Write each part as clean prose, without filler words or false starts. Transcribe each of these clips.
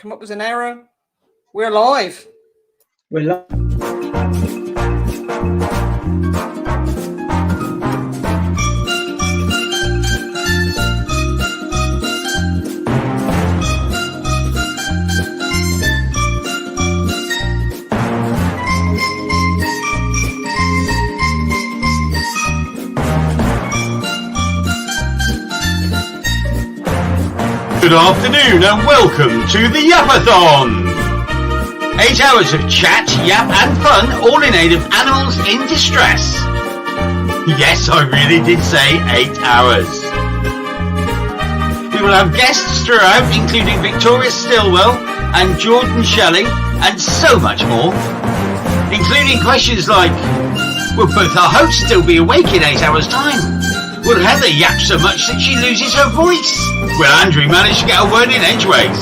come up with an error. We're live. We're live. Good afternoon and welcome to the Yapathon! 8 hours of chat, yap and fun, all in aid of animals in distress. Yes, I really did say 8 hours. We will have guests throughout, including Victoria Stilwell and Jordan Shelley, and so much more. Including questions like, will both our hosts still be awake in 8 hours' time? Will Heather yap so much that she loses her voice? Will Andrew manage to get a word in edgeways?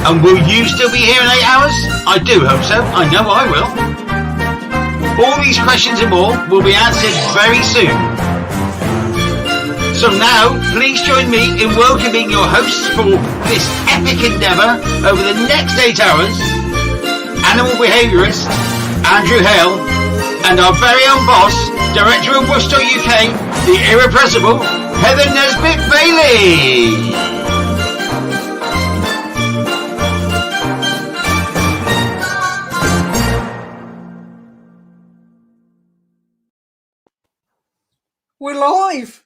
And will you still be here in 8 hours? I do hope so. I know I will. All these questions and more will be answered very soon. So now, please join me in welcoming your hosts for this epic endeavour over the next 8 hours. Animal behaviourist, Andrew Hale, and our very own boss, Director of Woofstock UK, the irrepressible Heather Nesbitt-Bailey. We're live.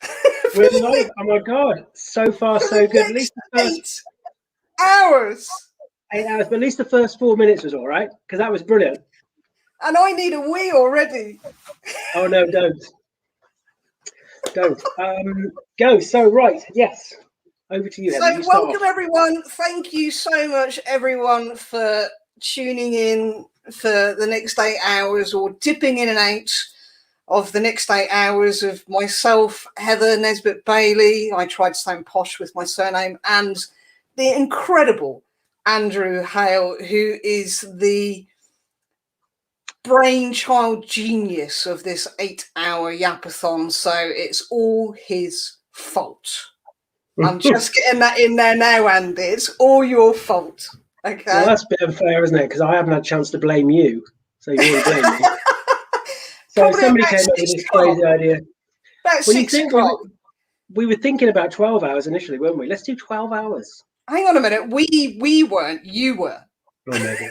We're live. Oh my God. So far, so good. At least the first 8 hours. 8 hours, but at least the first 4 minutes was all right, because that was brilliant. And I need a wee already. Oh, no, don't. Don't. Go. So, right. Yes. Over to you, Heather. So welcome, everyone. Thank you so much, everyone, for tuning in for the next 8 hours or dipping in and out of the next 8 hours of myself, Heather Nesbitt-Bailey. I tried to sound posh with my surname, and the incredible Andrew Hale, who is the brainchild genius of this 8-hour Yapathon. So it's all his fault. I'm just getting that in there now, Andy. It's all your fault. Okay. Well, that's a bit unfair, isn't it? Because I haven't had a chance to blame you. So you already blame me. So Probably somebody about came up with 6 this crazy idea. About Well, you 6 think o'clock. we were thinking about 12 hours initially, weren't we? Let's do 12 hours. Hang on a minute. We weren't. You were. Oh, maybe.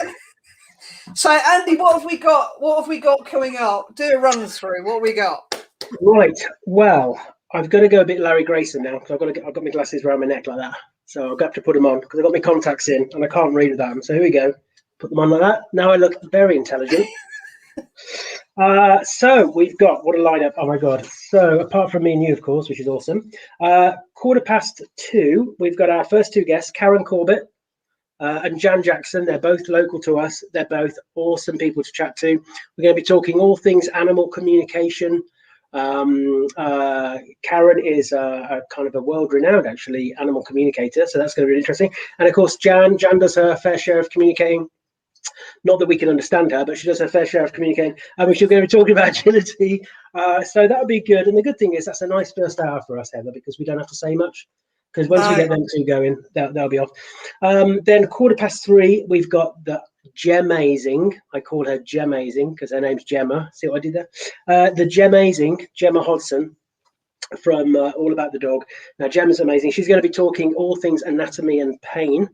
So, Andy, what have we got? What have we got coming up? Do a run through. What have we got? Right. Well, I've got to go a bit Larry Grayson now because I've got my glasses around my neck like that. So I've got to put them on because I've got my contacts in and I can't read without them. So here we go. Put them on like that. Now I look very intelligent. So we've got, what a lineup. Oh my God. So apart from me and you, of course, which is awesome. 2:15, we've got our first two guests, Karen Corbett and Jan Jackson. They're both local to us. They're both awesome people to chat to. We're going to be talking all things animal communication. Karen is a kind of a world-renowned, actually, animal communicator. So that's going to be interesting. And of course, Jan does her fair share of communicating. Not that we can understand her, but she does her fair share of communicating. And we're going to be talking about agility. So that'll be good. And the good thing is that's a nice first hour for us, Heather, because we don't have to say much. Because once we get them two going, they'll be off. Then 3:15, we've got the Gemazing. I call her Gemazing because her name's Gemma. See what I did there? The Gemazing, Gemma Hodson from All About the Dog. Now, Gemma's amazing. She's going to be talking all things anatomy and pain.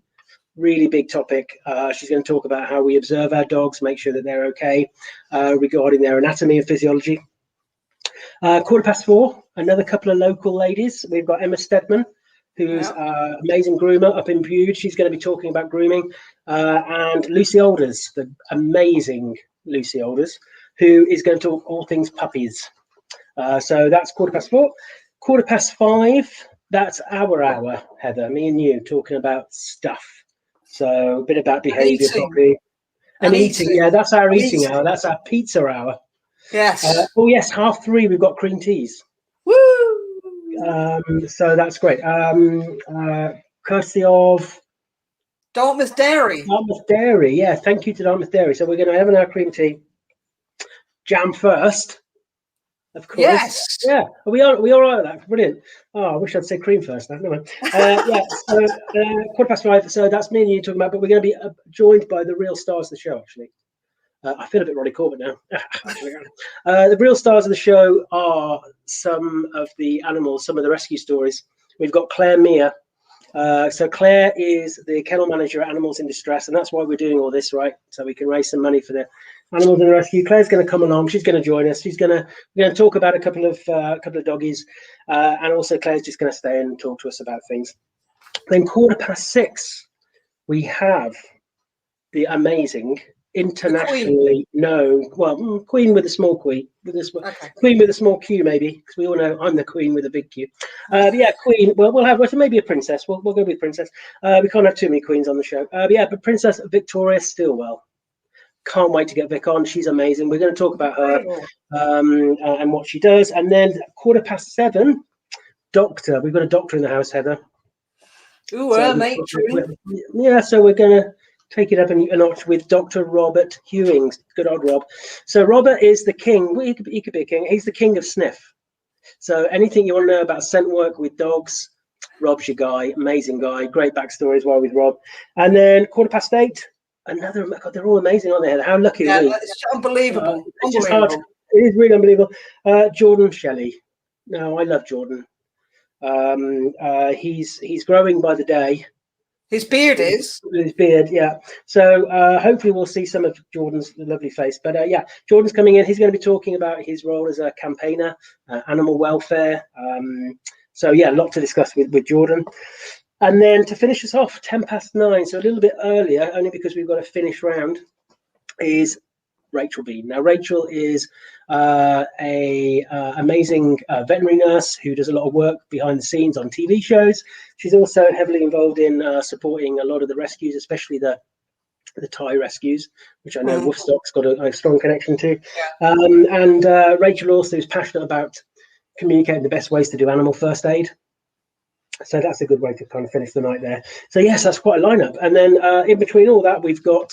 Really big topic. She's going to talk about how we observe our dogs, make sure that they're okay regarding their anatomy and physiology. 4:15, another couple of local ladies. We've got Emma Stedman, who's an amazing groomer up in Bude. She's going to be talking about grooming. And Lucy Alders, the amazing Lucy Alders, who is going to talk all things puppies. So that's 4:15. 5:15, that's our hour, Heather, me and you talking about stuff. So a bit about behaviour properly. And eating, yeah, that's our eating hour. That's our pizza hour. Yes. Oh, yes, 3:30, we've got cream teas. Woo! So that's great. Courtesy of Dartmouth Dairy. Dartmouth Dairy, yeah. Thank you to Dartmouth Dairy. So we're going to have our cream tea. Jam first, of course. Yes. Yeah, we are all right with that. Brilliant. Oh, I wish I'd said cream first. Never mind. Yeah, so 5:15. So that's me and you talking about, but we're going to be joined by the real stars of the show, actually. I feel a bit Roddy Corbett now. The real stars of the show are some of the animals, some of the rescue stories. We've got Claire Meir. So Claire is the kennel manager at Animals in Distress, and that's why we're doing all this, right? So we can raise some money for the animals in the rescue. Claire's going to come along. She's going to join us. We're going to talk about a couple of doggies, and also Claire's just going to stay and talk to us about things. Then 6:15, we have the amazing, internationally known, Queen with a small Queen, Queen with a small Q, maybe, because we all know I'm the Queen with a big Q. Yeah, Queen. Well, we'll have maybe a princess. We'll go with princess. We can't have too many queens on the show. But Princess Victoria Stilwell. Can't wait to get Vic on. She's amazing. We're going to talk about her and what she does. And then 7:15, doctor. We've got a doctor in the house, Heather. Ooh, so matron. Yeah, so we're going to take it up a notch with Dr. Robert Hewings. Good old Rob. So Robert is the king. Well, he could be a king. He's the king of sniff. So anything you want to know about scent work with dogs, Rob's your guy. Amazing guy. Great backstory as well with Rob. And then 8:15, another. God, they're all amazing, aren't they? How lucky are we? It's unbelievable. It's just hard. It is really unbelievable. Jordan Shelley. No, I love Jordan. He's growing by the day. His beard is. His beard, yeah. So hopefully we'll see some of Jordan's lovely face. But yeah, Jordan's coming in. He's going to be talking about his role as a campaigner, animal welfare. So yeah, a lot to discuss with Jordan. And then to finish us off, 9:10, so a little bit earlier, only because we've got a finish round, is Rachel Bean. Now, Rachel is a amazing veterinary nurse who does a lot of work behind the scenes on TV shows. She's also heavily involved in supporting a lot of the rescues, especially the Thai rescues, which I know Woofstock's got a strong connection to. Yeah. And Rachel also is passionate about communicating the best ways to do animal first aid. So that's a good way to kind of finish the night there. So yes, that's quite a lineup. And then in between all that, we've got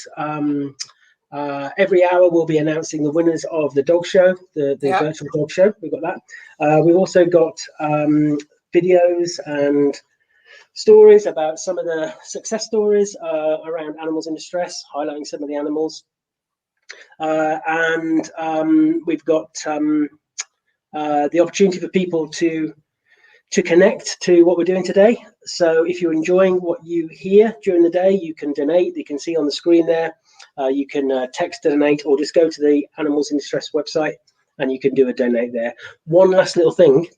every hour we'll be announcing the winners of the dog show, the virtual dog show. We've got that. We've also got videos and stories about some of the success stories around animals in distress, highlighting some of the animals. And we've got the opportunity for people to connect to what we're doing today. So if you're enjoying what you hear during the day, you can donate. You can see on the screen there. You can text donate or just go to the Animals in Distress website and you can do a donate there. One last little thing.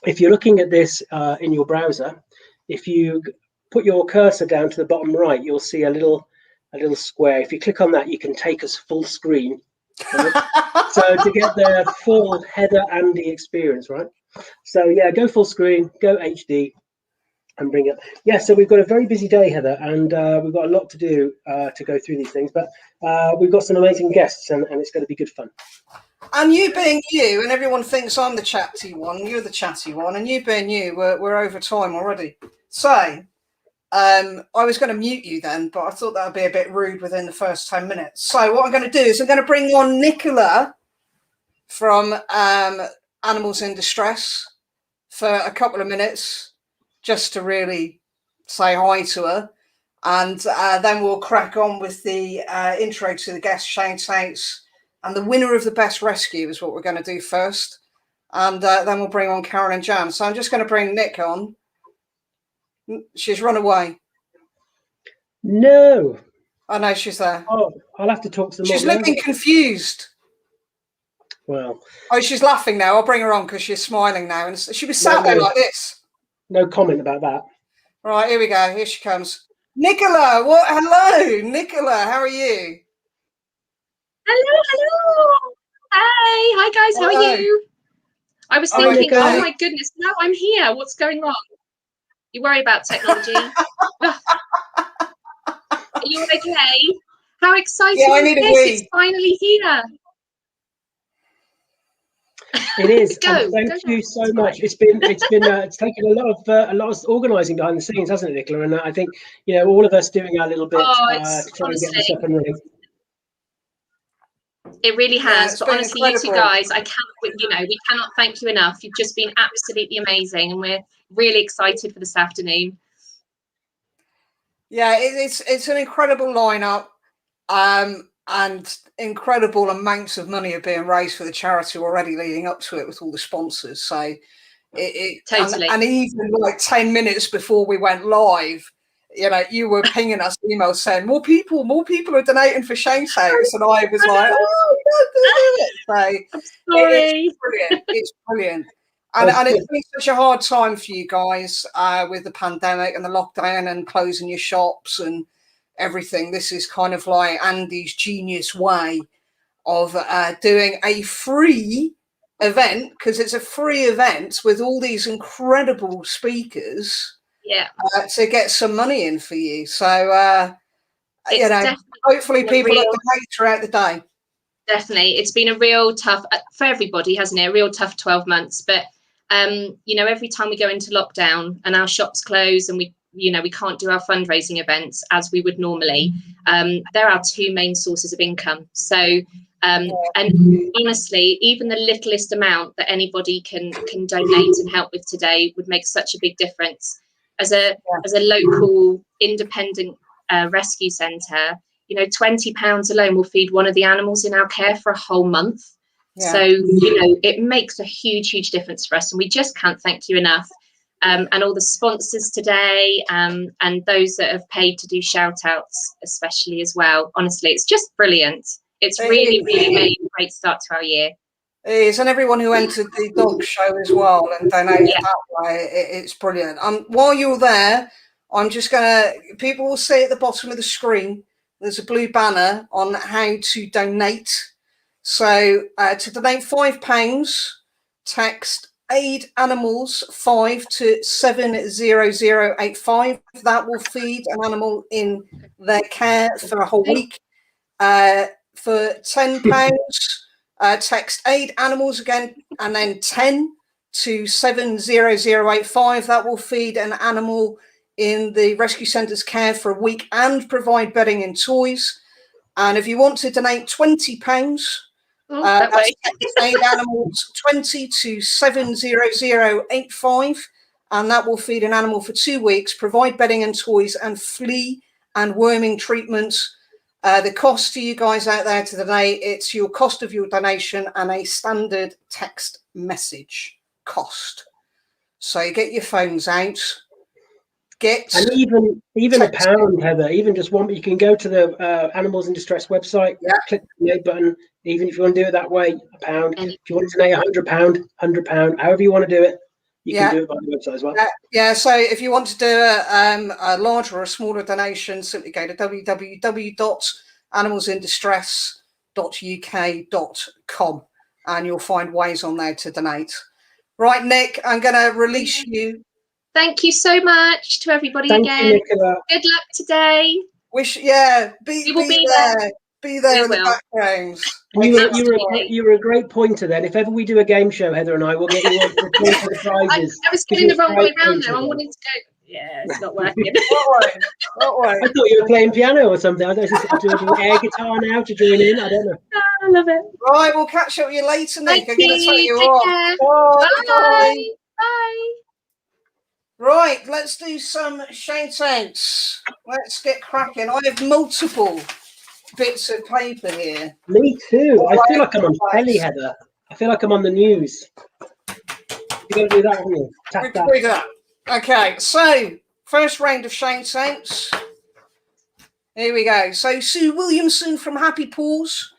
If you're looking at this in your browser, if you put your cursor down to the bottom right, you'll see a little square. If you click on that, you can take us full screen. Right? So to get the full Heather Andy experience, right? So yeah, go full screen, go HD, and bring it. Yeah, so we've got a very busy day, Heather, and we've got a lot to do to go through these things. But we've got some amazing guests, and it's going to be good fun. And you being you, and everyone thinks I'm the chatty one, you're the chatty one, and you being you, we're over time already. So I was going to mute you then, but I thought that would be a bit rude within the first 10 minutes. So what I'm going to do is I'm going to bring on Nicola from Animals in Distress for a couple of minutes just to really say hi to her, and then we'll crack on with the intro to the guest, Shane Saints, and the winner of the best rescue is what we're going to do first, and then we'll bring on Karen and Jan. So I'm just going to bring Nick on. She's run away. No, I know she's there. Oh, I'll have to talk to them. She's looking confused. Well, she's laughing now. I'll bring her on because she's smiling now, and she was sat there like this. No comment about that. Right, here we go. Here she comes. Nicola, what? Hello, Nicola. How are you? Hello. Hi guys. Hello. How are you? I was thinking, oh my goodness, now I'm here. What's going on? You worry about technology. Are you okay? How exciting is this? It's finally here. It is. Thank you so much. It's taken a lot of organising behind the scenes, hasn't it, Nicola? And I think all of us doing our little bit to try and get this up and running. It really has. But honestly, incredible. you two guys, we cannot thank you enough. You've just been absolutely amazing, and we're really excited for this afternoon. Yeah, it's an incredible lineup, and incredible amounts of money are being raised for the charity already leading up to it with all the sponsors. So Totally. and even like 10 minutes before we went live, you were pinging us emails saying more people are donating for Shane's house, and I was like, oh, do it. So it's brilliant. It's brilliant. And it's been such a hard time for you guys with the pandemic and the lockdown and closing your shops and everything. This is kind of like Andy's genius way of doing a free event, because it's a free event with all these incredible speakers, to get some money in for you. So hopefully people will donate throughout the day. Definitely, it's been a real tough for everybody, hasn't it? A real tough 12 months. But every time we go into lockdown and our shops close and we can't do our fundraising events as we would normally, they're our two main sources of income. So and honestly, even the littlest amount that anybody can donate and help with today would make such a big difference. As a local independent rescue centre, £20 alone will feed one of the animals in our care for a whole month. So it makes a huge difference for us, and we just can't thank you enough. And all the sponsors today, and those that have paid to do shout outs especially as well. Honestly, it's just brilliant. It's really made a great start to our year. It is, and everyone who entered the dog show as well and donated that way, it's brilliant. While you're there, I'm just people will see at the bottom of the screen, there's a blue banner on how to donate. So to donate £5, text Aid Animals 5 to 70085. That will feed an animal in their care for a whole week. For £10, text Aid Animals again, and then 10 to 70085. That will feed an animal in the rescue centre's care for a week and provide bedding and toys. And if you want to donate £20, that's Aid Animals 20 to 70085, and that will feed an animal for 2 weeks, provide bedding and toys, and flea and worming treatments. The cost to you guys out there to donate, it's your cost of your donation and a standard text message cost. So you get your phones out. And even a pound, Heather, even just one, you can go to the Animals in Distress website, click the donate button, even if you want to do it that way, £1. If you want to donate £100, however you want to do it, you can do it by the website as well. So if you want to do a larger or a smaller donation, simply go to www.animalsindistress.uk.com and you'll find ways on there to donate. Right, Nick, I'm going to release you. Thank you so much to everybody again. You, Nicola. Good luck today. Be there. Be there in the background. You were a great pointer then. If ever we do a game show, Heather and I will get you on for the prizes. I was going the wrong way round there. I wanted to go. Yeah, it's not working. Don't worry. I thought you were playing piano or something. I don't know if you're doing air guitar now to join in. I don't know. I love it. Right, we'll catch up with you later, Nick. I'm going to take you off. Bye. Bye. Right, let's do some shout-outs. Let's get cracking. I have multiple bits of paper here. Me too. I feel like I'm on telly, Heather. I feel like I'm on the news. You're going to do that, haven't you? We can do that. Okay, so first round of shout-outs. Here we go. So Sue Williamson from Happy Paws.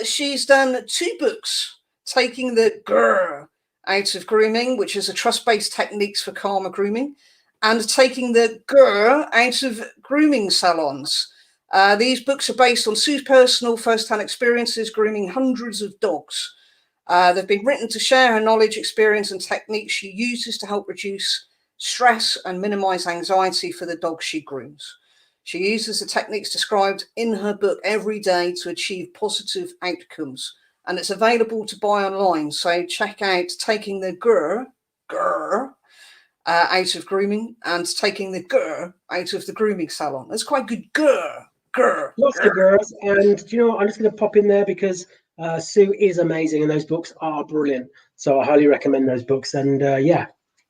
She's done 2 books, Taking the Grr Out of Grooming, which is a trust-based techniques for calmer grooming, and Taking the Grr Out of Grooming Salons. These books are based on Sue's personal first-hand experiences grooming hundreds of dogs. They've been written to share her knowledge, experience, and techniques she uses to help reduce stress and minimize anxiety for the dogs she grooms. She uses the techniques described in her book every day to achieve positive outcomes, and it's available to buy online. So check out Taking the Grr Out of Grooming and Taking the Grr Out of the Grooming Salon. That's quite good grr. Grr, Lots of girls. And do you know what? I'm just going to pop in there because Sue is amazing and those books are brilliant. So I highly recommend those books. And yeah.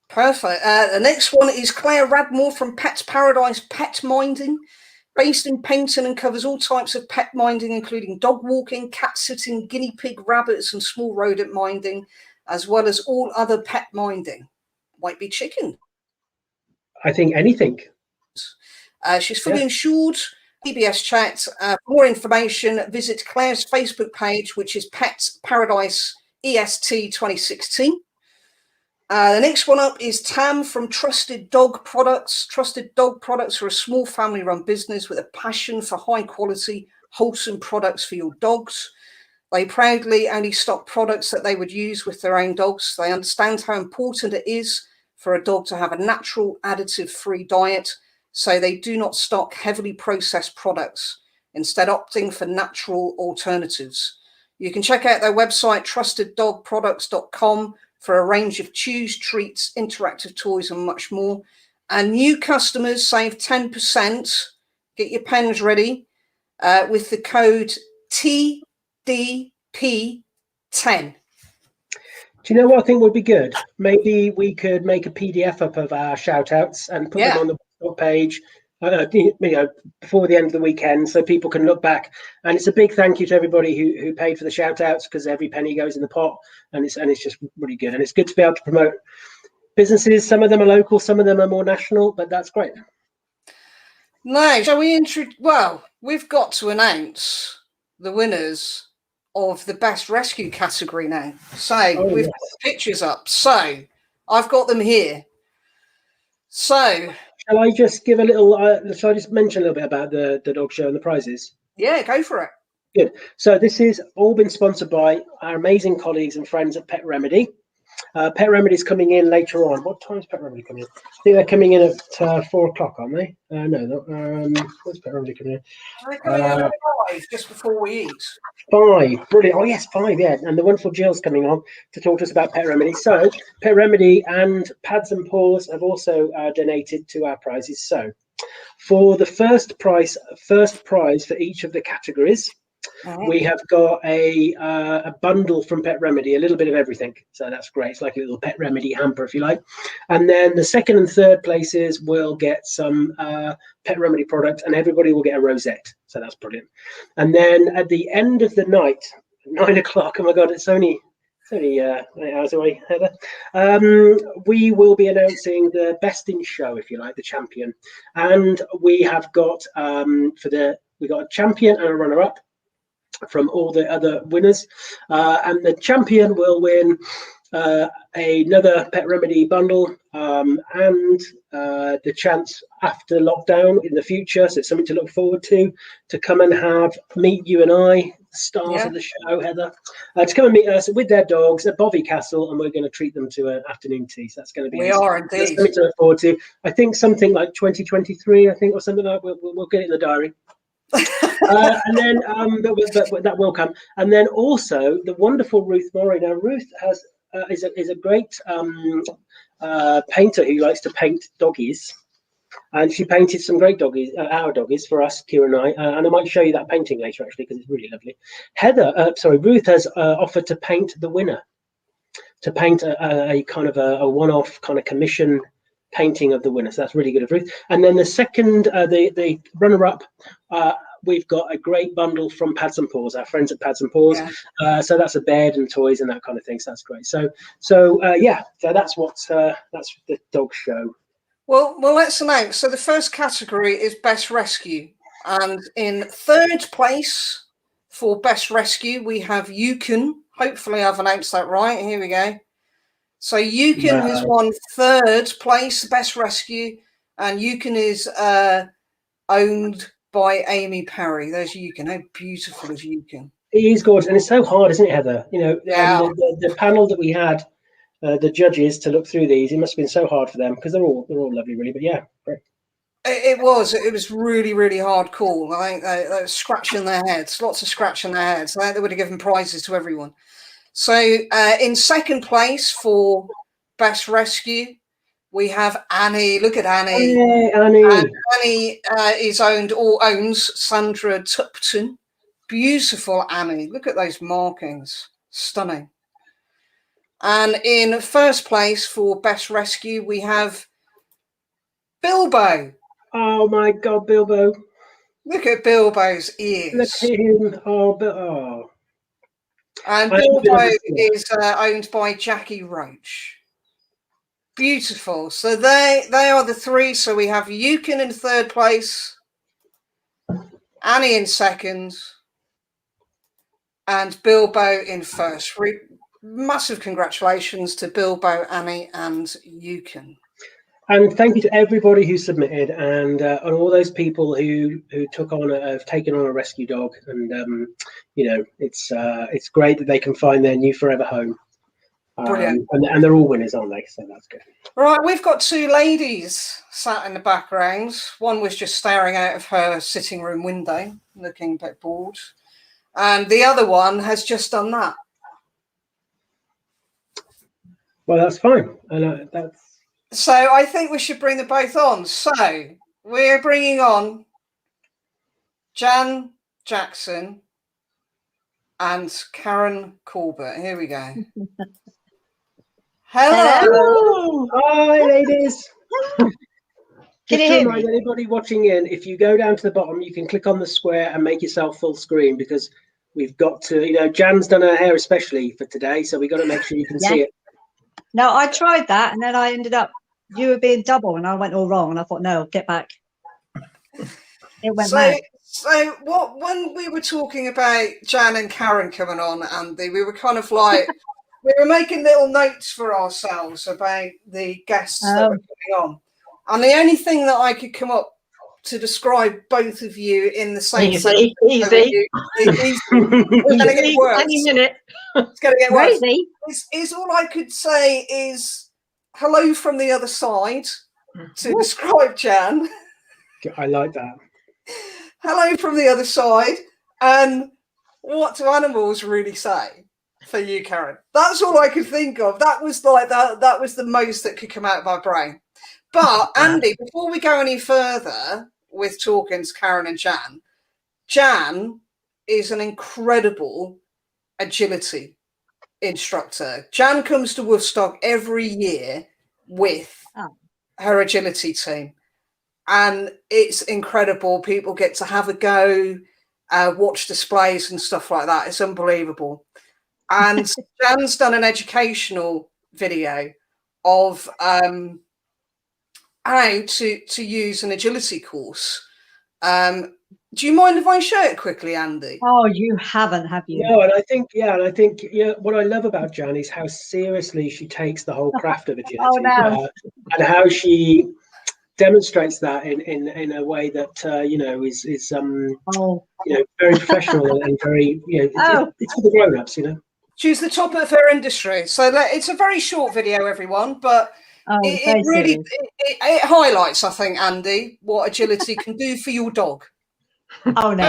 Perfect. The next one is Claire Radmore from Pet's Paradise Pet Minding, based in Paynton and covers all types of pet minding, including dog walking, cat sitting, guinea pig, rabbits, and small rodent minding, as well as all other pet minding. Might be chicken. I think anything. She's fully insured. PBS chat. For more information, visit Claire's Facebook page, which is Pet's Paradise EST 2016. The next one up is Tam from Trusted Dog Products. Trusted Dog Products are a small family-run business with a passion for high-quality, wholesome products for your dogs. They proudly only stock products that they would use with their own dogs. They understand how important it is for a dog to have a natural, additive-free diet, so they do not stock heavily processed products, instead opting for natural alternatives. You can check out their website, trusteddogproducts.com, for a range of chews, treats, interactive toys, and much more. And new customers save 10%. Get your pens ready with the code TDP10. Do you know what I think would be good? Maybe we could make a PDF up of our shout outs and put them on the page before the end of the weekend, so people can look back. And it's a big thank you to everybody who paid for the shout outs, because every penny goes in the pot, and it's just really good. And it's good to be able to promote businesses. Some of them are local, some of them are more national, but that's great. Now, shall we well, we've got to announce the winners of the best rescue category now. So we've got the pictures up. So I've got them here. So shall I just give a little? Shall I just mention a little bit about the dog show and the prizes? Yeah, go for it. Good. So this is all been sponsored by our amazing colleagues and friends at Pet Remedy. Pet Remedy is coming in later on. What time is Pet Remedy coming in? I think they're coming in at 4 o'clock, aren't they? No. What's Pet Remedy coming in? They're coming in at 5 just before we eat. 5, brilliant. Oh yes, 5, yeah. And the wonderful Jill's coming on to talk to us about Pet Remedy. So Pet Remedy and Pads and Paws have also donated to our prizes. So for the first prize for each of the categories, we have got a bundle from Pet Remedy, a little bit of everything. So that's great. It's like a little Pet Remedy hamper, if you like. And then the second and third places will get some Pet Remedy product, and everybody will get a rosette. So that's brilliant. And then at the end of the night, 9 o'clock, oh my God, it's only 8 hours away, Heather. We will be announcing the best in show, if you like, the champion. And we have got we got a champion and a runner-up from all the other winners, and the champion will win another Pet Remedy bundle and the chance after lockdown in the future, so it's something to look forward to come and meet you and I, stars of the show, Heather, to come and meet us with their dogs at Bovey Castle, and we're going to treat them to an afternoon tea. So that's going to be indeed something to look forward to. I think something like 2023, I think, or something like that. We'll get it in the diary. And then that will come. And then also the wonderful Ruth Murray. Now Ruth is a great painter who likes to paint doggies, and she painted some great doggies, our doggies, for us, Kira and I. And I might show you that painting later, actually, because it's really lovely. Ruth has offered to paint the winner, to paint a kind of a one-off kind of commission painting of the winner. So that's really good of Ruth. And then the second, the runner-up, we've got a great bundle from Pads and Paws, our friends at Pads and Paws. So that's a bed and toys and that kind of thing. So that's great. So that's that's the dog show. Well, let's announce. So the first category is Best Rescue, and in third place for Best Rescue we have Yukon. Hopefully I've announced that right. Here we go. So Yukon has won third place, Best Rescue, and Yukon is owned by Amy Parry. There's Yukon. How beautiful is Yukon? It is gorgeous, and it's so hard, isn't it, Heather? You know, the panel that we had, the judges, to look through these, it must have been so hard for them, because they're all lovely, really. But yeah, great. It was really, really hard call. I think they were scratching their heads, lots of scratching their heads. I think they would have given prizes to everyone. So in second place for Best Rescue, we have Annie. Look at Annie. Hey, Annie. And Annie owns Sandra Tupton. Beautiful Annie. Look at those markings. Stunning. And in first place for Best Rescue, we have Bilbo. Oh my God, Bilbo. Look at Bilbo's ears. Look at him. Oh. And Bilbo is owned by Jackie Roach. Beautiful. So they are the three. So we have Yukon in third place, Annie in second, and Bilbo in first. Massive congratulations to Bilbo, Annie, and Yukon. And thank you to everybody who submitted, and all those people who have taken on a rescue dog. And it's great that they can find their new forever home. Brilliant. And they're all winners, aren't they? So that's good. Right, we've got two ladies sat in the background. One was just staring out of her sitting room window, looking a bit bored, and the other one has just done that. Well, that's fine. And that's. So I think we should bring them both on. So we're bringing on Jan Jackson and Karen Corbett. Here we go. Hello. Hi, ladies. Can you hear me? Anybody watching in, if you go down to the bottom, you can click on the square and make yourself full screen, because we've got to, Jan's done her hair especially for today, so we've got to make sure you can see it. No, I tried that, and then I ended up, you were being double, and I went all wrong, and I thought, no, get back. It went mad. So when we were talking about Jan and Karen coming on, Andy, we were kind of like, we were making little notes for ourselves about the guests that were coming on. And the only thing that I could come up to describe both of you in the same Easy. It's going to get worse. Any minute. It's going to get worse. Crazy. Is all I could say is hello from the other side to describe Jan. I like that. Hello from the other side. And what do animals really say for you, Karen? That's all I could think of. That was like that was the most that could come out of my brain. But Andy, before we go any further with talking to Karen and Jan is an incredible agility instructor. Jan comes to Woofstock every year with her agility team, and it's incredible. People get to have a go, watch displays and stuff like that. It's unbelievable. And Jan's done an educational video of how to use an agility course. Do you mind if I share it quickly, Andy? Oh, you haven't, have you? No, and I think what I love about Jan is how seriously she takes the whole craft of agility, and how she demonstrates that in a way that is very professional and very it's for the grown-ups, She's the top of her industry. So it's a very short video, everyone, but it really highlights, I think, Andy, what agility can do for your dog. Oh no.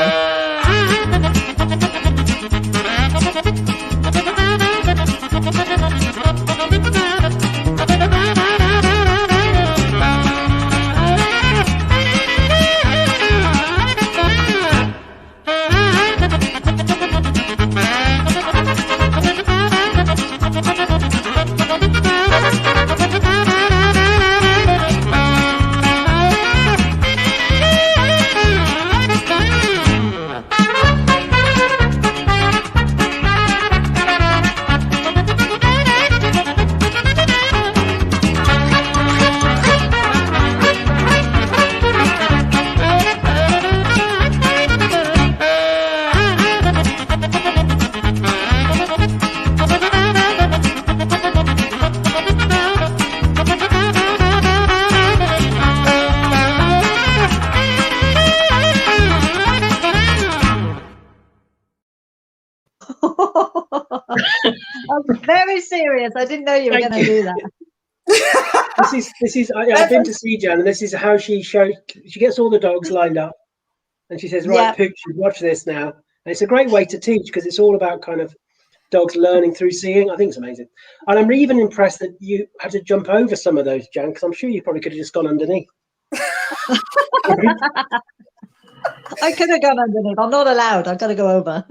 I'm very serious. I didn't know you were going to do that. This is. I've been to see Jan, and this is how she shows. She gets all the dogs lined up, and she says, "Right, Pooch, watch this now." And it's a great way to teach, because it's all about kind of dogs learning through seeing. I think it's amazing. And I'm even impressed that you had to jump over some of those, Jan, because I'm sure you probably could have just gone underneath. I could have gone underneath. I'm not allowed. I've got to go over.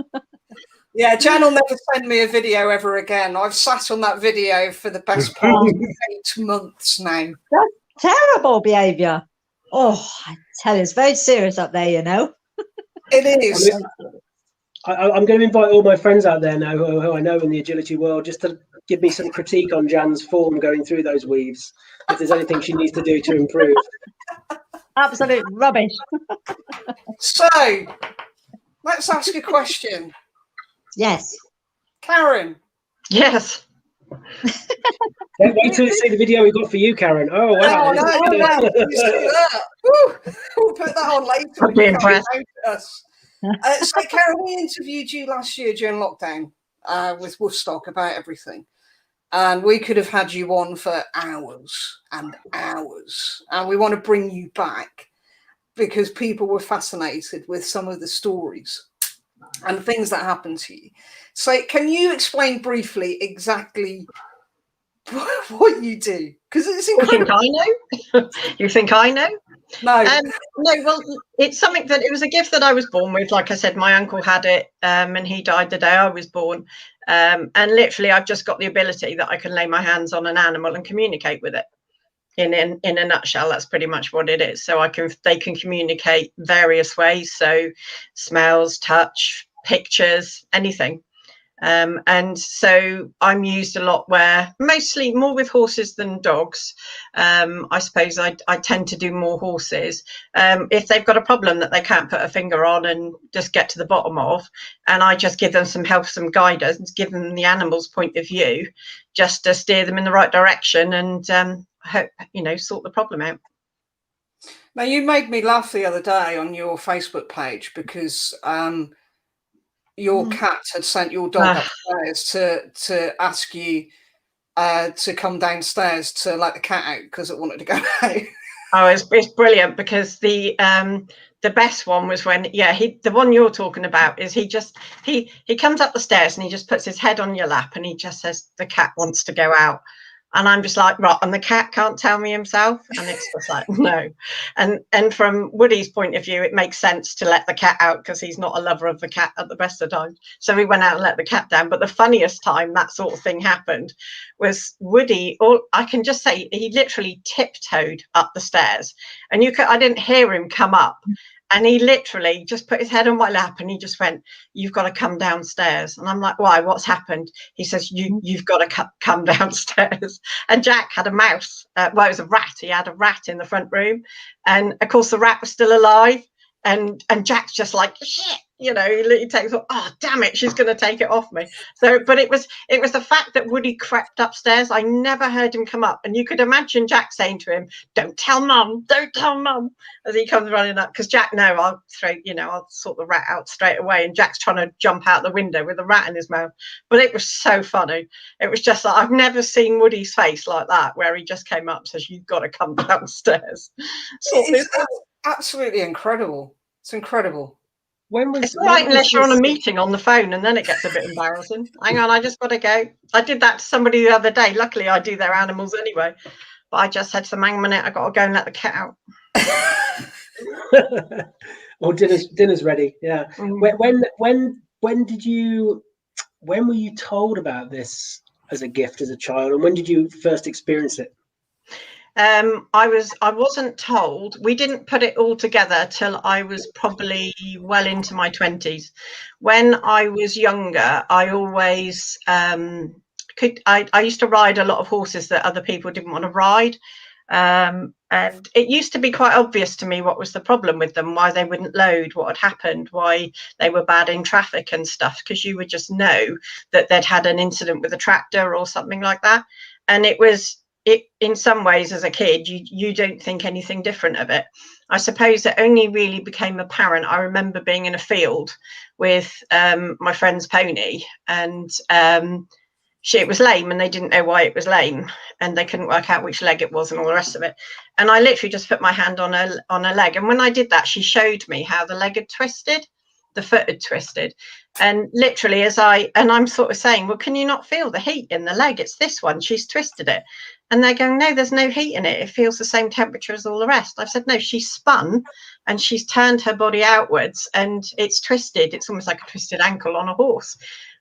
Yeah, Jan will never send me a video ever again. I've sat on that video for the best part of 8 months now. That's terrible behaviour. Oh, I tell you, it's very serious up there, you know. It is. I'm going to invite all my friends out there now who I know in the agility world just to give me some critique on Jan's form going through those weaves, if there's anything she needs to do to improve. Absolute rubbish. So, let's ask a question. Yes. Karen. Yes. Wait till you see the video we got for you, Karen. Oh, wow. Oh, no, you see that? Woo. We'll put that on later. I'd be impressed. So, Karen, we interviewed you last year during lockdown with Woofstock about everything. And we could have had you on for hours and hours. And we want to bring you back because people were fascinated with some of the stories and things that happened to you. So can you explain briefly exactly what you do? Because it's incredible. You think I know? You think I know? No. No, well, it's something that it was a gift that I was born with. Like I said, my uncle had it and he died the day I was born. And literally, I've just got the ability that I can lay my hands on an animal and communicate with it. In a nutshell, that's pretty much what it is. So they can communicate various ways. So smells, touch, pictures, anything. And so I'm used a lot where mostly more with horses than dogs. I suppose I tend to do more horses if they've got a problem that they can't put a finger on and just get to the bottom of, and I just give them some help, some guidance, give them the animal's point of view just to steer them in the right direction and hope, sort the problem out. Now, you made me laugh the other day on your Facebook page because your cat had sent your dog upstairs to ask you to come downstairs to let the cat out because it wanted to go out. Oh, it's brilliant because the best one was when the one you're talking about is he comes up the stairs and he just puts his head on your lap and he just says the cat wants to go out. And I'm just like, right, and the cat can't tell me himself. And it's just like, no. And from Woody's point of view, it makes sense to let the cat out because he's not a lover of the cat at the best of times. So we went out and let the cat down. But the funniest time that sort of thing happened was Woody, I can just say he literally tiptoed up the stairs. And I didn't hear him come up. And he literally just put his head on my lap and he just went, "You've got to come downstairs." And I'm like, "Why? What's happened?" He says, you've got to come downstairs. And Jack had a mouse. It was a rat. He had a rat in the front room. And of course, the rat was still alive. And Jack's just like, shit, he takes, oh, damn it, she's going to take it off me. So, but it was the fact that Woody crept upstairs. I never heard him come up. And you could imagine Jack saying to him, don't tell mum, as he comes running up. Because Jack, no, I'll sort the rat out straight away. And Jack's trying to jump out the window with a rat in his mouth. But it was so funny. It was just like, I've never seen Woody's face like that, where he just came up and says, "You've got to come downstairs." It's absolutely incredible. It's incredible. It's all right unless you're on a meeting on the phone and then it gets a bit embarrassing. Hang on, I just got to go. I did that to somebody the other day. Luckily, I do their animals anyway. But I just said to them, hang on a minute, I got to go and let the cat out. Well, dinner's ready. Yeah. When were you told about this as a gift as a child, and when did you first experience it? I wasn't told. We didn't put it all together till I was probably well into my 20s. When I was younger, I always I used to ride a lot of horses that other people didn't want to ride. And it used to be quite obvious to me what was the problem with them, why they wouldn't load, what had happened, why they were bad in traffic and stuff, because you would just know that they'd had an incident with a tractor or something like that. And it in some ways as a kid you don't think anything different of it. I suppose it only really became apparent. I remember being in a field with my friend's pony, and it was lame and they didn't know why it was lame and they couldn't work out which leg it was and all the rest of it. And I literally just put my hand on a leg, and when I did that, she showed me how the leg had twisted. the foot had twisted. And literally I'm sort of saying, well, can you not feel the heat in the leg? It's this one, she's twisted it. And they're going, no, there's no heat in it. It feels the same temperature as all the rest. I've said, no, she's spun and she's turned her body outwards and it's twisted. It's almost like a twisted ankle on a horse.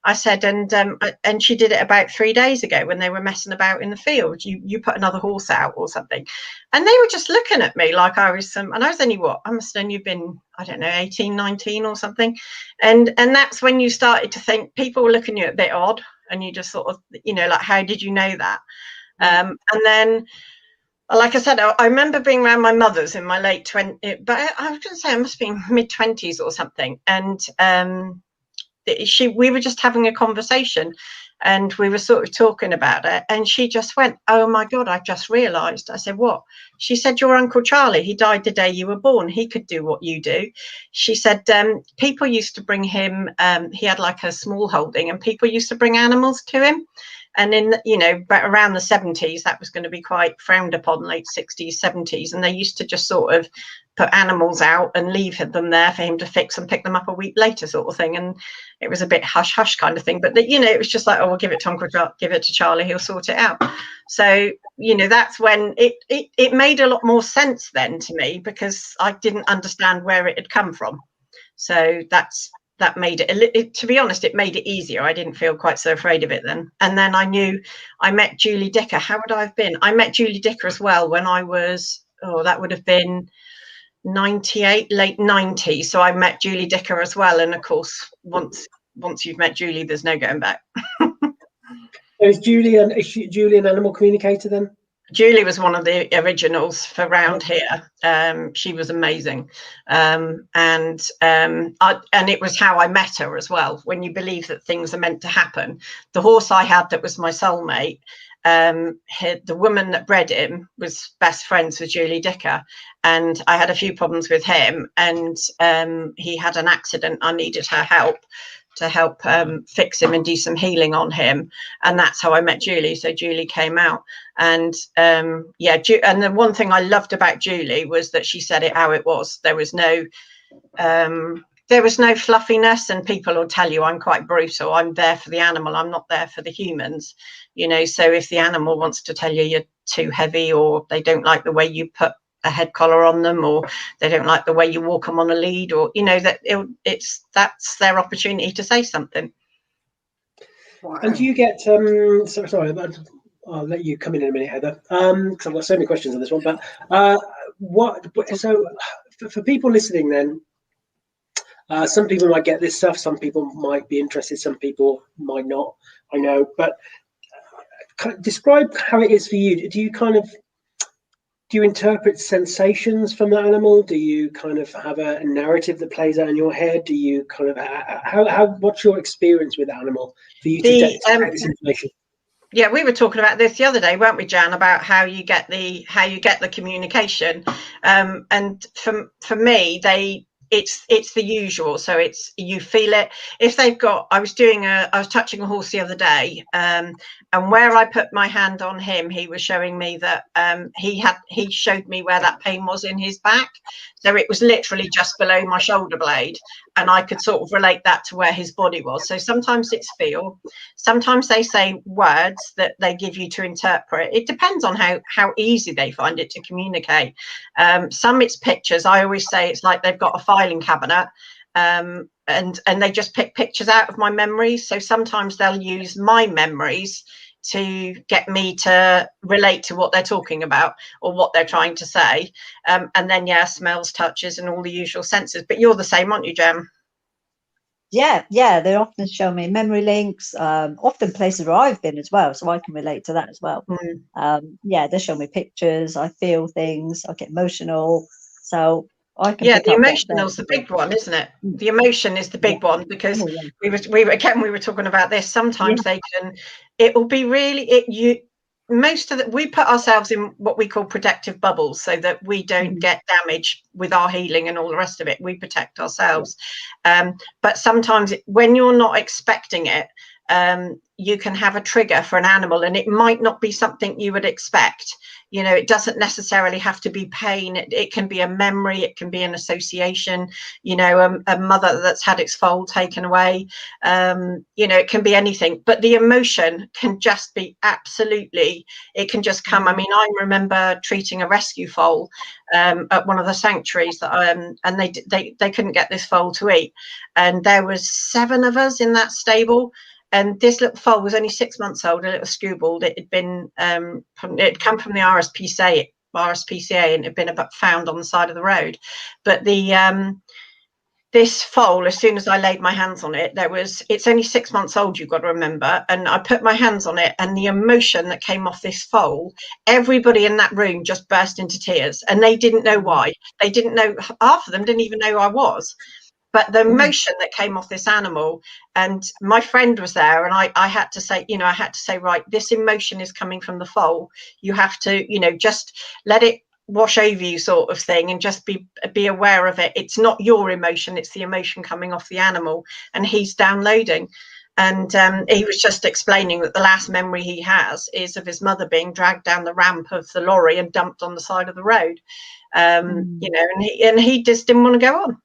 I said, and she did it about 3 days ago when they were messing about in the field. You put another horse out or something. And they were just looking at me like I was and I was only I must have only been, I don't know, 18, 19 or something. And that's when you started to think people were looking at you a bit odd and you just sort of, you know, like, how did you know that? And then, like I said, I remember being around my mother's in my late 20s, but I was going to say I must be mid-20s or something. And we were just having a conversation and we were sort of talking about it. And she just went, oh, my God, I've just realised. I said, what? She said, your Uncle Charlie, he died the day you were born. He could do what you do. She said, people used to bring him, he had like a small holding and people used to bring animals to him. And in, you know, but around the 70s, that was going to be quite frowned upon, late 60s, 70s. And they used to just sort of put animals out and leave them there for him to fix and pick them up a week later sort of thing. And it was a bit hush hush kind of thing. But, you know, it was just like, oh, we'll give it to Uncle Charlie, give it to Charlie, he'll sort it out. So, you know, that's when it made a lot more sense then to me because I didn't understand where it had come from. So that made it, to be honest, it made it easier. I didn't feel quite so afraid of it then. And then I knew I met Julie Dicker. How would I have been? I met Julie Dicker as well when I was, that would have been 98, late 90s. So I met Julie Dicker as well. And of course, once you've met Julie, there's no going back. Is Julie an animal communicator then? Julie was one of the originals for round here. She was amazing. And it was how I met her as well. When you believe that things are meant to happen. The horse I had that was my soulmate, the woman that bred him was best friends with Julie Dicker. And I had a few problems with him and he had an accident. I needed her help to help fix him and do some healing on him, and that's how I met Julie. So Julie came out, and and the one thing I loved about Julie was that she said it how it was. There was no fluffiness, and people will tell you I'm quite brutal. I'm there for the animal, I'm not there for the humans, you know. So if the animal wants to tell you you're too heavy, or they don't like the way you put a head collar on them, or they don't like the way you walk them on a lead, or you know, that that's their opportunity to say something. Wow. And do you get sorry, I'll let you come in a minute, Heather, because I've got so many questions on this one. But for people listening then, some people might get this stuff, some people might be interested, some people might not, I know, but describe how it is for you. Do you interpret sensations from the animal? Do you kind of have a narrative that plays out in your head? Do you kind of what's your experience with the animal for you to detect this information? Yeah, we were talking about this the other day, weren't we, Jan, about how you get the communication. And for me, it's the usual. So you feel it. If they've got, I was touching a horse the other day, and where I put my hand on him, he was showing me that he showed me where that pain was in his back. So it was literally just below my shoulder blade, and I could sort of relate that to where his body was. So sometimes it's feel, sometimes they say words that they give you to interpret. It depends on how easy they find it to communicate. Some it's pictures. I always say it's like they've got a filing cabinet, and they just pick pictures out of my memories. So sometimes they'll use my memories to get me to relate to what they're talking about or what they're trying to say. And then, smells, touches, and all the usual senses. But you're the same, aren't you, Jem? Yeah, they often show me memory links, often places where I've been as well, so I can relate to that as well. They show me pictures, I feel things, I get emotional, so I can pick the up emotional's the big one, isn't it? The emotion is the big one, because we were talking about this. Sometimes it will be really we put ourselves in what we call protective bubbles so that we don't get damaged with our healing and all the rest of it. We protect ourselves. But sometimes when you're not expecting it, you can have a trigger for an animal, and it might not be something you would expect. You know, it doesn't necessarily have to be pain. It can be a memory, it can be an association, you know, a mother that's had its foal taken away. You know, it can be anything, but the emotion can just be absolutely, it can just come. I mean, I remember treating a rescue foal at one of the sanctuaries that and they couldn't get this foal to eat, and there was 7 of us in that stable. And this little foal was only 6 months old, a little skewbald. It had been, it come from the RSPCA, and it had been found on the side of the road. But this foal, as soon as I laid my hands on it, it's only 6 months old, you've got to remember. And I put my hands on it, and the emotion that came off this foal, everybody in that room just burst into tears, and they didn't know why. They didn't know, half of them didn't even know who I was. But the emotion that came off this animal, and my friend was there, and I had to say, you know, right, this emotion is coming from the foal. You have to, you know, just let it wash over you, sort of thing, and just be aware of it. It's not your emotion, it's the emotion coming off the animal. And he's downloading. And he was just explaining that the last memory he has is of his mother being dragged down the ramp of the lorry and dumped on the side of the road. You know, and he just didn't want to go on.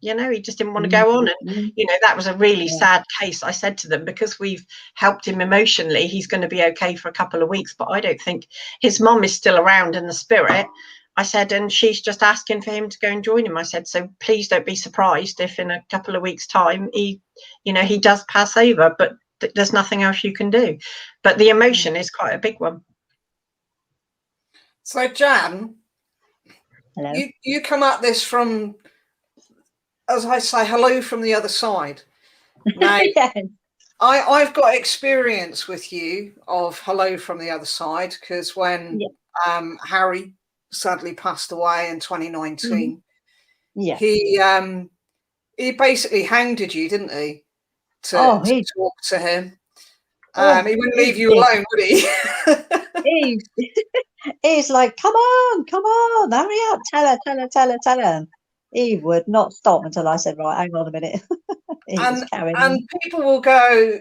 You know, he just didn't want to go on. And, you know, that was a really sad case. I said to them, because we've helped him emotionally, he's going to be okay for a couple of weeks. But I don't think his mum is still around in the spirit. I said, and she's just asking for him to go and join him. I said, so please don't be surprised if in a couple of weeks' time he, you know, he does pass over, but there's nothing else you can do. But the emotion is quite a big one. So, Jan, you come at this from, as I say, hello from the other side. Now, Yes. I've got experience with you of hello from the other side, because when Harry sadly passed away in 2019, he basically hounded you, to talk to him. He wouldn't leave you alone, would he? He's like, come on, hurry up, tell her. He would not stop until I said, right, hang on a minute. And people will go,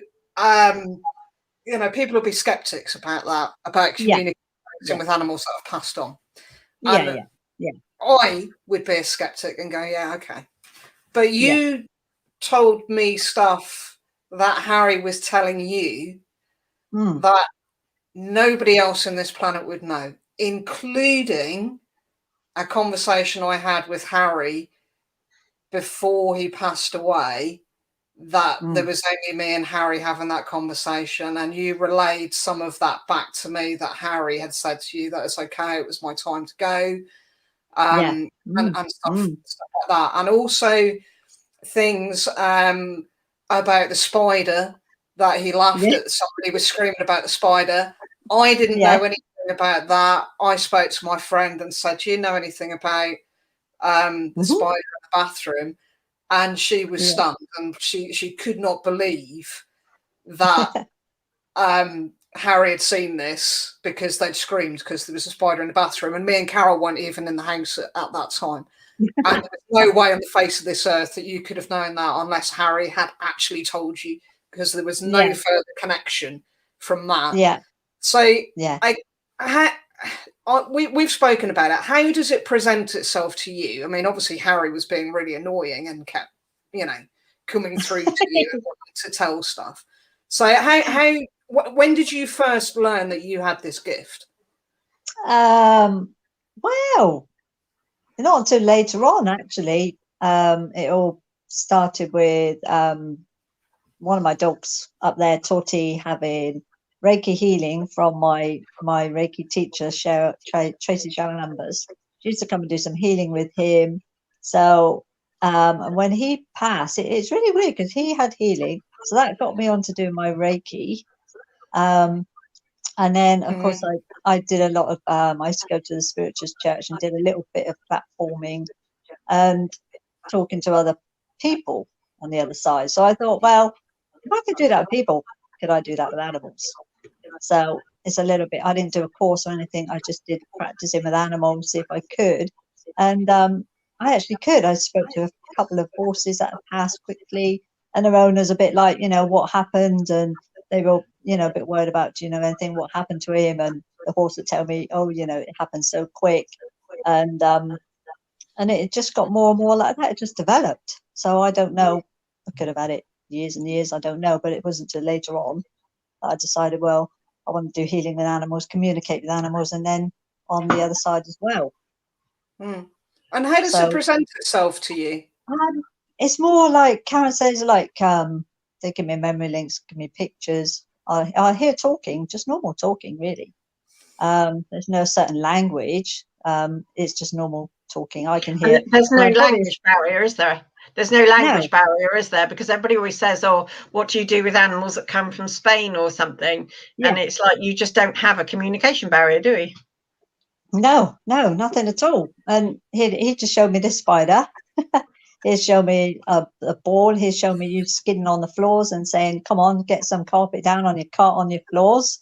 you know, people will be skeptics about that, about communicating with animals that have passed on. I would be a skeptic and go, yeah, okay. But you told me stuff that Harry was telling you that nobody else on this planet would know, including a conversation I had with Harry before he passed away, that there was only me and Harry having that conversation, and you relayed some of that back to me, that Harry had said to you that it's okay, it was my time to go, and stuff like that. And also things about the spider, that he laughed at somebody was screaming about the spider. I didn't know anything about that. I spoke to my friend and said, do you know anything about the spider in the bathroom? And she was stunned, and she could not believe that Harry had seen this, because they'd screamed because there was a spider in the bathroom, and me and Carol weren't even in the house at that time. And there's no way on the face of this earth that you could have known that unless Harry had actually told you, because there was no further connection from that. So we've spoken about it. How does it present itself to you? I mean, obviously Harry was being really annoying and kept, you know, coming through to you and wanting to tell stuff. So when did you first learn that you had this gift? Well, not until later on, actually. It all started with one of my dogs up there, Toti, having Reiki healing from my Reiki teacher, Tracy Sharon Numbers. She used to come and do some healing with him. So and when he passed, it's really weird, because he had healing, so that got me on to do my Reiki. And then, of course, I did a lot of, I used to go to the Spiritualist Church and did a little bit of platforming and talking to other people on the other side. So I thought, well, if I could do that with people, could I do that with animals? So it's a little bit, I didn't do a course or anything. I just did practicing with animals, see if I could. And I actually could. I spoke to a couple of horses that had passed quickly, and their owners a bit like, you know, what happened, and they were a bit worried about, anything, what happened to him, and the horse would tell me, oh, it happened so quick, and it just got more and more like that. It just developed. So I don't know. I could have had it years and years. I don't know, but it wasn't until later on that I decided, well, I want to do healing with animals, communicate with animals, and then on the other side as well. And how does it present itself to you? It's more like Karen says, like they give me memory links, give me pictures. I hear talking, just normal talking, really. There's no certain language. It's just normal talking. I can hear. There's no language barrier, is there? There's no language No. barrier, is there? Because everybody always says, oh, what do you do with animals that come from Spain or something? Yeah. And it's like, you just don't have a communication barrier, do you? No, nothing at all. And he just showed me this spider. He's shown me a ball. He's shown me you skidding on the floors and saying, come on, get some carpet down on your floors.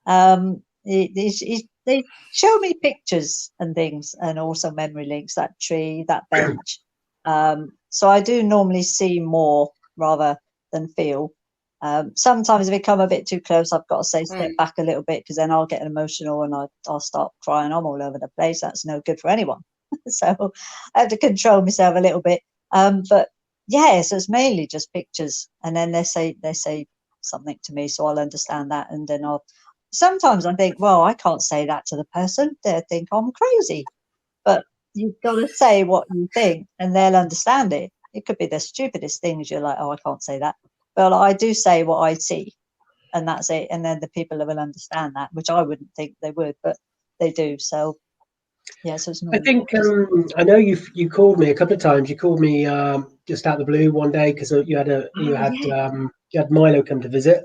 They show me pictures and things, and also memory links, that tree, that bench. So I do normally see more rather than feel. Sometimes if it come a bit too close, I've got to say step back a little bit, because then I'll get emotional and I'll start crying. I'm all over the place. That's no good for anyone. So I have to control myself a little bit. But yeah, so it's mainly just pictures, and then they say something to me, so I'll understand that, and then sometimes I think, well, I can't say that to the person. They'll think I'm crazy. But you've got to say what you think, and they'll understand it. It could be the stupidest things. You're like, oh, I can't say that. But I do say what I see, and that's it. And then the people will understand that, which I wouldn't think they would, but they do. So yeah, so it's I think I know you called me a couple of times. You called me just out of the blue one day because you had Milo come to visit,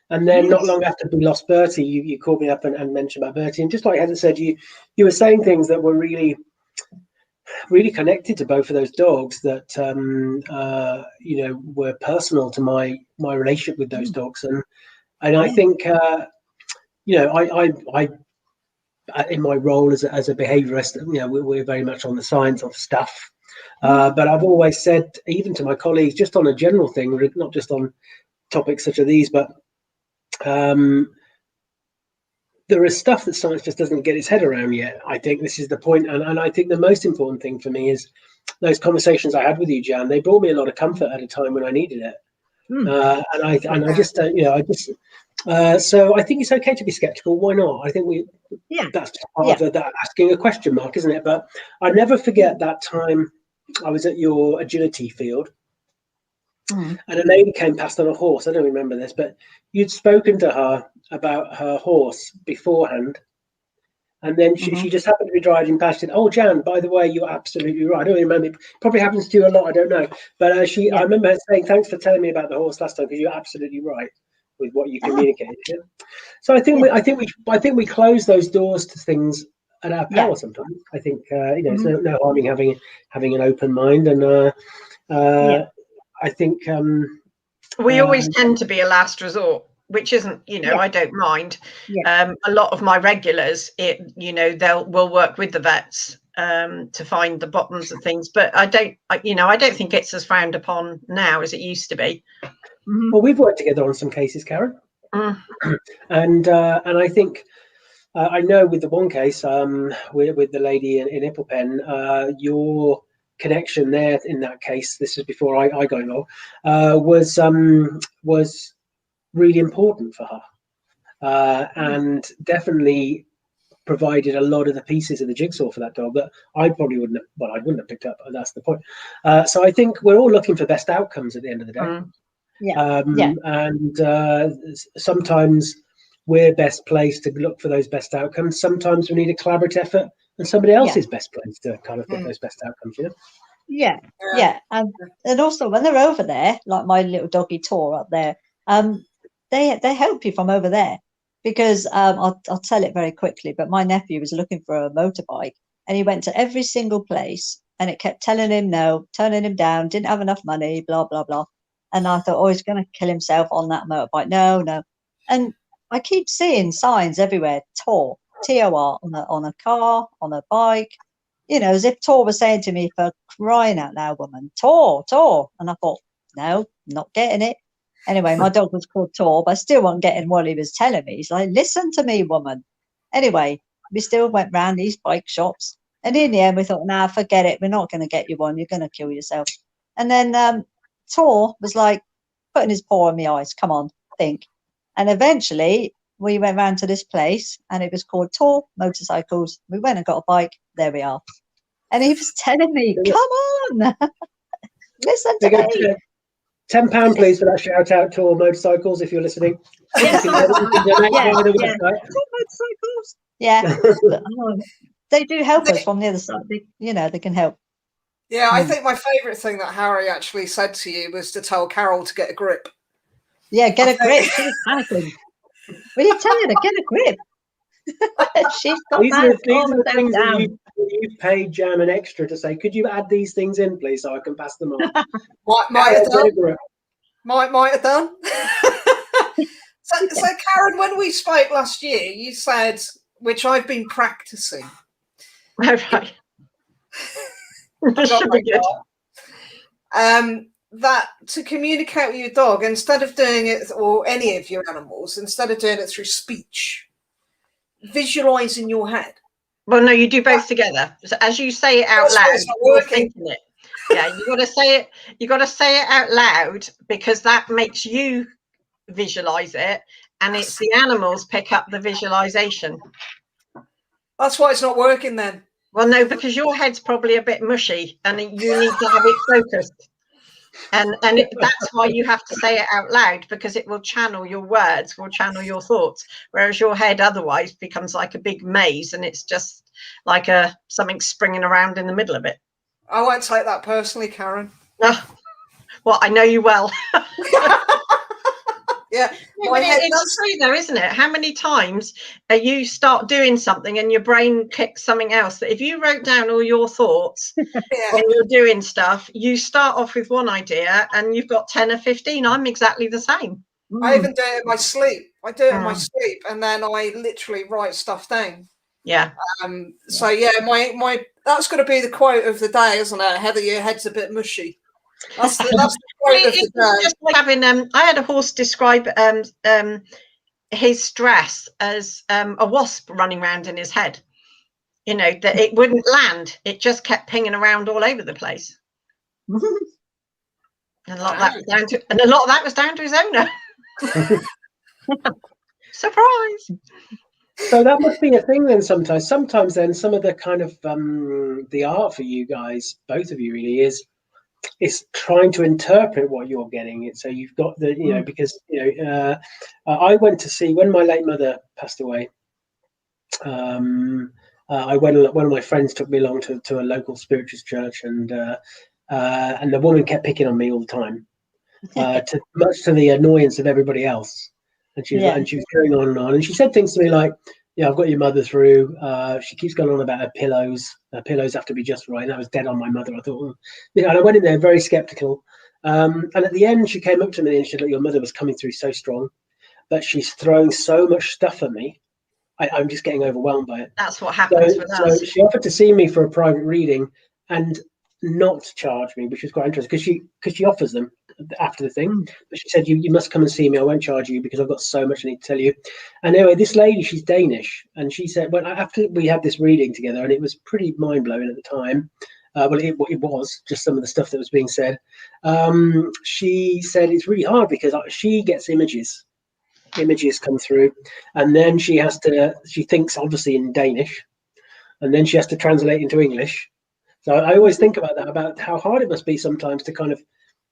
and then not long after we lost Bertie, you called me up and mentioned about Bertie. And just like Heather said, you were saying things that were really, really connected to both of those dogs that were personal to my relationship with those dogs, and I think I in my role as a behaviourist, we're very much on the science of stuff. But I've always said, even to my colleagues, just on a general thing, not just on topics such as these, but there is stuff that science just doesn't get its head around yet. I think this is the point. And I think the most important thing for me is those conversations I had with you, Jan. They brought me a lot of comfort at a time when I needed it. So I think it's okay to be skeptical. Why not? I think that's part of that asking a question mark, isn't it? But I never forget that time I was at your agility field, and a lady came past on a horse. I don't remember this, but you'd spoken to her about her horse beforehand, and then she just happened to be driving past it. Oh, Jan, by the way, you're absolutely right. I don't remember. It probably happens to you a lot. I don't know. But I remember her saying, thanks for telling me about the horse last time, because you're absolutely right with what you communicated. So I think we close those doors to things at our power sometimes. I think it's no harm in having an open mind, and I think we always tend to be a last resort, which isn't, I don't mind. A lot of my regulars, we'll work with the vets to find the bottoms of things, but I don't think it's as frowned upon now as it used to be. Well, we've worked together on some cases, Karen, and I think I know with the one case with the lady in Ipplepen, your connection there in that case, this was before I got involved, was really important for her, and definitely provided a lot of the pieces of the jigsaw for that dog that I probably wouldn't have picked up. That's the point. So I think we're all looking for best outcomes at the end of the day. And sometimes we're best placed to look for those best outcomes. Sometimes we need a collaborative effort, and somebody else is best placed to kind of get those best outcomes. And also when they're over there, like my little doggy Tor up there, they help you from over there, because I'll tell it very quickly, but my nephew was looking for a motorbike, and he went to every single place, and it kept telling him no, turning him down, didn't have enough money, blah blah blah. And I thought, oh, he's going to kill himself on that motorbike. No. And I keep seeing signs everywhere, Tor, T-O-R, on a car, on a bike, as if Tor was saying to me, for crying out loud, woman, Tor. And I thought, no, not getting it. Anyway, my dog was called Tor, but I still wasn't getting what he was telling me. He's like, listen to me, woman. Anyway, we still went round these bike shops. And in the end, we thought, nah, forget it. We're not going to get you one. You're going to kill yourself. And then Tor was like putting his paw on my eyes. Come on, think. And eventually, we went round to this place, and it was called Tor Motorcycles. We went and got a bike. There we are. And he was telling me, come on, listen to me. £10, please, for that shout out to all motorcycles if you're listening. Yes. Yeah. They do help us from the other side. They can help. Yeah, I think my favourite thing that Harry actually said to you was to tell Carol to get a grip. Yeah, get a grip. She was panicking. Will you tell her to get a grip? She's got these are the things down. that you've paid Jan an extra to say, could you add these things in, please, so I can pass them on? Might have done. Might have done. So, Karen, when we spoke last year, you said, which I've been practicing. Oh, right. That should be good. That to communicate with your dog, instead of doing it, or any of your animals, instead of doing it through speech, visualize in your head. Well, no, you do both together. So as you say it out loud, you're thinking it. Yeah, you got to say it. You got to say it out loud, because that makes you visualize it, and it's the animals pick up the visualization. That's why it's not working then. Well, no, because your head's probably a bit mushy, and you need to have it focused. And that's why you have to say it out loud, because it will channel your words, will channel your thoughts, whereas your head otherwise becomes like a big maze, and it's just like something springing around in the middle of it. I won't take that personally, Karen. Well, I know you well. Yeah, it's true though, isn't it? How many times you start doing something and your brain clicks something else, that if you wrote down all your thoughts when you're doing stuff, you start off with one idea and you've got 10 or 15. I'm exactly the same. I even do it in my sleep. I do it in my sleep, and then I literally write stuff down. Yeah. So yeah, my that's got to be the quote of the day, isn't it? Heather, your head's a bit mushy. That's the quote of the day. Just like having I had a horse describe his stress as a wasp running around in his head. You know, that it wouldn't land; it just kept pinging around all over the place. And a lot of that was down to his owner. Surprise. So that must be a thing then sometimes. Sometimes then some of the kind of the art for you guys, both of you really, is trying to interpret what you're getting. So you've got the, because, I went to see, when my late mother passed away, one of my friends took me along to a local spiritualist church, and the woman kept picking on me all the time, much to the annoyance of everybody else. And she was going on and on, and she said things to me like, "Yeah, I've got your mother through." She keeps going on about her pillows. Her pillows have to be just right. And that was dead on my mother. I thought, and I went in there very skeptical. And at the end, she came up to me and she said, "Look, your mother was coming through so strong, but she's throwing so much stuff at me. I'm just getting overwhelmed by it." That's what happens with us. So she offered to see me for a private reading and not charge me, which was quite interesting, because she offers them after the thing. But she said, you must come and see me. I won't charge you because I've got so much I need to tell you. And anyway, this lady, she's Danish, and she said, well, after we had this reading together, and it was pretty mind-blowing at the time, it was just some of the stuff that was being said. She said it's really hard because she gets images come through, and then she thinks obviously in Danish, and then she has to translate into English. So I always think about that, about how hard it must be sometimes to kind of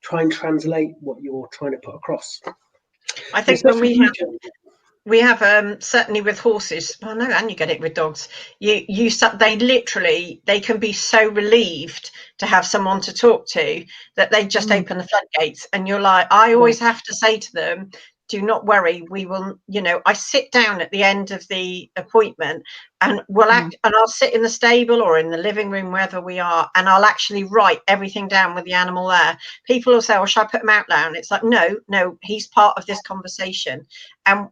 try and translate what you're trying to put across. I think when we have certainly with horses, well, no, and you get it with dogs. They can be so relieved to have someone to talk to that they just open the floodgates, and you're like, I always have to say to them, do not worry, we will, I sit down at the end of the appointment and and I'll sit in the stable or in the living room, wherever we are, and I'll actually write everything down with the animal there. People will say, well, should I put him out loud? And it's like, no, he's part of this conversation.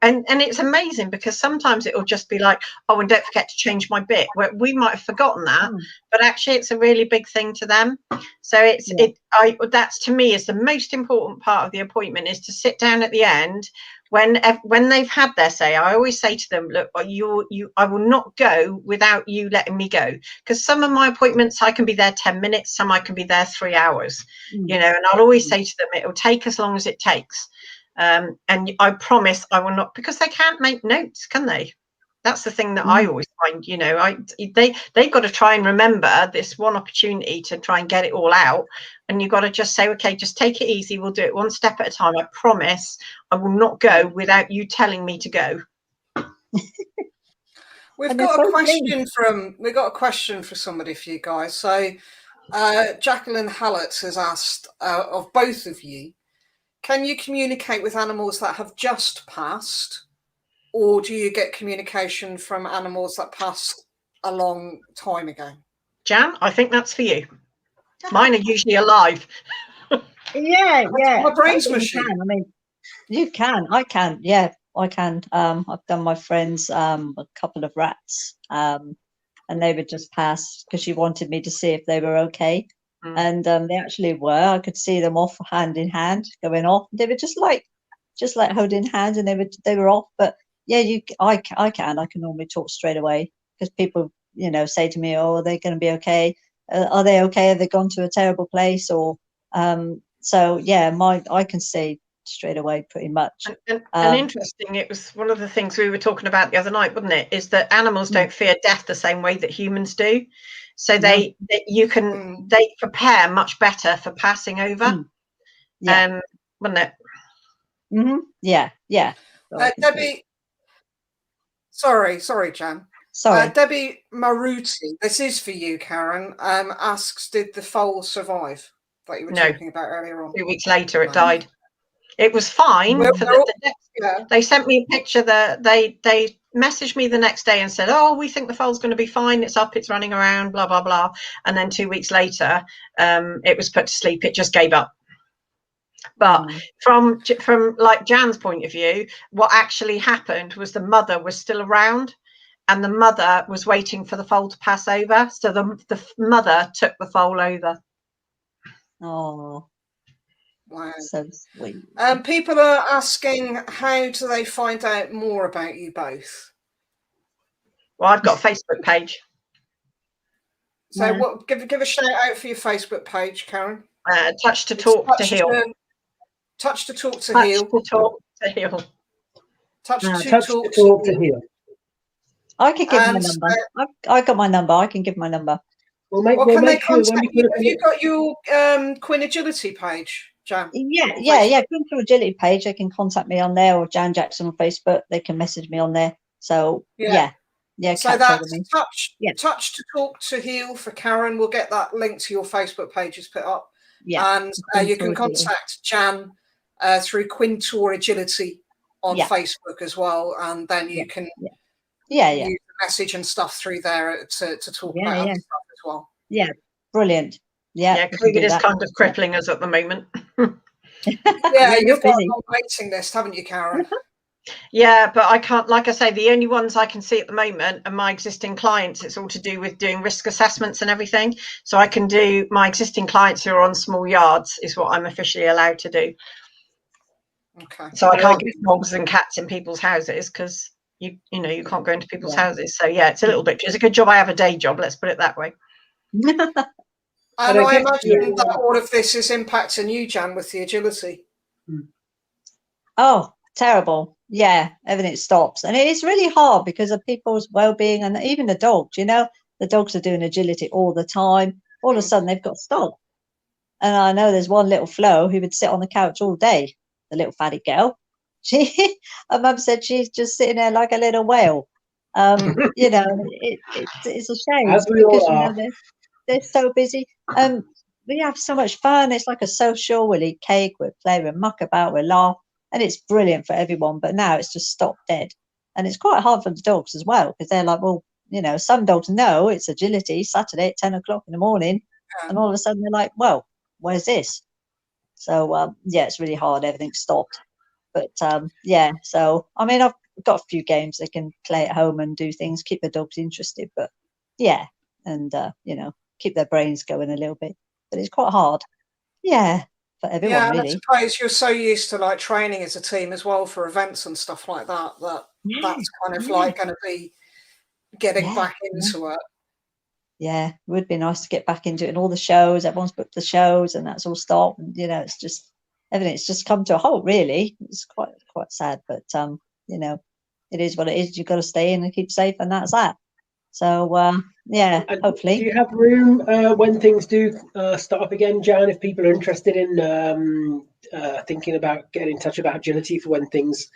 And it's amazing because sometimes it will just be like, oh, and don't forget to change my bit, where we might have forgotten that, but actually it's a really big thing to them. So that's, to me, is the most important part of the appointment, is to sit down at the end when they've had their say. I always say to them, look, I will not go without you letting me go, because some of my appointments I can be there 10 minutes, some I can be there 3 hours, you know, and I'll always say to them, it will take as long as it takes. And I promise I will not, because they can't make notes, can they? That's the thing that I always find, you know, they've got to try and remember this one opportunity to try and get it all out. And you've got to just say, okay, just take it easy. We'll do it one step at a time. I promise I will not go without you telling me to go. We've got a question for somebody for you guys. So Jacqueline Hallett has asked of both of you, can you communicate with animals that have just passed, or do you get communication from animals that passed a long time ago? Jan, I think that's for you. Mine are usually alive. Yeah. My brain's machine. I mean, you can. I can. Yeah, I can. I've done my friends a couple of rats, and they were just passed because she wanted me to see if they were okay. And they actually were. I could see them off hand in hand going off. They were just like holding hands, and they were off. But yeah, I can normally talk straight away, because people, you know, say to me, oh, are they going to be okay? Are they okay? Have they gone to a terrible place? Or so yeah, I can say straight away pretty much. And interesting, it was one of the things we were talking about the other night, wasn't it, is that animals don't fear death the same way that humans do. So they prepare much better for passing over. Wasn't it? Yeah. Debbie, sorry, Jan. Sorry. Debbie Maruti, this is for you, Karen, asks, did the foal survive that you were talking about earlier on? 2 weeks later it died. It was fine. They sent me a picture. They messaged me the next day and said, oh, we think the foal's going to be fine. It's up, it's running around, blah, blah, blah. And then 2 weeks later, it was put to sleep. It just gave up. But from like Jan's point of view, what actually happened was the mother was still around, and the mother was waiting for the foal to pass over. So the mother took the foal over. Oh. Wow. So sweet. People are asking, how do they find out more about you both? Well, I've got a Facebook page. So what? Give a shout out for your Facebook page, Karen. Touch to talk to heal. Touch to talk to heal. Touch to talk to heal. I can give my number. I got my number. I can give my number. Well, can they contact you? Have you got your Quinn Agility page, Jan? Yeah. Quinn Agility page. They can contact me on there, or Jan Jackson on Facebook. They can message me on there. So yeah. So that's touch to talk to heal for Karen. We'll get that link to your Facebook pages put up. Yeah, and you can contact Jan through Quintor Agility on Facebook as well, and then you can use the message and stuff through there to talk about other stuff as well. Yeah, brilliant. Yeah, COVID is kind of crippling us at the moment. You've got a waiting list, haven't you, Karen? Yeah, but I can't, like I say, the only ones I can see at the moment are my existing clients. It's all to do with doing risk assessments and everything. So I can do my existing clients who are on small yards is what I'm officially allowed to do. Okay. So I can't get dogs and cats in people's houses because you can't go into people's houses. So yeah, it's a good job I have a day job. Let's put it that way. And I imagine that all of this is impacting you, Jan, with the agility. Oh, terrible. Yeah, everything stops, and it is really hard because of people's well-being, and even the dogs. You know, the dogs are doing agility all the time. All of a sudden, they've got to stop. And I know there's one little Flo who would sit on the couch all day. The little fatty girl. Her mum said she's just sitting there like a little whale. You know, it's a shame because they're so busy. We have so much fun. It's like a social. We'll eat cake. We'll play. We'll muck about. We'll laugh. And it's brilliant for everyone, but now it's just stopped dead. And it's quite hard for the dogs as well, because they're like, well, you know, some dogs know it's agility Saturday at 10 o'clock in the morning, and all of a sudden they're like, well, where's this? So, it's really hard. Everything's stopped. But yeah, so I mean, I've got a few games they can play at home and do things, keep the dogs interested. But yeah, and you know, keep their brains going a little bit. But it's quite hard. Yeah, for everyone Yeah, and I really. suppose you're so used to like training as a team as well for events and stuff like that, Yeah, that's kind of like going to be getting back into it. Yeah, it would be nice to get back into it. And all the shows, everyone's booked the shows, and that's all stopped. And you know, it's just everything's just come to a halt. Really, it's quite sad. But you know, it is what it is. You've got to stay in and keep safe, and that's that. So yeah, hopefully. Do you have room when things do start up again, Jan? If people are interested in thinking about getting in touch about agility for when things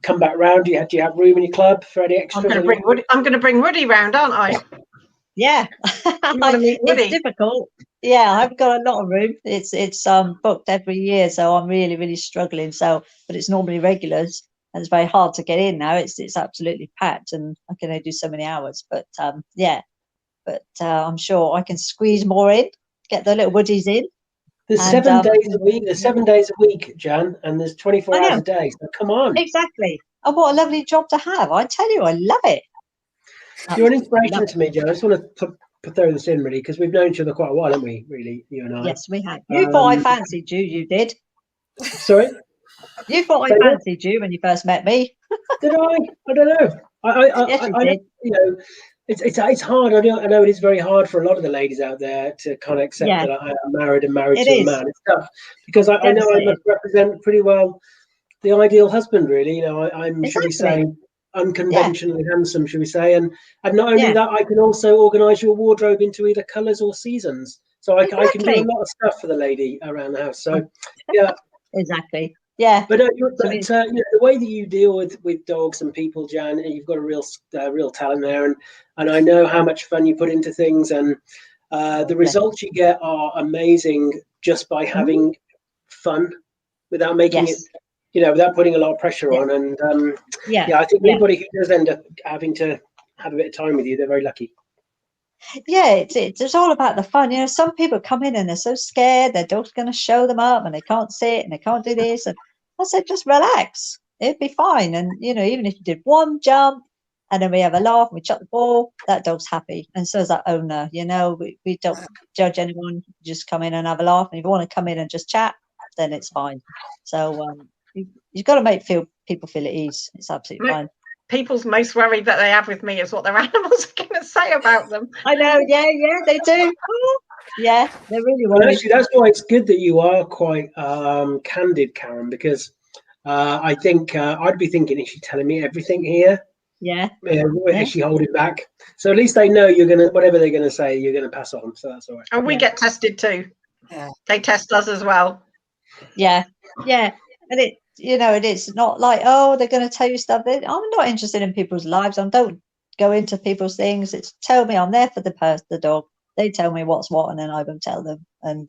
come back round, do you have room in your club for any extras? I'm going to bring Woody round, aren't I? Yeah, it's difficult. Yeah, I've got a lot of room. It's booked every year, so I'm really struggling. So, but it's normally regulars, and it's very hard to get in now. It's absolutely packed, and I can only do so many hours. But yeah, but I'm sure I can squeeze more in, get the little woodies in. There's 7 days a week. There's 7 days a week, Jan, and there's 24 hours a day. So come on. Exactly. Oh, what a lovely job to have! I tell you, I love it. You're an inspiration to me, Jan. I just want to throw this in, really, because we've known each other quite a while, haven't we? Really, you and I. Yes, we have. You thought I fancied you. You did. Sorry. You thought I fancied you when you first met me. Did I? I don't know. Yes, you did. You know, it's hard. I know it is very hard for a lot of the ladies out there to kind of accept that I am married to a man. It's tough because I know I must represent pretty well the ideal husband. Really, you know, I'm should we say unconventionally handsome, should we say? And not only that, I can also organise your wardrobe into either colours or seasons. So I can do a lot of stuff for the lady around the house. So yeah, exactly. Yeah, but you know, the way that you deal with dogs and people, Jan, you've got a real talent there, and I know how much fun you put into things, and the results you get are amazing just by having fun, without making it, you know, without putting a lot of pressure on. And I think anybody who does end up having to have a bit of time with you, they're very lucky. Yeah, it's all about the fun. You know, some people come in and they're so scared their dog's going to show them up and they can't sit and they can't do this. And I said, just relax. It'd be fine. And, you know, even if you did one jump and then we have a laugh and we chuck the ball, that dog's happy. And so is that owner. You know, we don't judge anyone. Just come in and have a laugh. And if you want to come in and just chat, then it's fine. So you've got to make people feel at ease. It's absolutely fine. People's most worried that they have with me is what their animals are going to say about them. I know, yeah, they do. Yeah, they're really worried. Actually, that's why it's good that you are quite candid, Karen, because I think I'd be thinking, is she telling me everything here? Yeah. Is she holding back? So at least they know you're going to, whatever they're going to say, you're going to pass on. So that's all right. And we get tested too. Yeah. They test us as well. Yeah. And it's not like, oh, they're going to tell you stuff. I'm not interested in people's lives. I don't go into people's things. It's tell me I'm there for the dog. They tell me what's what, and then I will tell them. And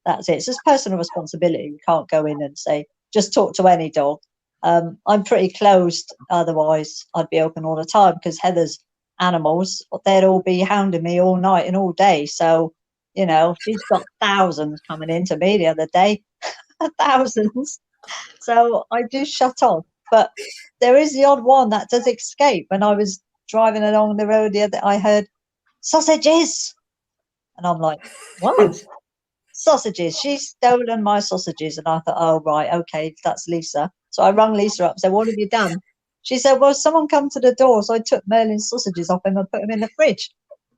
that's it. It's just personal responsibility. You can't go in and say, just talk to any dog. I'm pretty closed. Otherwise, I'd be open all the time because Heather's animals, they'd all be hounding me all night and all day. So, you know, she's got thousands coming into me the other day. Thousands. So I do shut off, but there is the odd one that does escape. When I was driving along the road the other, I heard sausages, and I'm like, what? Sausages? She's stolen my sausages, and I thought, oh right, okay, that's Lisa. So I rang Lisa up and said, what have you done? She said, well, someone come to the door, so I took Merlin's sausages off him and put them in the fridge.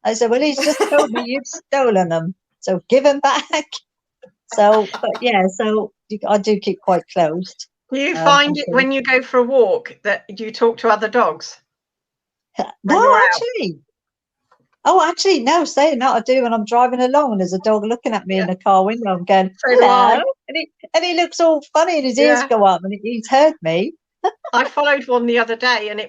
I said, well, he's just told me you've stolen them, so give them back. So, but yeah, so I do keep quite closed. Do you find it when you go for a walk that you talk to other dogs? No, actually. Oh, actually, no, saying that I do when I'm driving along and there's a dog looking at me in the car window. I'm going, hello. And he looks all funny and his ears go up and he's heard me. I followed one the other day and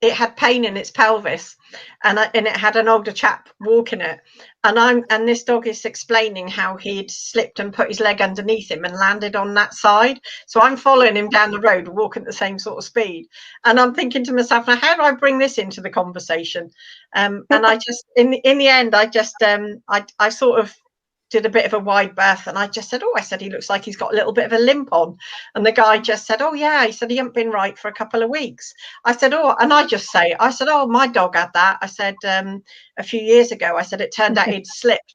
it had pain in its pelvis and it had an older chap walking it, and this dog is explaining how he'd slipped and put his leg underneath him and landed on that side. So I'm following him down the road, walking at the same sort of speed, and I'm thinking to myself, now how do I bring this into the conversation? And I just in the end I just I sort of did a bit of a wide berth, and I just said, oh, I said, he looks like he's got a little bit of a limp on. And the guy just said, oh yeah, he said he hadn't been right for a couple of weeks. I said, oh, and I said, oh, my dog had that. I said, a few years ago, I said, it turned out he'd slipped.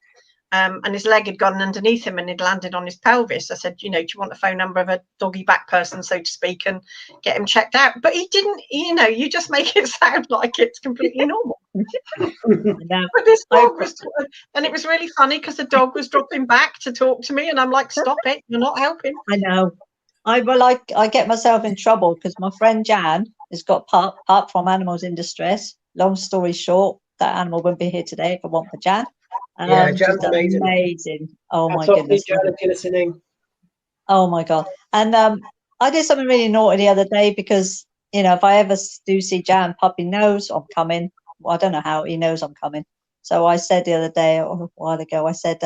And his leg had gone underneath him and he'd landed on his pelvis. I said, you know, do you want the phone number of a doggy back person, so to speak, and get him checked out? But he didn't, you know, you just make it sound like it's completely normal. But this dog was, and it was really funny because the dog was dropping back to talk to me, and I'm like, stop it, you're not helping. I know. I get myself in trouble because my friend Jan has got part from Animals in Distress. Long story short, that animal wouldn't be here today if it weren't for Jan. Yeah, Jan's amazing. Oh my That's goodness. Jan, if you're listening. Oh my God. And I did something really naughty the other day because, you know, if I ever do see Jan, Puppy knows I'm coming. Well, I don't know how he knows I'm coming. So I said the other day, or a while ago, I said,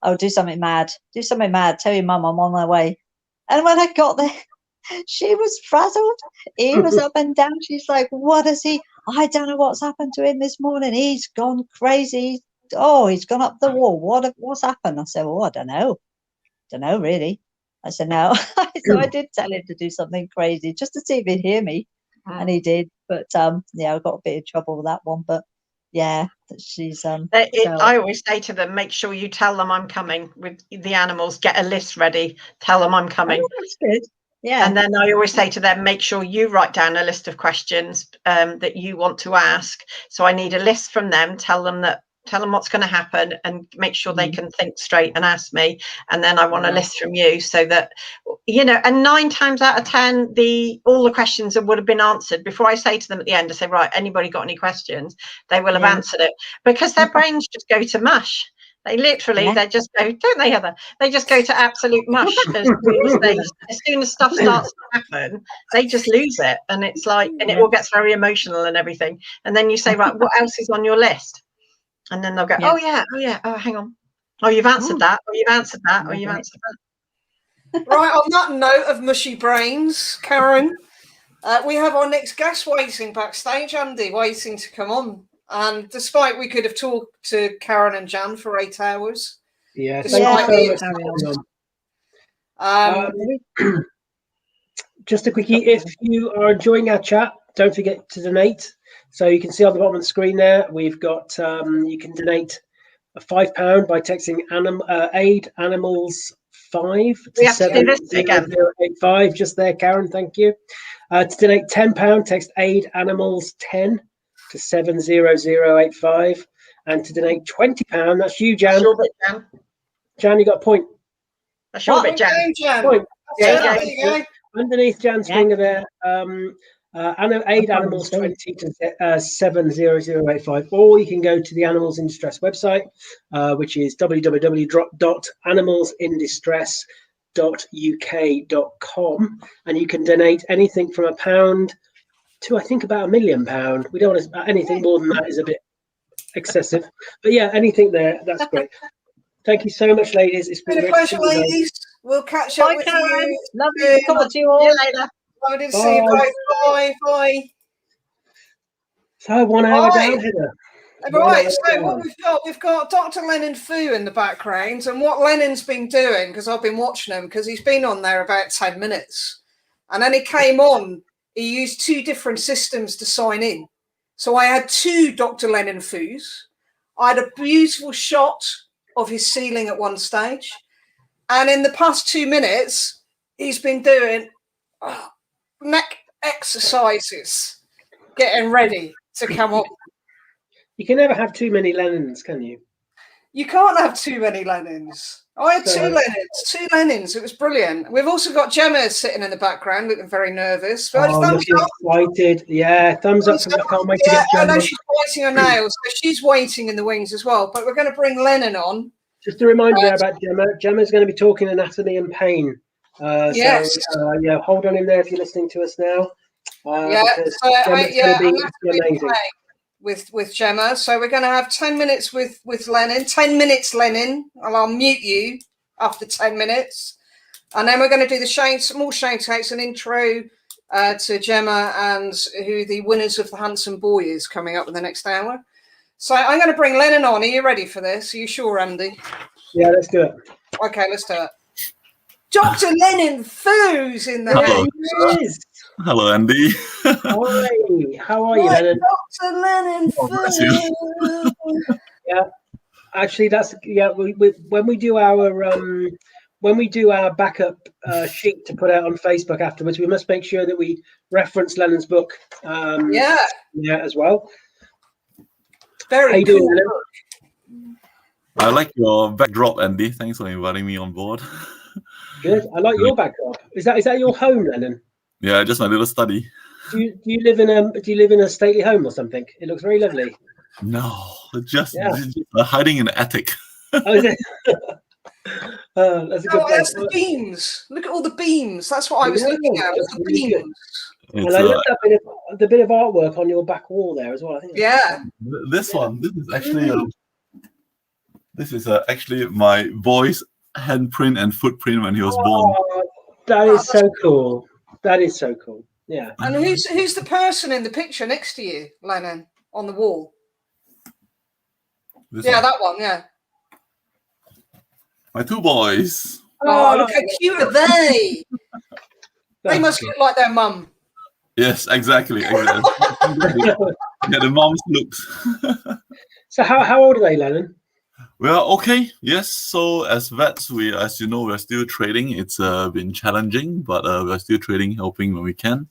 oh, do something mad. Do something mad. Tell your mum I'm on my way. And when I got there, she was frazzled. He was up and down. She's like, what is he? I don't know what's happened to him this morning. He's gone crazy. Oh, he's gone up the wall. What's happened? I said, well, I don't know. Don't know, really. I said, no. So I did tell him to do something crazy just to see if he'd hear me. And he did. But yeah, I got a bit of trouble with that one. But yeah, she's I always say to them, make sure you tell them I'm coming with the animals. Get a list ready. Tell them I'm coming. Oh, that's good. Yeah. And then I always say to them, make sure you write down a list of questions that you want to ask. So I need a list from them. Tell them what's going to happen, and make sure they can think straight and ask me. And then I want a list from you, so that, you know, and 9 times out of 10, all the questions would have been answered before I say to them at the end. I say, right, anybody got any questions? They will have answered it, because their brains just go to mush. They literally, they just go, don't they, Heather? They just go to absolute mush as soon as stuff starts to happen. They just lose it, and it's like, and it all gets very emotional and everything. And then you say, right, what else is on your list? And then they'll go, oh yeah, oh hang on, oh you've answered that, or you've answered that, or you've answered that. Right, on that note of mushy brains, Karen, we have our next guest waiting backstage, Andy, waiting to come on. And despite we could have talked to Karen and Jan for 8 hours. Yeah, thank you so much. Just a quickie, if you are enjoying our chat, don't forget to donate. So you can see on the bottom of the screen there, we've got, you can donate £5 by texting aid animals 5 to 70085. Just there, Karen, thank you. To donate £10, text aid animals 10 to 70085. And to donate £20, that's you, Jan. Jan, you got a point. That's your bit, Jan. Point. Yeah, there you go. Underneath Jan's finger there, aid animals 20 to 70085, or you can go to the Animals in Distress website, which is www.animalsindistress.uk.com, and you can donate anything from £1 to, I think, about £1 million. We don't want to, anything more than that is a bit excessive, but yeah, anything there, that's great. Thank you so much, ladies. It's been a pleasure, ladies. We'll catch up with you. Lovely to talk to you all. See you later. Lovely to see you. Bye. So 1 hour down, Heather. Right, so what we've got Dr. Lennon Fu in the background, and what Lennon's been doing, because I've been watching him, because he's been on there about 10 minutes. And then he came on, he used 2 different systems to sign in. So I had 2 Dr. Lennon Fus. I had a beautiful shot of his ceiling at one stage. And in the past 2 minutes, he's been doing neck exercises, getting ready to come up. You can never have too many Lennons, can you? You can't have too many Lennons. I had 2 Lennons. It was brilliant. We've also got Gemma sitting in the background, looking very nervous. But excited. Yeah, thumbs up. I can't wait to get Gemma. I know she's biting her nails, so she's waiting in the wings as well. But we're going to bring Lennon on. Just a reminder there about Gemma. Gemma's going to be talking anatomy and pain. Yes. So, yeah, hold on in there if you're listening to us now. Amazing. With Gemma. So we're going to have 10 minutes with Lennon. 10 minutes, Lennon. I'll mute you after 10 minutes. And then we're going to do the small shout-outs and intro to Gemma and who the winners of the Handsome Boy is coming up in the next hour. So I'm going to bring Lennon on. Are you ready for this? Are you sure, Andy? Yeah, let's do it. Okay, let's do it. Dr. Lennon Foos in the Hello. house. Hello, Andy. Hi, how are you, Right, Lennon? Dr. Lennon Oh, bless you. Foos. Yeah, actually, that's when we do our backup sheet to put out on Facebook afterwards, we must make sure that we reference Lennon's book. Yeah, as well. very How you cool. doing, Lennon? I like your backdrop, Andy. Thanks for inviting me on board. Good. I like your backdrop. Is that your home, Lennon? Yeah, just my little study. Do you live in a stately home or something? It looks very lovely. No, just Yeah. hiding in the attic. Oh, is it? That's a good Oh, that's place. the beams. Look at all the beams. That's what I was Yeah, looking at. Was that's the really good. beams. It's, And I love the bit of artwork on your back wall there as well. I think. Yeah. this one. This is actually actually my boy's handprint and footprint when he was born. Oh, that is so cool. That is so cool. Yeah. And who's the person in the picture next to you, Lennon, on the wall? This Yeah, one. that one. Yeah. My two boys. Oh, look how cute are they? They must look like their mum. Yes, exactly. Yeah, the mom's looks. So how old are they, Lennon? Well, okay. Yes. So as vets, as you know, we're still trading. It's been challenging, but we're still trading, helping when we can.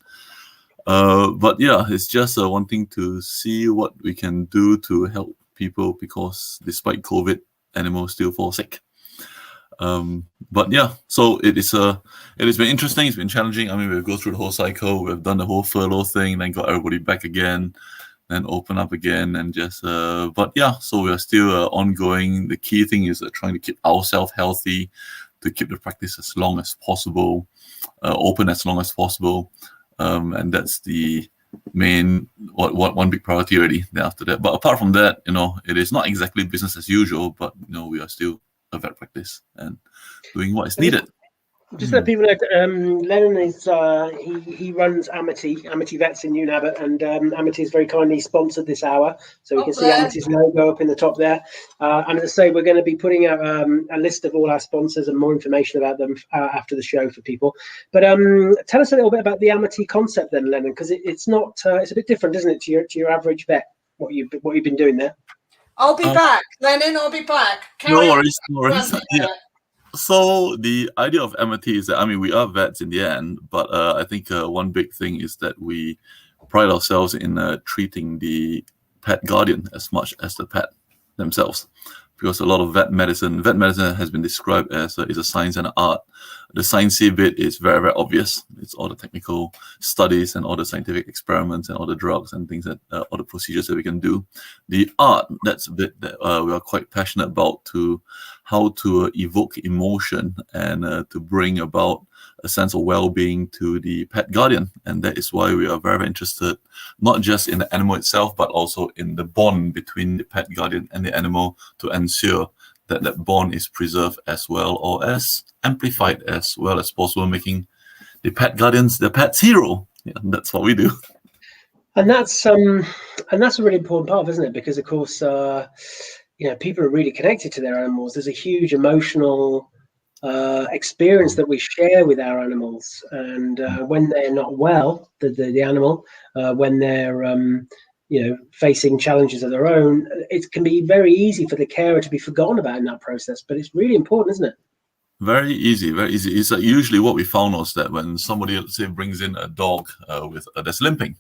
But yeah, it's just wanting to see what we can do to help people, because despite COVID, animals still fall sick. But yeah, so it has been interesting. It's been challenging. I mean, we've gone through the whole cycle. We've done the whole furlough thing, then got everybody back again, then open up again, and just. But yeah, so we are still ongoing. The key thing is trying to keep ourselves healthy, to keep the practice as long as possible, open as long as possible, and that's the main one big priority already. Then after that, but apart from that, it is not exactly business as usual. But we are still a vet practice and doing what is needed. Just let people know, Lennon is he runs Amity Vets in Newnabbot, and Amity has very kindly sponsored this hour, so we can see Amity's logo up in the top there. And as I say, we're going to be putting out a list of all our sponsors and more information about them after the show for people. But tell us a little bit about the Amity concept then, Lennon, because it's not it's a bit different, isn't it, to your average vet? What you've been doing there. I'll be back, Lennon. I'll be back. No worries. Yeah. So the idea of Amity is that, I mean, we are vets in the end, but I think one big thing is that we pride ourselves in treating the pet guardian as much as the pet themselves, because a lot of vet medicine has been described as is a science and an art. The sciencey bit is very, very obvious. It's all the technical studies and all the scientific experiments and all the drugs and things that all the procedures that we can do. The art, that's a bit that we are quite passionate about, to how to evoke emotion and to bring about a sense of well-being to the pet guardian. And that is why we are very, very interested, not just in the animal itself, but also in the bond between the pet guardian and the animal, to ensure that that bond is preserved as well, or as amplified as well as possible, making the pet guardians the pet's hero. Yeah, that's what we do. And that's a really important part, isn't it? Because of course, people are really connected to their animals. There's a huge emotional experience that we share with our animals, and when they're not well, the animal, when they're facing challenges of their own, it can be very easy for the carer to be forgotten about in that process. But it's really important, isn't it? Very easy. It's usually what we found was that when somebody, let's say, brings in a dog that's limping,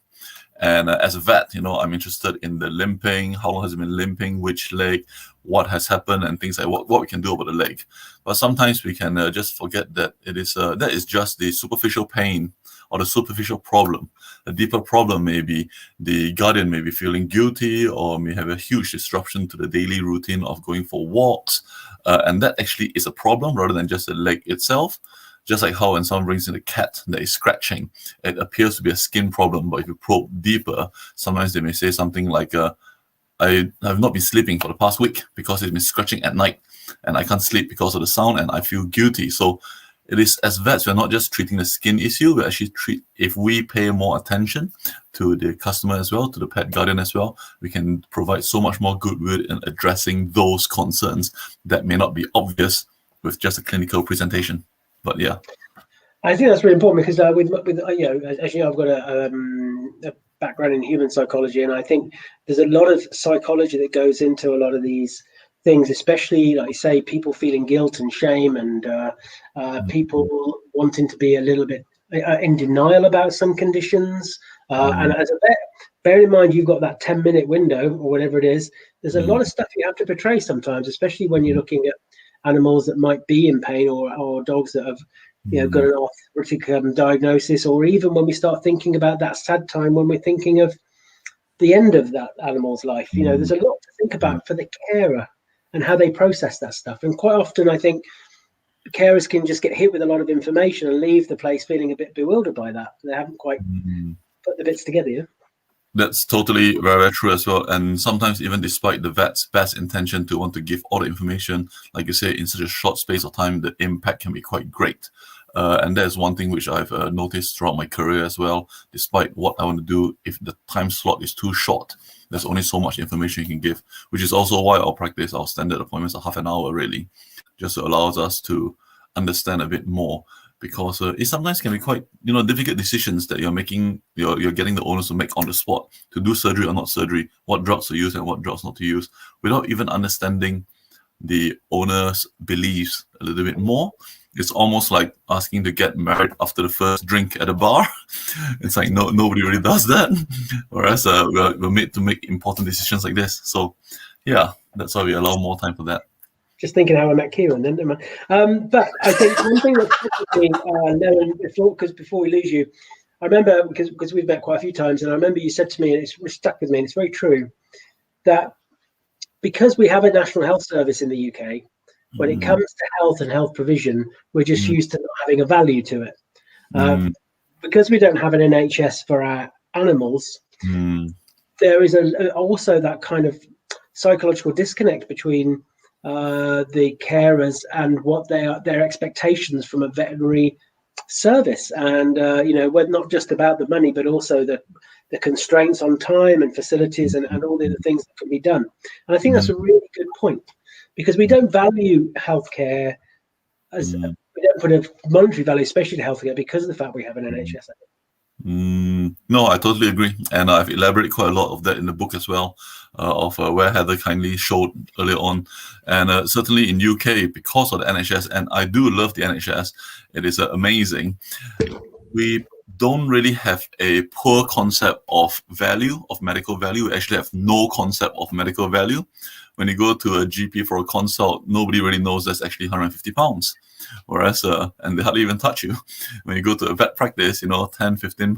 and as a vet, I'm interested in the limping, how long has it been limping, which leg, what has happened, and things like what we can do about the leg. But sometimes we can just forget that that is just the superficial pain or the superficial problem. The deeper problem may be the guardian may be feeling guilty, or may have a huge disruption to the daily routine of going for walks. And that actually is a problem rather than just the leg itself. Just like how when someone brings in a cat that is scratching, it appears to be a skin problem. But if you probe deeper, sometimes they may say something like, I have not been sleeping for the past week because it's been scratching at night, and I can't sleep because of the sound, and I feel guilty. So it is, as vets, we're not just treating the skin issue, we actually if we pay more attention to the customer as well, to the pet guardian as well, we can provide so much more goodwill in addressing those concerns that may not be obvious with just a clinical presentation. But yeah. I think that's really important because with as you know, I've got a background in human psychology, and I think there's a lot of psychology that goes into a lot of these things, especially, like you say, people feeling guilt and shame, and people wanting to be a little bit in denial about some conditions. And as a vet, bear in mind you've got that 10-minute window or whatever it is. There's a lot of stuff you have to portray sometimes, especially when you're looking at animals that might be in pain, or dogs that have got an arthritic diagnosis, or even when we start thinking about that sad time when we're thinking of the end of that animal's life. There's a lot to think about for the carer and how they process that stuff. And quite often I think carers can just get hit with a lot of information and leave the place feeling a bit bewildered by that. They haven't quite put the bits together. Yeah? That's totally very, very true as well. And sometimes even despite the vet's best intention to want to give all the information, like you say, in such a short space of time, the impact can be quite great. And that's one thing which I've noticed throughout my career as well. Despite what I want to do, if the time slot is too short, there's only so much information you can give, which is also why our standard appointments are half an hour, really, just allows us to understand a bit more. Because it sometimes can be quite, difficult decisions that you're making, you're getting the owners to make on the spot, to do surgery or not surgery, what drugs to use and what drugs not to use, without even understanding the owner's beliefs a little bit more. It's almost like asking to get married after the first drink at a bar. It's like nobody really does that. Whereas we're made to make important decisions like this. So yeah, that's why we allow more time for that. Just thinking how I met Kieran then, didn't I? But I think one thing that's me, before we lose you, I remember, because we've met quite a few times, and I remember you said to me, and it's stuck with me, and it's very true, that because we have a National Health Service in the UK, when it comes to health and health provision, we're just used to not having a value to it. Because we don't have an NHS for our animals, there is also that kind of psychological disconnect between the carers and what their expectations from a veterinary service. And we're not just about the money, but also the constraints on time and facilities and all the other things that can be done. And I think that's a really good point, because we don't value healthcare as we don't put a monetary value, especially to healthcare, because of the fact we have an NHS. No, I totally agree, and I've elaborated quite a lot of that in the book as well, of where Heather kindly showed earlier on. And certainly in UK, because of the NHS, and I do love the NHS, it is amazing. We don't really have a poor concept of value, of medical value. We actually have no concept of medical value. When you go to a GP for a consult, nobody really knows that's actually £150. Whereas, and they hardly even touch you. When you go to a vet practice, 10, 15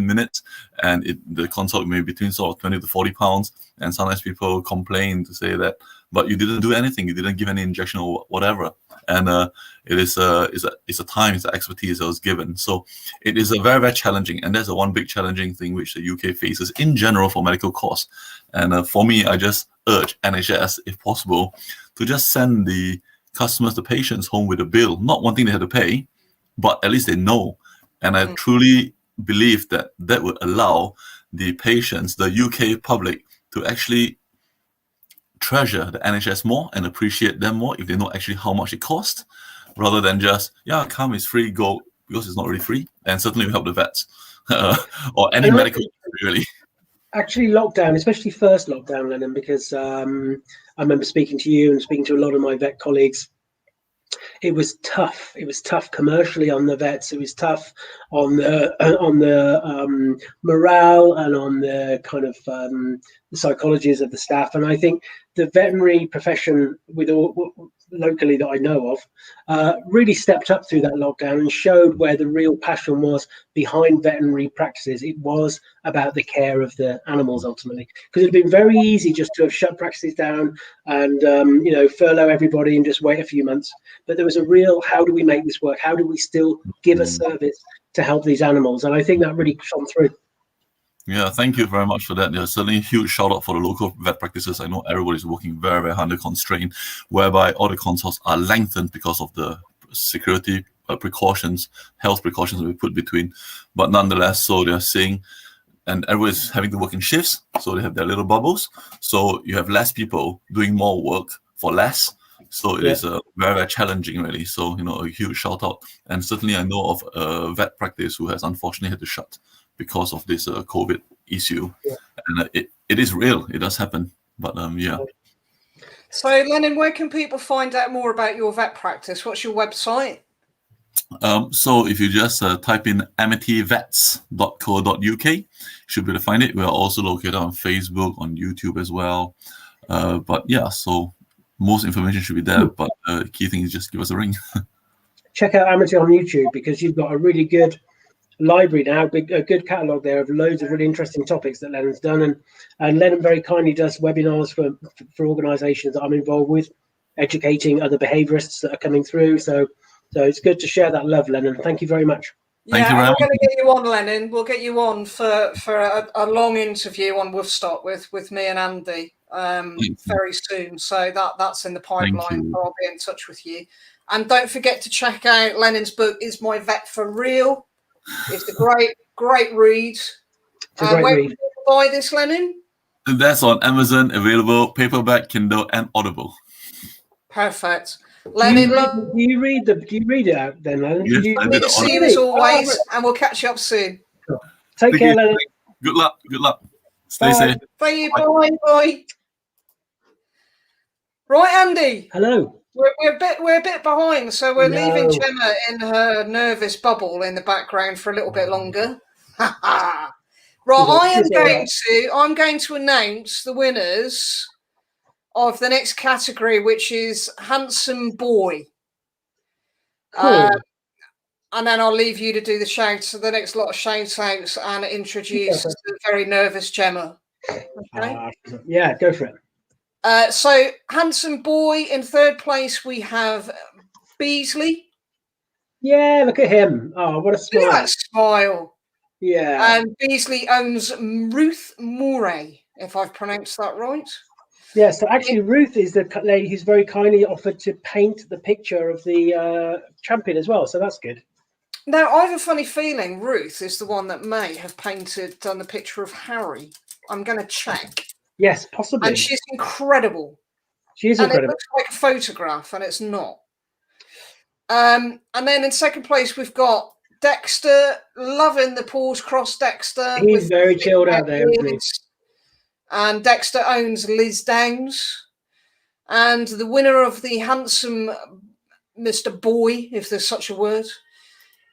minutes, and the consult may be between sort of £20 to £40. And sometimes people complain to say that, but you didn't do anything, you didn't give any injection or whatever. And it's a time, it's an expertise that was given. So it is a very, very challenging, and there's a one big challenging thing which the UK faces in general for medical costs. And for me, I just urge NHS, if possible, to just send the customers, the patients, home with a bill, not wanting they have to pay, but at least they know. And I truly believe that would allow the patients, the UK public, to actually treasure the NHS more and appreciate them more if they know actually how much it costs, rather than just, come, it's free, go, because it's not really free. And certainly we help the vets or any medical really. Actually, lockdown, especially first lockdown, Lennon, because I remember speaking to you and speaking to a lot of my vet colleagues. It was tough. It was tough commercially on the vets. It was tough on the morale and on the kind of the psychologies of the staff. And I think the veterinary profession, locally that I know of, really stepped up through that lockdown and showed where the real passion was behind veterinary practices. It was about the care of the animals ultimately, because it had been very easy just to have shut practices down and furlough everybody and just wait a few months. But there was a real, how do we make this work? How do we still give a service to help these animals? And I think that really shone through. Yeah, thank you very much for that. There's certainly a huge shout out for the local vet practices. I know everybody's working very, very under constraint, whereby all the consults are lengthened because of the security precautions, health precautions we put between, but nonetheless, so they're saying, and everyone's having to work in shifts, so they have their little bubbles. So you have less people doing more work for less. So it is very, very challenging, really. So, a huge shout out. And certainly I know of a vet practice who has unfortunately had to shut because of this COVID issue. And it is real. It does happen. But yeah. So, Lennon, where can people find out more about your vet practice? What's your website? So if you just type in amityvets.co.uk, you should be able to find it. We are also located on Facebook, on YouTube as well. But yeah, so most information should be there. But the key thing is just give us a ring. Check out Amity on YouTube, because you've got a really good library now, a good catalogue there of loads of really interesting topics that Lennon's done. And Lennon very kindly does webinars for organisations that I'm involved with, educating other behaviourists that are coming through. So it's good to share that love, Lennon. Thank you very much. Thank you very much. We're going to get you on, Lennon. We'll get you on for a long interview on Woofstock with me and Andy very soon. So that's in the pipeline. I'll be in touch with you. And don't forget to check out Lennon's book, Is My Vet for Real? It's a great read. Where can you buy this, Lennon? That's on Amazon, available paperback, Kindle, and Audible. Perfect. Lennon, do you read it out then, Lennon? Yes, good to see you as always, and we'll catch you up soon. Cool. Take care, Lennon. Good luck. Stay safe. Thank you. Bye. Right, Andy. Hello. We're a bit behind, so we're leaving Gemma in her nervous bubble in the background for a little bit longer. Right, I'm going to announce the winners of the next category, which is handsome boy. Cool. And then I'll leave you to do the next lot of shout outs and introduce the very nervous Gemma. Okay? Yeah, go for it. So handsome boy, in third place we have Beasley. Yeah, look at him. Oh, what a smile. Look at that smile. Yeah. And Beasley owns Ruth Moray, if I've pronounced that right. Yeah, so actually Ruth is the lady who's very kindly offered to paint the picture of the champion as well, so that's good. Now, I have a funny feeling Ruth is the one that may have done the picture of Harry. I'm going to check. Yes, possibly. And she's incredible. She is incredible. And it looks like a photograph, and it's not. And then in second place, we've got Dexter, loving the paws cross Dexter. He's very chilled out there, isn't he? And Dexter owns Liz Downs. And the winner of the handsome Mr. Boy, if there's such a word,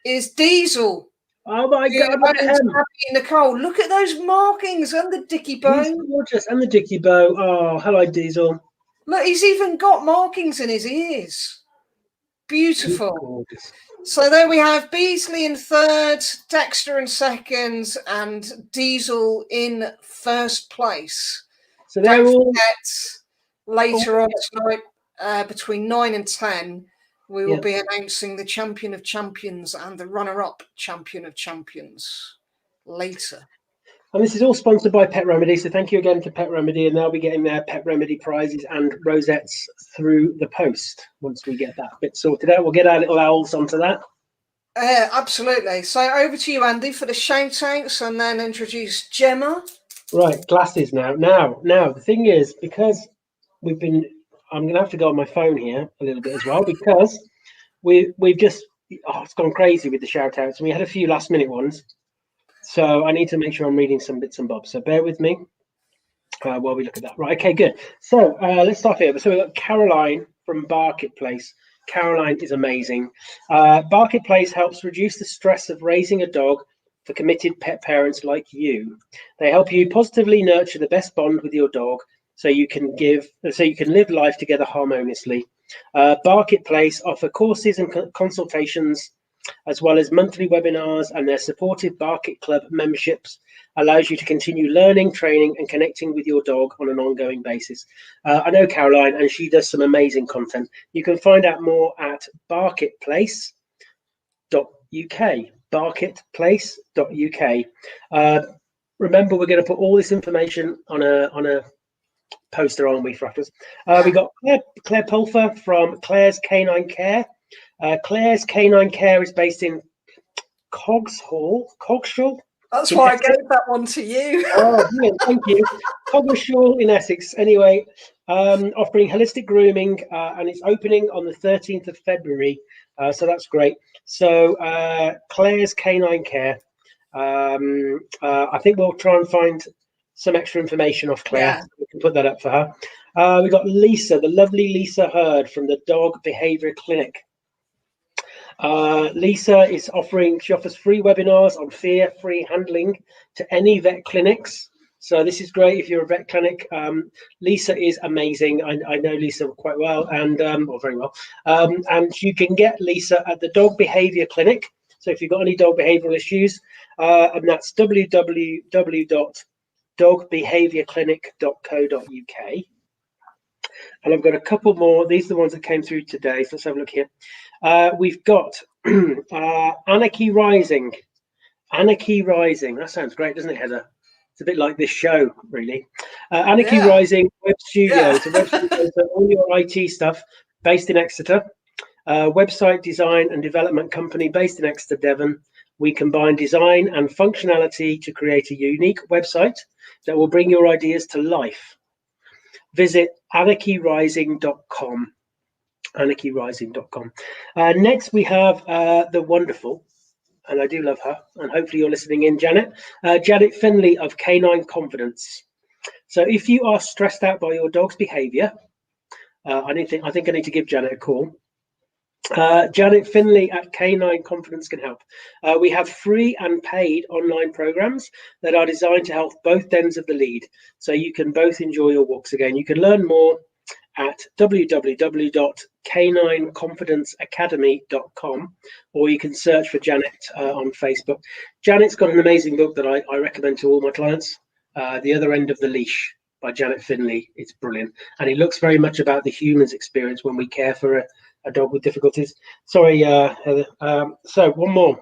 is Diesel. Oh my God! Look at him. Nicole, look at those markings and the dicky bow. He's gorgeous, and the dicky bow. Oh, hello, Diesel. Look, he's even got markings in his ears. Beautiful. So there we have Beasley in third, Dexter in second, and Diesel in first place. So they're all later on tonight, between 9 and 10. We will be announcing the champion of champions and the runner-up champion of champions later. And this is all sponsored by Pet Remedy, so thank you again to Pet Remedy, and they'll be getting their Pet Remedy prizes and rosettes through the post once we get that bit sorted out. We'll get our little owls onto that. Absolutely. So over to you, Andy, for the shout-outs, and then introduce Gemma. Right, glasses now. Now, the thing is, because we've been... I'm going to have to go on my phone here a little bit as well, because we've just, it's gone crazy with the shout outs. We had a few last minute ones. So I need to make sure I'm reading some bits and bobs. So bear with me while we look at that. Right. Okay, good. So let's start here. So we've got Caroline from Barkit Place. Caroline is amazing. Barkit Place helps reduce the stress of raising a dog for committed pet parents like you. They help you positively nurture the best bond with your dog, so you can live life together harmoniously. Barkit Place offer courses and consultations, as well as monthly webinars, and their supportive Barkit Club memberships allows you to continue learning, training, and connecting with your dog on an ongoing basis. I know Caroline, and she does some amazing content. You can find out more at barkitplace.uk. Barkitplace.uk. Remember, we're going to put all this information on a poster, aren't we, for us? We got Claire Pulfer from Claire's Canine Care. Claire's Canine Care is based in Coggeshall. That's why I gave that one to you. Oh, brilliant. Thank you. Coggeshall in Essex. Anyway, offering holistic grooming, and it's opening on the 13th of February. So that's great. So Claire's Canine Care. I think we'll try and find some extra information off Claire. Yeah. We can put that up for her. We've got Lisa, the lovely Lisa Hurd from the Dog Behaviour Clinic. Lisa is she offers free webinars on fear-free handling to any vet clinics. So this is great if you're a vet clinic. Lisa is amazing. I know Lisa quite well, and or very well. And you can get Lisa at the Dog Behaviour Clinic. So if you've got any dog behavioural issues, and that's www.dogbehaviourclinic.co.uk. And I've got a couple more. These are the ones that came through today. So let's have a look here. We've got Anarchy Rising. Anarchy Rising. That sounds great, doesn't it, Heather? It's a bit like this show, really. Anarchy Rising Web Studio. Yeah. It's a web studio for all your IT stuff, based in Exeter. Website design and development company based in Exeter, Devon. We combine design and functionality to create a unique website that will bring your ideas to life. Visit anarchyrising.com. anarchyrising.com. Next, we have the wonderful, and I do love her, and hopefully you're listening in, Janet. Janet Finley of Canine Confidence. So if you are stressed out by your dog's behaviour, I think I need to give Janet a call. Janet Finley at Canine Confidence can help. We have free and paid online programs that are designed to help both ends of the lead, so you can both enjoy your walks again. You can learn more at www.canineconfidenceacademy.com, or you can search for Janet on Facebook. Janet's got an amazing book that I recommend to all my clients, The Other End of the Leash by Janet Finley. It's brilliant, and it looks very much about the human's experience when we care for a dog with difficulties. Sorry, Heather. So one more.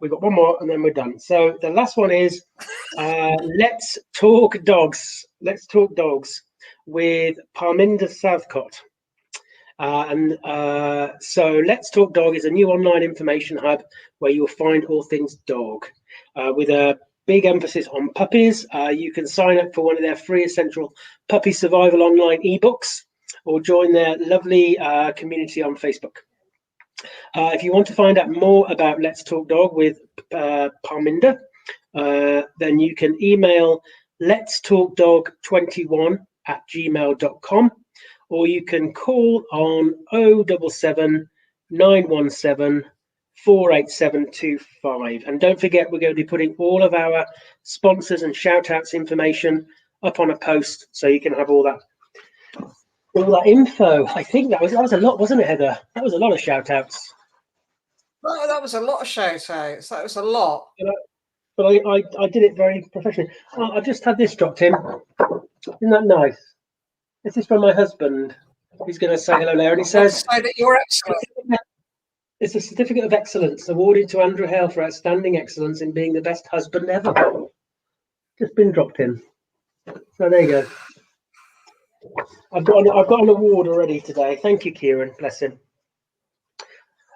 We've got one more and then we're done. So the last one is Let's Talk Dogs. Let's Talk Dogs with Parminder Southcott. So Let's Talk Dog is a new online information hub where you'll find all things dog, with a big emphasis on puppies. You can sign up for one of their free essential puppy survival online ebooks, or join their lovely community on Facebook. If you want to find out more about Let's Talk Dog with Parminder, then you can email letstalkdog21@gmail.com, or you can call on 077 917 48725. And don't forget, we're going to be putting all of our sponsors and shout outs information up on a post, so you can have all that info. I think that was a lot, wasn't it, Heather? That was a lot of shout outs. Oh, that was a lot of shout outs. That was a lot. But I did it very professionally. Oh, I just had this dropped in. Isn't that nice? This is from my husband. He's going to say hello there, and he says, "Say that you're excellent." It's a certificate of excellence awarded to Andrew Hale for outstanding excellence in being the best husband ever. Just been dropped in. So there you go. I've got an award already today. Thank you, Kieran. Bless him.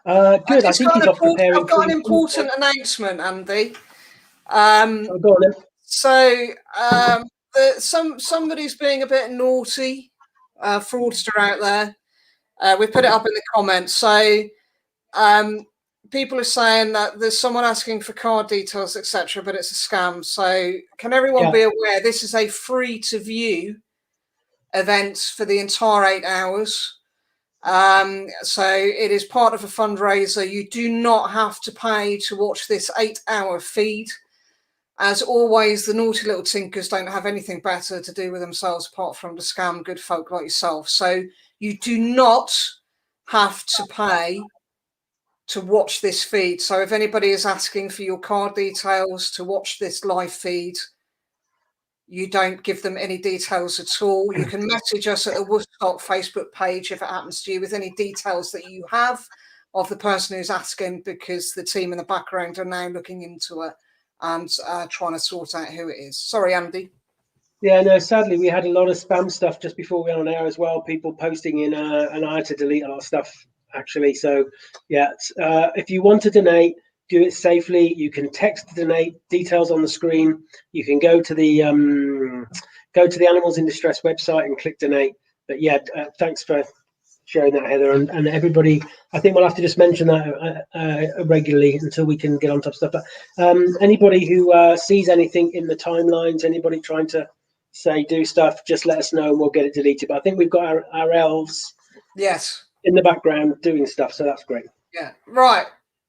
Good. I think he's off preparing. I've got an important announcement, Andy. Go on then. So somebody's being a bit naughty, fraudster out there. We put it up in the comments. So people are saying that there's someone asking for card details, etc., but it's a scam. So can everyone be aware this is a free to view event for the entire 8 hours. So it is part of a fundraiser. You do not have to pay to watch this 8-hour feed. As always, the naughty little tinkers don't have anything better to do with themselves apart from to scam good folk like yourself. So you do not have to pay to watch this feed. So if anybody is asking for your card details to watch this live feed, you don't give them any details at all. You can message us at the Woofstock Facebook page if it happens to you with any details that you have of the person who's asking, because the team in the background are now looking into it and trying to sort out who it is. Sorry, Andy. Yeah, no, sadly, we had a lot of spam stuff just before we went on air as well. People posting in, and I had to delete a lot of stuff actually. So yeah, if you want to donate, do it safely. You can text to donate, details on the screen. You can go to the Animals in Distress website and click donate. But yeah, thanks for sharing that, Heather, and everybody. I think we'll have to just mention that regularly until we can get on top of stuff. But anybody who sees anything in the timelines, anybody trying to do stuff, just let us know and we'll get it deleted. But I think we've got our elves in the background doing stuff, so that's great. Yeah, right.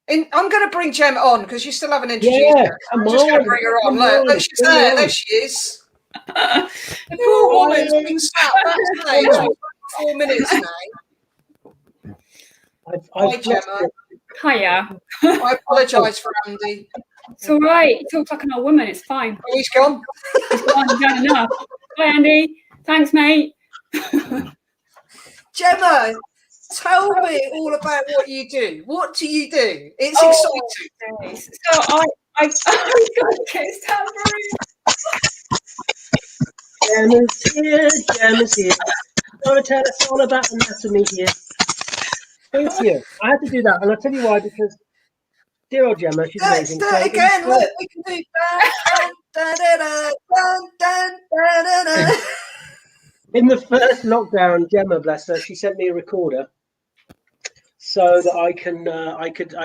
I'm going to bring Gemma on because you still haven't introduced her. I'm just going to bring her on. Look, she's there. There she is. The poor woman's been sat backstage for 4 minutes now. Hi, Gemma. Hiya. I apologise for Andy. It's all right. He talks like an old woman. It's fine. Oh, he's gone. He's gone. He's done enough. Hi, Andy. Thanks, mate. Gemma, tell me all about what you do. What do you do? It's exciting. So I got to get his tambourine. Gemma's here. Gonna tell us all about anatomy here. Thank you. I had to do that, and I'll tell you why, because dear old Gemma, she's amazing. Let's do it again. Look, we can do that. In the first lockdown, Gemma, bless her, she sent me a recorder so that I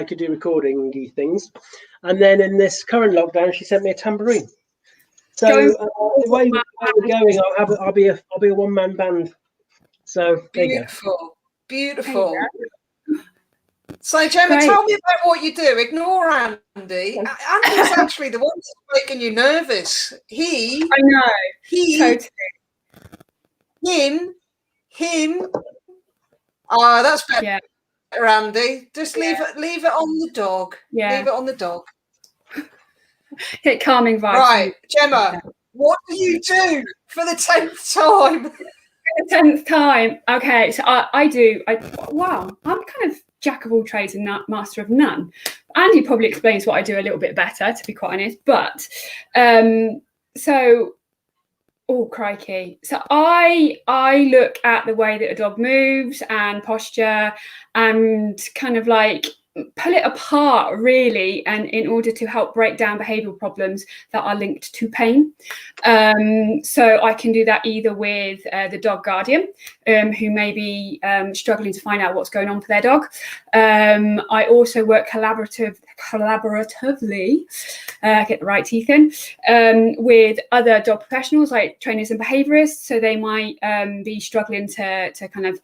could do recording things, and then in this current lockdown, she sent me a tambourine. So the way we're going, I'll be a one-man band. So there you go. Beautiful. So Gemma, tell me about what you do. Ignore Andy. Andy's actually the one that's making you nervous. I know. Totally. Him. Oh, that's better. Yeah. Andy, just leave it on the dog. Yeah. Leave it on the dog. Get calming vibes. Right, Gemma, what do you do for the 10th time? For the 10th time. Okay, so I'm kind of jack of all trades and master of none. Andy probably explains what I do a little bit better, to be quite honest. But oh crikey. So I look at the way that a dog moves and posture and kind of like pull it apart really, and in order to help break down behavioural problems that are linked to pain. So I can do that either with the dog guardian who may be struggling to find out what's going on for their dog. I also work collaboratively, get the right teeth in, with other dog professionals like trainers and behaviourists. So they might be struggling to kind of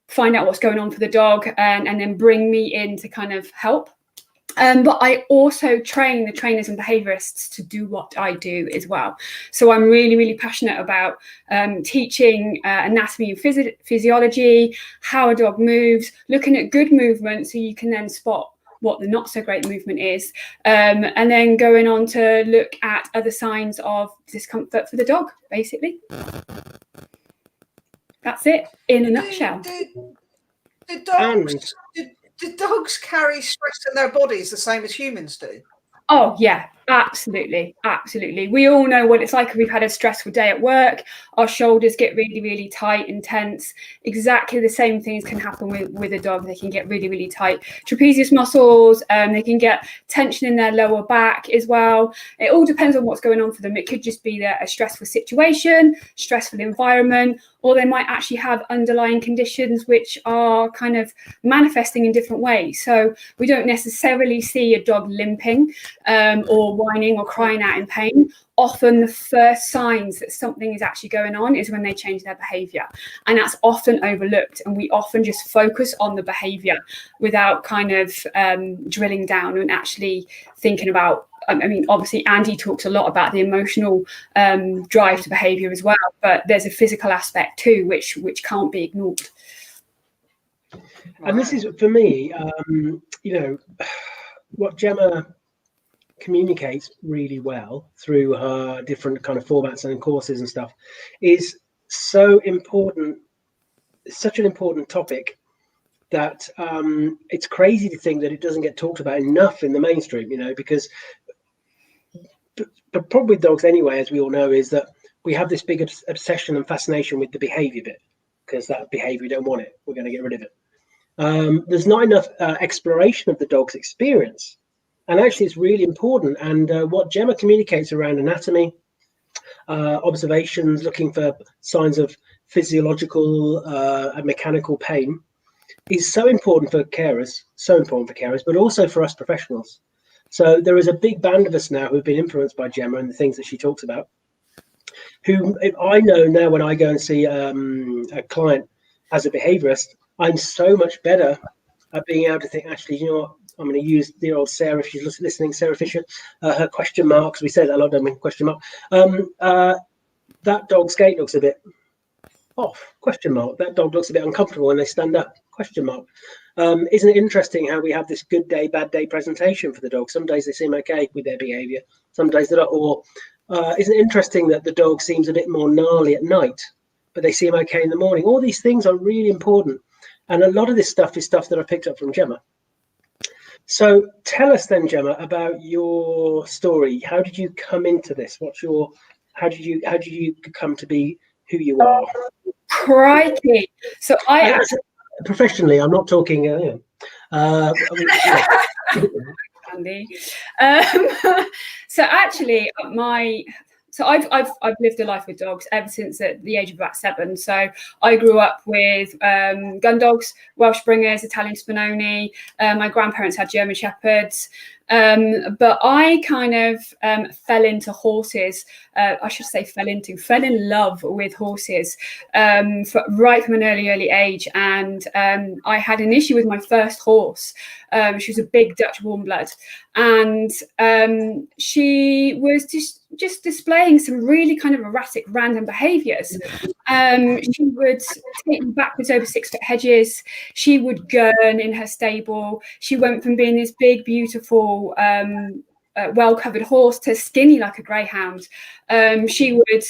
find out what's going on for the dog and then bring me in to kind of help. But I also train the trainers and behaviourists to do what I do as well. So I'm really, really passionate about teaching anatomy and physiology, how a dog moves, looking at good movement so you can then spot what the not so great movement is, and then going on to look at other signs of discomfort for the dog, basically. That's it in a nutshell. Do dogs carry stress in their bodies the same as humans do? Oh, yeah, absolutely. Absolutely. We all know what it's like if we've had a stressful day at work. Our shoulders get really, really tight and tense. Exactly the same things can happen with a dog. They can get really, really tight. Trapezius muscles, they can get tension in their lower back as well. It all depends on what's going on for them. It could just be a stressful situation, stressful environment, or they might actually have underlying conditions which are kind of manifesting in different ways. So we don't necessarily see a dog limping or whining or crying out in pain. Often the first signs that something is actually going on is when they change their behaviour. And that's often overlooked. And we often just focus on the behaviour without kind of drilling down and actually thinking about, I mean, obviously Andy talks a lot about the emotional drive to behaviour as well, but there's a physical aspect too, which can't be ignored. And this is, for me, what Gemma communicates really well through her different kind of formats and courses and stuff is so important. It's such an important topic that it's crazy to think that it doesn't get talked about enough in the mainstream, because the problem with dogs anyway, as we all know, is that we have this big obsession and fascination with the behavior bit, because that behavior, we don't want it, we're going to get rid of it. there's not enough exploration of the dog's experience. And actually, it's really important. And what Gemma communicates around anatomy, observations, looking for signs of physiological and mechanical pain is so important for carers, but also for us professionals. So there is a big band of us now who've been influenced by Gemma and the things that she talks about, who I know now when I go and see a client as a behaviourist, I'm so much better at being able to think, actually, you know what, I'm going to use the old Sarah, if she's listening, Sarah Fisher, her question marks. We say that a lot, don't we? Question mark. That dog's gait looks a bit off, question mark. That dog looks a bit uncomfortable when they stand up, question mark. Isn't it interesting how we have this good day, bad day presentation for the dog? Some days they seem okay with their behaviour, some days they're not. Or isn't it interesting that the dog seems a bit more gnarly at night, but they seem okay in the morning? All these things are really important. And a lot of this stuff is stuff that I picked up from Gemma. So tell us then, Gemma, about your story. How did you come into this? How did you come to be who you are? Crikey! So professionally, I'm not talking. Andy. So actually, I've lived a life with dogs ever since at the age of about 7. So I grew up with gun dogs, Welsh Springers, Italian Spinoni. My grandparents had German Shepherds. But I kind of fell into horses. Fell in love with horses right from an early age. And I had an issue with my first horse. She was a big Dutch warm blood, and she was just displaying some really kind of erratic, random behaviours. She would take me backwards over 6-foot hedges. She would gurn in her stable. She went from being this big, beautiful, well-covered horse to skinny like a greyhound. She would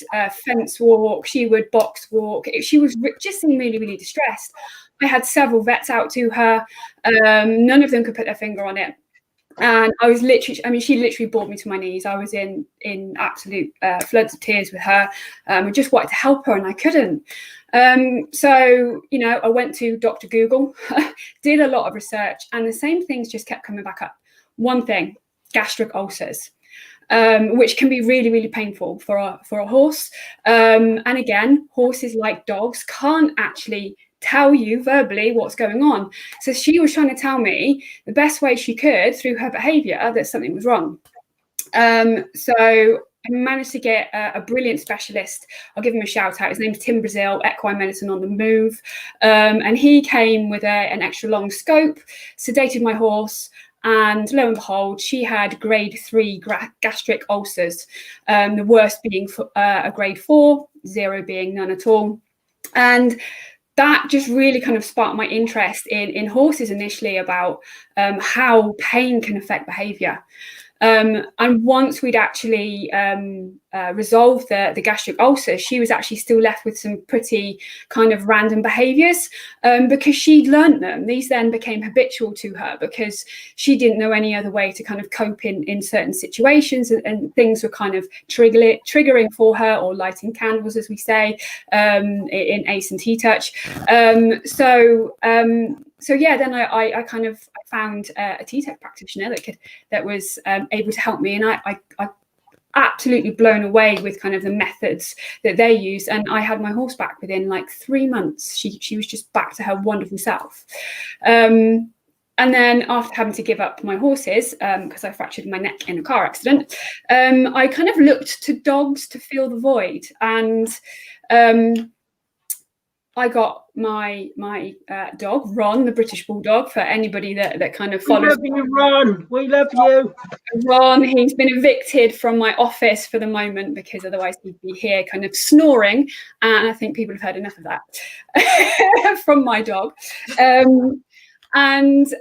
fence walk. She would box walk. She was just seemed really, really distressed. I had several vets out to her. None of them could put their finger on it. And I was literally, she literally brought me to my knees. I was in absolute floods of tears with her. I just wanted to help her and I couldn't. So, I went to Dr. Google, did a lot of research, and the same things just kept coming back up. One thing, gastric ulcers, which can be really, really painful for a horse. And again, horses, like dogs, can't actually tell you verbally what's going on. So she was trying to tell me the best way she could through her behaviour that something was wrong. So I managed to get a brilliant specialist. I'll give him a shout out. His name's Tim Brazil, Equine Medicine on the Move. And he came with an extra long scope, sedated my horse, and lo and behold, she had grade 3 gastric ulcers, the worst being a grade 4, 0 being none at all. And that just really kind of sparked my interest in horses initially, about how pain can affect behaviour. And once we'd actually resolved the gastric ulcer, she was actually still left with some pretty kind of random behaviours because she'd learnt them. These then became habitual to her because she didn't know any other way to kind of cope in certain situations, and things were kind of triggering for her, or lighting candles, as we say, in ACE and T-Touch. So yeah, then I kind of found a T-Tech practitioner that was able to help me, and I absolutely blown away with kind of the methods that they used. And I had my horse back within like 3 months. She was just back to her wonderful self. And then after having to give up my horses, because I fractured my neck in a car accident, I kind of looked to dogs to fill the void. And I got my dog, Ron, the British Bulldog, for anybody that kind of follows. We love you, Ron. We love you. Ron, he's been evicted from my office for the moment because otherwise he'd be here kind of snoring. And I think people have heard enough of that from my dog. And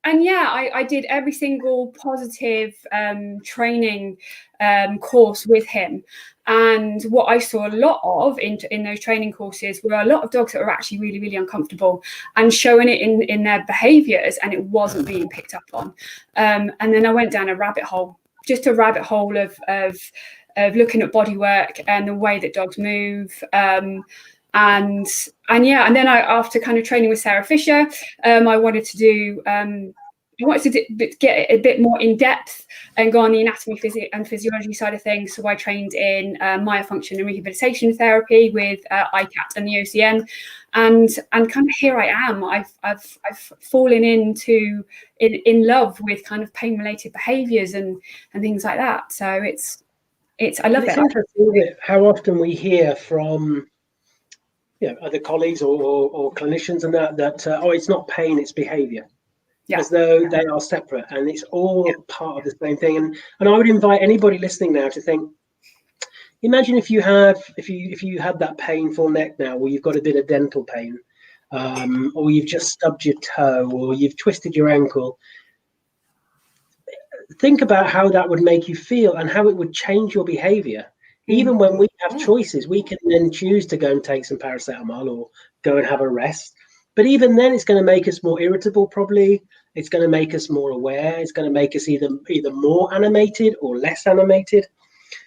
yeah, I did every single positive training course with him. And what I saw a lot of in those training courses were a lot of dogs that were actually really, really uncomfortable and showing it in their behaviours, and it wasn't being picked up on. And then I went down a rabbit hole of looking at body work and the way that dogs move. And yeah, and then after kind of training with Sarah Fisher, I wanted to do get a bit more in depth and go on the anatomy and physiology side of things. So I trained in myofunction and rehabilitation therapy with ICAT and the OCN, and kind of here I am. I've fallen in love with kind of pain related behaviours and things like that. So it's I love it. It's interesting how often we hear from other colleagues or clinicians and that oh, it's not pain, it's behaviour. Yeah. As though they are separate, and it's all part of the same thing. And I would invite anybody listening now to think, imagine if you had that painful neck now, where you've got a bit of dental pain, or you've just stubbed your toe, or you've twisted your ankle. Think about how that would make you feel and how it would change your behaviour. Even when we have choices, we can then choose to go and take some paracetamol or go and have a rest. But even then, it's going to make us more irritable, probably. It's going to make us more aware. It's going to make us either more animated or less animated.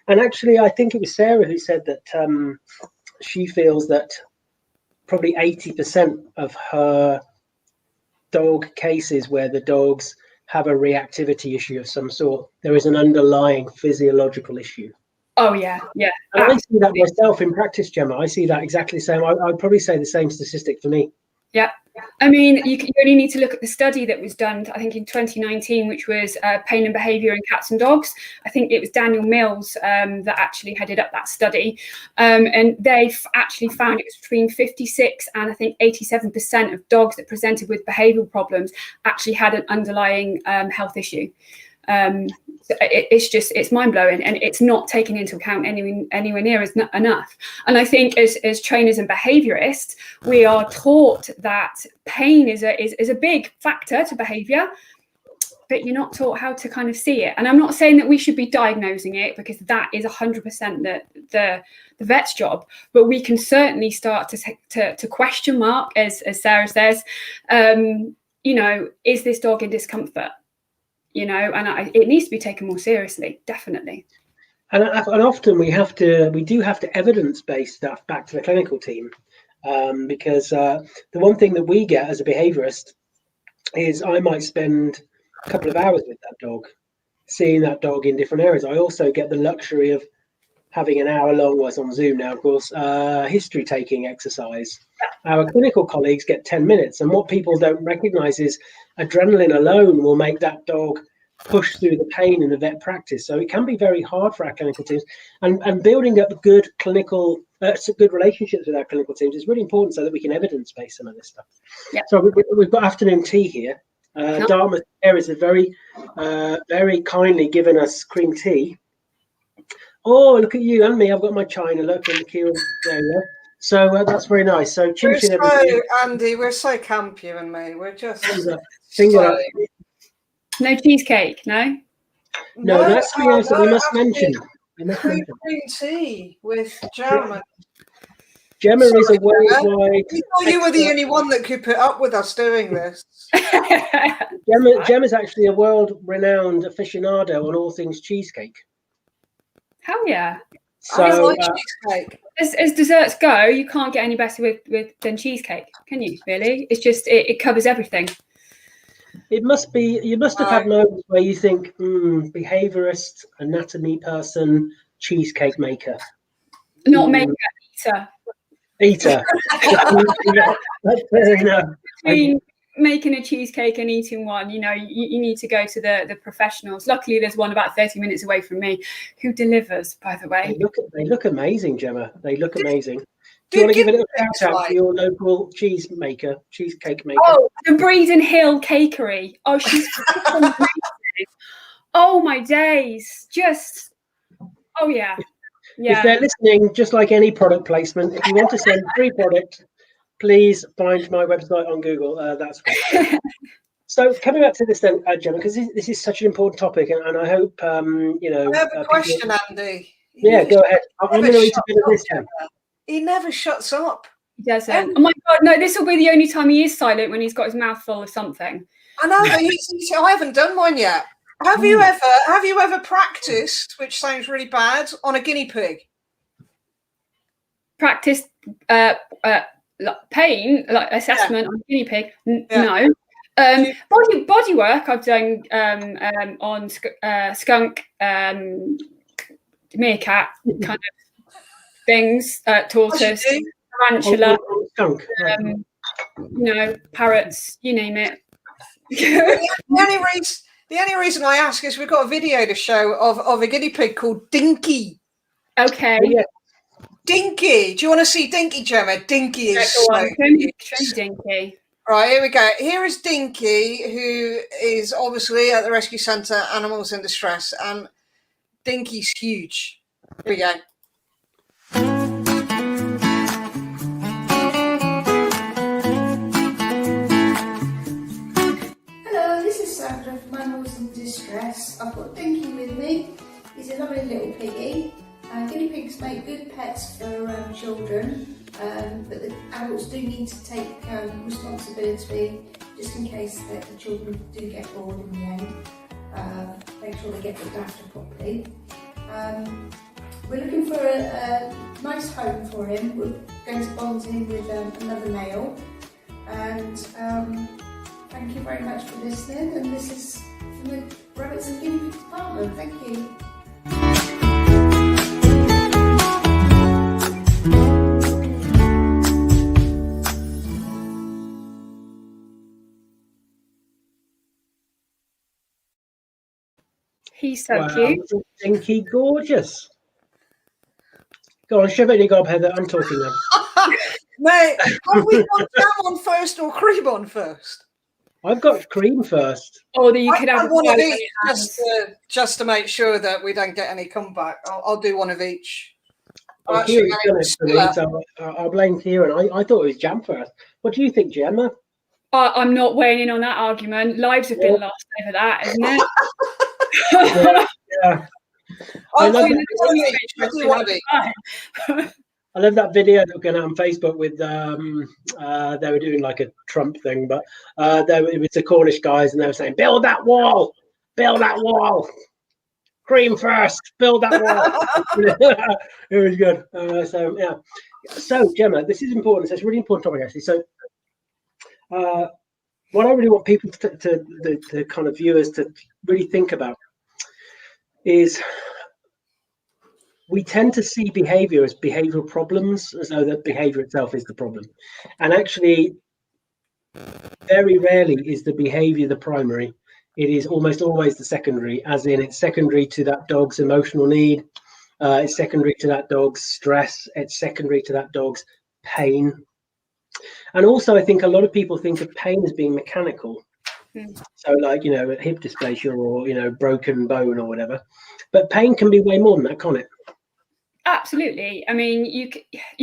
And actually, I think it was Sarah who said that she feels that probably 80% of her dog cases where the dogs have a reactivity issue of some sort, there is an underlying physiological issue. Oh, yeah, yeah. And I see that myself in practice, Gemma. I see that exactly the same. I'd probably say the same statistic for me. Yeah, I mean, you only need to look at the study that was done, I think, in 2019, which was pain and behaviour in cats and dogs. I think it was Daniel Mills that actually headed up that study. And they actually found it was between 56 and I think 87% of dogs that presented with behavioural problems actually had an underlying health issue. It's mind-blowing, and it's not taken into account anywhere near as enough. And I think as trainers and behaviourists, we are taught that pain is a big factor to behaviour, but you're not taught how to kind of see it. And I'm not saying that we should be diagnosing it, because that is 100% the vet's job, but we can certainly start to question mark, as Sarah says, is this dog in discomfort? And it needs to be taken more seriously, definitely. And often we do have to evidence-based stuff back to the clinical team, because the one thing that we get as a behaviourist is I might spend a couple of hours with that dog, seeing that dog in different areas. I also get the luxury of having an hour-long, well, it's on Zoom now, of course, history-taking exercise. Our clinical colleagues get 10 minutes, and what people don't recognise is adrenaline alone will make that dog push through the pain in the vet practice. So it can be very hard for our clinical teams, and building up good clinical, good relationships with our clinical teams is really important, so that we can evidence-base some of this stuff. Yep. So we've got afternoon tea here. Dartmouth Areas have very kindly given us cream tea. Oh, look at you and me. I've got my china, look, in the queue area. So that's very nice. So Andy, we're so camp, you and me. We're just no cheesecake, no. No, that's something else that we must mention. Cream tea with jam. Gemma is a worldwide. We thought you were the only one that could put up with us doing this. Gemma's actually a world-renowned aficionado on all things cheesecake. Hell yeah! So, I like cheesecake. As desserts go, you can't get any better than cheesecake, can you? Really, it's just it covers everything. It must be. You must have had moments where you think, behaviourist, anatomy person, cheesecake maker. Not maker, eater. Eater. That's fair enough. Between making a cheesecake and eating one, you need to go to the professionals. Luckily, there's one about 30 minutes away from me who delivers, by the way. They look amazing, Gemma. They look amazing. Do you want to give a little shout out to your local cheesecake maker? Oh, the Breeden Hill Cakery. Oh, she's amazing. Oh, my days. Just, oh, yeah. If they're listening, just like any product placement, if you want to send free product, please find my website on Google. That's great. So coming back to this then, Gemma, because this is such an important topic, and I hope, I have a question, Andy. Yeah, go ahead. I'm going to read a bit of this down. He never shuts up. He doesn't. Oh my God, no, this will be the only time he is silent, when he's got his mouth full of something. I know, but I haven't done one yet. Have you ever practiced, which sounds really bad, on a guinea pig? Practiced pain, like assessment on guinea pig, Yeah. no. Body work I've done on skunk, meerkat kind of things, tortoise, tarantula, skunk. Parrots, you name it. The only reason I ask is we've got a video to show of a guinea pig called Dinky. Okay. Yeah. Dinky. Do you want to see Dinky, Gemma? Dinky is Show me Dinky. Right, here we go. Here is Dinky, who is obviously at the rescue centre, Animals in Distress, and Dinky's huge. Here we go. Hello, this is Sandra from Animals in Distress. I've got Dinky with me. He's a lovely little piggy. Guinea pigs make good pets for children, but the adults do need to take responsibility just in case that the children do get bored in the end. Make sure they get looked after properly. We're looking for a nice home for him. We're going to bond him with another male. And thank you very much for listening. And this is from the Rabbits and Guinea Pig Department. Thank you. He's so cute. Dinky, gorgeous. Go on, shove it in your gob, Heather. I'm talking now. Mate, have we got jam on first or cream on first? I've got cream first. Oh, you could have one of each just to make sure that we don't get any comeback. I'll do one of each. Kieran's done it for me, so I'll blame Kieran. I thought it was jam first. What do you think, Gemma? I'm not weighing in on that argument. Lives have been lost over that, isn't it? Yeah. I love that video that was going out on Facebook with they were doing like a Trump thing, but it was the Cornish guys and they were saying, build that wall, cream first, build that wall. It was good. So Gemma, this is important. It's a really important topic actually. So what I really want people to the kind of viewers to really think about is we tend to see behavior as behavioral problems, as though that behavior itself is the problem. And actually, very rarely is the behavior the primary. It is almost always the secondary, as in it's secondary to that dog's emotional need. It's secondary to that dog's stress. It's secondary to that dog's pain. And also, I think a lot of people think of pain as being mechanical. So like, hip dysplasia or, broken bone or whatever. But pain can be way more than that, can't it? Absolutely. I mean, you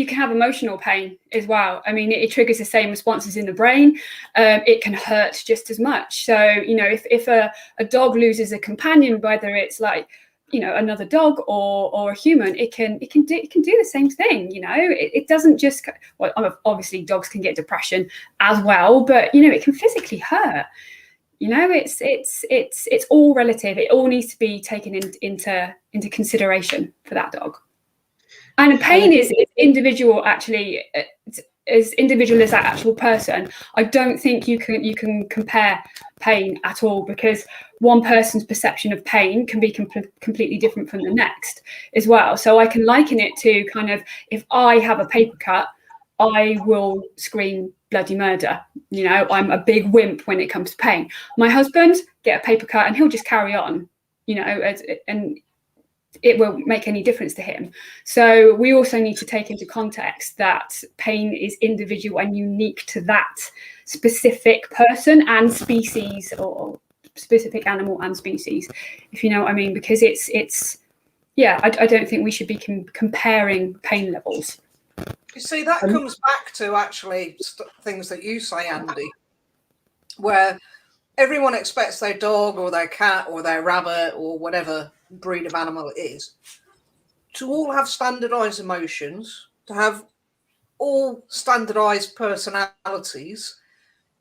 can have emotional pain as well. I mean, it triggers the same responses in the brain. It can hurt just as much. So, if a dog loses a companion, whether it's like, another dog or a human, it can do the same thing. It doesn't just, well, obviously dogs can get depression as well, but it can physically hurt. It's all relative. It all needs to be taken into consideration for that dog. And pain is individual, actually. It's as individual as that actual person. I don't think you can compare pain at all, because one person's perception of pain can be completely different from the next as well. So I can liken it to kind of, if I have a paper cut, I will scream bloody murder. I'm a big wimp when it comes to pain. My husband get a paper cut and he'll just carry on, and it won't make any difference to him. So we also need to take into context that pain is individual and unique to that specific person and species, or specific animal and species, if you know what I mean, because I don't think we should be comparing pain levels. You see, that comes back to actually things that you say, Andy, where everyone expects their dog or their cat or their rabbit or whatever breed of animal it is to all have standardized emotions, to have all standardized personalities.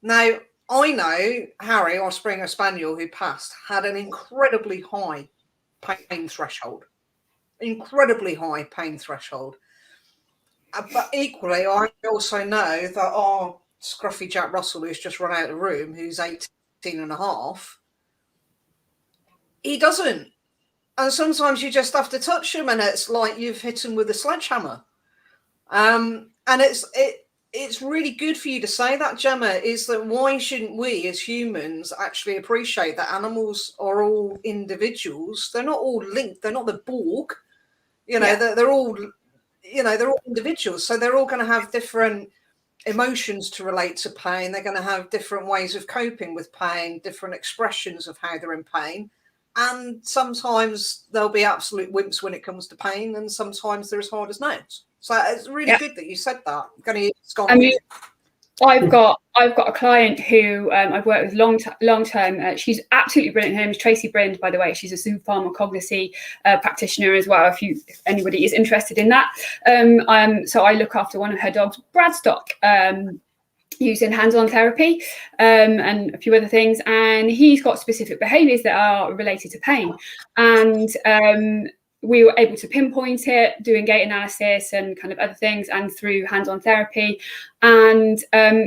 Now, I know Harry, our Springer Spaniel who passed, had an incredibly high pain threshold. But equally, I also know that our scruffy Jack Russell, who's just run out of the room, who's 18 and a half, he doesn't. And sometimes you just have to touch him, and it's like you've hit him with a sledgehammer. And it's really good for you to say that, Gemma, is that why shouldn't we as humans actually appreciate that animals are all individuals? They're not all linked. They're not the Borg. You know, they're all, you know, they're all individuals. So they're all going to have different emotions to relate to pain. They're going to have different ways of coping with pain, different expressions of how they're in pain. And sometimes they'll be absolute wimps when it comes to pain, and sometimes they're as hard as nails. So it's really good that you said that. I mean, I've got a client who I've worked with long term. She's absolutely brilliant. Her name is Tracy Brind, by the way. She's a zoopharmacognosy practitioner as well, if anybody is interested in that. So I look after one of her dogs, Bradstock, using hands-on therapy and a few other things. And he's got specific behaviours that are related to pain. And we were able to pinpoint it, doing gait analysis and kind of other things, and through hands-on therapy. And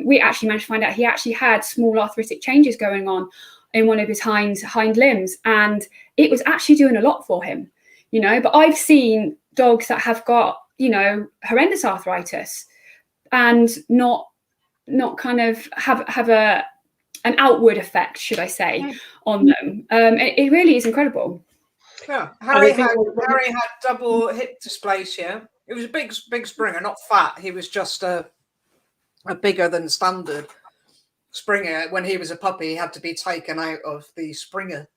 we actually managed to find out he actually had small arthritic changes going on in one of his hind limbs. And it was actually doing a lot for him, you know. But I've seen dogs that have got, you know, horrendous arthritis and not kind of have an outward effect, should I say, on them. It really is incredible. Yeah, Harry had double hip dysplasia. It was a big Springer, not fat. He was just a bigger than standard Springer. When he was a puppy, he had to be taken out of the Springer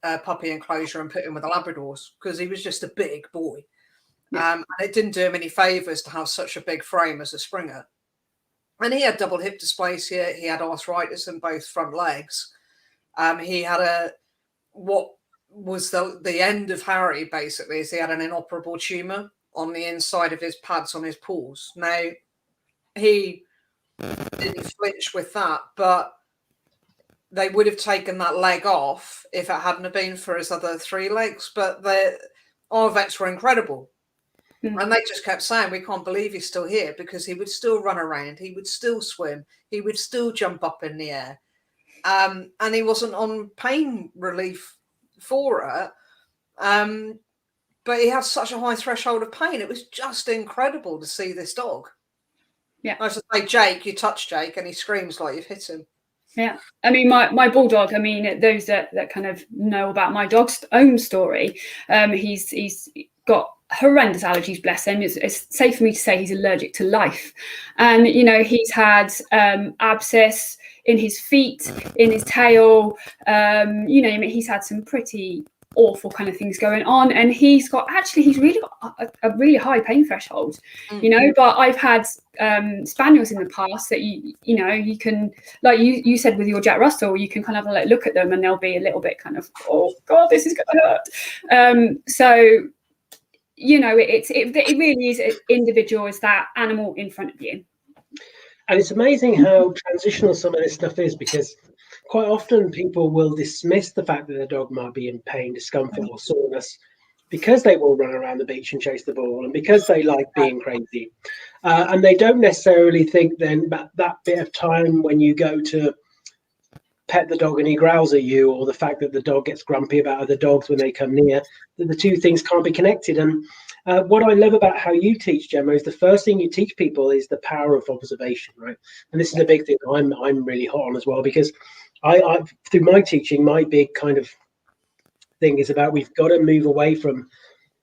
puppy enclosure and put in with the Labradors because he was just a big boy. And it didn't do him any favours to have such a big frame as a Springer. And he had double hip dysplasia. He had arthritis in both front legs. He had what was the end of Harry, basically, is he had an inoperable tumour on the inside of his pads on his paws. Now, he didn't flinch with that, but they would have taken that leg off if it hadn't have been for his other 3 legs. But our vets were incredible. And they just kept saying, we can't believe he's still here, because he would still run around, he would still swim, he would still jump up in the air. And he wasn't on pain relief for it. But he had such a high threshold of pain. It was just incredible to see this dog. Yeah. I should say, Jake, you touch Jake and he screams like you've hit him. Yeah. I mean, my bulldog, I mean, those that kind of know about my dog's own story, he's got horrendous allergies, bless him. It's safe for me to say he's allergic to life. And, you know, he's had abscess in his feet, in his tail, you know, he's had some pretty awful kind of things going on. And he's really got a really high pain threshold, you know. But I've had spaniels in the past that you know, you can, like you said with your Jack Russell, you can kind of like look at them and they'll be a little bit kind of, oh God, this is gonna hurt. So, you know, it really is individual as that animal in front of you. And it's amazing how transitional some of this stuff is, because quite often people will dismiss the fact that their dog might be in pain, discomfort or soreness because they will run around the beach and chase the ball and because they like being crazy. And they don't necessarily think then that bit of time when you go to pet the dog and he growls at you, or the fact that the dog gets grumpy about other dogs when they come near, that the two things can't be connected. And what I love about how you teach, Gemma, is the first thing you teach people is the power of observation, right? And this is a big thing I'm really hot on as well, because I through my teaching, my big kind of thing is about, we've got to move away from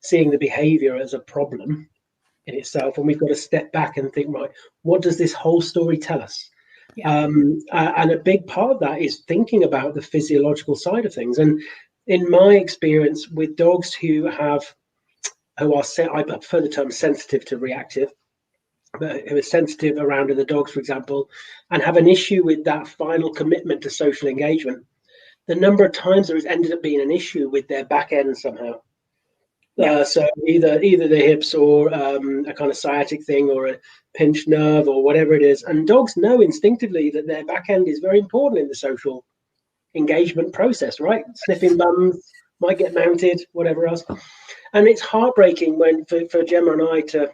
seeing the behavior as a problem in itself, and we've got to step back and think, right, what does this whole story tell us? Yeah. And a big part of that is thinking about the physiological side of things. And in my experience with dogs who are, I prefer the term sensitive to reactive, but who are sensitive around other dogs, for example, and have an issue with that final commitment to social engagement, the number of times there has ended up being an issue with their back end somehow. Yeah. So either the hips or a kind of sciatic thing or a pinched nerve or whatever it is. And dogs know instinctively that their back end is very important in the social engagement process, right? Sniffing bums, might get mounted, whatever else. And it's heartbreaking when for Gemma and I to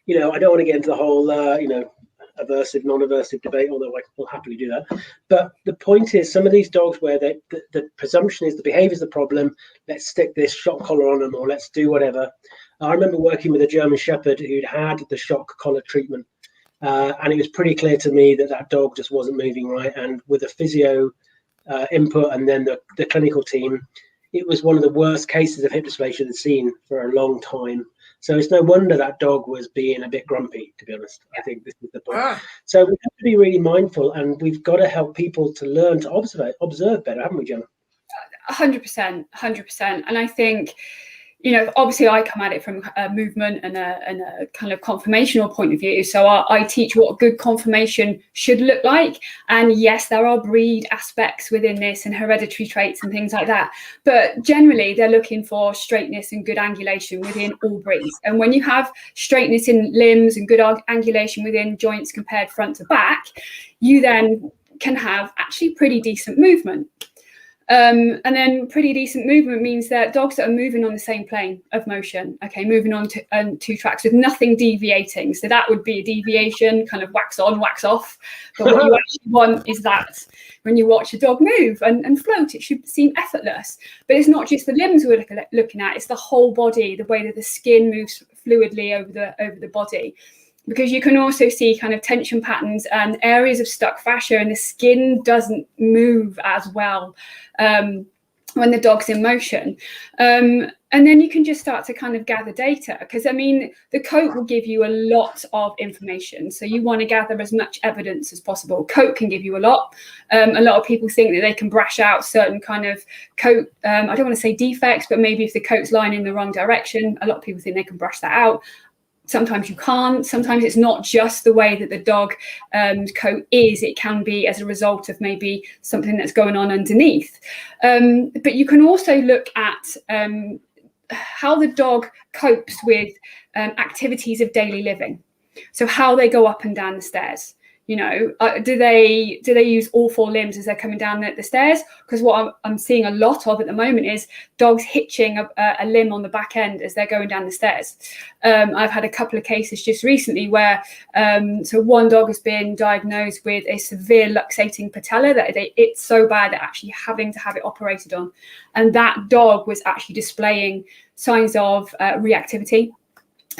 you know, I don't want to get into the whole, you know, aversive, non-aversive debate, although I will happily do that. But the point is, some of these dogs where the presumption is the behavior is the problem, let's stick this shock collar on them, or let's do whatever. I remember working with a German Shepherd who'd had the shock collar treatment, and it was pretty clear to me that that dog just wasn't moving right. And with the physio input and then the clinical team, it was one of the worst cases of hip dysplasia they'd seen for a long time. So it's no wonder that dog was being a bit grumpy, to be honest. I think this is the point. So we have to be really mindful, and we've got to help people to learn to observe better, haven't we, Gemma? 100%. And I think, you know, obviously I come at it from a movement and a kind of conformational point of view. So I teach what a good conformation should look like. And yes, there are breed aspects within this and hereditary traits and things like that. But generally, they're looking for straightness and good angulation within all breeds. And when you have straightness in limbs and good angulation within joints compared front to back, you then can have actually pretty decent movement. And then pretty decent movement means that dogs that are moving on the same plane of motion, okay, moving on to two tracks with nothing deviating. So that would be a deviation, kind of wax on, wax off. But what you actually want is that when you watch a dog move and float, it should seem effortless. But it's not just the limbs we're looking at, it's the whole body, the way that the skin moves fluidly over the body. Because you can also see kind of tension patterns and areas of stuck fascia, and the skin doesn't move as well when the dog's in motion. And then you can just start to kind of gather data, because I mean, the coat will give you a lot of information. So you want to gather as much evidence as possible. Coat can give you a lot. A lot of people think that they can brush out certain kind of coat, I don't want to say defects, but maybe if the coat's lying in the wrong direction, a lot of people think they can brush that out. Sometimes you can't. Sometimes it's not just the way that the dog coat is. It can be as a result of maybe something that's going on underneath. But you can also look at how the dog copes with activities of daily living. So how they go up and down the stairs. You know, do they use all four limbs as they're coming down the stairs? Because what I'm seeing a lot of at the moment is dogs hitching a limb on the back end as they're going down the stairs. I've had a couple of cases just recently where so one dog has been diagnosed with a severe luxating patella that it's so bad they're actually having to have it operated on, and that dog was actually displaying signs of reactivity,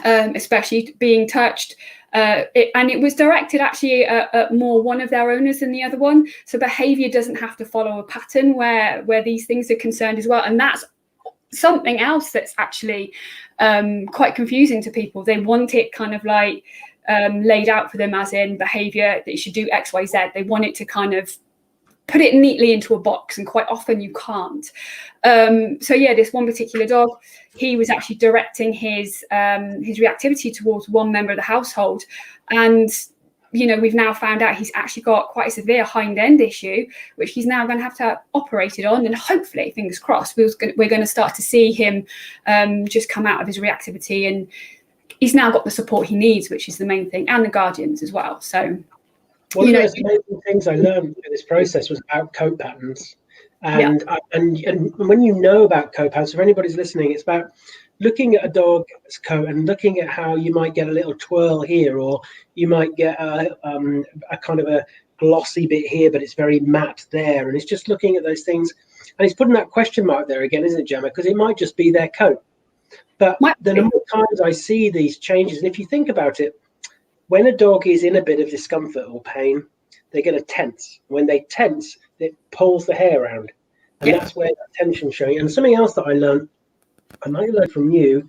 especially being touched. And it was directed actually at more one of their owners than the other one. So behavior doesn't have to follow a pattern where these things are concerned as well. And that's something else that's actually quite confusing to people. They want it kind of like laid out for them as in behavior that you should do X, Y, Z. They want it to kind of put it neatly into a box, and quite often you can't. So yeah, this one particular dog, he was actually directing his reactivity towards one member of the household, and you know, we've now found out he's actually got quite a severe hind end issue, which he's now going to have to operate it on, and hopefully, fingers crossed, we're going to start to see him just come out of his reactivity, and he's now got the support he needs, which is the main thing, and the guardians as well. So. One of the most amazing things I learned through this process was about coat patterns. And when you know about coat patterns, if anybody's listening, it's about looking at a dog's coat and looking at how you might get a little twirl here, or you might get a kind of a glossy bit here, but it's very matte there. And it's just looking at those things. And it's putting that question mark there again, isn't it, Gemma? Because it might just be their coat. But the number of times I see these changes, and if you think about it, when a dog is in a bit of discomfort or pain, they're going to tense. When they tense, it pulls the hair around. And that's where that tension's showing. And something else that I learned, I might have learned from you,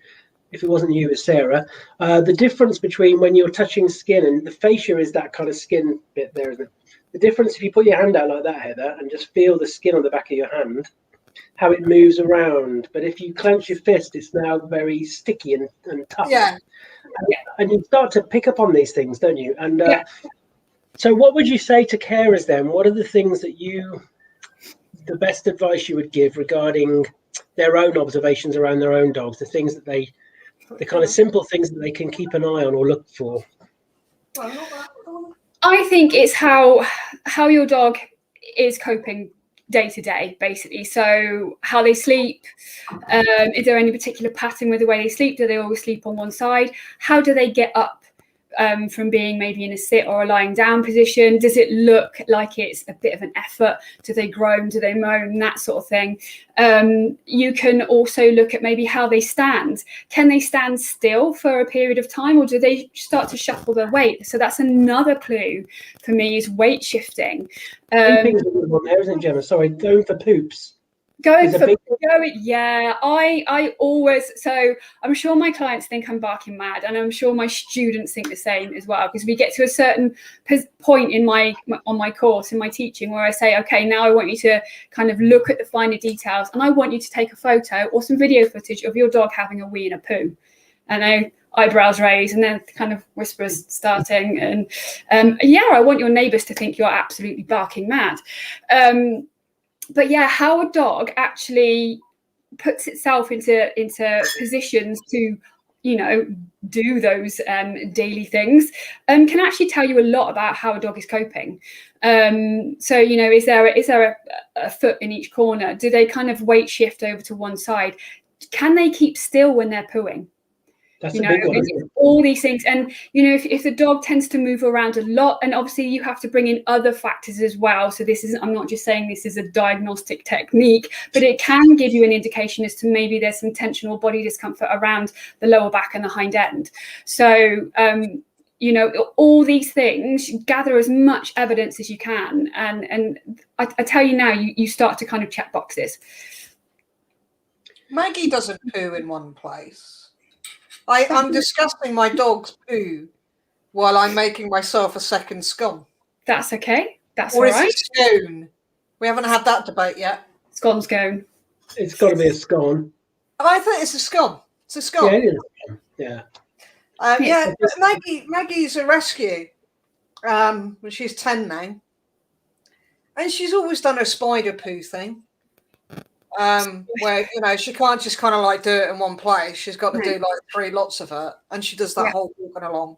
if it wasn't you, it was Sarah, the difference between when you're touching skin, and the fascia is that kind of skin bit there, isn't it? The difference, if you put your hand out like that, Heather, and just feel the skin on the back of your hand, how it moves around. But if you clench your fist, it's now very sticky and tough. Yeah. And you start to pick up on these things, don't you? And so what would you say to carers then? What are the things that the best advice you would give regarding their own observations around their own dogs, the things that the kind of simple things that they can keep an eye on or look for? I think it's how your dog is coping day to day, basically. So how they sleep, is there any particular pattern with the way they sleep? Do they always sleep on one side? How do they get up from being maybe in a sit or a lying down position? Does it look like it's a bit of an effort? Do they groan? Do they moan? That sort of thing. You can also look at maybe how they stand. Can they stand still for a period of time, or do they start to shuffle their weight? So that's another clue for me, is weight shifting. Pooping's a good one there, isn't it, Gemma? Sorry, going for poops. I always, so I'm sure my clients think I'm barking mad, and I'm sure my students think the same as well, because we get to a certain point in on my course, in my teaching, where I say, okay, now I want you to kind of look at the finer details, and I want you to take a photo or some video footage of your dog having a wee and a poo. And eyebrows raised, and then kind of whispers starting, and I want your neighbours to think you're absolutely barking mad. But yeah, how a dog actually puts itself into positions to, do those daily things can actually tell you a lot about how a dog is coping. So, is there a foot in each corner? Do they kind of weight shift over to one side? Can they keep still when they're pooing? That's a big one. All these things. And, if the dog tends to move around a lot, and obviously you have to bring in other factors as well. So I'm not just saying this is a diagnostic technique, but it can give you an indication as to maybe there's some tension or body discomfort around the lower back and the hind end. So, all these things, gather as much evidence as you can. And I tell you now, you start to kind of check boxes. Maggie doesn't poo in one place. I'm discussing my dog's poo while I'm making myself a second scone. That's okay. That's or all right. Or is it scone? We haven't had that debate yet. Scone, scone. It's got to be a scone. I think it's a scone. It's a scone. Yeah, it is. Yeah. Maggie's a rescue. She's 10 now. And she's always done a spider poo thing. Where she can't just kind of like do it in one place. She's got to do like 3 lots of it, and she does that whole walking along.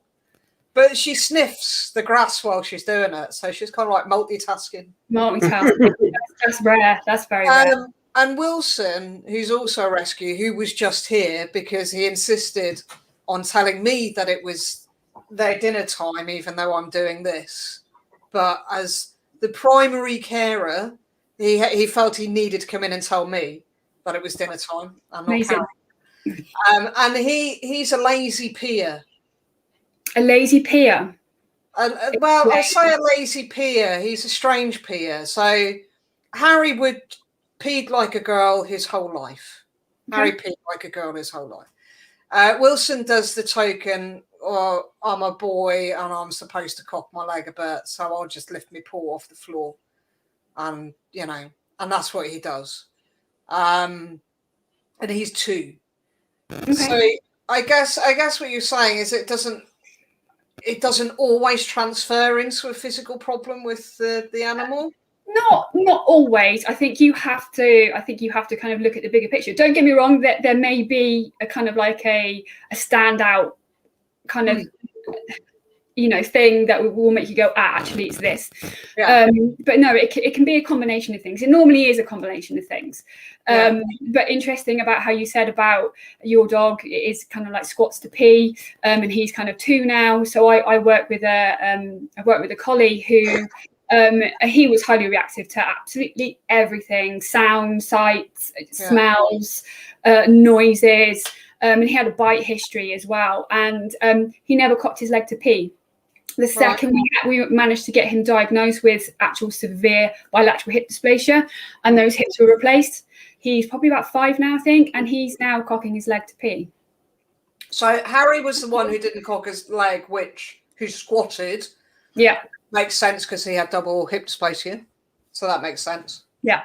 But she sniffs the grass while she's doing it, so she's kind of like multitasking. That's rare. That's very rare. And Wilson, who's also a rescue, who was just here because he insisted on telling me that it was their dinner time, even though I'm doing this. But as the primary carer, he felt he needed to come in and tell me that it was dinner time. Amazing. And he's a lazy peer. A lazy peer? Well, I say a lazy peer. He's a strange peer. So Harry would peed like a girl his whole life. Okay. Harry peed like a girl his whole life. Wilson does the token, or I'm a boy and I'm supposed to cock my leg a bit, so I'll just lift my paw off the floor. And and that's what he does. And he's 2. Okay. So I guess what you're saying is it doesn't always transfer into a physical problem with the animal. Not always. I think you have to kind of look at the bigger picture. Don't get me wrong, that there may be a kind of like a standout kind of thing that will make you go, actually it's this. But no, it can be a combination of things. It normally is a combination of things. But interesting about how you said about your dog is kind of like squats to pee, and he's kind of 2 now. So I work with a collie who he was highly reactive to absolutely everything: sound, sights, smells, noises. And he had a bite history as well, and he never cocked his leg to pee. The second we managed to get him diagnosed with actual severe bilateral hip dysplasia, and those hips were replaced. He's probably about 5 now, I think, and he's now cocking his leg to pee. So Harry was the one who didn't cock his leg, who squatted. Yeah. Makes sense because he had double hip dysplasia. So that makes sense. Yeah.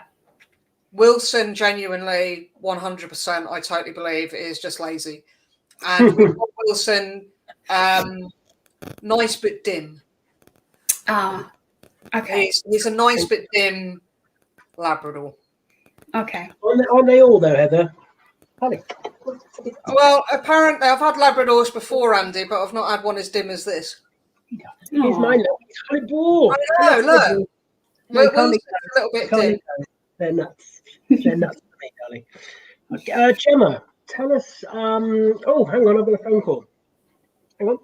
Wilson, genuinely, 100%, I totally believe, is just lazy. And Wilson, nice but dim. Okay. He's a nice but dim Labrador. Okay. Aren't they all though, Heather? Honey. Well, apparently I've had Labradors before, Andy, but I've not had one as dim as this. He's my little ball. I know, look. Wilson's a little bit dim. They're nuts. They're nuts for me, darling. Okay, Gemma, tell us. Oh, hang on, I've got a phone call. Hang on.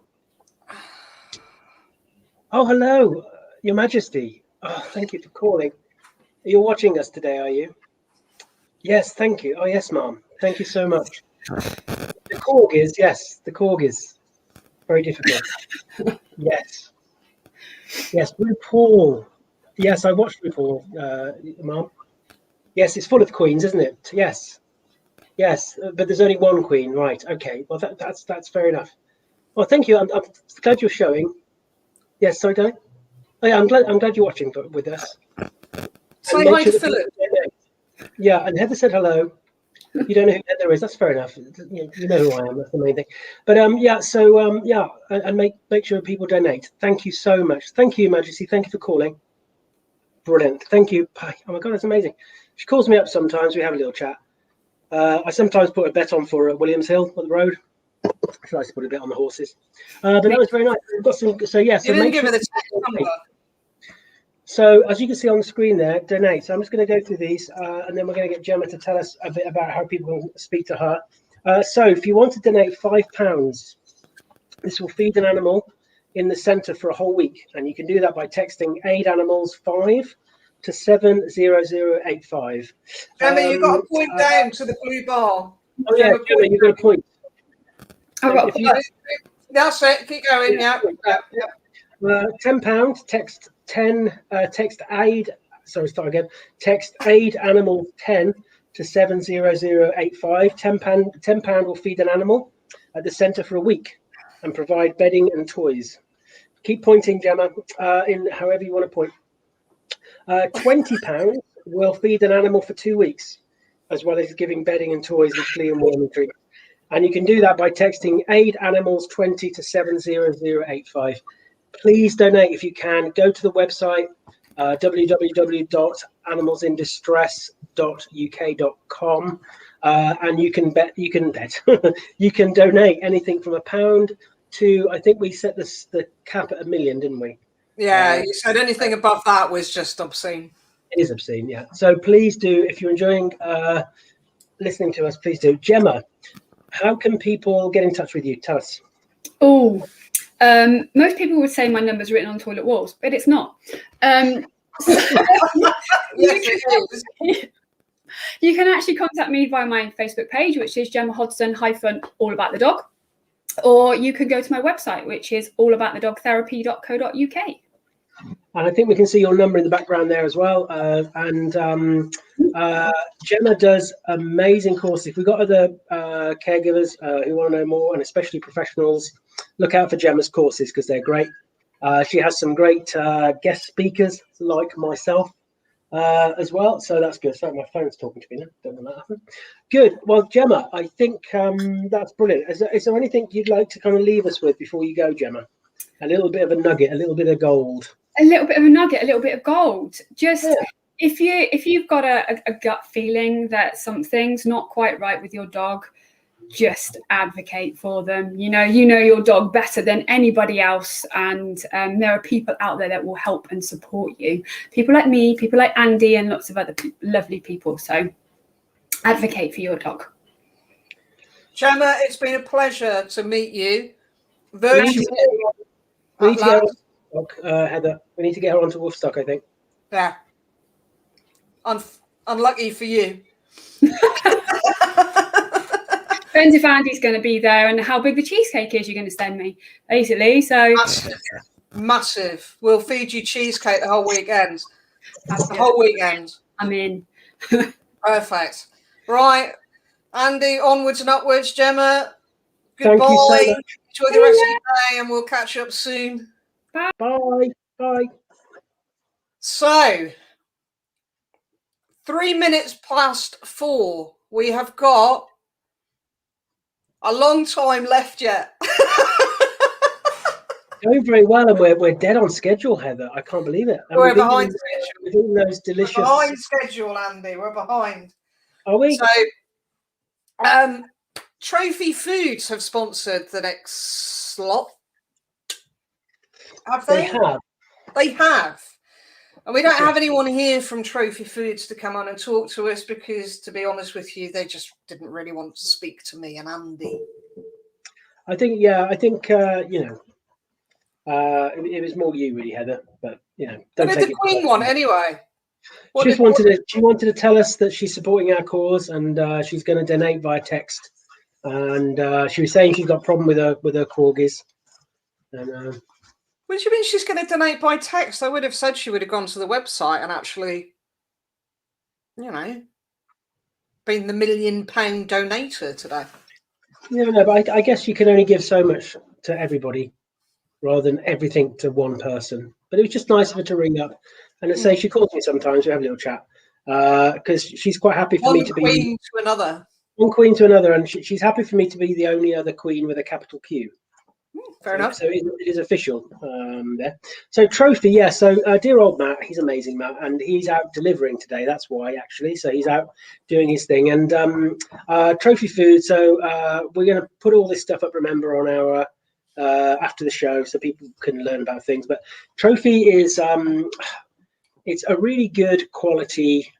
Oh, hello, Your Majesty. Oh, thank you for calling. You're watching us today, are you? Yes, thank you. Oh, yes, ma'am. Thank you so much. The corgis, yes, the corgis. Very difficult. Yes. Yes, RuPaul. Yes, I watched RuPaul, ma'am. Yes, it's full of queens, isn't it? Yes. Yes, but there's only one queen, right? Okay. Well, that's fair enough. Well, thank you. I'm glad you're showing. Yes, sorry, Di. Oh, yeah, I'm glad you're watching with us. Say hi to Philip. Yeah, and Heather said hello. You don't know who Heather is. That's fair enough. You know who I am. That's the main thing. But yeah. So yeah, and make sure people donate. Thank you so much. Thank you, Majesty. Thank you for calling. Brilliant. Thank you. Bye. Oh my God, that's amazing. She calls me up sometimes. We have a little chat. I sometimes put a bet on for Williams Hill at the road. She likes to put a bit on the horses. But that was very nice. We've got some. So yeah. So you didn't give her the number. So as you can see on the screen there, donate. So I'm just going to go through these, and then we're going to get Gemma to tell us a bit about how people can speak to her. So if you want to donate £5, this will feed an animal in the centre for a whole week, and you can do that by texting Aid Animals 5 to 70085. Gemma, you've got to point down to the blue bar. Oh yeah, Gemma, you've got a point. That's it. Keep going. Yeah. £10. Text 10. Text Aid. Sorry, start again. Text Aid Animals 10 to 70085. £10 will feed an animal at the centre for a week and provide bedding and toys. Keep pointing, Gemma, in however you want to point. £20 will feed an animal for 2 weeks, as well as giving bedding and toys and flea and worm treatment. And you can do that by texting Aid Animals 20 to 70085. Please donate if you can. Go to the website, www.animalsindistress.uk.com, and you can you can donate anything from £1 to, I think we set the cap at $1 million, didn't we? Yeah, you said anything above that was just obscene. It is obscene, yeah. So please do, if you're enjoying listening to us, please do. Gemma, how can people get in touch with you? Tell us. Oh, most people would say my number's written on toilet walls, but it's not. You can actually contact me via my Facebook page, which is Gemma Hodson - All About the Dog, or you can go to my website, which is allaboutthedogtherapy.co.uk. And I think we can see your number in the background there as well. Gemma does amazing courses. If we've got other caregivers who want to know more, and especially professionals, look out for Gemma's courses because they're great. She has some great guest speakers like myself as well. So that's good. Sorry, my phone's talking to me now. Don't want that to happen. Good. Well, Gemma, I think that's brilliant. Is there anything you'd like to kind of leave us with before you go, Gemma? A little bit of a nugget, a little bit of gold. A little bit of a nugget, a little bit of gold. Just if you've got a gut feeling that something's not quite right with your dog, just advocate for them. You know your dog better than anybody else, and there are people out there that will help and support you. People like me, people like Andy, and lots of other lovely people. So advocate for your dog. Gemma, it's been a pleasure to meet you virtually. We need to get Heather. We need to get her onto Woofstock, I think. Yeah. Unlucky for you. Depends if Andy's going to be there and how big the cheesecake is you're going to send me, basically. So massive. We'll feed you cheesecake the whole weekend. The whole weekend. I'm in. Perfect. Right, Andy, onwards and upwards. Gemma, goodbye. Thank you so much. Enjoy the rest of your day, and we'll catch up soon. Bye. Bye. Bye. So, 3 minutes past 4. We have got a long time left yet. Going very well, and we're dead on schedule, Heather. I can't believe it. And we're behind schedule. We're doing those delicious. We're behind schedule, Andy. We're behind. Are we? So, Trophy Foods have sponsored the next slot. Have they? They have. They have. And we don't have anyone here from Trophy Foods to come on and talk to us because, to be honest with you, they just didn't really want to speak to me and Andy. I think, you know, it was more you, really, Heather. But you know, don't take the Queen one anyway. She just wanted to tell us that she's supporting our cause and she's going to donate via text. And she was saying she's got a problem with her corgis. And what do you mean she's going to donate by text? I would have said she would have gone to the website and actually, you know, been the £1 million donator today. Yeah, no, but I guess you can only give so much to everybody rather than everything to one person. But it was just nice of her to ring up and say she calls me sometimes. We have a little chat because she's quite happy for me to be one queen to another. One queen to another, and she's happy for me to be the only other queen with a capital Q. Fair enough. So it is official there. So Trophy, yeah. So dear old Matt, he's amazing, Matt, and he's out delivering today. That's why, actually. So he's out doing his thing. And Trophy Food. So we're going to put all this stuff up, remember, on our after the show, so people can learn about things. But Trophy is it's a really good quality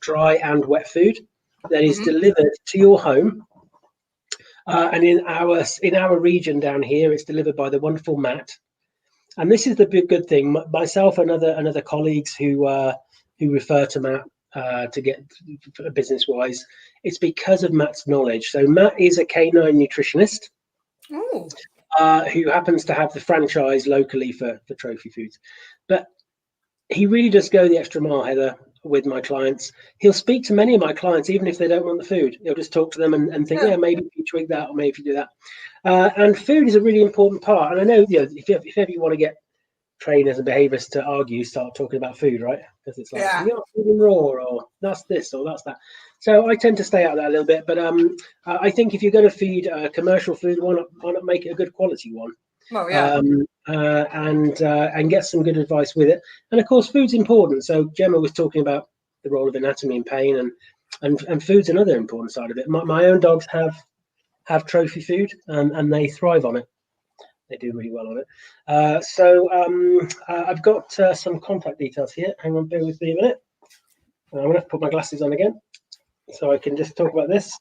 dry and wet food that is delivered to your home. And in our region down here, it's delivered by the wonderful Matt. And this is the big good thing. Myself and other colleagues who refer to Matt to get business wise, it's because of Matt's knowledge. So Matt is a canine nutritionist who happens to have the franchise locally for Trophy Foods. But he really does go the extra mile, Heather, with my clients. He'll speak to many of my clients, even if they don't want the food. He'll just talk to them and think, yeah, maybe you tweak that, or maybe if you do that. And food is a really important part. And I know, you know, if ever you want to get trainers and behaviourists to argue, start talking about food, right? Because it's like, you're not eating raw, or that's this, or that's that. So I tend to stay out of that a little bit. But I think if you're going to feed commercial food, why not make it a good quality one? Oh, yeah. And get some good advice with it. And of course, food's important. So Gemma was talking about the role of anatomy and pain, and food's another important side of it. My own dogs have Trophy Food, and they thrive on it. They do really well on it. So I've got some contact details here. Hang on, bear with me a minute. I'm going to put my glasses on again so I can just talk about this.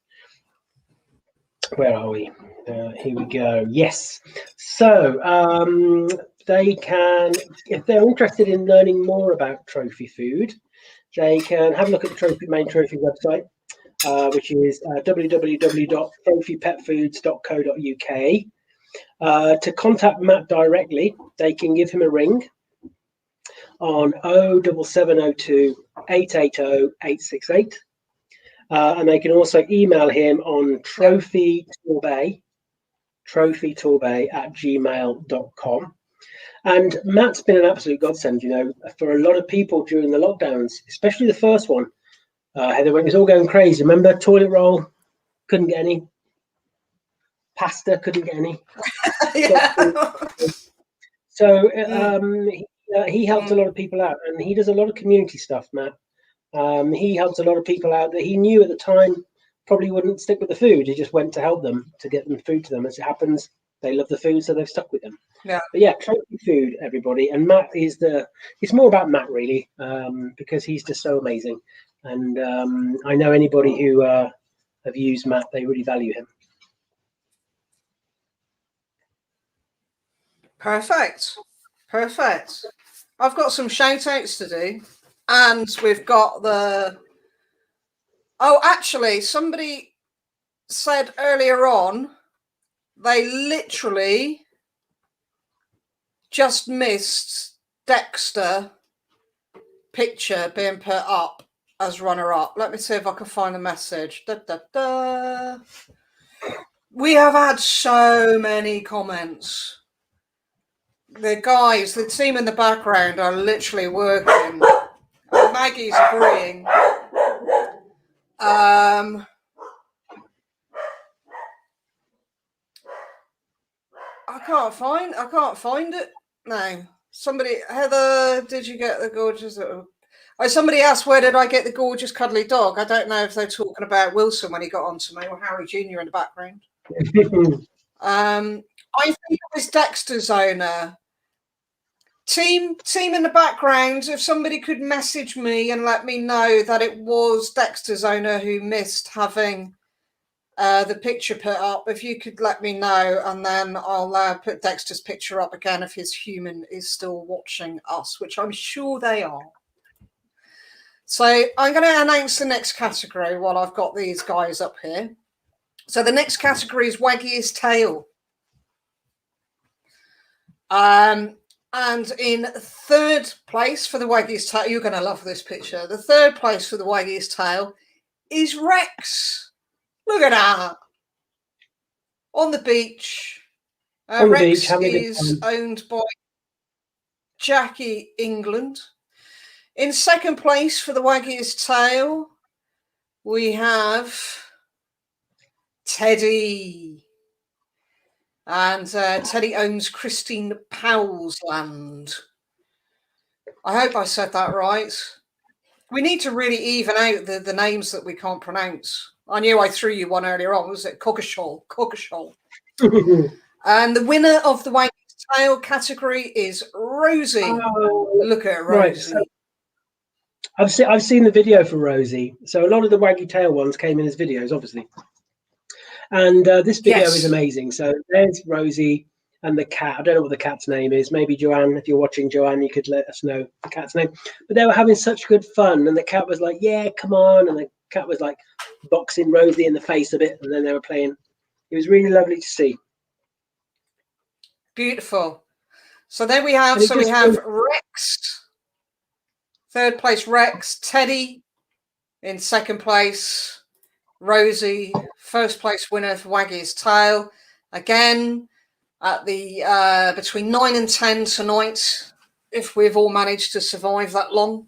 Where are we? Here we go. Yes. So they can, if they're interested in learning more about Trophy Food, they can have a look at the main Trophy website, which is www.trophypetfoods.co.uk. To contact Matt directly, they can give him a ring on 07702 880 868. And they can also email him on trophytorbay@gmail.com. And Matt's been an absolute godsend, you know, for a lot of people during the lockdowns, especially the first one. Heather, when it was all going crazy, remember, toilet roll, couldn't get any. Pasta, couldn't get any. So he helped a lot of people out, and he does a lot of community stuff, Matt. He helped a lot of people out that he knew at the time probably wouldn't stick with the food. He just went to help them, to get them food to them. As it happens, they love the food, so they've stuck with them. Yeah. But yeah, Trophy Food, everybody. And Matt is it's more about Matt, really, because he's just so amazing. And I know anybody who have used Matt, they really value him. Perfect. I've got some shout outs to do. And we've got actually, somebody said earlier on, they literally just missed Dexter picture being put up as runner-up. Let me see if I can find the message. We have had so many comments. The team in the background are literally working. Maggie's agreeing. I can't find it. No. Somebody, Heather, did you get the gorgeous? Somebody asked, where did I get the gorgeous cuddly dog? I don't know if they're talking about Wilson when he got onto me, or Harry Jr. in the background. I think it was Dexter's owner. Team in the background, if somebody could message me and let me know that it was Dexter's owner who missed having the picture put up, if you could let me know, and then I'll put Dexter's picture up again if his human is still watching us, which I'm sure they are. So I'm going to announce the next category while I've got these guys up here. So the next category is Waggiest Tail. And in third place for the Waggiest Tail, you're going to love this picture. The third place for the Waggiest Tail is Rex. Look at that. On the beach. Rex is owned by Jackie England. In second place for the Waggiest Tail, we have Teddy. And Teddy owns Christine Powell's land. I hope I said that right. We need to really even out the names that we can't pronounce. I knew I threw you one earlier on. Was it Cockashall? And the winner of the Waggiest Tail category is Rosie. Look at Rosie. Right, so I've seen the video for Rosie. So a lot of the Waggy Tail ones came in as videos, obviously. And this video is amazing. So there's Rosie and the cat. I don't know what the cat's name is. Maybe Joanne, if you're watching, Joanne, you could let us know the cat's name. But they were having such good fun. And the cat was like, yeah, come on. And the cat was like boxing Rosie in the face a bit. And then they were playing. It was really lovely to see. Beautiful. So there we have, Rex. Third place, Rex. Teddy in second place. Rosie, first place winner for Waggiest Tail. Again, at the between 9 and 10 tonight, if we've all managed to survive that long,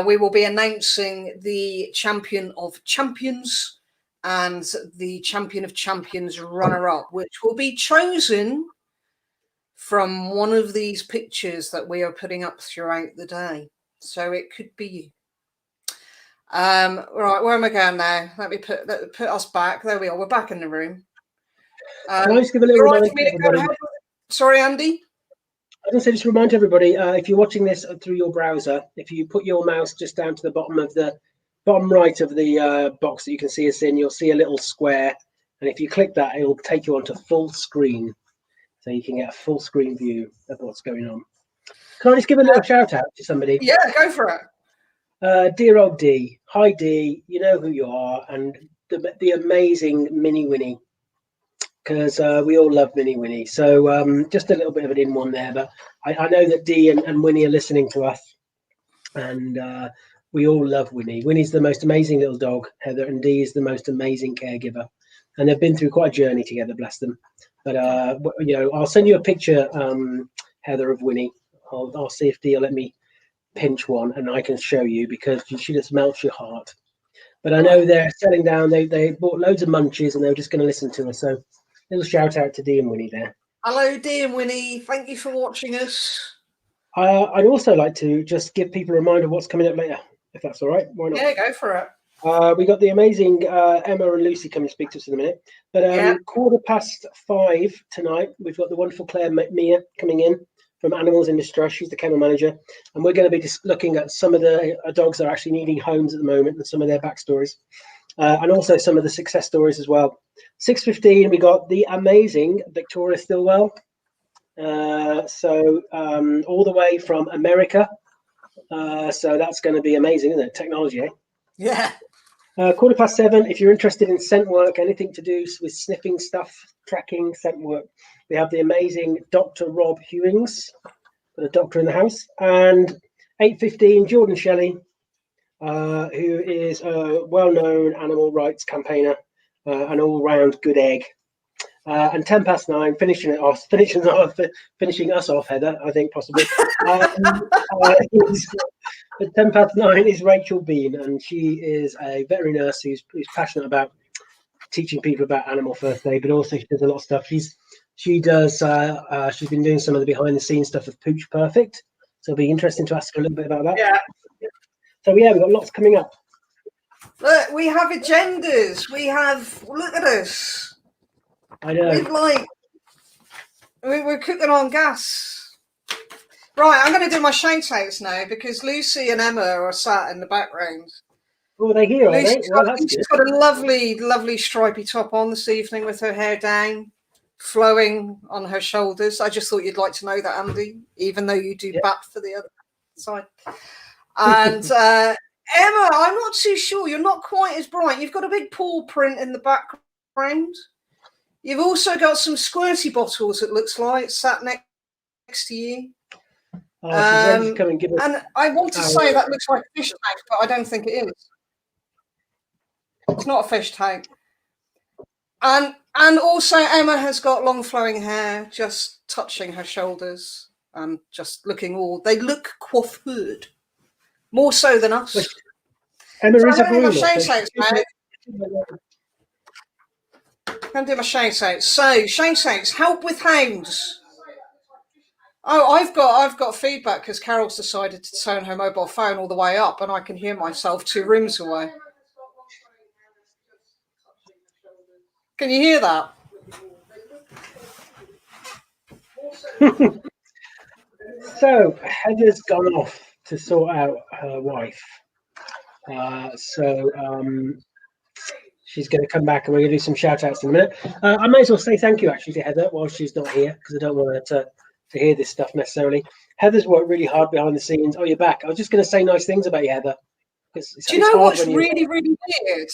we will be announcing the champion of champions and the champion of champions runner-up, which will be chosen from one of these pictures that we are putting up throughout the day. So it could be you. Right, where am I going now? Let me put us back. There we are. We're back in the room. Can I just give a little reminder to everybody? Sorry, Andy. I was going to say, just remind everybody, if you're watching this through your browser, if you put your mouse just down to the bottom right of the box that you can see us in, you'll see a little square, and if you click that, it will take you onto full screen, so you can get a full screen view of what's going on. Can I just give a little shout out to somebody? Yeah, go for it. Dear old D, hi D, you know who you are, and the amazing Mini Winnie, because we all love Mini Winnie. So just a little bit of an in one there, but I know that D and Winnie are listening to us, and we all love Winnie. Winnie's the most amazing little dog, Heather, and D is the most amazing caregiver, and they've been through quite a journey together, bless them. But you know, I'll send you a picture, Heather, of Winnie. I'll see if D will let me pinch one and I can show you, because she just melts your heart. But I know they're settling down. They bought loads of munchies and they were just going to listen to us. So little shout out to Dee and Winnie there. Hello, Dee and Winnie. Thank you for watching us. I'd also like to just give people a reminder of what's coming up later, if that's all right. Why not? Yeah, go for it. We got the amazing Emma and Lucy coming to speak to us in a minute. But 5:15 tonight, we've got the wonderful Claire Mia coming in from Animals in Distress. She's the kennel manager, and we're going to be just looking at some of the dogs that are actually needing homes at the moment and some of their backstories, and also some of the success stories as well. 6:15, we got the amazing Victoria Stilwell, so all the way from America. So that's going to be amazing, isn't it? Technology, eh? Yeah. 7:15, if you're interested in scent work, anything to do with sniffing stuff, tracking, scent work, we have the amazing Dr Rob Hewings, the doctor in the house. And 8:15, Jordan Shelley, who is a well-known animal rights campaigner, an all-round good egg. And 9:10, finishing us off, Heather, I think possibly. 9:10 is Rachel Bean, and she is a veterinary nurse who's passionate about teaching people about animal first aid, but also she does a lot of stuff. She's been doing some of the behind-the-scenes stuff of Pooch Perfect, so it'll be interesting to ask her a little bit about that. Yeah. So yeah, we've got lots coming up. Look, we have agendas. Look at us. I know. We're cooking on gas. Right, I'm going to do my shout outs now because Lucy and Emma are sat in the background. Oh, they're here, are they? Well, that's good. Lucy's got a lovely stripy top on this evening with her hair down, flowing on her shoulders. I just thought you'd like to know that, Andy, even though you do bat for the other side. And Emma, I'm not too sure. You're not quite as bright. You've got a big paw print in the background. You've also got some squirty bottles, it looks like, sat next to you. Oh, she's ready to come and give us. And I want to say that looks like a fish tank, but I don't think it is. It's not a fish tank. And also Emma has got long flowing hair just touching her shoulders and just looking all. They look coiffured, more so than us. Emma is a groomer. Can do my shout outs. So shout outs, help with hounds. Oh, I've got feedback because Carol's decided to turn her mobile phone all the way up, and I can hear myself 2 rooms away. Can you hear that? So Heather's gone off to sort out her wife. She's going to come back and we're going to do some shout outs in a minute. I may as well say thank you actually to Heather while she's not here because I don't want her to hear this stuff necessarily. Heather's worked really hard behind the scenes. Oh, you're back. I was just going to say nice things about you, Heather. Do you know what's really weird?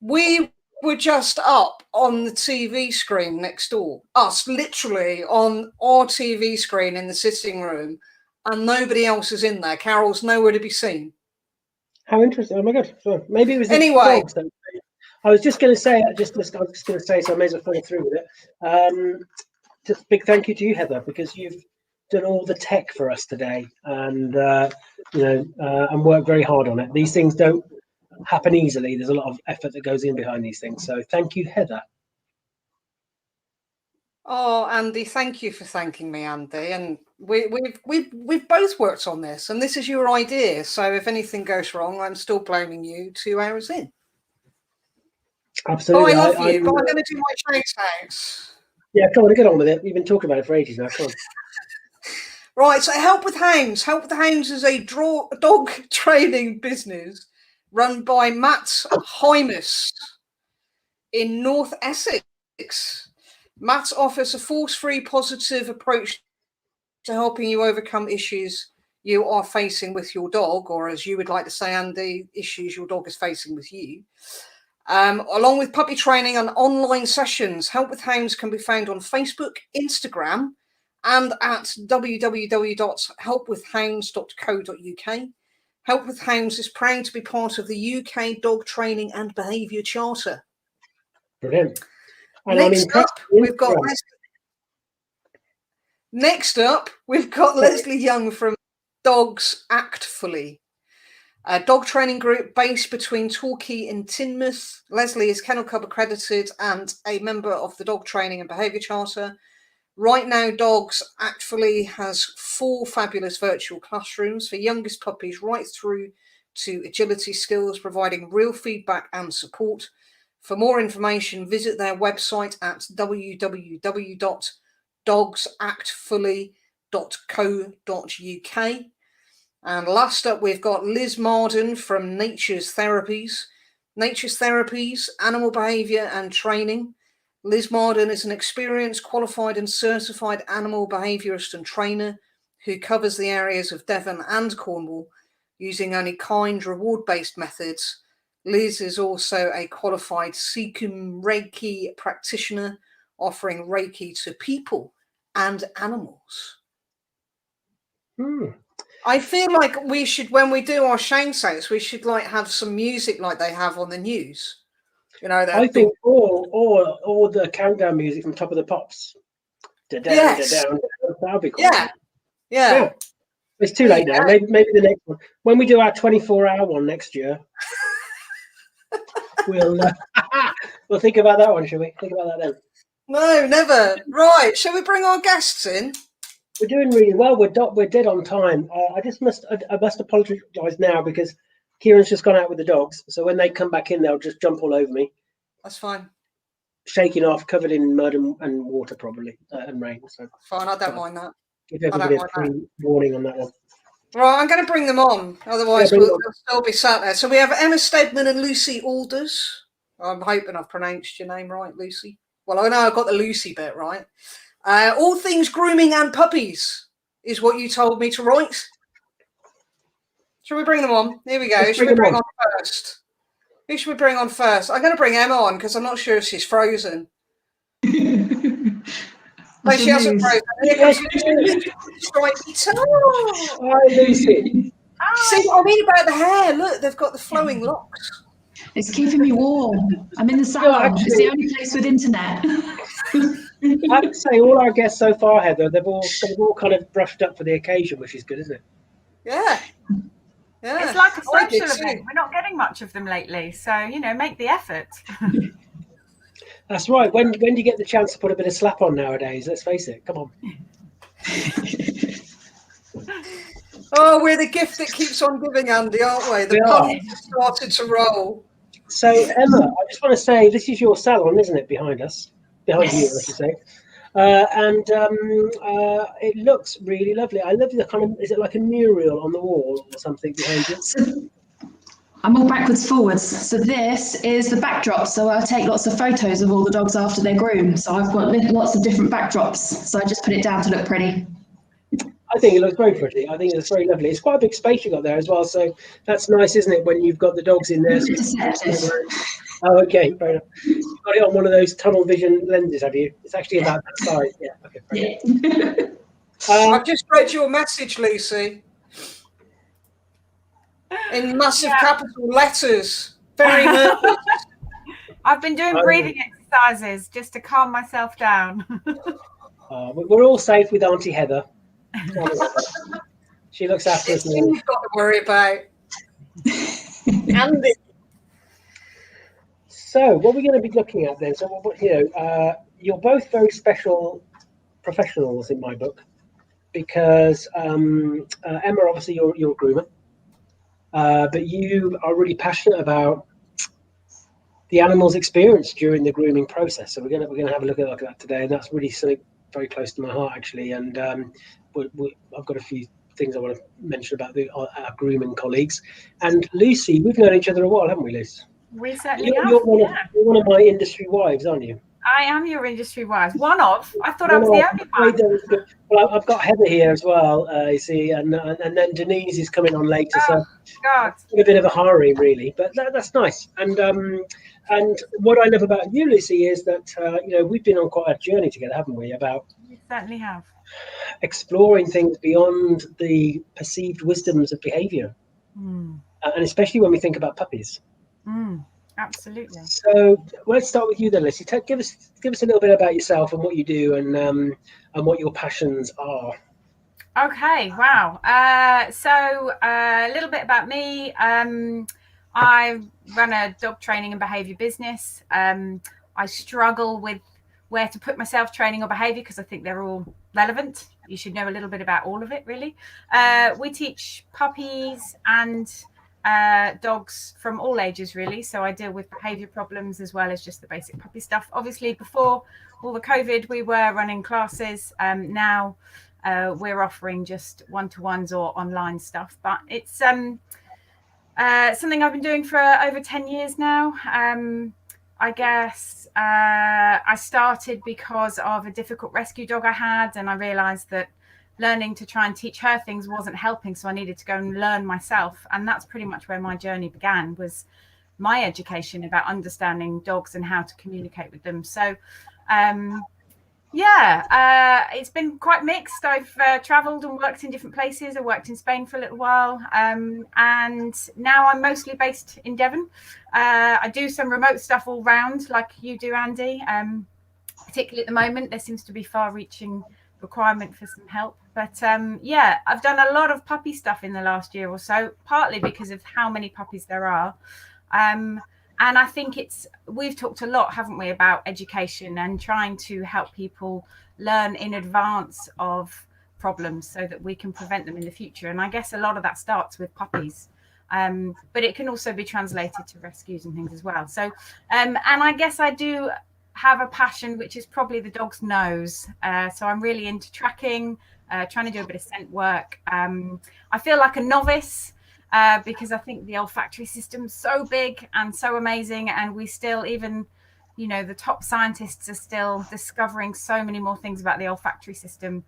We were just up on the TV screen next door. Us, literally on our TV screen in the sitting room, and nobody else is in there. Carol's nowhere to be seen. How interesting! Oh my god! So maybe it was anyway. Dogs, I was just going to say, so I may as well follow through with it. Just a big thank you to you, Heather, because you've done all the tech for us today, and and worked very hard on it. These things don't happen easily. There's a lot of effort that goes in behind these things. So thank you, Heather. Oh, Andy, thank you for thanking me, Andy. And we've both worked on this, and this is your idea. So if anything goes wrong, I'm still blaming you 2 hours in. Absolutely. Oh, I love you, but I'm going to do my shout outs. Yeah, come on, get on with it. We've been talking about it for ages now. Come on. Right, so Help with Hounds. Help with Hounds is a dog training business run by Matt Hymus in North Essex. Matt offers a force-free, positive approach to helping you overcome issues you are facing with your dog, or as you would like to say, Andy, issues your dog is facing with you. Along with puppy training and online sessions, Help with Hounds can be found on Facebook, Instagram, and at www.helpwithhounds.co.uk. Help with Hounds is proud to be part of the UK Dog Training and Behaviour Charter. Brilliant. Next up, we've got Leslie Young from Dogs Act Fully, a dog training group based between Torquay and Teignmouth. Leslie is Kennel Club accredited and a member of the Dog Training and Behaviour Charter. Right now, Dogs Act Fully has 4 fabulous virtual classrooms for youngest puppies right through to agility skills, providing real feedback and support. For more information, visit their website at www.dogsactfully.co.uk. And last up, we've got Liz Marden from Nature's Therapies. Nature's Therapies, Animal Behaviour and Training. Liz Marden is an experienced, qualified and certified animal behaviourist and trainer who covers the areas of Devon and Cornwall using only kind, reward-based methods. Liz is also a qualified Sekum Reiki practitioner, offering Reiki to people and animals. I feel like we should, when we do our shout-outs, we should like have some music like they have on the news. You know, I think, or the countdown music from Top of the Pops. Yes. That'll be cool. Yeah. It's too late now. Maybe the next one. When we do our 24-hour one next year, we'll think about that one, shall we? Think about that then. No, never. Right. Shall we bring our guests in? We're doing really well. We're dead on time. I must apologise now because Kieran's just gone out with the dogs. So when they come back in, they'll just jump all over me. That's fine. Shaking off, covered in mud and water probably, and rain. So fine. I don't mind that. Give everybody a pre-warning on that one. Right, I'm going to bring them on. Otherwise, they'll still be sat there. So we have Emma Steadman and Lucy Alders. I'm hoping I've pronounced your name right, Lucy. Well, I know I got the Lucy bit right. All things grooming and puppies is what you told me to write. Should we bring them on? Here we go. Who should we bring on first? Who should we bring on first? I'm going to bring Emma on because I'm not sure if she's frozen. No, she hasn't frozen. Here comes stripy toe. Hi, Lucy. See what I mean about the hair? Look, they've got the flowing locks. It's keeping me warm. I'm in the salon. It's the only place with internet. I have to say, all our guests so far, Heather, they've all kind of brushed up for the occasion, which is good, isn't it? Yeah. Yeah. It's like a social event. We're not getting much of them lately, so make the effort. That's right. When do you get the chance to put a bit of slap on nowadays? Let's face it. Come on. Oh, we're the gift that keeps on giving, Andy, aren't we? The puns started to roll. So, Emma, I just want to say this is your salon, isn't it? Behind us, behind you, I should say. And it looks really lovely. I love the kind of, is it like a mural on the wall or something behind it? I'm all backwards forwards. So this is the backdrop. So I take lots of photos of all the dogs after they're groomed. So I've got lots of different backdrops. So I just put it down to look pretty. I think it looks very pretty. I think it's very lovely. It's quite a big space you got there as well. So that's nice, isn't it, when you've got the dogs in there? Oh, okay, fair enough. You've got it on one of those tunnel vision lenses, have you? It's actually about that size. Yeah, okay. I've just read your message, Lucy. In massive capital letters. Very nervous. I've been doing breathing exercises just to calm myself down. We're all safe with Auntie Heather. She looks after us. You've got to worry about. Andy. So, what we're going to be looking at then? So, you're both very special professionals in my book because Emma, obviously, you're a groomer, but you are really passionate about the animal's experience during the grooming process. So, we're going to have a look at that today, and that's really something very close to my heart, actually. And I've got a few things I want to mention about our grooming colleagues. And Lucy, we've known each other a while, haven't we, Lucy? We certainly have. You're one of my industry wives, aren't you? I am your industry wife. One of. I thought I was the only one. Well, I've got Heather here as well, you see, and then Denise is coming on later. So it's a bit of a hurry, really, but that's nice. And what I love about you, Lucy, is that we've been on quite a journey together, haven't we? We certainly have. Exploring things beyond the perceived wisdoms of behaviour, and especially when we think about puppies. Absolutely. So let's start with you then, Lucy. Give us a little bit about yourself and what you do and what your passions are. Okay. Wow. So a little bit about me. I run a dog training and behaviour business. I struggle with where to put myself, training or behaviour, because I think they're all relevant. You should know a little bit about all of it, really. We teach puppies and dogs from all ages, really. So I deal with behaviour problems as well as just the basic puppy stuff. Obviously, before all the COVID, we were running classes. Now we're offering just one-to-ones or online stuff. But it's something I've been doing for over 10 years now. I guess I started because of a difficult rescue dog I had, and I realised that learning to try and teach her things wasn't helping, so I needed to go and learn myself. And that's pretty much where my journey began, was my education about understanding dogs and how to communicate with them. So it's been quite mixed. I've travelled and worked in different places. I worked in Spain for a little while, and now I'm mostly based in Devon. I do some remote stuff all round, like you do, Andy. Particularly at the moment, there seems to be far-reaching requirement for some help. But I've done a lot of puppy stuff in the last year or so, partly because of how many puppies there are. And I think we've talked a lot, haven't we, about education and trying to help people learn in advance of problems so that we can prevent them in the future. And I guess a lot of that starts with puppies. But it can also be translated to rescues and things as well. So, and I guess I do have a passion, which is probably the dog's nose. So I'm really into tracking trying to do a bit of scent work. I feel like a novice because I think the olfactory system's so big and so amazing, and we still, even, you know, the top scientists are still discovering so many more things about the olfactory system.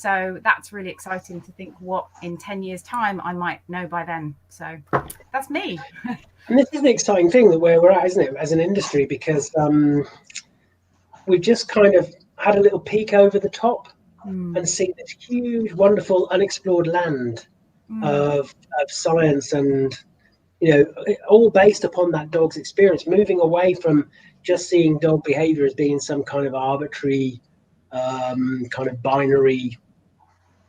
So that's really exciting to think what in 10 years time I might know by then. So that's me. And this is the exciting thing that where we're at, isn't it, as an industry, because we've just kind of had a little peek over the top and seen this huge, wonderful, unexplored land of science, and, you know, all based upon that dog's experience, moving away from just seeing dog behavior as being some kind of arbitrary, kind of binary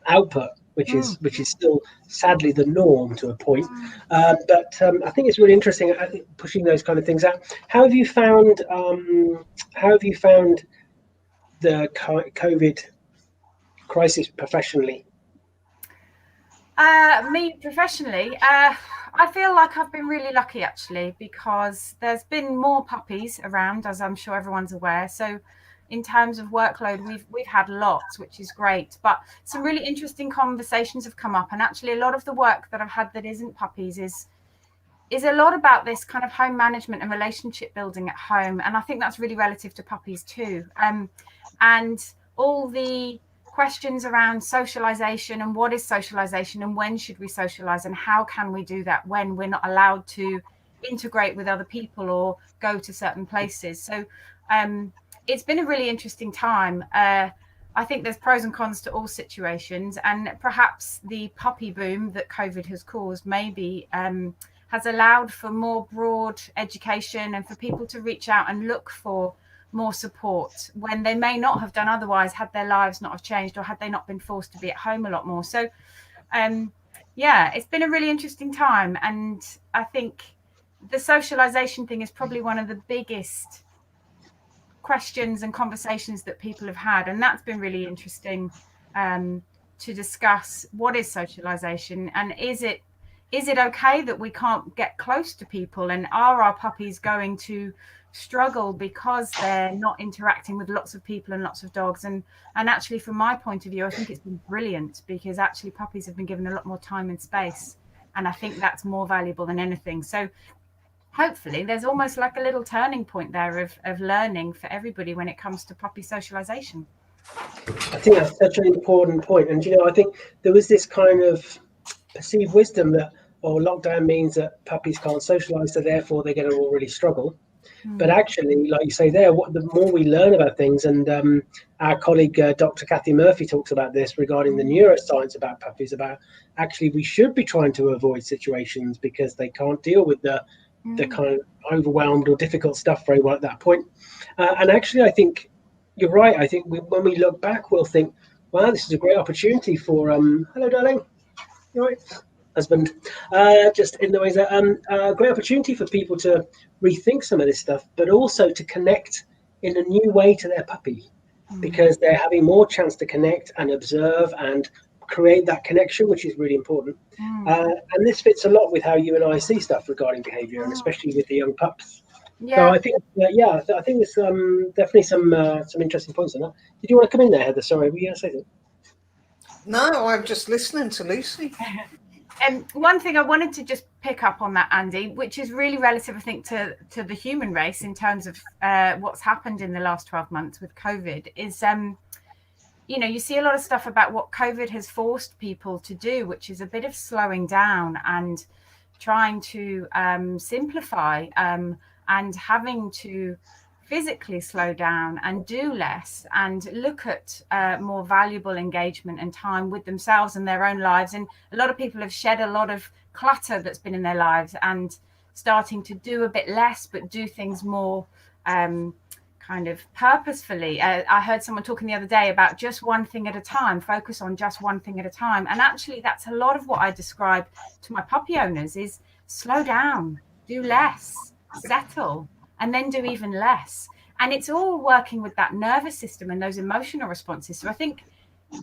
output, which is still sadly the norm to a point. But I think it's really interesting pushing those kind of things out. How have you found the COVID crisis professionally? Me professionally, I feel like I've been really lucky actually, because there's been more puppies around, as I'm sure everyone's aware. So in terms of workload, we've had lots, which is great. But some really interesting conversations have come up, and actually a lot of the work that I've had that isn't puppies is a lot about this kind of home management and relationship building at home. And I think that's really relative to puppies too. And all the questions around socialization and what is socialization and when should we socialize and how can we do that when we're not allowed to integrate with other people or go to certain places. So it's been a really interesting time. I think there's pros and cons to all situations, and perhaps the puppy boom that COVID has caused maybe has allowed for more broad education and for people to reach out and look for more support when they may not have done otherwise, had their lives not have changed or had they not been forced to be at home a lot more. So yeah, it's been a really interesting time, and I think the socialization thing is probably one of the biggest questions and conversations that people have had, and that's been really interesting to discuss. What is socialization, and is it okay that we can't get close to people, and are our puppies going to struggle because they're not interacting with lots of people and lots of dogs? And actually, from my point of view, I think it's been brilliant, because actually puppies have been given a lot more time and space, and I think that's more valuable than anything. So hopefully there's almost like a little turning point there of learning for everybody when it comes to puppy socialization. I think that's such an important point. And, you know, I think there was this kind of perceived wisdom that, oh, lockdown means that puppies can't socialize, so therefore they're going to all really struggle. But actually, like you say there, the more we learn about things, and our colleague Dr. Kathy Murphy talks about this regarding the neuroscience about puppies, about actually we should be trying to avoid situations because they can't deal with the kind of overwhelmed or difficult stuff very well at that point. And actually, I think you're right. I think when we look back, we'll think, wow, this is a great opportunity for, hello, darling. You all right? Husband, just in the ways that a great opportunity for people to rethink some of this stuff, but also to connect in a new way to their puppy, because they're having more chance to connect and observe and create that connection, which is really important. And this fits a lot with how you and I see stuff regarding behavior, and especially with the young pups. So I think, I think there's definitely some interesting points on that. Did you want to come in there, Heather? Sorry, were you going to say something? No, I'm just listening to Lucy. And one thing I wanted to just pick up on that, Andy, which is really relative, I think, to the human race in terms of what's happened in the last 12 months with COVID, is, you know, you see a lot of stuff about what COVID has forced people to do, which is a bit of slowing down and trying to simplify and having to physically slow down and do less and look at more valuable engagement and time with themselves and their own lives. And a lot of people have shed a lot of clutter that's been in their lives and starting to do a bit less, but do things more kind of purposefully. I heard someone talking the other day about just one thing at a time, focus on just one thing at a time. And actually, that's a lot of what I describe to my puppy owners is slow down, do less, settle, and then do even less. And it's all working with that nervous system and those emotional responses. So I think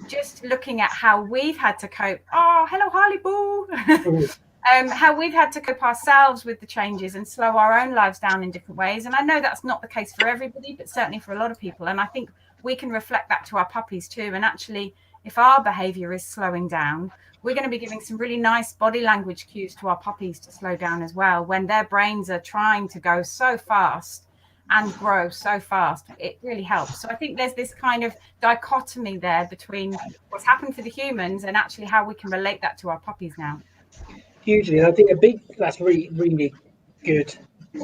just looking at how we've had to cope, oh, hello, Harley Boo, how we've had to cope ourselves with the changes and slow our own lives down in different ways. And I know that's not the case for everybody, but certainly for a lot of people. And I think we can reflect that to our puppies too, and actually if our behavior is slowing down, we're going to be giving some really nice body language cues to our puppies to slow down as well, when their brains are trying to go so fast and grow so fast. It really helps. So I think there's this kind of dichotomy there between what's happened for the humans and actually how we can relate that to our puppies now. Hugely, and I think that's really good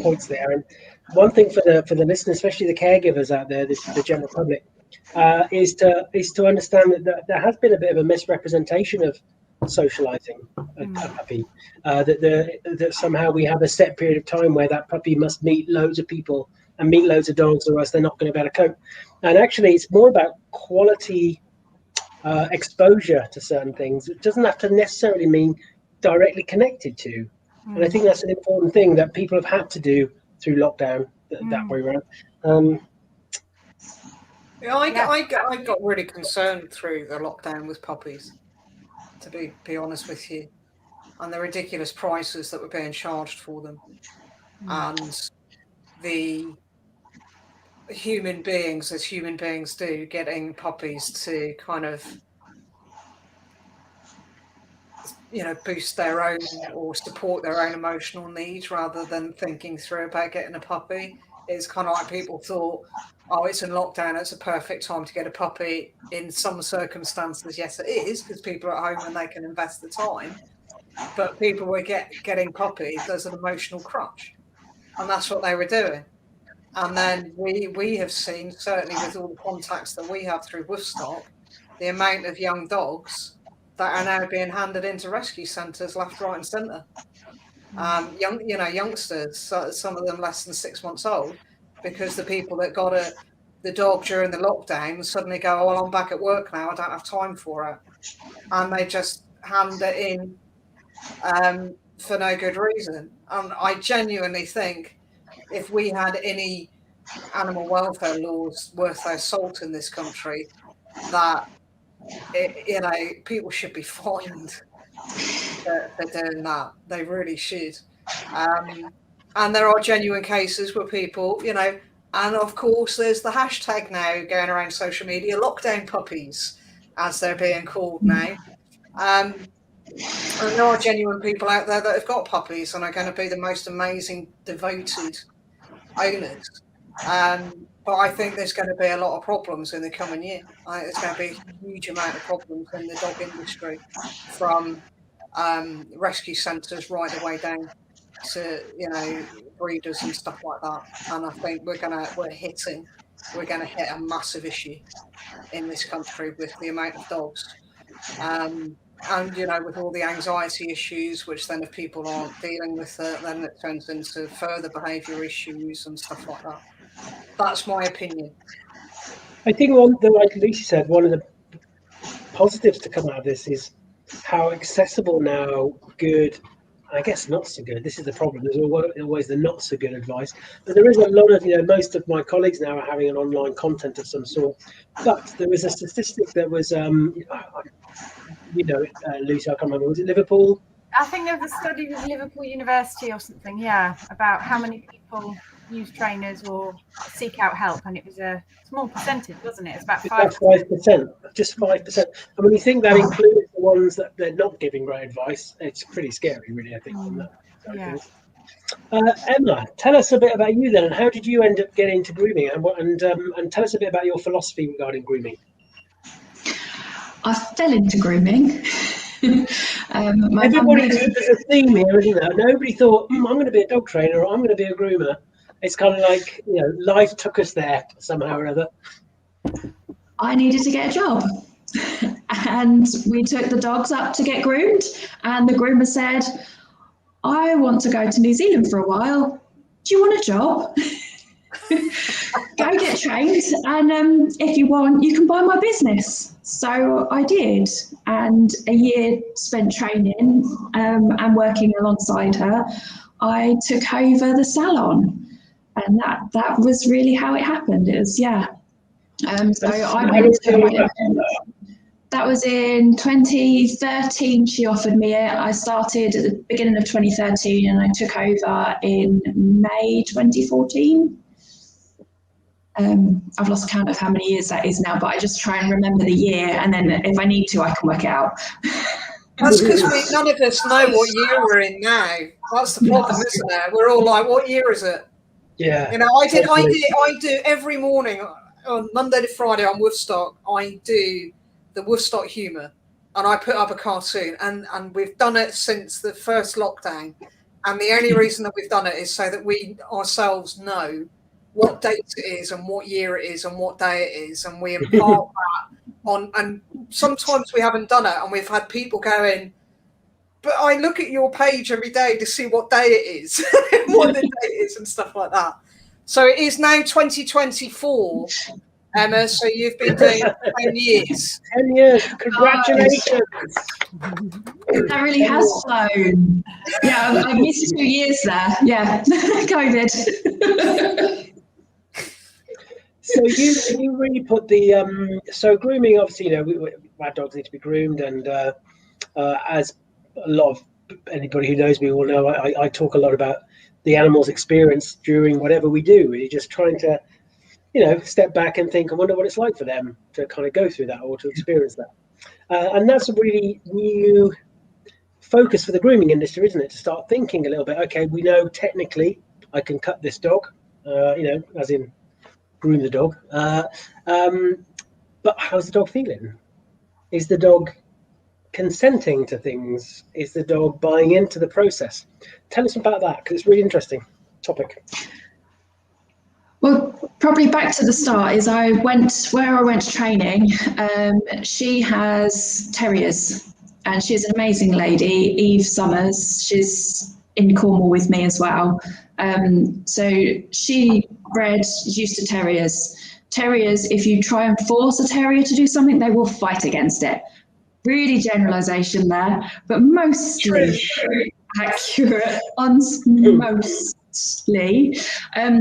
points there. And one thing for the listeners, especially the caregivers out there, the general public, is to understand that there has been a bit of a misrepresentation of socializing a puppy, that somehow we have a set period of time where that puppy must meet loads of people and meet loads of dogs, or else they're not going to be able to cope. And actually, it's more about quality exposure to certain things. It doesn't have to necessarily mean directly connected to. And I think that's an important thing that people have had to do through lockdown, that way around. Yeah, I got really concerned through the lockdown with puppies, to be honest with you, and the ridiculous prices that were being charged for them, and the human beings, as human beings do, getting puppies to kind of, boost their own or support their own emotional needs rather than thinking through about getting a puppy. It's kind of like people thought, oh, it's in lockdown, it's a perfect time to get a puppy. In some circumstances, yes, it is, because people are at home and they can invest the time. But people were getting puppies as an emotional crutch, and that's what they were doing. And then we have seen, certainly with all the contacts that we have through Woofstock, the amount of young dogs that are now being handed into rescue centres left, right, and centre. Youngsters, some of them less than 6 months old, because the people that got the dog during the lockdown suddenly go, oh, well, I'm back at work now, I don't have time for it, and they just hand it in for no good reason. And I genuinely think if we had any animal welfare laws worth their salt in this country, that people should be fined for doing that. They really should. And there are genuine cases where people, and of course there's the hashtag now going around social media, lockdown puppies, as they're being called now. And there are genuine people out there that have got puppies and are going to be the most amazing, devoted owners. But I think there's going to be a lot of problems in the coming year. There's going to be a huge amount of problems in the dog industry, from rescue centres right the way down to breeders and stuff like that. And I think we're going to hit a massive issue in this country with the amount of dogs, and with all the anxiety issues, which then if people aren't dealing with it, then it turns into further behaviour issues and stuff like that. That's my opinion. I think like Lucy said, one of the positives to come out of this is how accessible now good, I guess not so good. This is the problem. There's always the not so good advice, but there is a lot of, most of my colleagues now are having an online content of some sort. But there was a statistic that was, Lucy, I can't remember. Was it Liverpool? I think there was a study with Liverpool University or something, about how many people use trainers or seek out help, and it was a small percentage, wasn't it? It's about 5%, just 5%. And when you think that includes the ones that they're not giving great advice, it's pretty scary, really, I think. Emma, tell us a bit about you then, and how did you end up getting into grooming, and tell us a bit about your philosophy regarding grooming. I fell into grooming. Everybody, there's a theme here, isn't there? Nobody thought, I'm going to be a dog trainer or I'm going to be a groomer. It's kind of like, life took us there somehow or other. I needed to get a job. And we took the dogs up to get groomed. And the groomer said, I want to go to New Zealand for a while. Do you want a job? Go get trained. And if you want, you can buy my business. So I did. And a year spent training and working alongside her, I took over the salon. And that was really how it happened. It was, So I went to, that was in 2013. She offered me it. I started at the beginning of 2013 and I took over in May 2014. I've lost count of how many years that is now, but I just try and remember the year, and then if I need to, I can work it out. That's because none of us know what year we're in now. That's the problem, isn't it? We're all like, what year is it? Yeah. You know, I do every morning on Monday to Friday on Woofstock, I do the Woofstock humour, and I put up a cartoon, and we've done it since the first lockdown. And the only reason that we've done it is so that we ourselves know what date it is and what year it is and what day it is, and we impart that on. And sometimes we haven't done it, and we've had people going, but I look at your page every day to see what day it is, what the day is, and stuff like that. So it is now 2024, Emma. So you've been doing 10 years. 10 years. Congratulations. That really has flown. Yeah, I missed 2 years there. Yeah, COVID. So you really put the so grooming, obviously, you know, our dogs need to be groomed, and as a lot of anybody who knows me will know, I talk a lot about the animal's experience during whatever we do. Really, just trying to, you know, step back and think, I wonder what it's like for them to kind of go through that or to experience that. And that's a really new focus for the grooming industry, isn't it? To start thinking a little bit. Okay, we know technically I can cut this dog, you know, as in groom the dog. But how's the dog feeling? Is the dog consenting to things? Is the dog buying into the process? Tell us about that, because it's a really interesting topic. Well, probably back to the start is I went to training. She has terriers, and she's an amazing lady, Eve Summers. She's in Cornwall with me as well. So she is used to terriers. Terriers, if you try and force a terrier to do something, they will fight against it. Really generalisation there, but mostly accurate on mostly.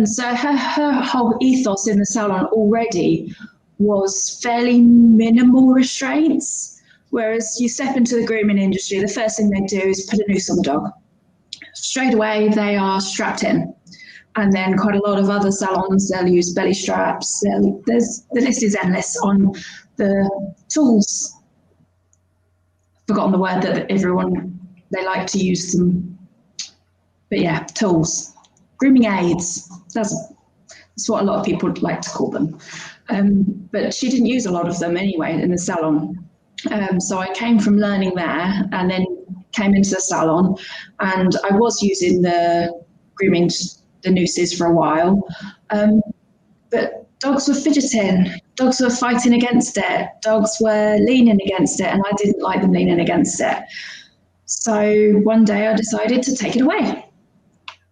So her whole ethos in the salon already was fairly minimal restraints, whereas you step into the grooming industry, the first thing they do is put a noose on the dog. Straight away, they are strapped in. And then quite a lot of other salons, they'll use belly straps. The list is endless on the tools. Forgotten the word that everyone, they like to use them. But yeah, tools. Grooming aids. That's what a lot of people like to call them. But she didn't use a lot of them anyway in the salon. So I came from learning there and then came into the salon, and I was using the grooming, the nooses for a while. But dogs were fidgeting, dogs were fighting against it, dogs were leaning against it, and I didn't like them leaning against it. So one day I decided to take it away.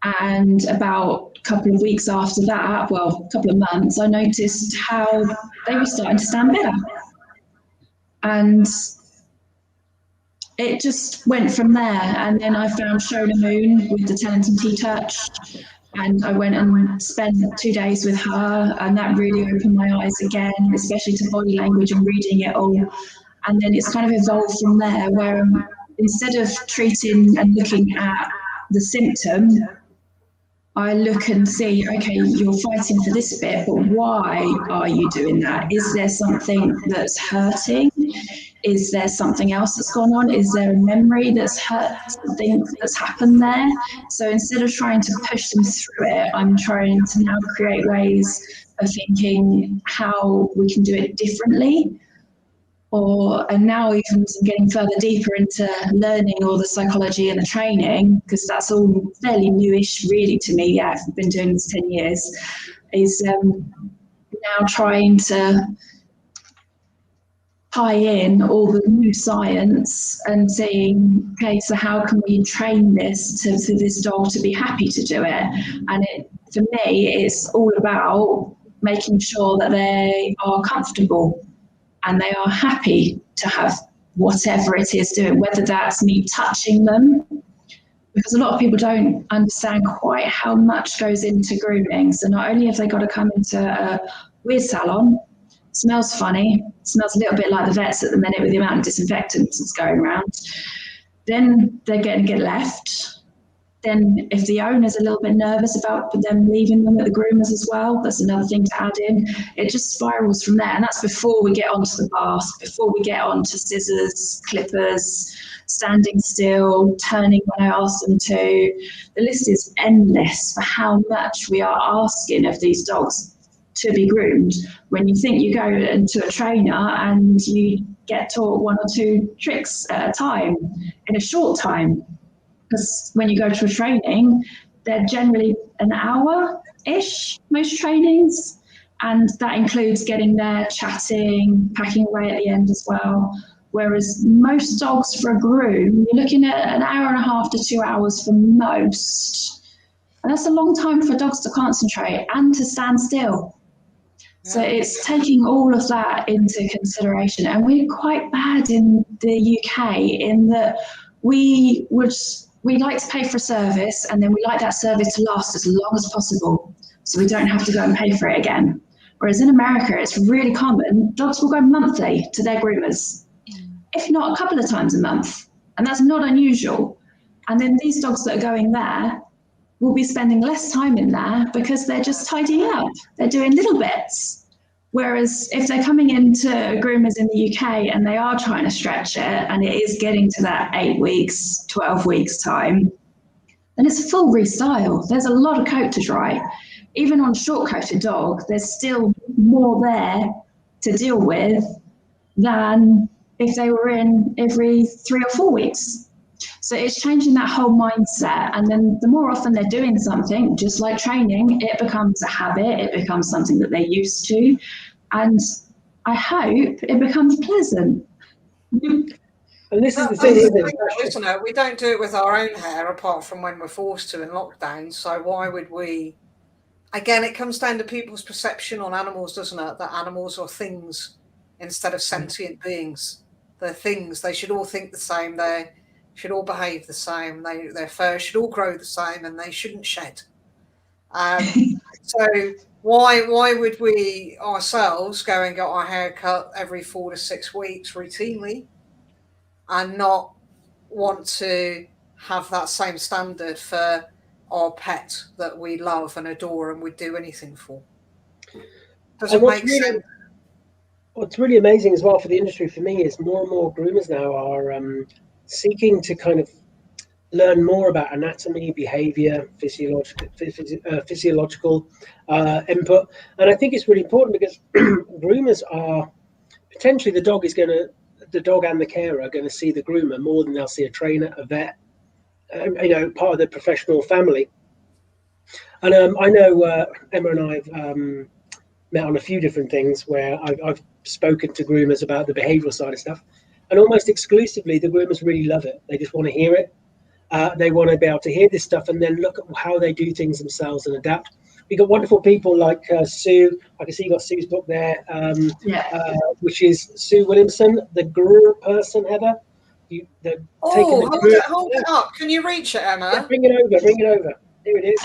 And about a couple of weeks after that, well, a couple of months, I noticed how they were starting to stand better. And it just went from there. And then I found Shona Moon with the Tennyson T-Touch. And I went and spent 2 days with her, and that really opened my eyes again, especially to body language and reading it all. And then it's kind of evolved from there, where instead of treating and looking at the symptom, I look and see, okay, you're fighting for this bit, but why are you doing that? Is there something that's hurting? Is there something else that's gone on? Is there a memory that's hurt, something that's happened there? So instead of trying to push them through it, I'm trying to now create ways of thinking how we can do it differently. And now even getting further deeper into learning all the psychology and the training, because that's all fairly newish really to me. Yeah, I've been doing this 10 years, is now trying to tie in all the new science and saying, okay, so how can we train this for this dog to be happy to do it? And for me, it's all about making sure that they are comfortable and they are happy to have whatever it is doing, whether that's me touching them, because a lot of people don't understand quite how much goes into grooming. So not only have they got to come into a weird salon, smells funny, smells a little bit like the vets at the minute with the amount of disinfectants that's going around, then they're going to get left. Then if the owner's a little bit nervous about them leaving them at the groomers as well, that's another thing to add in. It just spirals from there. And that's before we get onto the bath, before we get onto scissors, clippers, standing still, turning when I ask them to. The list is endless for how much we are asking of these dogs to be groomed. When you think you go into a trainer and you get taught 1 or 2 tricks at a time in a short time. Because when you go to a training, they're generally an hour-ish, most trainings. And that includes getting there, chatting, packing away at the end as well. Whereas most dogs for a groom, you're looking at an hour and a half to 2 hours for most. And that's a long time for dogs to concentrate and to stand still. So it's taking all of that into consideration. And we're quite bad in the UK in that we like to pay for a service, and then we like that service to last as long as possible, so we don't have to go and pay for it again. Whereas in America, it's really common. Dogs will go monthly to their groomers, if not a couple of times a month. And that's not unusual. And then these dogs that are going there will be spending less time in there because they're just tidying up. They're doing little bits. Whereas if they're coming into groomers in the UK and they are trying to stretch it, and it is getting to that 8 weeks, 12 weeks time, then it's a full restyle. There's a lot of coat to dry. Even on short-coated dog, there's still more there to deal with than if they were in every 3 or 4 weeks. So it's changing that whole mindset. And then the more often they're doing something, just like training, it becomes a habit, it becomes something that they're used to. And I hope it becomes pleasant. And this is the thing, thing, isn't it? We don't do it with our own hair, apart from when we're forced to in lockdown. So why would we? Again, it comes down to people's perception on animals, doesn't it? That animals are things instead of sentient beings. They're things. They should all think the same. They should all behave the same. Their fur should all grow the same, and they shouldn't shed. So why would we ourselves go and get our hair cut every 4 to 6 weeks routinely and not want to have that same standard for our pet that we love and adore and would do anything for? Doesn't make sense. What's really amazing as well for the industry for me is more and more groomers now are seeking to kind of learn more about anatomy, behavior, physiological input. And I think it's really important because groomers are potentially the dog and the carer are going to see the groomer more than they'll see a trainer, a vet, part of the professional family. And I know Emma and I have met on a few different things where I've spoken to groomers about the behavioural side of stuff, and almost exclusively the groomers really love it. They just want to hear it. They want to be able to hear this stuff and then look at how they do things themselves and adapt. We've got wonderful people like Sue. I can see you got Sue's book there, which is Sue Williamson, the Groom person, Heather. Hold it up. Can you reach it, Emma? Yeah, bring it over. Here it is.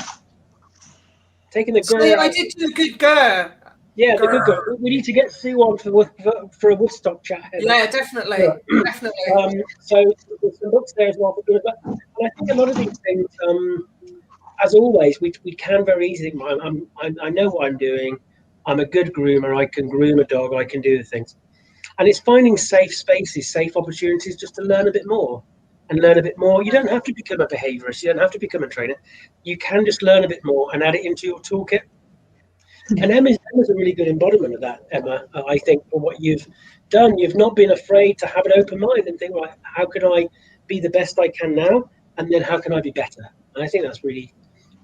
Taking the grr. I did do a good grr. Yeah, the good grr. We need to get Sue on for a Woofstock chat. Heather. Yeah, definitely. Yeah. Definitely. So there's some books there as well. And I think a lot of these things, as always, we can very easily. I know what I'm doing. I'm a good groomer. I can groom a dog. I can do the things. And it's finding safe spaces, safe opportunities just to learn a bit more and learn a bit more. You don't have to become a behaviourist. You don't have to become a trainer. You can just learn a bit more and add it into your toolkit. And Emma's a really good embodiment of that, Emma. I think for what you've done, you've not been afraid to have an open mind and think, right, how can I be the best I can now? And then how can I be better? And I think that's really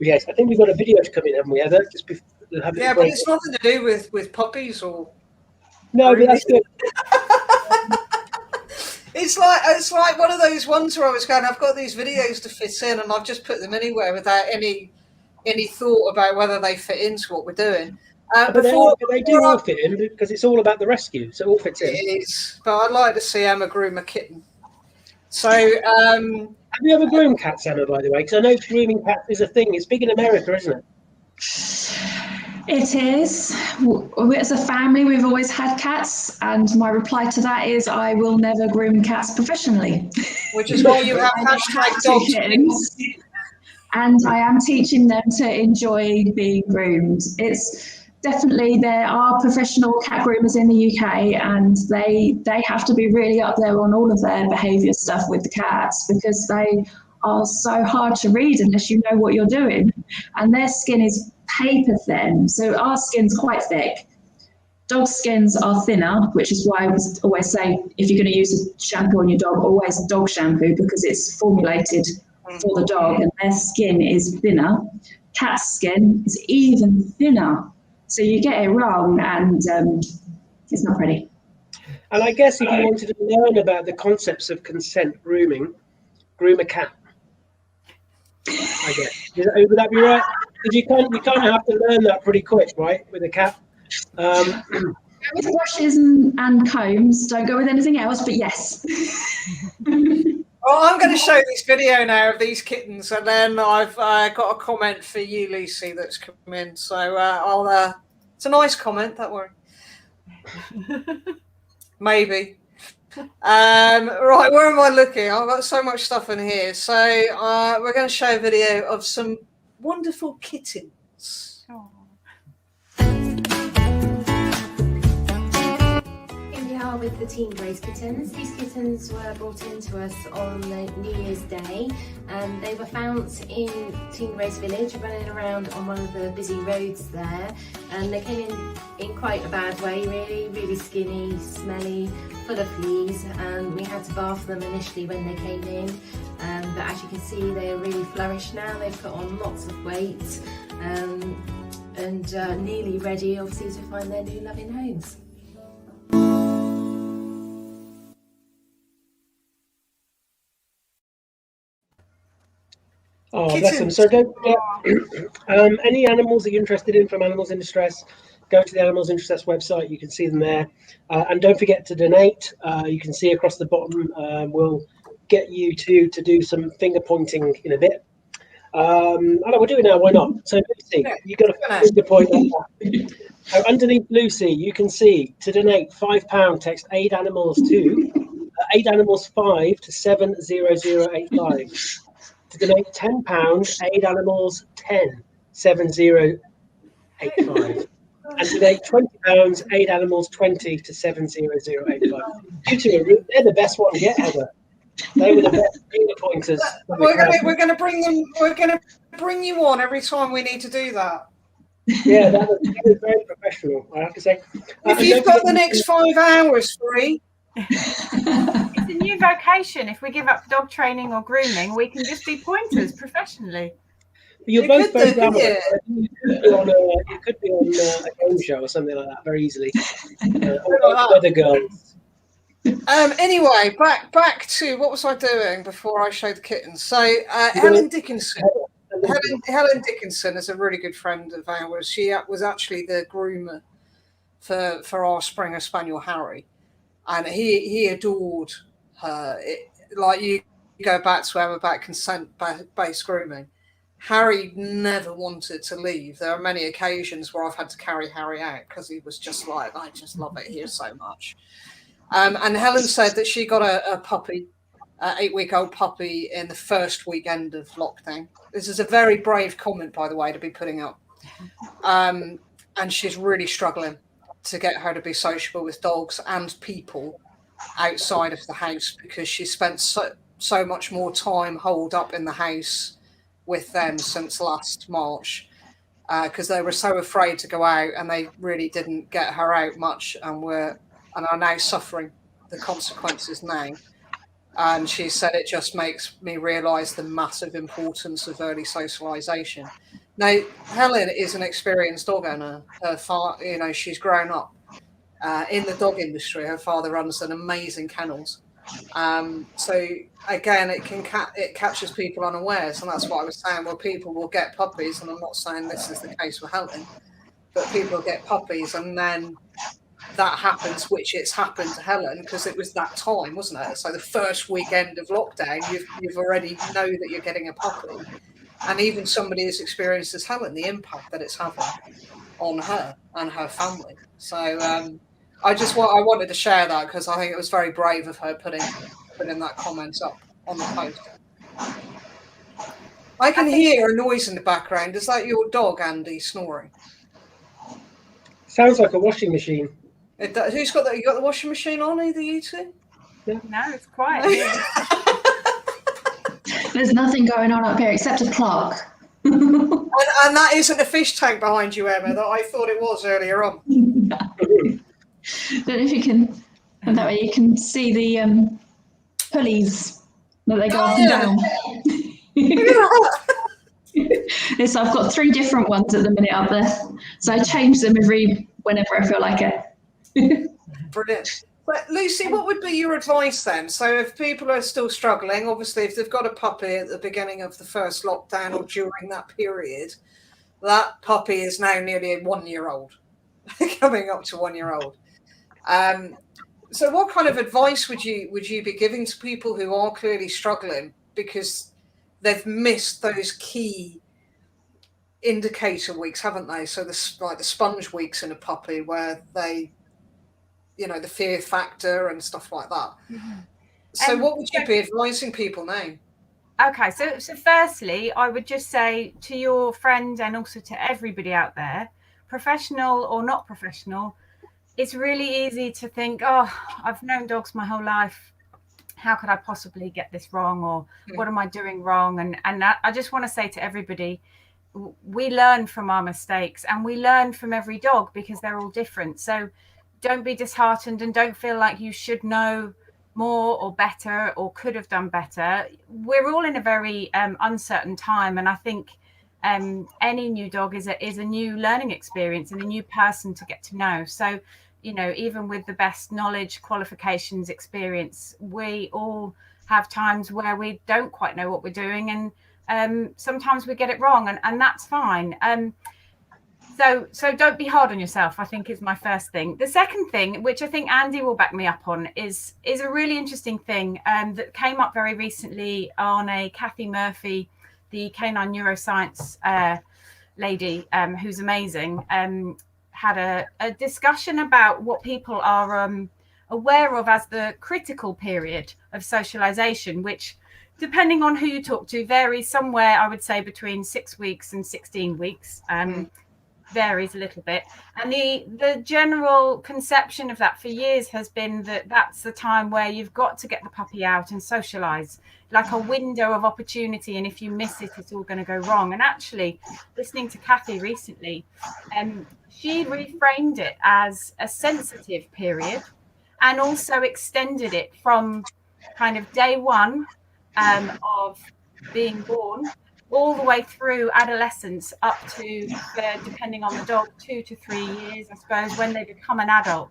nice. I think we've got a video to come in, haven't we, Heather? But it's nothing to do with puppies or... No, but that's good. It's like one of those ones where I was going, I've got these videos to fit in and I've just put them anywhere without any thought about whether they fit into what we're doing. But they do all fit in because it's all about the rescue, so it all fits in. It is, but I'd like to see Emma groom a kitten. So, have you ever groomed cats, Emma, by the way? Because I know grooming cats is a thing. It's big in America, isn't it? It is. As a family, we've always had cats, and my reply to that is I will never groom cats professionally. Which is why you have hashtag dogs. and I am teaching them to enjoy being groomed. It's definitely, there are professional cat groomers in the UK, and they have to be really up there on all of their behaviour stuff with the cats, because they are so hard to read unless you know what you're doing. And their skin is paper thin. So our skin's quite thick. Dog skins are thinner, which is why I always say, if you're going to use a shampoo on your dog, always dog shampoo, because it's formulated for the dog, and their skin is thinner. Cat's skin is even thinner. So you get it wrong, and it's not pretty. And I guess if you wanted to learn about the concepts of consent grooming, groom a cat. I guess. Would that be right? Because you kind of have to learn that pretty quick, right, with a cat. With brushes and combs, don't go with anything else, but yes. Well, I'm going to show this video now of these kittens, and then I've got a comment for you, Lucy, that's come in. So I'll. It's a nice comment. Don't worry. Maybe. Right, where am I looking? I've got so much stuff in here. So we're going to show a video of some wonderful kittens. Oh. With the Teen Grace kittens. These kittens were brought in to us on New Year's Day. They were found in Teen Grace Village, running around on one of the busy roads there, and they came in quite a bad way, really skinny, smelly, full of fleas, and we had to bath them initially when they came in, but as you can see, they are really flourished now. They've put on lots of weight, and nearly ready obviously to find their new loving homes. Oh, bless them. So don't forget, any animals that you're interested in from Animals in Distress, go to the Animals in Distress website. You can see them there. And don't forget to donate. You can see across the bottom, we'll get you to do some finger pointing in a bit. I know we'll do it now. Why not? So Lucy, you got a finger point on that. Underneath Lucy, you can see to donate £5. Text 8 animals to 8 animals 5 to 70085. To donate £10, 8 animals 10 7085. And to donate £20, 8 animals 20 to 70085. You two are they're the best one yet ever. They were the best finger pointers. We're going to bring them. We're going to bring you on every time we need to do that. Yeah, that was very professional, I have to say. If you've got the next 5 hours free. It's a new vocation. If we give up dog training or grooming, we can just be pointers professionally. You're both very glamorous. You could be on a game show or something like that very easily. Weather girls. Anyway, back to what was I doing before I showed the kittens? So Helen Dickinson. Helen Dickinson is a really good friend of ours. She was actually the groomer for our Springer Spaniel Harry. And he adored her. Like you go back to her about consent-based grooming. Harry never wanted to leave. There are many occasions where I've had to carry Harry out because he was just like, I just love it here so much. And Helen said that she got a puppy, an 8-week-old puppy in the first weekend of lockdown. This is a very brave comment, by the way, to be putting up. And she's really struggling to get her to be sociable with dogs and people outside of the house because she spent so much more time holed up in the house with them since last March because they were so afraid to go out and they really didn't get her out much and are now suffering the consequences now. And she said it just makes me realise the massive importance of early socialisation. Now, Helen is an experienced dog owner. Her father, she's grown up in the dog industry. Her father runs an amazing kennels. So again, it catches people unawares, and that's what I was saying. Well, people will get puppies, and I'm not saying this is the case with Helen, but people get puppies, and then that happens, which it's happened to Helen because it was that time, wasn't it? So the first weekend of lockdown, you've already know that you're getting a puppy. And even somebody as experienced as Helen, the impact that it's having on her and her family. So I wanted to share that because I think it was very brave of her putting that comment up on the post. I can hear a noise in the background. Is that your dog, Andy, snoring? Sounds like a washing machine. It does. Who's got that? You got the washing machine on, either you two? No, it's quiet here. There's nothing going on up here except a clock. And that isn't a fish tank behind you, Emma, that I thought it was earlier on. No. Don't know if you can, and that way you can see the pulleys that they go up and down. Yes, I've got 3 different ones at the minute up there, so I change them whenever I feel like it. Brilliant. But Lucy, what would be your advice then? So if people are still struggling, obviously if they've got a puppy at the beginning of the first lockdown or during that period, that puppy is now nearly a 1-year-old, coming up to 1-year-old. So what kind of advice would you be giving to people who are clearly struggling because they've missed those key indicator weeks, haven't they? So the sponge weeks in a puppy where they, the fear factor and stuff like that. Mm-hmm. So what would you be advising people now? Okay, so firstly, I would just say to your friend and also to everybody out there, professional or not professional, it's really easy to think, oh, I've known dogs my whole life. How could I possibly get this wrong? Or what am I doing wrong? And I just want to say to everybody, we learn from our mistakes and we learn from every dog because they're all different. So don't be disheartened and don't feel like you should know more or better or could have done better. We're all in a very uncertain time. And I think any new dog is a new learning experience and a new person to get to know. So, even with the best knowledge, qualifications, experience, we all have times where we don't quite know what we're doing. And sometimes we get it wrong and that's fine. So don't be hard on yourself, I think is my first thing. The second thing, which I think Andy will back me up on, is a really interesting thing that came up very recently on a Kathy Murphy, the canine neuroscience lady, who's amazing, had a discussion about what people are aware of as the critical period of socialization, which, depending on who you talk to, varies somewhere, I would say, between 6 weeks and 16 weeks. Varies a little bit. And the general conception of that for years has been that that's the time where you've got to get the puppy out and socialize, like a window of opportunity, and if you miss it, it's all going to go wrong. And actually, listening to Kathy recently, she reframed it as a sensitive period and also extended it from kind of day one of being born all the way through adolescence up to, depending on the dog, 2 to 3 years, I suppose, when they become an adult.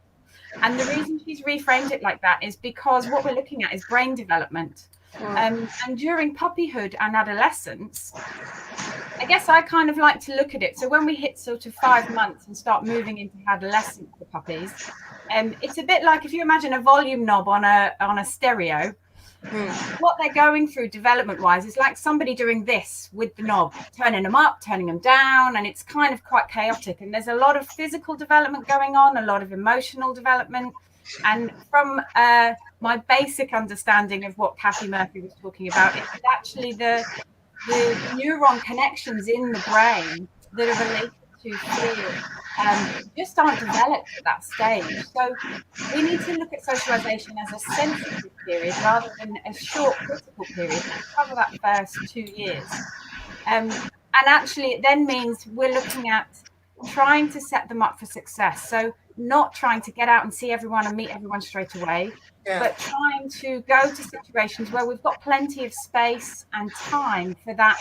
And the reason she's reframed it like that is because what we're looking at is brain development. And during puppyhood and adolescence, I guess I kind of like to look at it. So when we hit sort of 5 months and start moving into adolescence for puppies, it's a bit like if you imagine a volume knob on a stereo. What they're going through development wise is like somebody doing this with the knob, turning them up, turning them down, and it's kind of quite chaotic. And there's a lot of physical development going on, a lot of emotional development. And from my basic understanding of what Kathy Murphy was talking about, it's actually the neuron connections in the brain that are related to fear just aren't developed at that stage. So we need to look at socialization as a sensitive period rather than a short critical period and cover that first 2 years. And actually it then means we're looking at trying to set them up for success. So not trying to get out and see everyone and meet everyone straight away, but trying to go to situations where we've got plenty of space and time for that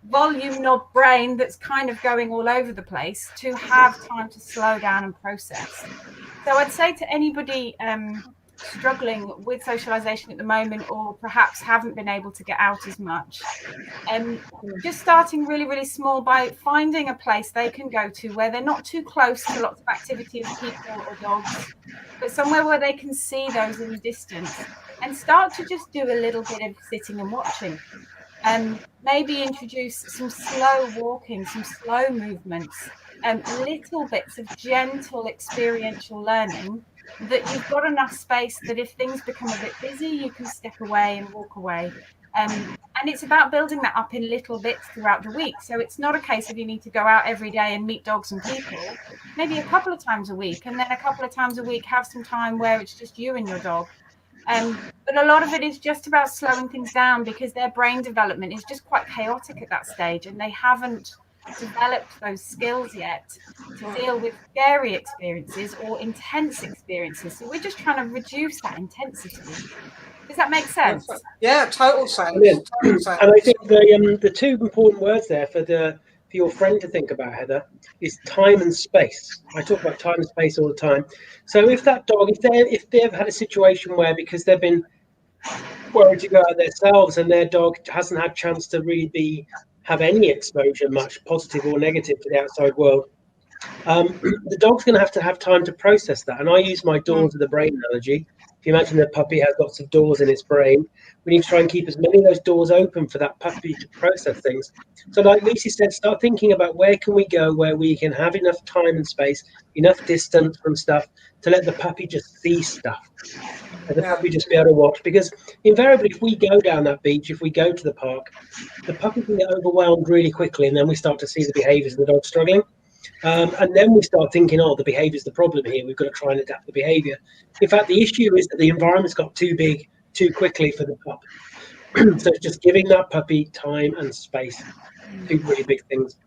volume knob brain that's kind of going all over the place to have time to slow down and process. So I'd say to anybody struggling with socialization at the moment, or perhaps haven't been able to get out as much, just starting really, really small by finding a place they can go to where they're not too close to lots of activity of people or dogs, but somewhere where they can see those in the distance and start to just do a little bit of sitting and watching. Maybe introduce some slow walking, some slow movements, little bits of gentle experiential learning, that you've got enough space that if things become a bit busy, you can step away and walk away. And it's about building that up in little bits throughout the week. So it's not a case of you need to go out every day and meet dogs and people. Maybe a couple of times a week, and then a couple of times a week have some time where it's just you and your dog. But a lot of it is just about slowing things down, because their brain development is just quite chaotic at that stage, and they haven't developed those skills yet to deal with scary experiences or intense experiences. So we're just trying to reduce that intensity. Does that make sense? Yeah, total sense. Total sense. And I think the two important words there for your friend to think about, Heather, is time and space. I talk about time and space all the time. So if that dog, if they've had a situation where, because they've been worried to go out themselves and their dog hasn't had a chance to really have any exposure, much positive or negative, to the outside world, the dog's going to have time to process that. And I use my doors of the brain analogy. If you imagine the puppy has lots of doors in its brain, we need to try and keep as many of those doors open for that puppy to process things. So like Lucy said, start thinking about where can we go where we can have enough time and space, enough distance from stuff to let the puppy just see stuff. And the puppy just be able to watch. Because invariably, if we go down that beach, if we go to the park, the puppy can get overwhelmed really quickly, and then we start to see the behaviours of the dog struggling. And then we start thinking, oh, the behaviour is the problem here. We've got to try and adapt the behaviour. In fact, the issue is that the environment's got too big too quickly for the pup. So it's just giving that puppy time and space. Two really big things.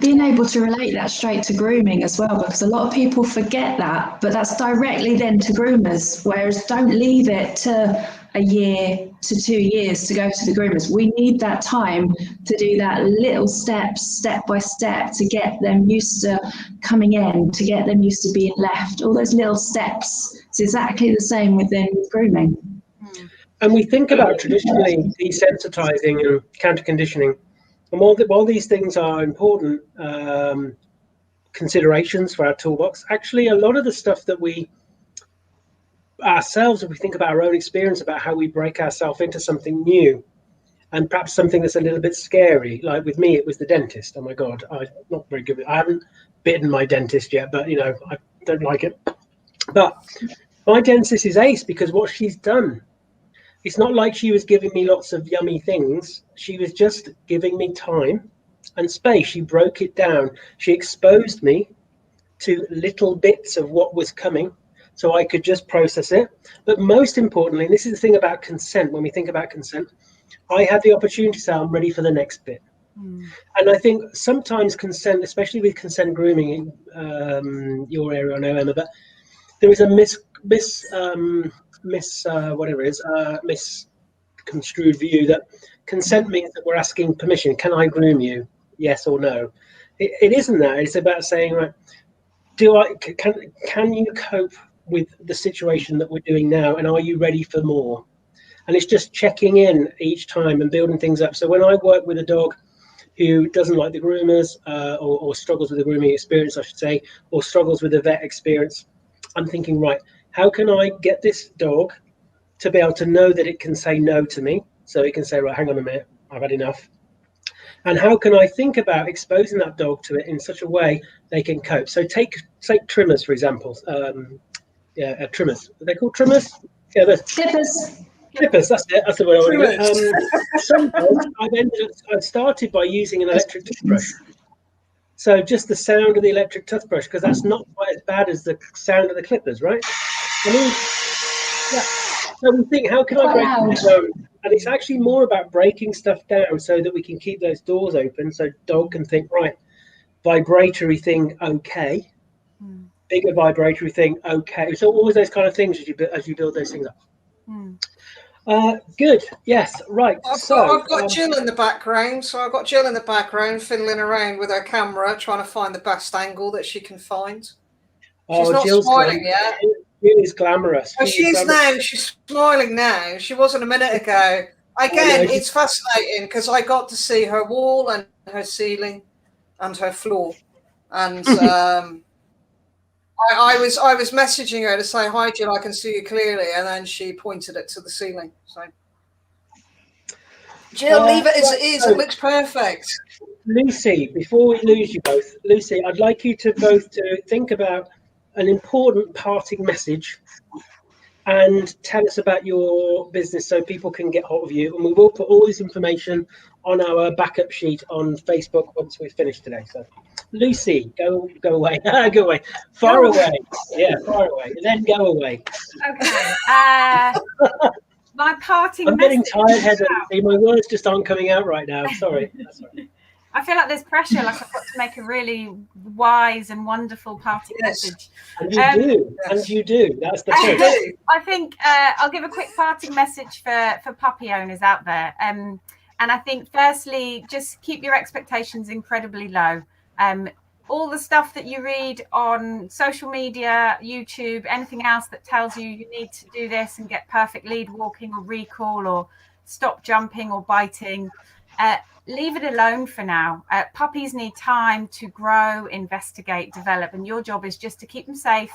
Being able to relate that straight to grooming as well, because a lot of people forget that, but that's directly then to groomers, whereas don't leave it to a year to 2 years to go to the groomers. We need that time to do that little steps, step by step, to get them used to coming in, to get them used to being left, all those little steps. It's exactly the same with grooming. And we think about traditionally desensitizing and counter-conditioning. And while these things are important considerations for our toolbox, actually a lot of the stuff that we ourselves, if we think about our own experience about how we break ourselves into something new and perhaps something that's a little bit scary, like with me, it was the dentist. Oh my God, I'm not very good. I haven't bitten my dentist yet, but I don't like it. But my dentist is ace because what she's done, it's not like she was giving me lots of yummy things. She was just giving me time and space. She broke it down. She exposed me to little bits of what was coming so I could just process it. But most importantly, and this is the thing about consent, when we think about consent, I had the opportunity to say, I'm ready for the next bit. And I think sometimes consent, especially with consent grooming in your area, I know, Emma, but there is a misconstrued view that consent means that we're asking permission. Can I groom you? Yes or no? It isn't that. It's about saying, right, can you cope with the situation that we're doing now, and are you ready for more? And it's just checking in each time and building things up. So when I work with a dog who doesn't like the groomers or struggles with the grooming experience, I should say, or struggles with the vet experience, I'm thinking, right, how can I get this dog to be able to know that it can say no to me? So it can say, right, hang on a minute, I've had enough. And how can I think about exposing that dog to it in such a way they can cope? So take trimmers, for example. Trimmers. Are they called trimmers? Yeah, Clippers. Clippers, that's it. That's the word I want to Sometimes I've started by using an electric toothbrush. So just the sound of the electric toothbrush, because that's not quite as bad as the sound of the clippers, right? I mean, so we think, how can I break things down? And it's actually more about breaking stuff down so that we can keep those doors open, so dog can think, right, vibratory thing, okay. Bigger vibratory thing, okay. So always those kind of things as you build those things up. Good. Yes. Right. I've got Jill in the background. So I've got Jill in the background fiddling around with her camera, trying to find the best angle that she can find. She's not Jill's smiling yet. Jill is glamorous. Oh, she is now. She's smiling now. She wasn't a minute ago. Again, it's fascinating because I got to see her wall and her ceiling and her floor, and I was messaging her to say, hi, Jill, I can see you clearly. And then she pointed it to the ceiling. So, Jill, leave it as it is. It looks perfect. Lucy, before we lose you both, Lucy, I'd like you to both to think about an important parting message and tell us about your business so people can get hold of you. And we will put all this information on our backup sheet on Facebook once we've finished today. So, Lucy, go away, go away, far away, yeah, far away, and then go away. Okay. My parting I'm getting message. tired, Heather. See, my words just aren't coming out right now. Sorry. That's all right. I feel like there's pressure, like I've got to make a really wise and wonderful parting message. And you do, and you do. That's the point. I think I'll give a quick parting message for puppy owners out there. And I think, firstly, just keep your expectations incredibly low. All the stuff that you read on social media, YouTube, anything else that tells you you need to do this and get perfect lead walking or recall or stop jumping or biting, leave it alone for now. Puppies need time to grow, investigate, develop, and your job is just to keep them safe,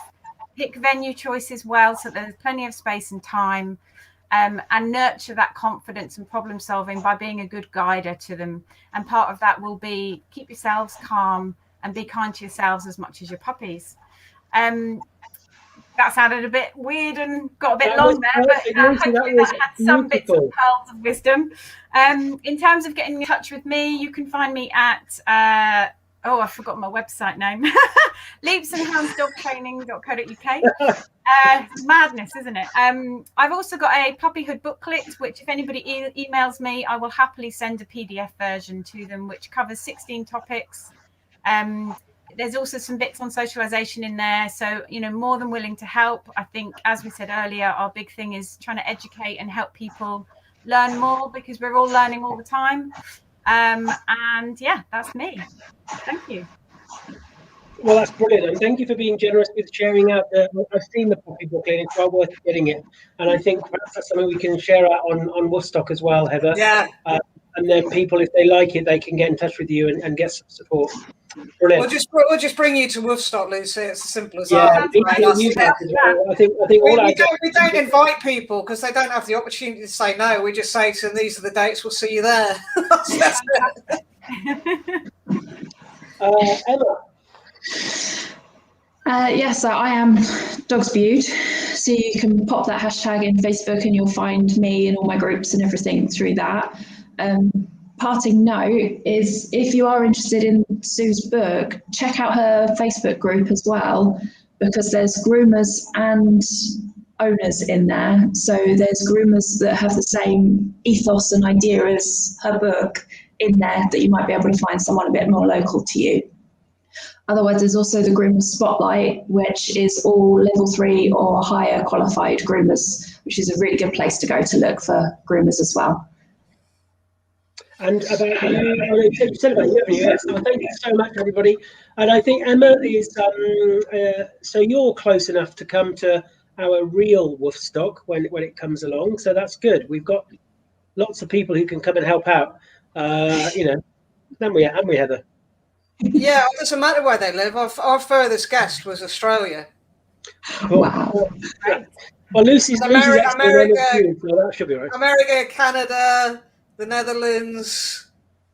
pick venue choices well so there's plenty of space and time, and nurture that confidence and problem solving by being a good guider to them. And part of that will be keep yourselves calm and be kind to yourselves as much as your puppies. That sounded a bit weird and got a bit long there, but hopefully that had some bits of pearls of wisdom. In terms of getting in touch with me, you can find me at, I forgot my website name, leapsandhoundsdogtraining.co.uk. Madness, isn't it? I've also got a puppyhood booklet, which if anybody emails me, I will happily send a PDF version to them, which covers 16 topics. There's also some bits on socialization in there, so more than willing to help. I think, as we said earlier, our big thing is trying to educate and help people learn more, because we're all learning all the time. And yeah, that's me. Thank you. Well, that's brilliant, and thank you for being generous with sharing out I've seen the puppy booklet, it's well worth getting it, and I think perhaps that's something we can share out on Woofstock as well, Heather. Yeah. And then people, if they like it, they can get in touch with you and get some support. Brilliant. We'll just bring you to Woofstock, Lucy. It's as simple as that. I think we don't invite people because they don't have the opportunity to say no. We just say to them, "These are the dates. We'll see you there." That's Emma. So I am Dogs Viewed. So you can pop that hashtag in Facebook and you'll find me and all my groups and everything through that. Parting note is, if you are interested in Sue's book, check out her Facebook group as well, because there's groomers and owners in there. So there's groomers that have the same ethos and idea as her book in there, that you might be able to find someone a bit more local to you. Otherwise, there's also the Groomer Spotlight, which is all level 3 or higher qualified groomers, which is a really good place to go to look for groomers as well. And about you said about you, yes. So thank you so much, everybody. And I think Emma is, so you're close enough to come to our real Woofstock when it comes along. So that's good. We've got lots of people who can come and help out. Haven't we, Heather? Yeah, it doesn't matter where they live. Our furthest guest was Australia. Cool. Wow. Well, Lucy's America, so that should be right. America, Canada, the Netherlands.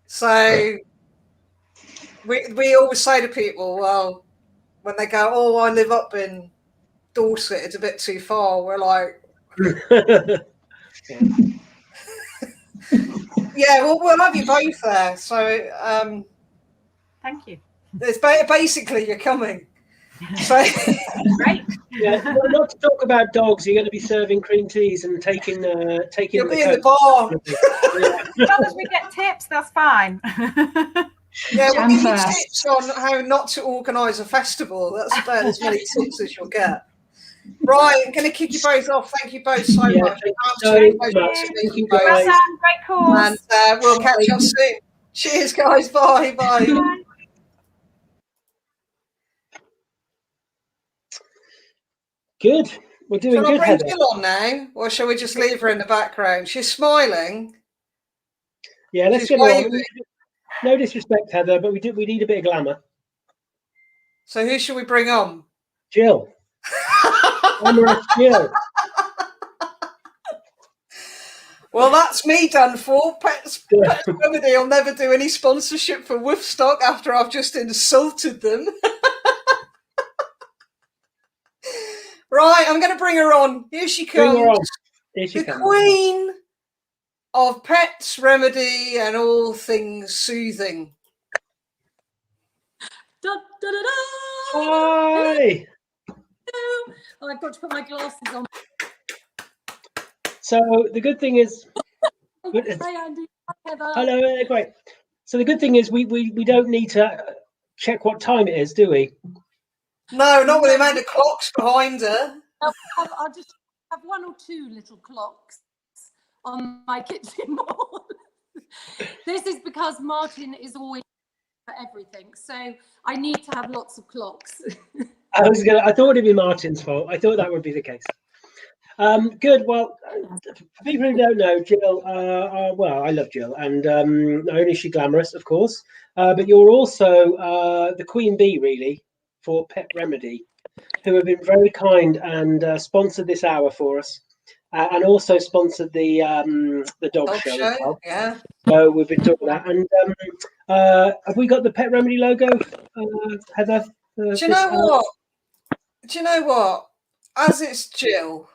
So we always say to people, well, when they go, "Oh, I live up in Dorset, it's a bit too far," we're like, yeah, we'll have you both there. So thank you. It's basically you're coming. So great. Yeah, well, not to talk about dogs. You're going to be serving cream teas and taking. You'll be in the bar. As long as we get tips, that's fine. Yeah, we'll give you tips on how not to organise a festival. That's about as many tips as you'll get. Right, I'm going to kick you both off. Thank you both so much. Great call. And we'll catch up soon. Cheers, guys. Bye. Bye. Good. We're doing good, Heather. Heather. Jill on now, or shall we just leave her in the background? She's smiling. Yeah, let's get her on. No disrespect, Heather, but we need a bit of glamour. So who should we bring on? Jill. Jill. Well, that's me done for. Pets Remedy will never do any sponsorship for Woofstock after I've just insulted them. Right, I'm going to bring her on. Here she comes. Bring her on. Here she the comes. Queen of pets, remedy, and all things soothing. Da, da, da, da. Hi. Hello. Oh, I've got to put my glasses on. So the good thing is, Hi Andy. Hi Heather. hello, great. So the good thing is we don't need to check what time it is, do we? No, not with the amount of clocks behind her. I'll just have one or two little clocks on my kitchen wall. This is because Martin is always for everything, so I need to have lots of clocks. I thought it'd be Martin's fault. I thought that would be the case. Good. Well, for people who don't know, Jill, well, I love Jill, and not only is she glamorous, of course, but you're also the queen bee, really, for Pet Remedy, who have been very kind and sponsored this hour for us, and also sponsored the dog show as well. Yeah. So we've been doing that, and have we got the Pet Remedy logo, Heather? Do you know what? Do you know what? As it's Jill.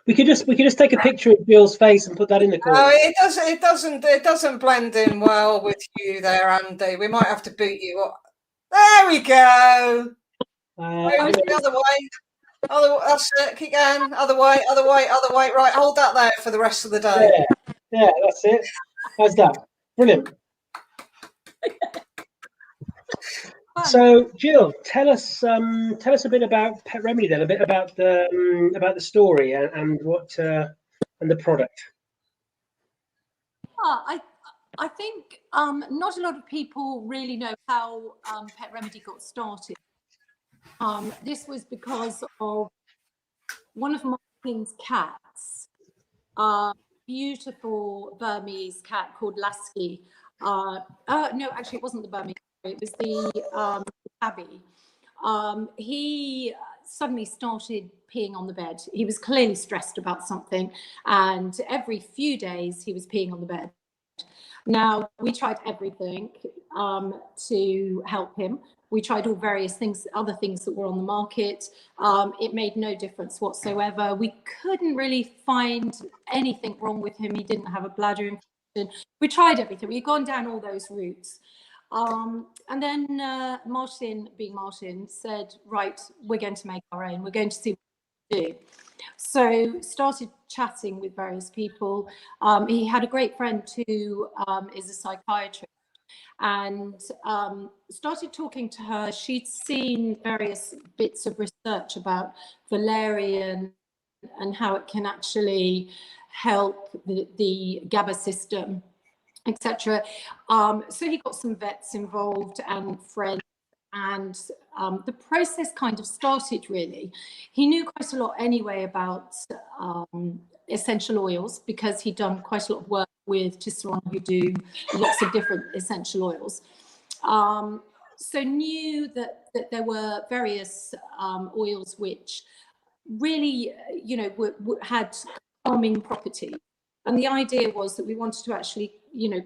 We could just take a picture of Jill's face and put that in the corner. Oh, it doesn't blend in well with you there, Andy. We might have to boot you up. There we go. The other way. That's it. Keep going. Other way. Right, hold that there for the rest of the day. Yeah, that's it. How's that? Brilliant. So, Jill, tell us a bit about Pet Remedy, then, a bit about the story and what and the product. I think not a lot of people really know how Pet Remedy got started. This was because of one of Martin's cats, beautiful Burmese cat called Lasky. No, actually, it wasn't the Burmese. It was the tabby. He suddenly started peeing on the bed. He was clearly stressed about something, and every few days he was peeing on the bed. Now, we tried everything to help him. We tried all various things, other things that were on the market. It made no difference whatsoever. We couldn't really find anything wrong with him. He didn't have a bladder infection. We tried everything. We'd gone down all those routes. And then Martin, being Martin, said, right, we're going to make our own. We're going to see what we do. So started chatting with various people. He had a great friend who is a psychiatrist, and started talking to her. She'd seen various bits of research about valerian and how it can actually help the GABA system, etc. So he got some vets involved and friends, and the process kind of started really. He knew quite a lot anyway about essential oils, because he'd done quite a lot of work with Tisserand, who do lots of different essential oils. So knew that there were various oils which really, had calming properties. And the idea was that we wanted to actually,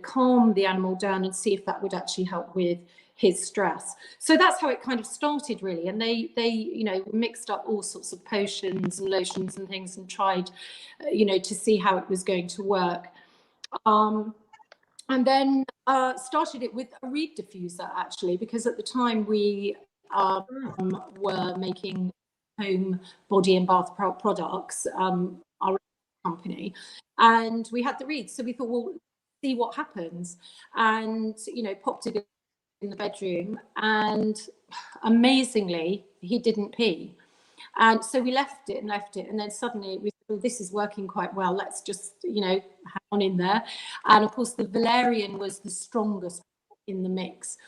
calm the animal down and see if that would actually help with his stress. So that's how it kind of started really. And they mixed up all sorts of potions and lotions and things and tried, to see how it was going to work. And then started it with a reed diffuser actually, because at the time we were making home body and bath products, our company, and we had the reeds, so we thought, well, see what happens, and popped it in the bedroom, and amazingly he didn't pee, and so we left it, and then suddenly we thought, well, this is working quite well, let's just hang on in there. And of course the valerian was the strongest in the mix,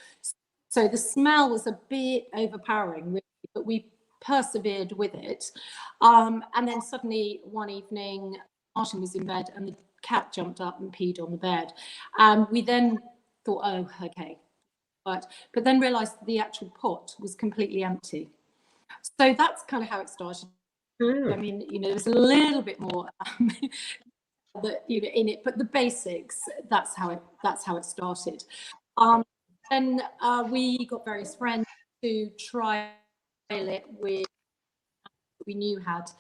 so the smell was a bit overpowering really, but we persevered with it. And then suddenly one evening Martin was in bed and the cat jumped up and peed on the bed, and we then thought, oh, okay, but then realized that the actual pot was completely empty. So that's kind of how it started. I mean, there was a little bit more in it, but the basics, that's how it started. Then we got various friends to try it with we knew had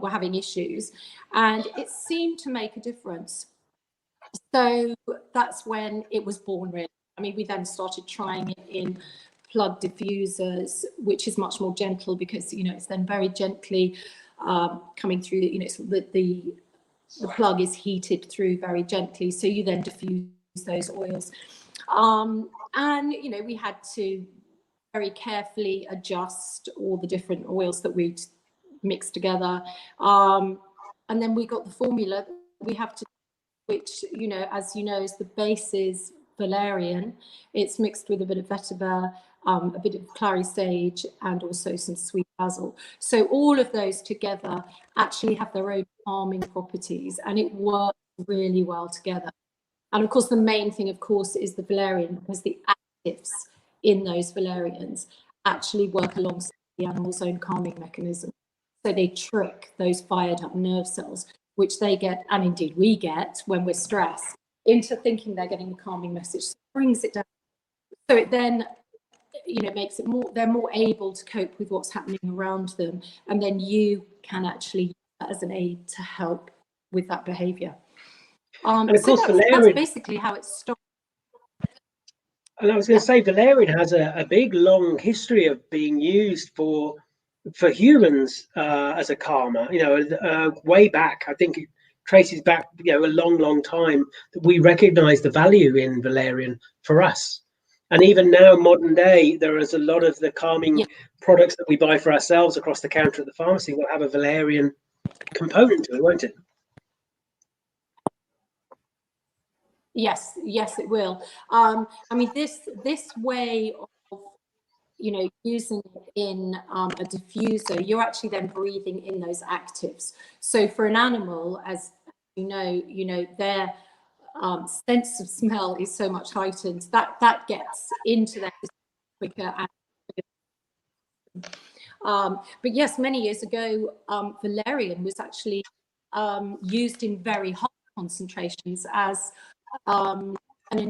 were having issues, and it seemed to make a difference. So that's when it was born, really. I mean, we then started trying it in plug diffusers, which is much more gentle because, you know, it's then very gently coming through, you know, so the plug is heated through very gently. So you then diffuse those oils. And, you know, we had to very carefully adjust all the different oils that we'd mixed together. And then we got the formula we have to, which, you know, as you know, is the base is valerian. It's mixed with a bit of vetiver, a bit of clary sage, and also some sweet basil. So all of those together actually have their own calming properties, and it works really well together. And of course, the main thing, of course, is the valerian, because the actives in those valerians actually work alongside the animal's own calming mechanism. So they trick those fired up nerve cells, which they get, and indeed we get when we're stressed, into thinking they're getting the calming message. So it brings it down. So it then, you know, makes it more, they're more able to cope with what's happening around them. And then you can actually use that as an aid to help with that behavior. And of course, that's basically how it started. And I was going to say, valerian has a big, long history of being used for humans as a calmer. You know, way back, I think it traces back, you know, a long, long time that we recognise the value in valerian for us. And even now, modern day, there is a lot of the calming products that we buy for ourselves across the counter at the pharmacy will have a valerian component to it, won't it? Yes, yes, it will. I mean, this way of, you know, using it in a diffuser, you're actually then breathing in those actives. So for an animal, as you know, their sense of smell is so much heightened that gets into their system quicker. But yes, many years ago, valerian was actually used in very high concentrations as to an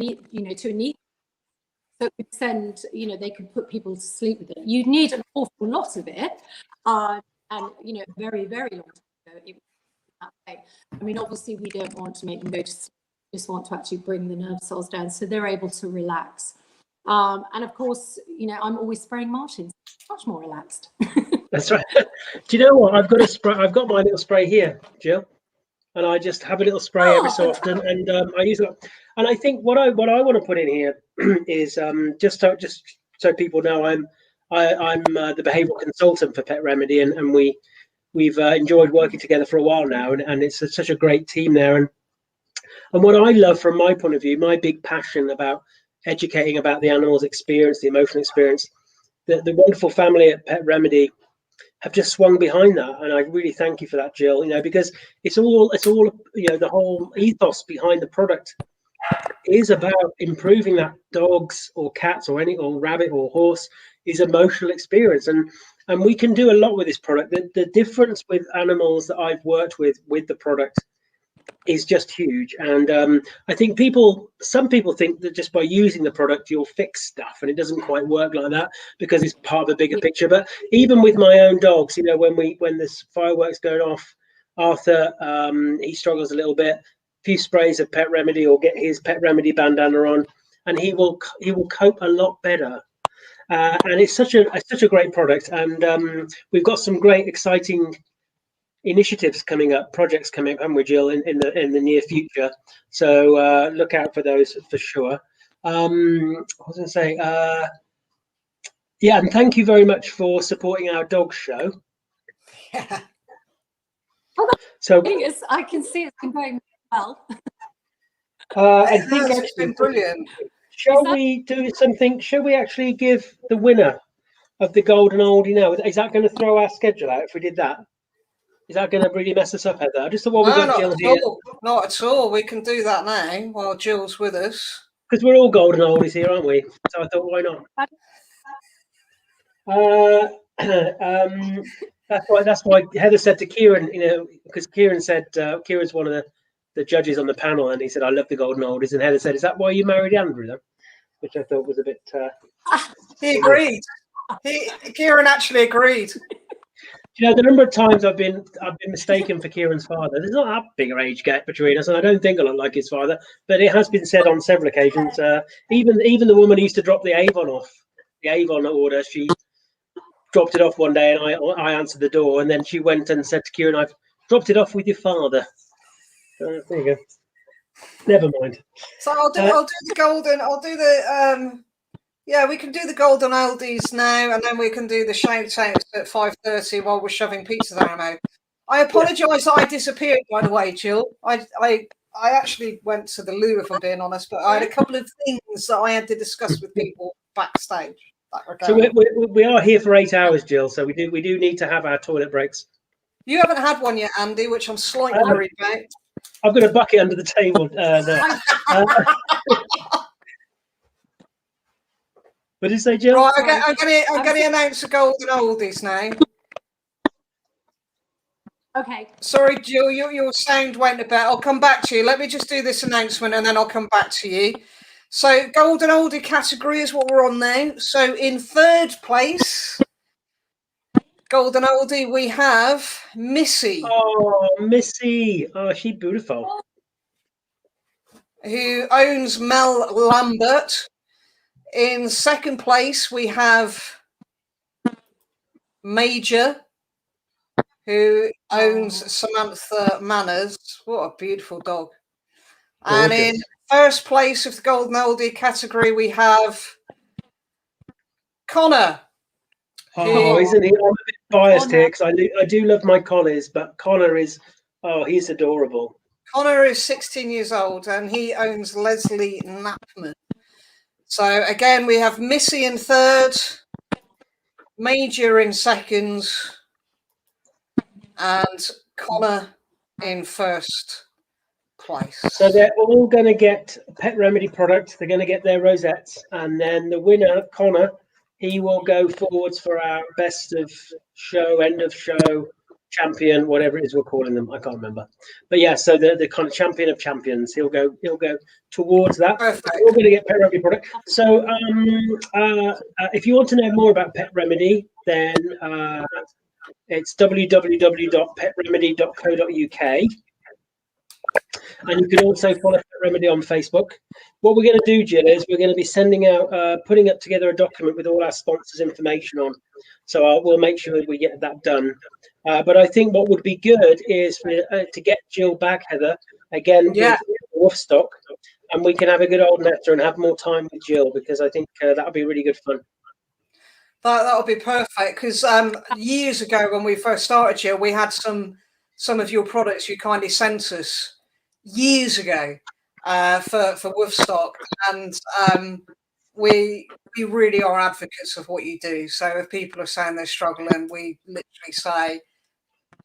so it would send, you know, they could put people to sleep with it. You'd need an awful lot of it, and you know, very, very long time ago it was that way. I mean, obviously we don't want to make them go to sleep, we just want to actually bring the nerve cells down so they're able to relax. And of course, you know, I'm always spraying Martins, much more relaxed. That's right. Do you know what? I've got a spray. I've got my little spray here, Jill, and I just have a little spray every so often, and I use it. And I think what I want to put in here is just so people know, I'm the behavioural consultant for Pet Remedy, and we've enjoyed working together for a while now, and it's such a great team there. And what I love from my point of view, my big passion about educating about the animal's experience, the emotional experience, the wonderful family at Pet Remedy have just swung behind that, and I really thank you for that, Jill. You know, because it's all you know, the whole ethos behind the product is about improving that dog's or cat's or rabbit or horse is emotional experience, and we can do a lot with this product. The difference with animals that I've worked with the product is just huge, and I think some people think that just by using the product you'll fix stuff, and it doesn't quite work like that because it's part of a bigger picture. But even with my own dogs, you know, when there's fireworks going off, Arthur, he struggles a little bit. A few sprays of Pet Remedy, or get his Pet Remedy bandana on, and he will cope a lot better. And it's such a great product, and we've got some great exciting initiatives coming up, projects coming up, haven't we, Jill, in the near future? So look out for those for sure. I was going to say, yeah, and thank you very much for supporting our dog show. Yeah. So I can see it's been going well. I think it's been brilliant. Shall we do something? Shall we actually give the winner of the golden oldie now? Is that going to throw our schedule out if we did that? Is that going to really mess us up, Heather? Just the one we got Jill here. Not at all. We can do that now while Jill's with us. Because we're all golden oldies here, aren't we? So I thought, why not? That's why Heather said to Kieran, you know, because Kieran said Kieran's one of the judges on the panel, and he said, "I love the golden oldies," and Heather said, "Is that why you married Andrew, then?" Which I thought was a bit. He agreed. Kieran actually agreed. You know, the number of times I've been mistaken for Kieran's father. There's not that big an age gap between us, and I don't think I look like his father. But it has been said on several occasions. Even the woman who used to drop the Avon order, she dropped it off one day, and I answered the door, and then she went and said to Kieran, "I've dropped it off with your father." There you go. Never mind. So I'll do the golden. I'll do the yeah, we can do the golden oldies now, and then we can do the shout outs at 5:30 while we're shoving pizza down our mouth. I apologise that I disappeared, by the way, Jill. I actually went to the loo, if I'm being honest, but I had a couple of things that I had to discuss with people backstage. So we are here for 8 hours, Jill. So we do need to have our toilet breaks. You haven't had one yet, Andy, which I'm slightly worried about. I've got a bucket under the table there. What did you say, Jill? Right, I'm going to announce the golden oldies now. Okay. Sorry, Jill, your sound went a bit. I'll come back to you. Let me just do this announcement and then I'll come back to you. So, golden oldie category is what we're on now. So, in third place, golden oldie, we have Missy. Oh, Missy. Oh, she's beautiful. Who owns Mel Lambert. In second place, we have Major, who owns Samantha Manners. What a beautiful dog. Gorgeous. And in first place of the golden oldie category, we have Connor. Oh, isn't he? I'm a bit biased here because I do love my collies, but Connor is, he's adorable. Connor is 16 years old and he owns Leslie Knapman. So again, we have Missy in third, Major in second, and Connor in first place. So they're all going to get Pet Remedy products. They're going to get their rosettes, and then the winner, Connor, he will go forwards for our best of show, end of show, champion, whatever it is we're calling them. I can't remember. But yeah, so the kind of champion of champions, he'll go towards that. Perfect. We're going to get Pet Remedy product. So if you want to know more about Pet Remedy, then it's www.petremedy.co.uk. And you can also follow Pet Remedy on Facebook. What we're going to do, Jill, is we're going to be sending out, putting up together a document with all our sponsors' information on. So we'll make sure that we get that done. But I think what would be good is to get Jill back, Heather, again, with Woofstock, and we can have a good old natter and have more time with Jill, because I think that would be really good fun. That would be perfect, because years ago when we first started, Jill, we had some of your products you kindly sent us years ago for Woofstock, and we really are advocates of what you do. So if people are saying they're struggling, we literally say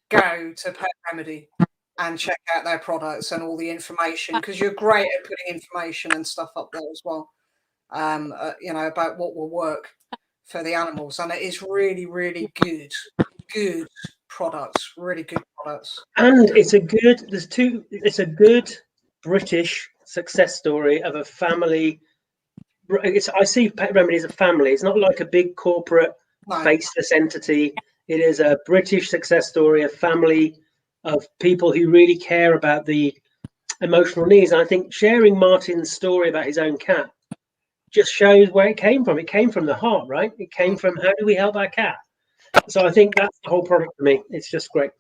go to Pet Remedy and check out their products and all the information, because you're great at putting information and stuff up there as well, about what will work for the animals, and it is really, really good products, really good products. And it's a good British success story of a family. I see Pet Remedy as a family. It's not like a big corporate faceless entity. It is a British success story, a family of people who really care about the emotional needs. And I think sharing Martin's story about his own cat just shows where it came from. It came from the heart, right? It came from, how do we help our cat? So I think that's the whole product for me. It's just great.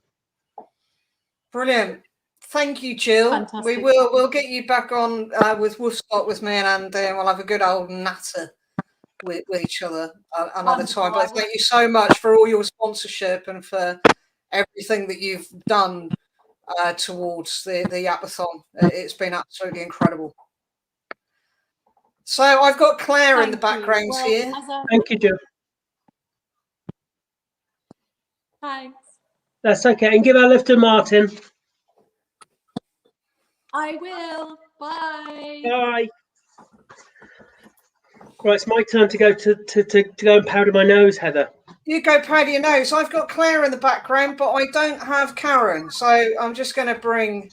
Brilliant. Thank you, Jill. Fantastic. We'll get you back on with Woofstock with me, and we'll have a good old natter with each other another time. But thank you so much for all your sponsorship and for everything that you've done towards the Yapathon. It's been absolutely incredible. So I've got Claire in the background here. Thank you, Jill. Thanks. That's okay. And give our lift to Martin. I will. Bye. Bye. Right, it's my turn to go to go and powder my nose, Heather. You go powder your nose. I've got Claire in the background, but I don't have Karen, so I'm just going to bring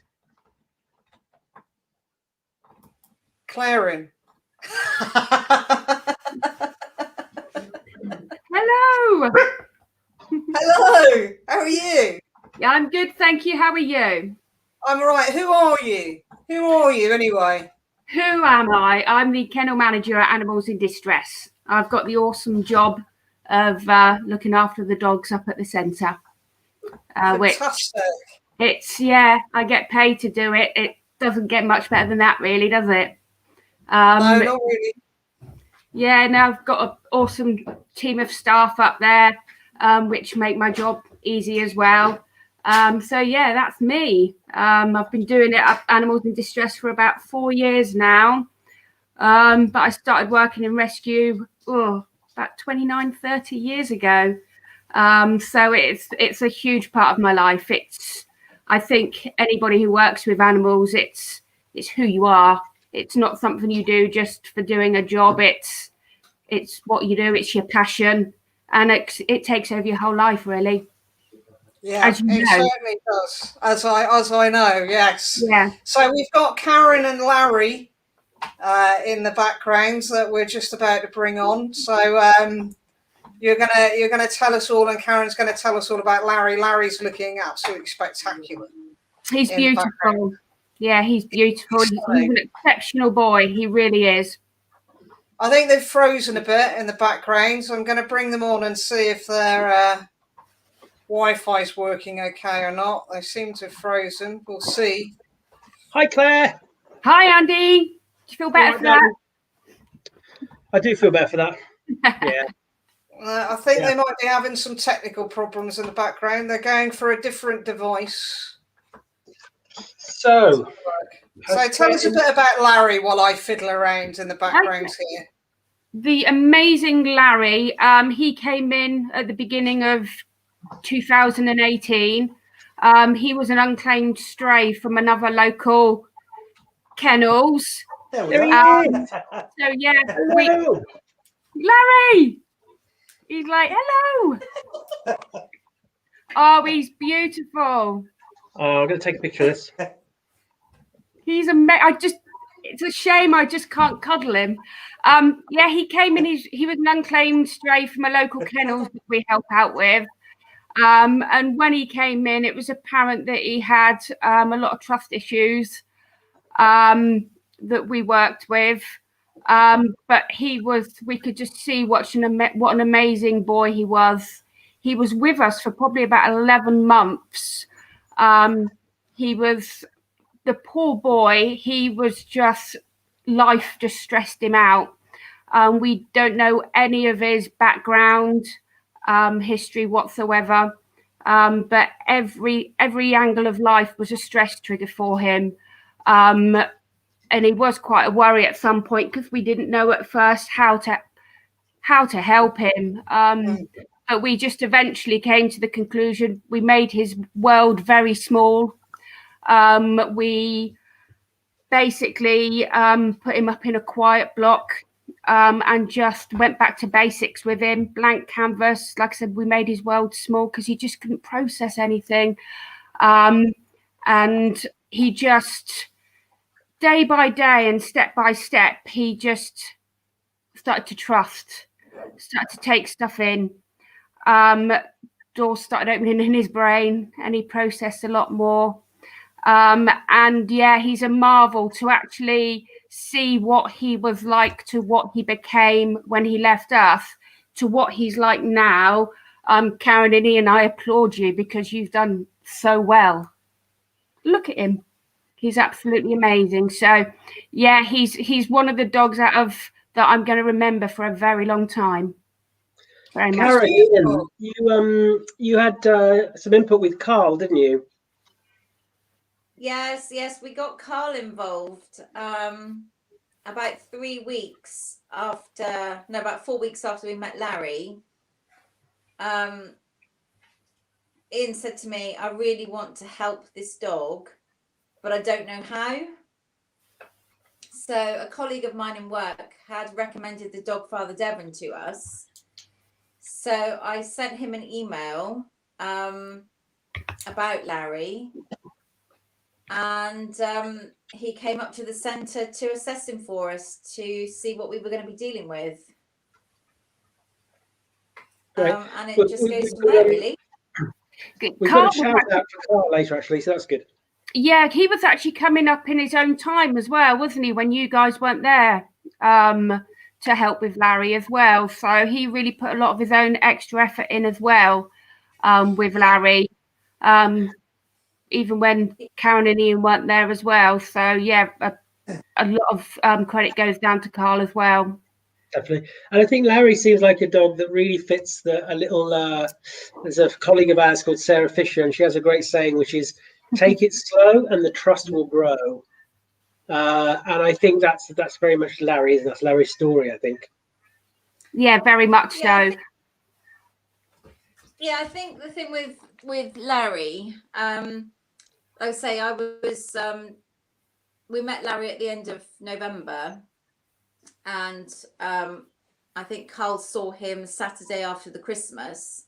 Claire in. Hello. Hello, how are you? Yeah, I'm good, thank you. How are you? I'm all right. Who are you? Who are you anyway? Who am I? I'm the kennel manager at Animals in Distress. I've got the awesome job of looking after the dogs up at the centre. Fantastic. I get paid to do it. It doesn't get much better than that, really, does it? No, not really. Yeah, now I've got an awesome team of staff up there, which make my job easy as well. So yeah, that's me. I've been doing it at Animals in Distress for about 4 years now. But I started working in rescue about 29, 30 years ago. So it's a huge part of my life. I think anybody who works with animals, it's who you are. It's not something you do just for doing a job. It's what you do. It's your passion, and it takes over your whole life, really. Yeah, as you it know. certainly does. As I know, yes. Yeah. So we've got Karen and Larry in the background that we're just about to bring on. So you're gonna tell us all, and Karen's gonna tell us all about Larry. Larry's looking absolutely spectacular. He's beautiful. Yeah, he's beautiful. He's an exceptional boy. He really is. I think they've frozen a bit in the background, so I'm going to bring them on and see if their Wi-Fi's working okay or not. They seem to have frozen. We'll see. Hi, Claire. Hi, Andy. Do you feel better for that? I do feel better for that. Yeah. I think they might be having some technical problems in the background. They're going for a different device. So tell us a bit about Larry while I fiddle around in the background here. The amazing Larry, he came in at the beginning of 2018. He was an unclaimed stray from another local kennels. There we are. So yeah, Larry. He's like, hello. Oh, he's beautiful. Oh, I'm going to take a picture of this. He's it's a shame I just can't cuddle him. Yeah, he came in. He was an unclaimed stray from a local kennel that we help out with. And when he came in, it was apparent that he had a lot of trust issues that we worked with. But we could just see what an amazing boy he was. He was with us for probably about 11 months. He was the poor boy. He was life just stressed him out. We don't know any of his background history whatsoever. But every angle of life was a stress trigger for him. And he was quite a worry at some point because we didn't know at first how to help him. But we just eventually came to the conclusion we made his world very small. We basically put him up in a quiet block and just went back to basics with him, blank canvas. Like I said, we made his world small because he just couldn't process anything. And he just, day by day and step by step, he just started to trust, started to take stuff in. Doors started opening in his brain and he processed a lot more. And yeah, he's a marvel to actually see what he was like to what he became when he left Earth to what he's like now. Karen and Ian, I applaud you because you've done so well. Look at him. He's absolutely amazing. So yeah, he's one of the dogs that I'm going to remember for a very long time. Very much. Karen, you had some input with Carl, didn't you? Yes, we got Carl involved about 4 weeks after we met Larry. Ian said to me, I really want to help this dog, but I don't know how. So a colleague of mine in work had recommended the dog Father Devon to us. So I sent him an email about Larry. And he came up to the centre to assess him for us to see what we were going to be dealing with. And it just goes from there, really. We've got a shout out for Carl later, actually, so that's good. Yeah, he was actually coming up in his own time as well, wasn't he, when you guys weren't there, to help with Larry as well. So he really put a lot of his own extra effort in as well, with Larry, even when Karen and Ian weren't there as well. So yeah, a lot of credit goes down to Carl as well. Definitely. And I think Larry seems like a dog that really fits there's a colleague of ours called Sarah Fisher, and she has a great saying, which is, take it slow and the trust will grow. And I think that's very much Larry, isn't it? That's Larry's story, I think. Yeah, very much so. Yeah, I think the thing with Larry, like I say, we met Larry at the end of November, and I think Carl saw him Saturday after the Christmas,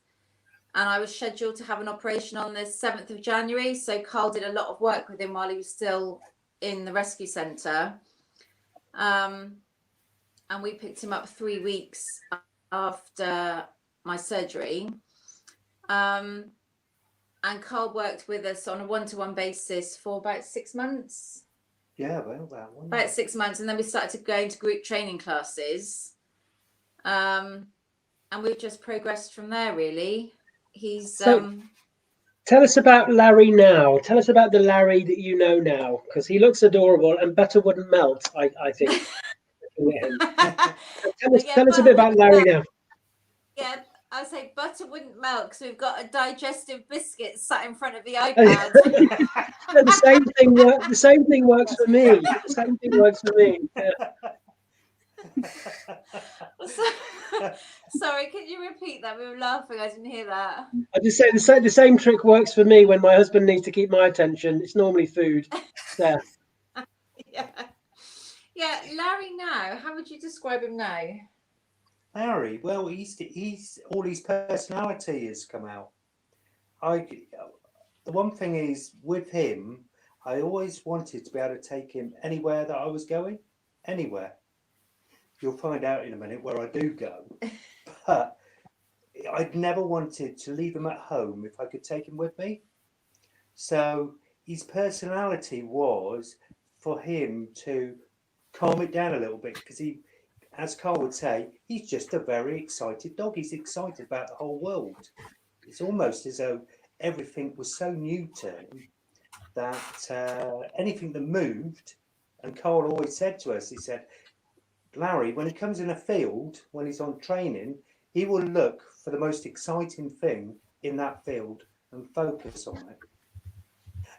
and I was scheduled to have an operation on the 7th of January. So Carl did a lot of work with him while he was still in the rescue centre. And we picked him up 3 weeks after my surgery. And Carl worked with us on a one-to-one basis for about 6 months. Yeah, well, that one. About 6 months. And then we started to go into group training classes. And we've just progressed from there, really. Tell us about Larry now. Tell us about the Larry that you know now, because he looks adorable and butter wouldn't melt, I think. Tell us a bit about Larry now. Yeah, I say butter wouldn't melt because we've got a digestive biscuit sat in front of the iPad. The same thing works for me. The same thing works for me. Yeah. Sorry, can you repeat that? We were laughing. I didn't hear that. I just say the same trick works for me when my husband needs to keep my attention. It's normally food. Yeah. Yeah, Larry now. How would you describe him now? Larry, well, he's all his personality has come out. The one thing is with him, I always wanted to be able to take him anywhere that I was going, anywhere. You'll find out in a minute where I do go, but I'd never wanted to leave him at home if I could take him with me. So his personality was for him to calm it down a little bit, because he, as Carl would say, he's just a very excited dog. He's excited about the whole world. It's almost as though everything was so new to him that anything that moved, and Carl always said to us, he said, Larry, when he comes in a field, when he's on training, he will look for the most exciting thing in that field and focus on it.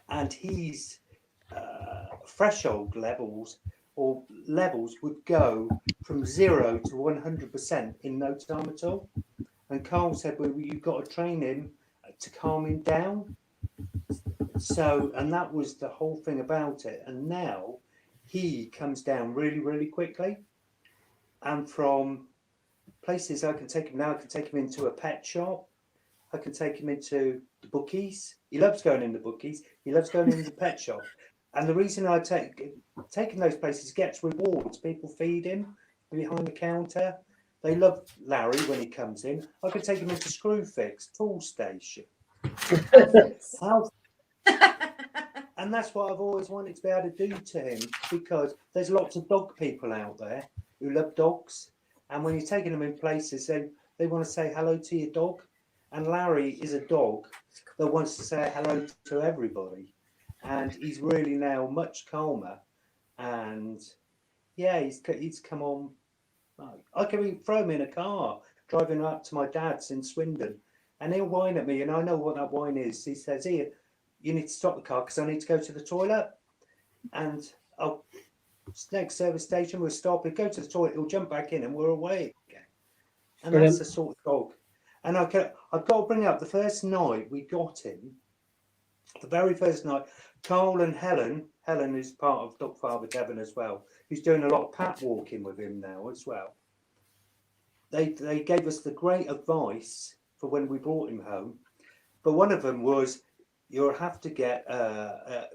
And his threshold levels would go from 0 to 100% in no time at all. And Carl said, well, you've got to train him to calm him down. So, and that was the whole thing about it. And now he comes down really, really quickly. And from places I can take him now, I can take him into a pet shop. I can take him into the bookies. He loves going in the bookies. He loves going in the pet shop. And the reason I taking those places, gets rewards. People feed him behind the counter. They love Larry when he comes in. I could take him into Screwfix, Tool Station. And that's what I've always wanted to be able to do to him, because there's lots of dog people out there who love dogs. And when you're taking them in places, they want to say hello to your dog. And Larry is a dog that wants to say hello to everybody. And he's really now much calmer. And yeah, he's come on. I can throw him in a car, driving up to my dad's in Swindon, and he'll whine at me, and I know what that whine is. He says, here, you need to stop the car because I need to go to the toilet. And next service station, we'll stop, he'll go to the toilet, he'll jump back in, and we're away again. And that's the sort of dog. And I've got to bring up the first night we got him, the very first night, Carl and Helen is part of Dog Father Devon as well, who's doing a lot of pat walking with him now as well. They gave us the great advice for when we brought him home. But one of them was, you'll have to get a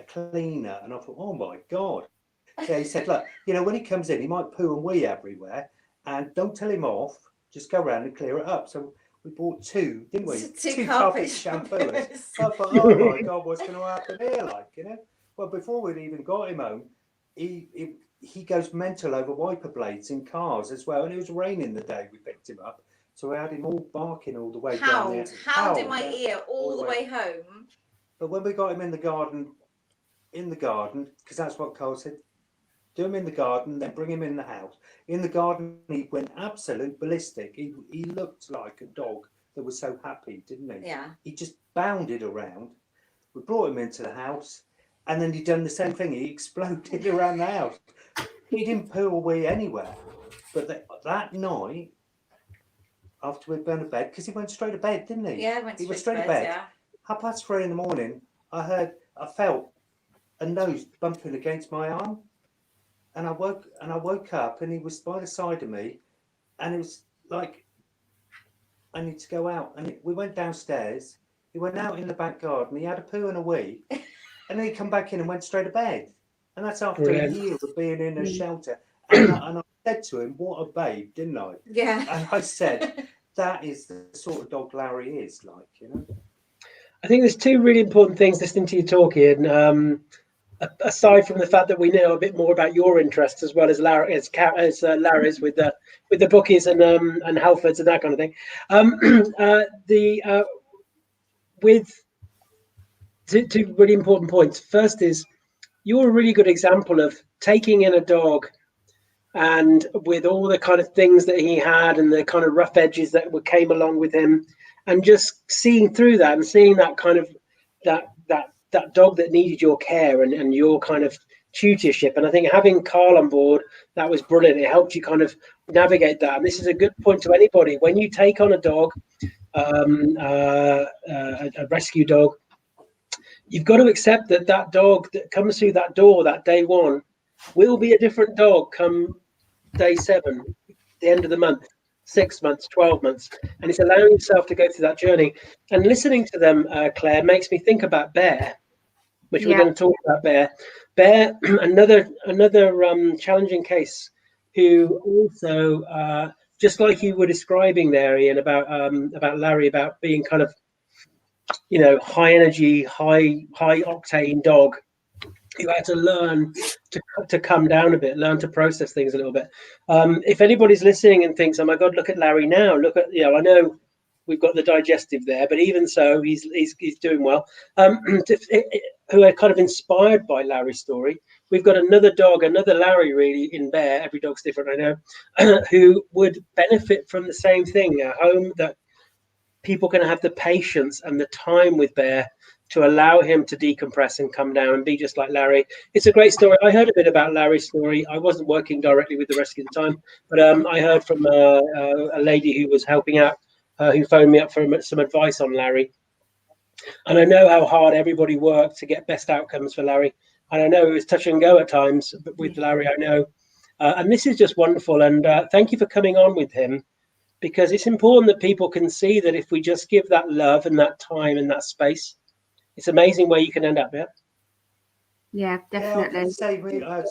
cleaner. And I thought, oh my God. Yeah, he said, look, when he comes in, he might poo and wee everywhere. And don't tell him off. just go around and clear it up. So we bought two, didn't we? Two carpet carpet shampoos. shampoos. I thought, oh my God, what's going to happen here? Like, you know, well, before we'd even got him home, he goes mental over wiper blades in cars as well. And it was raining the day we picked him up. So we had him all barking all the way down there. Howled in my ear all the way home. But when we got him in the garden, because that's what Carl said, do him in the garden, then bring him in the house. In the garden, he went absolute ballistic. He looked like a dog that was so happy, didn't he? Yeah. He just bounded around. We brought him into the house, and then he'd done the same thing. He exploded around the house. He didn't poo or wee anywhere. But that night, after we'd gone to bed, because he went straight to bed, didn't he? Yeah, he went straight to bed. Yeah. 3:30 in the morning, I felt a nose bumping against my arm. And I woke up, and he was by the side of me, and it was like, I need to go out. And we went downstairs. He went out in the back garden. He had a poo and a wee, and then he come back in and went straight to bed. And that's after a year of being in a shelter. And I said to him, "What a babe," didn't I? Yeah. And I said, "That is the sort of dog Larry is like, you know." I think there's two really important things listening to you talk, Ian. Aside from the fact that we know a bit more about your interests as well as Larry's with the bookies and Halfords and that kind of thing, with two really important points. First is you're a really good example of taking in a dog, and with all the kind of things that he had and the kind of rough edges that came along with him, and just seeing through that and seeing that kind of that dog that needed your care and your kind of tutorship. And I think having Carl on board, that was brilliant. It helped you kind of navigate that. And this is a good point to anybody. When you take on a dog, a rescue dog, you've got to accept that dog that comes through that door that day one will be a different dog come day 7, the end of the month, 6 months, 12 months. And it's allowing yourself to go through that journey. And listening to them, Claire, makes me think about Bear, which we're going to talk about. Bear, another challenging case, who also, just like you were describing there, Ian, about Larry, about being kind of, you know, high energy, high octane dog, who had to learn to come down a bit, learn to process things a little bit. If anybody's listening and thinks, "Oh my God, look at Larry now! Look at, you know, I know we've got the digestive there, but even so, he's doing well." Who are kind of inspired by Larry's story. We've got another dog, another Larry, really, in Bear. Every dog's different, I know, who would benefit from the same thing: a home that people can have the patience and the time with Bear to allow him to decompress and come down and be just like Larry. It's a great story. I heard a bit about Larry's story. I wasn't working directly with the rescue at the time, but I heard from a lady who was helping out, who phoned me up for some advice on Larry. And I know how hard everybody worked to get best outcomes for Larry. And I know it was touch and go at times, but with Larry, I know. And this is just wonderful. And thank you for coming on with him, because it's important that people can see that if we just give that love and that time and that space, it's amazing where you can end up. Yeah, definitely. I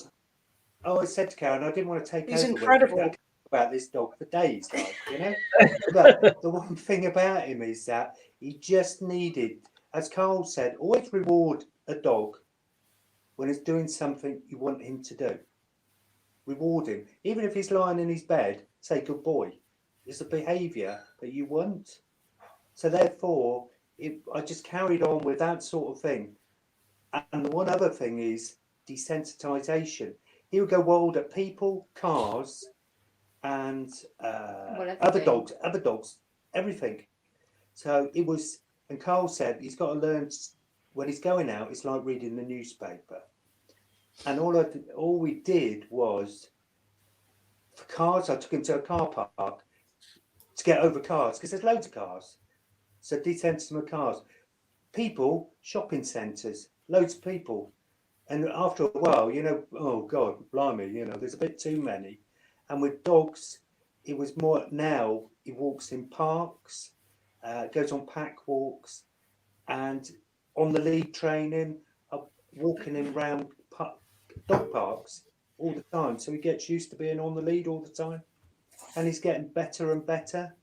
always said to Karen, I didn't want to take He's over incredible. about this dog for days, like, you know. But the one thing about him is that he just needed, as Carl said, always reward a dog when he's doing something you want him to do. Reward him, even if he's lying in his bed. Say, "Good boy." It's a behaviour that you want. So therefore, I just carried on with that sort of thing. And one other thing is desensitization. He would go wild at people, cars, and other dogs, everything. So it was, and Carl said he's got to learn, when he's going out, it's like reading the newspaper. And all we did was, for cars, I took him to a car park to get over cars, because there's loads of cars. So desensitizing cars. People, shopping centres, loads of people. And after a while, you know, oh God, blimey, you know, there's a bit too many. And with dogs, it was more, now he walks in parks, goes on pack walks, and on the lead training, walking him around dog parks all the time. So he gets used to being on the lead all the time. and he's getting better and better.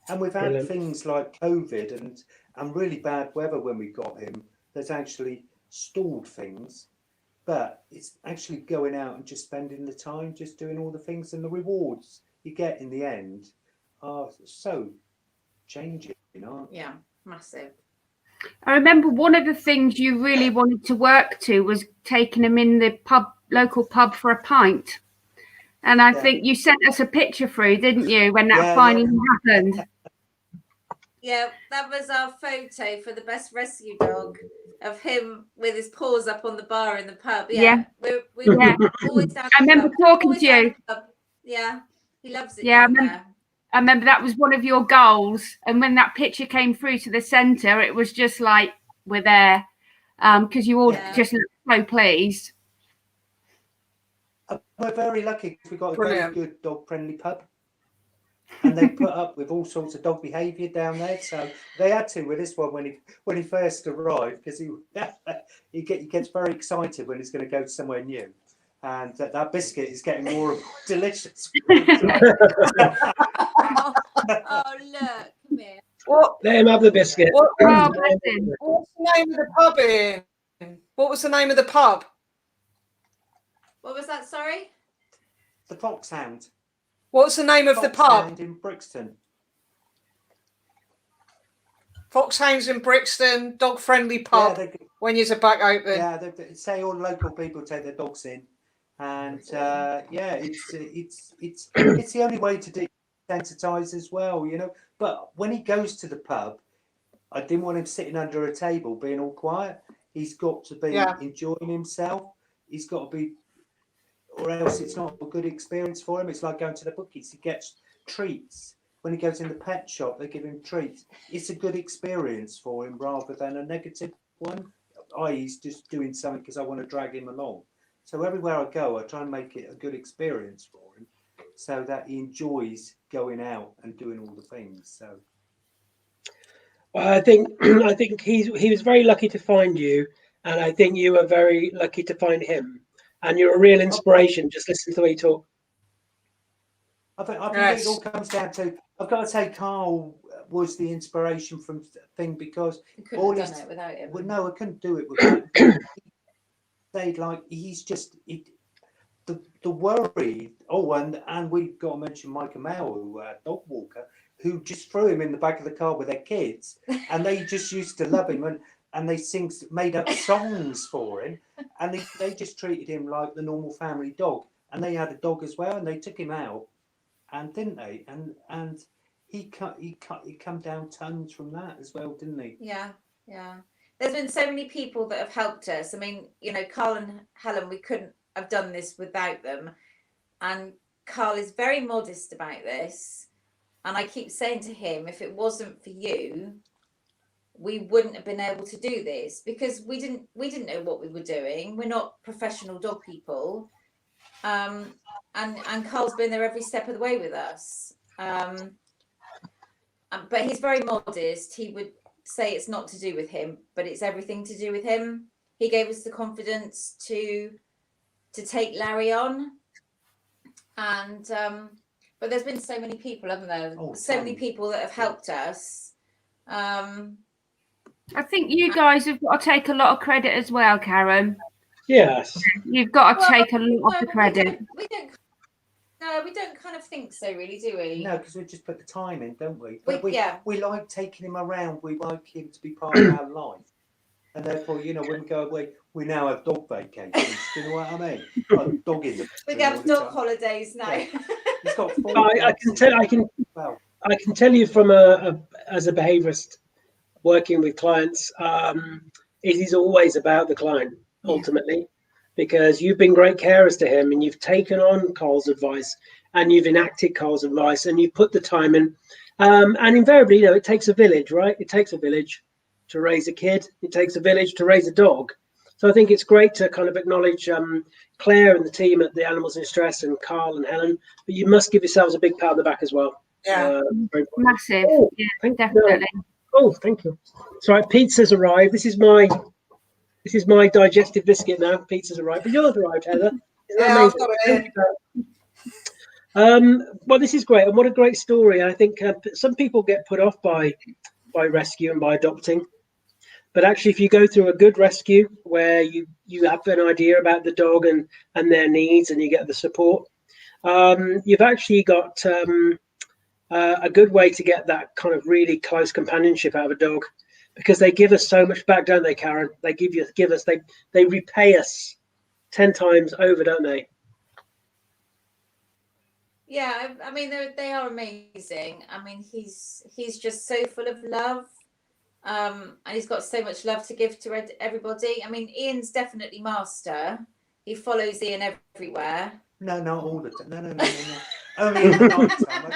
And we've had Brilliant. things like COVID and really bad weather when we got him that's actually stalled things. But it's actually going out and just spending the time, just doing all the things, and the rewards you get in the end are so changing, aren't they? Yeah, massive. I remember one of the things you really wanted to work to was taking him in the local pub for a pint. And I think you sent us a picture through, didn't you, when that finally happened? Yeah, that was our photo for the best rescue dog, of him with his paws up on the bar in the pub. Yeah. We're always down I remember talking to you. Yeah, he loves it. Yeah, down there. I remember that was one of your goals. And when that picture came through to the centre, it was just like, we're there. Because you all just looked so pleased. We're very lucky because we've got a very good dog-friendly pub. And they put up with all sorts of dog behaviour down there. So they had to with this one when he first arrived, because he gets very excited when he's going to go somewhere new. And that biscuit is getting more and more delicious. Oh, look, come here. Let him have the biscuit. What's the name of the pub in? What was the name of the pub? What was that, sorry? The Foxhound. What's the name of the pub? In Brixton. Foxhounds in Brixton, dog-friendly pub. When you're back open. Yeah, they say all local people take their dogs in, and it's the only way to desensitise as well, you know. But when he goes to the pub, I didn't want him sitting under a table being all quiet. He's got to be enjoying himself. He's got to be, or else it's not a good experience for him. It's like going to the bookies. He gets treats. When he goes in the pet shop, they give him treats. It's a good experience for him rather than a negative one. He's just doing something because I want to drag him along. So everywhere I go, I try and make it a good experience for him so that he enjoys going out and doing all the things. So I think he was very lucky to find you, and I think you were very lucky to find him. And you're a real inspiration. Just listen to the way you talk. I think it all comes down to, I've got to say, Carl was the inspiration from thing, because couldn't have done it without him. Well, no, I couldn't do it without him. He's just the worry. Oh, and we've got to mention Micah Mayo, dog walker, who just threw him in the back of the car with their kids, and they just used to love him, and they made up songs for him, and they just treated him like the normal family dog. And they had a dog as well, and they took him out, and didn't they? And he come down tons from that as well, didn't he? Yeah. There's been so many people that have helped us. I mean, you know, Carl and Helen, we couldn't have done this without them. And Carl is very modest about this. And I keep saying to him, if it wasn't for you, we wouldn't have been able to do this, because we didn't know what we were doing. We're not professional dog people. And Carl's been there every step of the way with us. But he's very modest. He would say it's not to do with him, but it's everything to do with him. He gave us the confidence to take Larry on. And but there's been so many people, haven't there? So many people that have helped us. I think you guys have got to take a lot of credit as well, Karen. Yes. You've got to take a lot of the credit. We don't kind of think so, really, do we? No, because we just put the time in, don't we? We like taking him around. We like him to be part of our life. And therefore, you know, when we go away, we now have dog vacations. Do you know what I mean? Like dog in the we have dog holidays now. Yeah. He's got I can tell you from as a behaviourist working with clients, it is always about the client ultimately, because you've been great carers to him, and you've taken on Carl's advice, and you've enacted Carl's advice, and you've put the time in. And invariably, you know, it takes a village, right? It takes a village to raise a kid. It takes a village to raise a dog. So I think it's great to kind of acknowledge Claire and the team at the Animals in Distress, and Carl and Helen, but you must give yourselves a big pat on the back as well. Yeah, massive. Oh, yeah, definitely. Oh, thank you. It's right. Pizza's arrived. This is my digestive biscuit now. Pizza's arrived. But yours arrived, Heather. Yeah, I've got it. Well, this is great, and what a great story. I think some people get put off by rescue and by adopting, but actually, if you go through a good rescue where you have an idea about the dog and their needs, and you get the support, you've actually got a good way to get that kind of really close companionship out of a dog, because they give us so much back, don't they, Karen? They they repay us 10 times over, don't they? Yeah, I mean they are amazing. I mean he's just so full of love, and he's got so much love to give to everybody. I mean Ian's definitely master. He follows Ian everywhere. No, not all the time. No. Only at night time.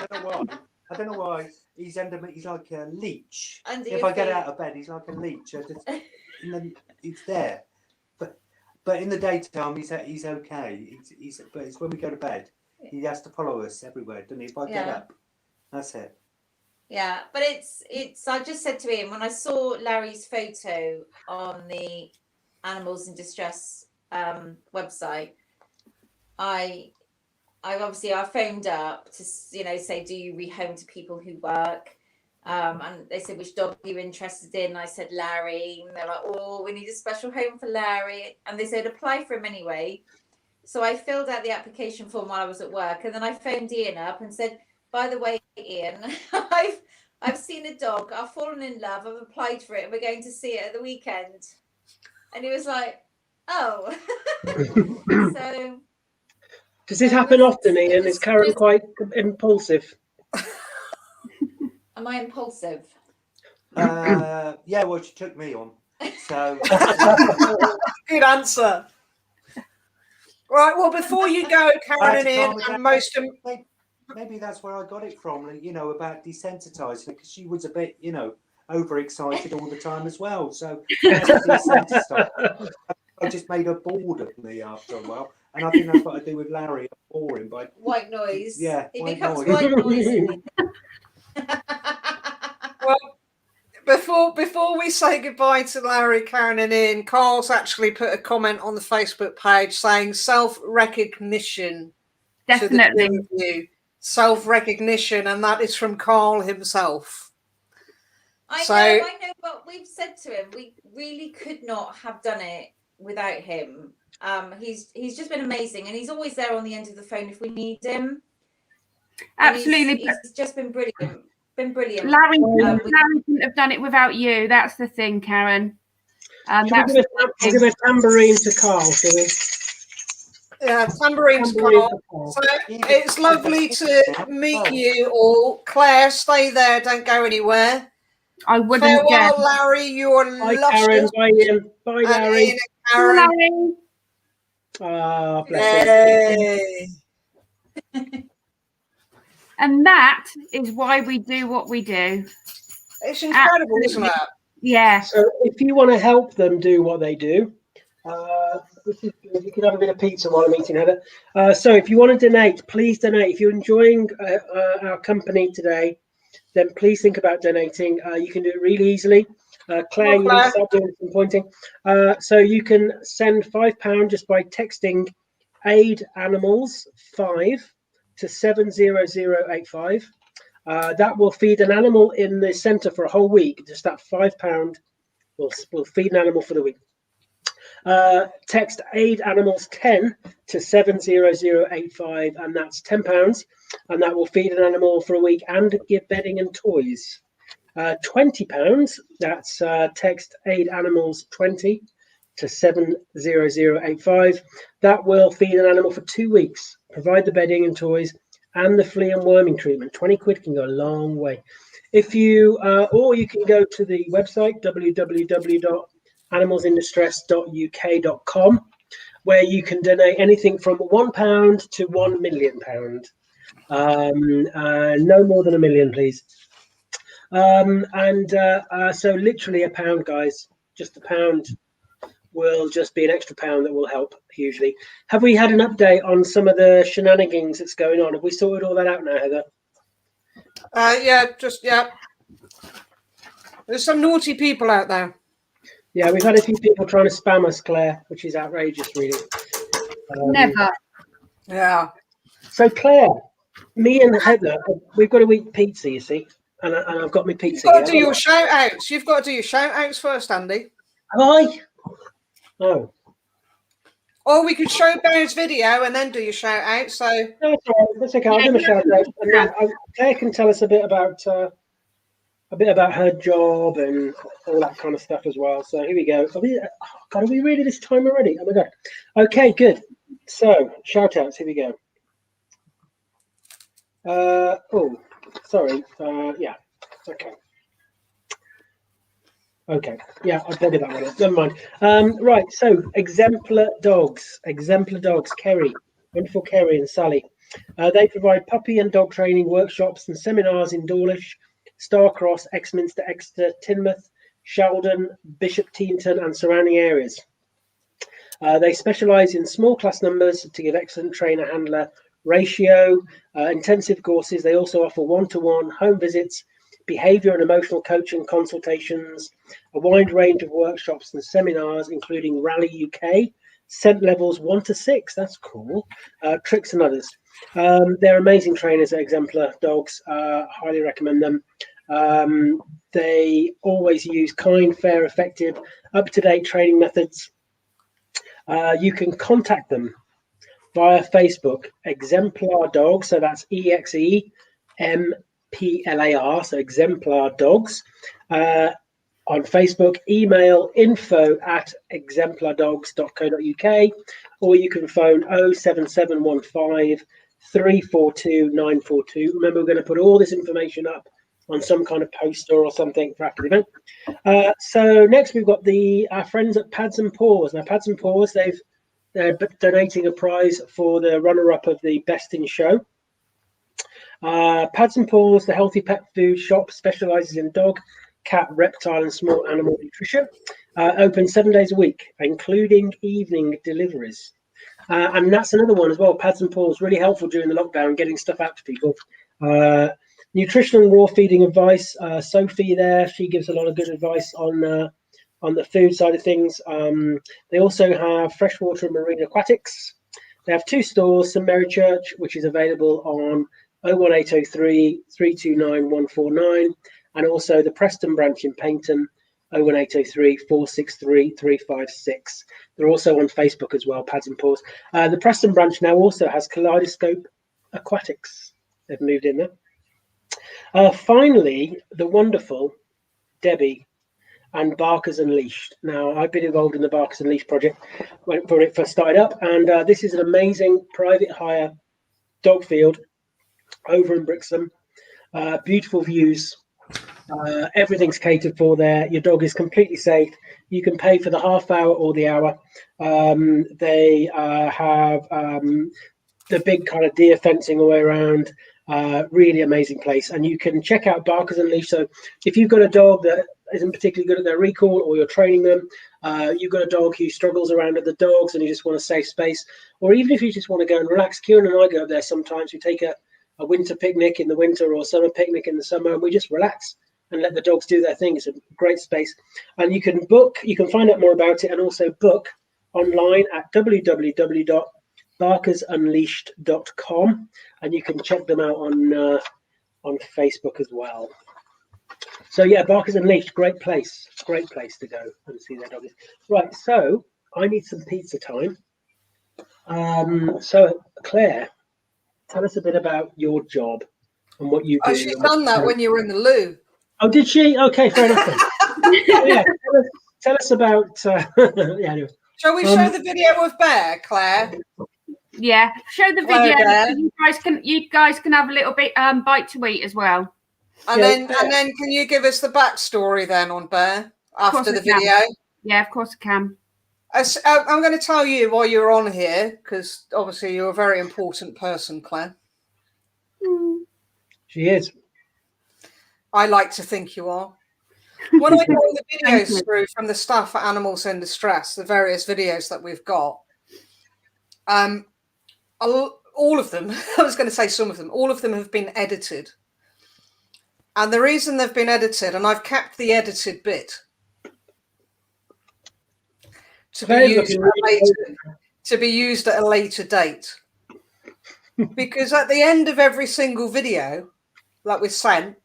I don't know why. He's like a leech. If I get out of bed, he's like a leech. And then he's there. But in the daytime, he's okay. But it's when we go to bed, he has to follow us everywhere, doesn't he? If I get up, that's it. Yeah, but it's. I just said to him when I saw Larry's photo on the Animals in Distress website, I phoned up to say, do you rehome to people who work? And they said, which dog are you interested in? And I said Larry, and they're like, oh, we need a special home for Larry, and they said apply for him anyway. So I filled out the application form while I was at work, and then I phoned Ian up and said, by the way, Ian, I've seen a dog, I've fallen in love, I've applied for it, and we're going to see it at the weekend. And he was like, oh. So does this happen often, Ian? Is Karen quite impulsive? Am I impulsive? Yeah, well, she took me on. So good answer. Right, well, before you go, Karen and Ian, and maybe that's where I got it from, about desensitizing, because she was a bit, overexcited all the time as well. So I just made her bored of me after a while. And I think that's what I do with Larry. I bore him by white noise. Yeah, he becomes white noise. Well, before we say goodbye to Larry, Karen, and Ian, Carl's actually put a comment on the Facebook page saying self-recognition. Definitely. Self-recognition, and that is from Carl himself. I know, but we've said to him, we really could not have done it without him. He's just been amazing, and he's always there on the end of the phone if we need him. Absolutely, he's just been brilliant. Larry couldn't have done it without you. That's the thing, Karen. Give a tambourine to Carl, shall we? Yeah, tambourine to Carl. So it's lovely to meet you all. Claire, stay there. Don't go anywhere. I wouldn't. Farewell, Larry. You're luscious. Karen. Bye, Ian. Bye, Larry. Karen. Larry. Oh, bless you. And that is why we do what we do. It's incredible, isn't it? Yeah. So if you want to help them do what they do, you can have a bit of pizza while I'm eating, Heather. So if you want to donate, please donate. If you're enjoying our company today, then please think about donating. You can do it really easily. Claire, you need to start doing some pointing. So you can send £5 just by texting Aid Animals 5 to 70085. That will feed an animal in the centre for a whole week. Just that £5 will feed an animal for the week. Text Aid Animals 10 to 70085, and that's £10, and that will feed an animal for a week and give bedding and toys. £20, that's text Aid Animals 20 to 70085. That will feed an animal for 2 weeks, provide the bedding and toys, and the flea and worming treatment. 20 quid can go a long way. If you, or you can go to the website www.animalsindistress.uk.com, where you can donate anything from £1 to £1 million. No more than £1 million, please. So literally £1, guys. Just £1 will just be an extra £1 that will help hugely. Have we had an update on some of the shenanigans that's going on? Have we sorted all that out now, Heather? Yeah. There's some naughty people out there. Yeah, we've had a few people trying to spam us, Claire, which is outrageous, really. Never. Yeah. So, Claire, me and Heather, we've got to eat pizza, you see, and I've got my pizza You've got here. to do your shout outs. You've got to do your shout outs first, Andy. Have I? Oh. Or we could show Bear's video and then do your shout out. So no, that's okay. I'll do my shout out, and then Claire can tell us a bit about her job and all that kind of stuff as well. So here we go. Are we ready this time already? Oh my god. Okay, good. So shout outs. Here we go. Oh, sorry. Yeah. Okay. Okay. Yeah, I buggered that one up. Never mind. Right. So exemplar dogs. Kerry, wonderful Kerry and Sally. They provide puppy and dog training workshops and seminars in Dawlish, Starcross, Exminster, Exeter, Teignmouth, Sheldon, Bishop Teanton and surrounding areas. They specialise in small class numbers to give excellent trainer-handler ratio, intensive courses. They also offer one-to-one home visits, behaviour and emotional coaching consultations, a wide range of workshops and seminars, including Rally UK, scent levels 1 to 6. That's cool. Tricks and others. They're amazing trainers at Exemplar Dogs. Highly recommend them. They always use kind, fair, effective, up-to-date training methods. You can contact them via Facebook, Exemplar Dogs. So that's EXEMPLAR. So Exemplar Dogs. On Facebook, email info@exemplardogs.co.uk, or you can phone 07715 342 942. Remember, we're going to put all this information up on some kind of poster or something for after the event. So next we've got our friends at Pads and Paws. Now, Pads and Paws, they're donating a prize for the runner-up of the Best in Show. Pads and Paws, the healthy pet food shop, specialises in dog, cat, reptile and small animal nutrition. Open 7 days a week, including evening deliveries. And that's another one as well. Pads and Paws, really helpful during the lockdown, getting stuff out to people. Nutrition and raw feeding advice. Sophie there, she gives a lot of good advice on the food side of things. They also have freshwater and marine aquatics. They have 2 stores, St Mary Church, which is available on 01803 329 149, and also the Preston branch in Paynton, 01803 463 356. They're also on Facebook as well, Pads and Paws. The Preston branch now also has Kaleidoscope Aquatics. They've moved in there. Finally, the wonderful Debbie and Barkers Unleashed. Now, I've been involved in the Barkers Unleashed project when it first started up, and this is an amazing private hire dog field over in Brixham. Beautiful views. Everything's catered for there. Your dog is completely safe. You can pay for the half hour or the hour. They have the big kind of deer fencing all the way around. Really amazing place, and you can check out Barkers Unleashed. So if you've got a dog that isn't particularly good at their recall, or you're training them, you've got a dog who struggles around other dogs and you just want a safe space, or even if you just want to go and relax. Kieran and I go up there sometimes. We take a winter picnic in the winter or summer picnic in the summer, and we just relax and let the dogs do their thing. It's a great space, and you can find out more about it and also book online at www.barkersunleashed.com, and you can check them out on Facebook as well. So yeah, Barkers Unleashed, great place to go and see their doggies. Right, so I need some pizza time. So Claire, tell us a bit about your job and what you do. Oh, she's done that when you were in the loo. Oh, did she? Okay, fair enough. Yeah, tell us about. Yeah, anyway. Shall we show the video of Bear, Claire? Yeah, show the video. So you guys can have a little bit bite to eat as well. And then can you give us the backstory then on Bear after the video? Yeah, of course I can. I'm going to tell you why you're on here, because obviously you're a very important person, Claire. She is. I like to think you are. When I go the videos through from the staff at Animals in Distress, the various videos that we've got, all of them, I was going to say some of them, all of them have been edited. And the reason they've been edited, and I've kept the edited bit to be used at a later date. because at the end of every single video that we sent,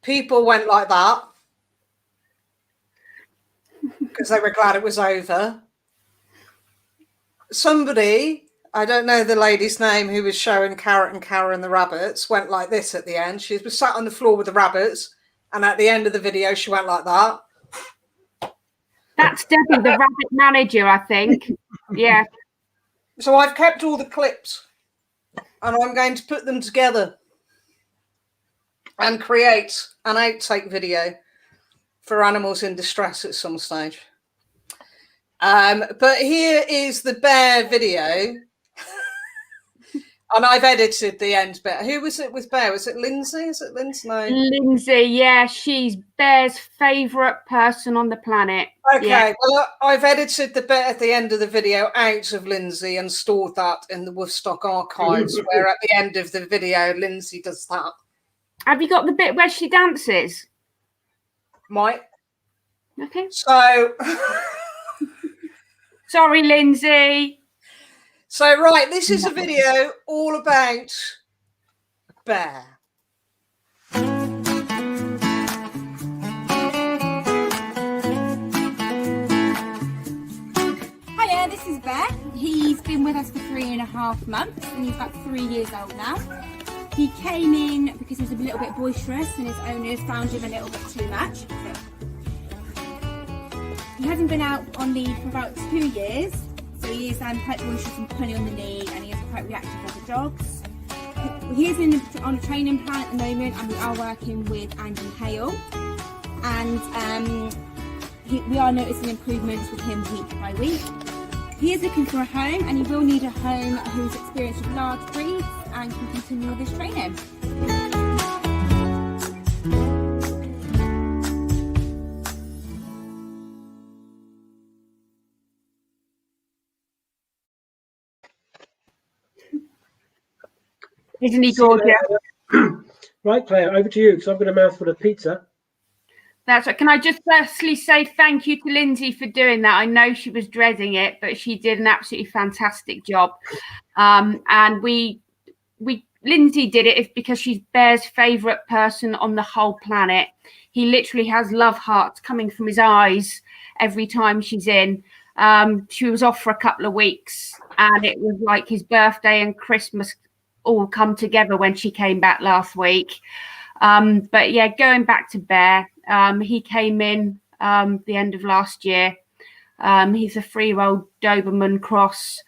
people went like that because they were glad it was over. Somebody, I don't know the lady's name, who was showing Carrot and Karen the rabbits, went like this at the end. She was sat on the floor with the rabbits, and at the end of the video, she went like that. That's Debbie, the rabbit manager, I think. Yeah. So I've kept all the clips, and I'm going to put them together and create an outtake video for animals in distress at some stage. But here is the bear video. And I've edited the end bit. Who was it with Bear? Was it Lindsay? Is it Lindsay? No. Lindsay, yeah, she's Bear's favourite person on the planet. Okay, yeah. Well, I've edited the bit at the end of the video out of Lindsay and stored that in the Woofstock archives, where at the end of the video, Lindsay does that. Have you got the bit where she dances? Might. Okay. So... Sorry, Lindsay. So, right, this is a video all about Bear. Hiya, this is Bear. He's been with us for 3.5 months and he's about 3 years old now. He came in because he was a little bit boisterous and his owners found him a little bit too much. He hasn't been out on lead for about 2 years. So he is quite boisterous and pulling on the lead, and he is quite reactive with the dogs. He is on a training plan at the moment, and we are working with Andrew Hale. And we are noticing improvements with him week by week. He is looking for a home, and he will need a home who's experienced with large breeds and can continue with his training. Isn't he gorgeous? Right, Claire, over to you, because I've got a mouthful of pizza. That's right. Can I just firstly say thank you to Lindsay for doing that? I know she was dreading it, but she did an absolutely fantastic job. And Lindsay did it because she's Bear's favourite person on the whole planet. He literally has love hearts coming from his eyes every time she's in. She was off for a couple of weeks, and it was like his birthday and Christmas all come together when she came back last week. But yeah, going back to Bear, he came in the end of last year. He's a 3-year-old Doberman cross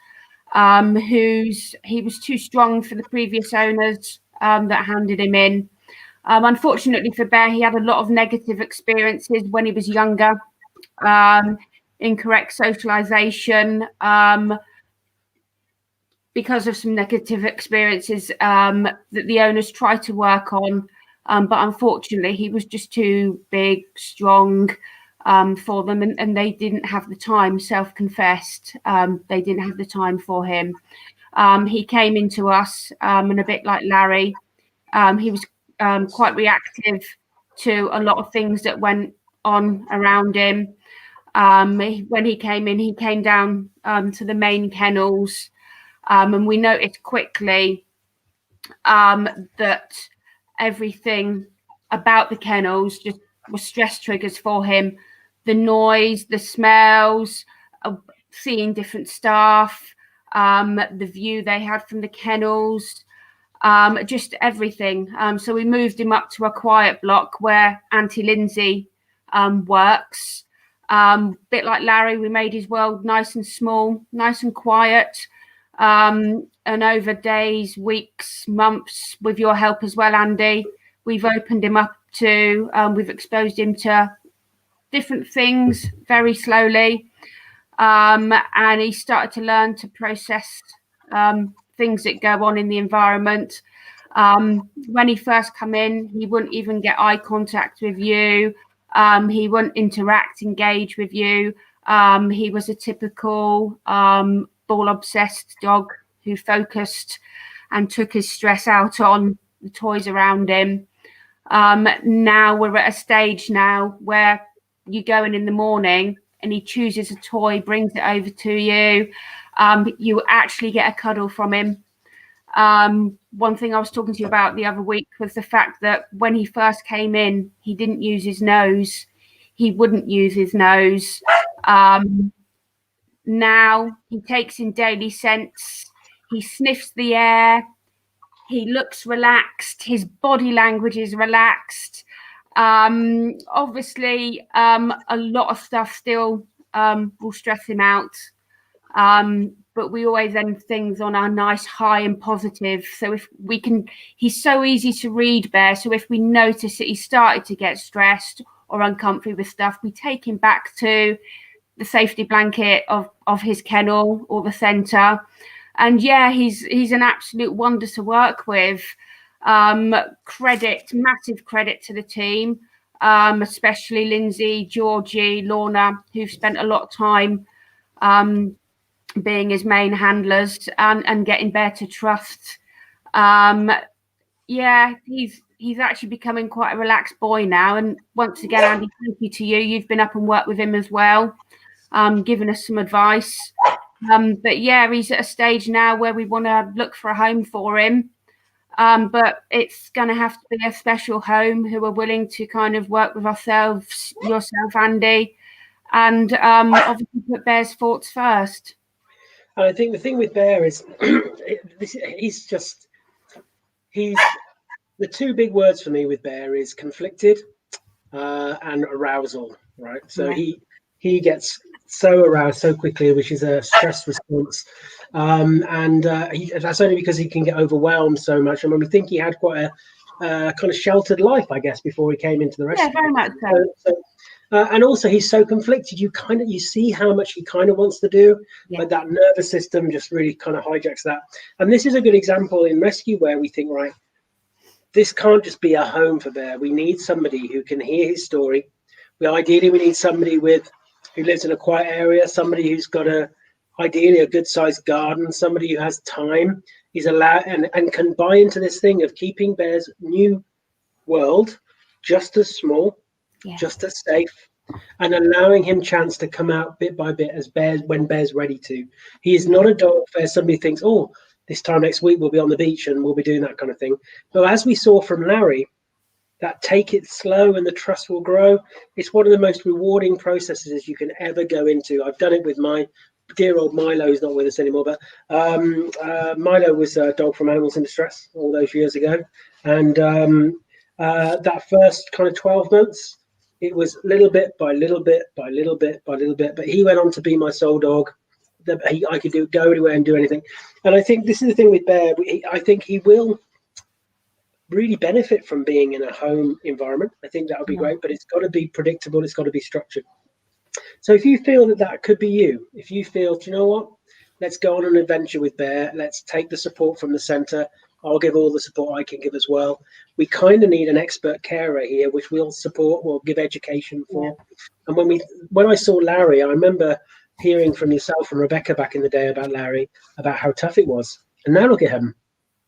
he was too strong for the previous owners that handed him in. Unfortunately for Bear, he had a lot of negative experiences when he was younger. Incorrect socialization, because of some negative experiences that the owners tried to work on. But unfortunately, he was just too big, strong for them, and they didn't have the time, self-confessed. They didn't have the time for him. He came into us, and a bit like Larry, he was quite reactive to a lot of things that went on around him. When he came down to the main kennels, and we noticed quickly that everything about the kennels just was stress triggers for him. The noise, the smells, seeing different staff, the view they had from the kennels, just everything. So we moved him up to a quiet block where Auntie Lindsay works. Bit like Larry, we made his world nice and small, nice and quiet. And over days, weeks, months, with your help as well, Andy, we've opened him up to, we've exposed him to different things very slowly. And he started to learn to process things that go on in the environment. When he first come in, he wouldn't even get eye contact with you. He wouldn't engage with you. He was a typical ball obsessed dog who focused and took his stress out on the toys around him. Now we're at a stage now where you go in the morning and he chooses a toy, brings it over to you. You actually get a cuddle from him. One thing I was talking to you about the other week was the fact that when he first came in, he didn't use his nose. He wouldn't use his nose. Now he takes in daily scents. He sniffs the air. He looks relaxed. His body language is relaxed. Obviously, a lot of stuff still will stress him out. But we always end things on a nice high and positive. So if we can, he's so easy to read, Bear. So if we notice that he started to get stressed or uncomfy with stuff, we take him back to the safety blanket of his kennel or the centre. And yeah, he's an absolute wonder to work with. Massive credit to the team, especially Lindsay, Georgie, Lorna, who've spent a lot of time being his main handlers and getting Bear to trust. Yeah, he's actually becoming quite a relaxed boy now. And once again, Andy, thank you to you. You've been up and worked with him as well, giving us some advice. But yeah, he's at a stage now where we want to look for a home for him. But it's going to have to be a special home who are willing to kind of work with ourselves, yourself, Andy, and obviously put Bear's thoughts first. And I think the thing with Bear is he's the two big words for me with Bear is conflicted and arousal, right? So Yeah. he gets so aroused so quickly, which is a stress response. That's only because he can get overwhelmed so much. I mean, we think he had quite a kind of sheltered life, I guess, before he came into the rescue. Yeah, very much so. And also he's so conflicted. You see how much he kind of wants to do, but that nervous system just really kind of hijacks that. And this is a good example in rescue where we think, right, this can't just be a home for Bear. We need somebody who can hear his story. Ideally, we need somebody who lives in a quiet area, somebody who's got ideally a good sized garden, somebody who has time. He's allowed and can buy into this thing of keeping Bear's new world just as small, just as safe, and allowing him chance to come out bit by bit when Bear's ready to. He is not a dog where somebody thinks, oh, this time next week we'll be on the beach and we'll be doing that kind of thing. But as we saw from Larry, that take it slow and the trust will grow. It's one of the most rewarding processes you can ever go into. I've done it with my dear old Milo, who's not with us anymore, but Milo was a dog from Animals in Distress all those years ago. And that first kind of 12 months, it was little bit by little bit by little bit by little bit. But he went on to be my soul dog. I could go anywhere and do anything. And I think this is the thing with Bear. I think he will really benefit from being in a home environment. I think that would be great, but it's got to be predictable. It's got to be structured. So if you feel that could be you, if you feel, do you know what, let's go on an adventure with Bear. Let's take the support from the centre. I'll give all the support I can give as well. We kind of need an expert carer here, which we'll support, we'll give education for. And when I saw Larry, I remember hearing from yourself and Rebecca back in the day about Larry, about how tough it was. And now look at him.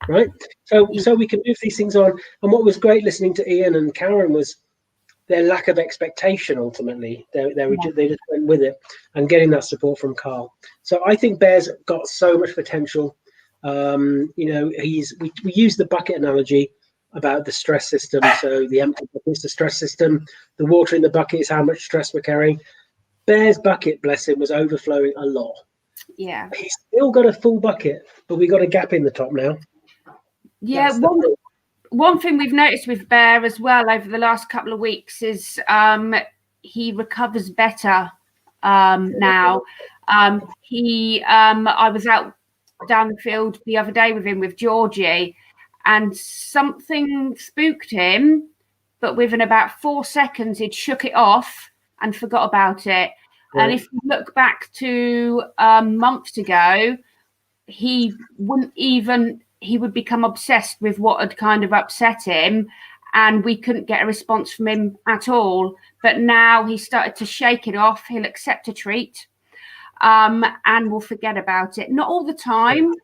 Right, so we can move these things on. And what was great listening to Ian and Karen was their lack of expectation. Ultimately, they just went with it and getting that support from Carl. So I think Bear's got so much potential. We use the bucket analogy about the stress system. So the empty bucket is the stress system. The water in the bucket is how much stress we're carrying. Bear's bucket, bless him, was overflowing a lot. Yeah, he's still got a full bucket, but we got a gap in the top now. Yeah, one thing we've noticed with Bear as well over the last couple of weeks is he recovers better now. I was out down the field the other day with him with Georgie, and something spooked him, but within about 4 seconds he'd shook it off and forgot about it. Right. And if you look back to months ago, he would become obsessed with what had kind of upset him, and we couldn't get a response from him at all. But now he started to shake it off. He'll accept a treat and we'll forget about it. Not all the time,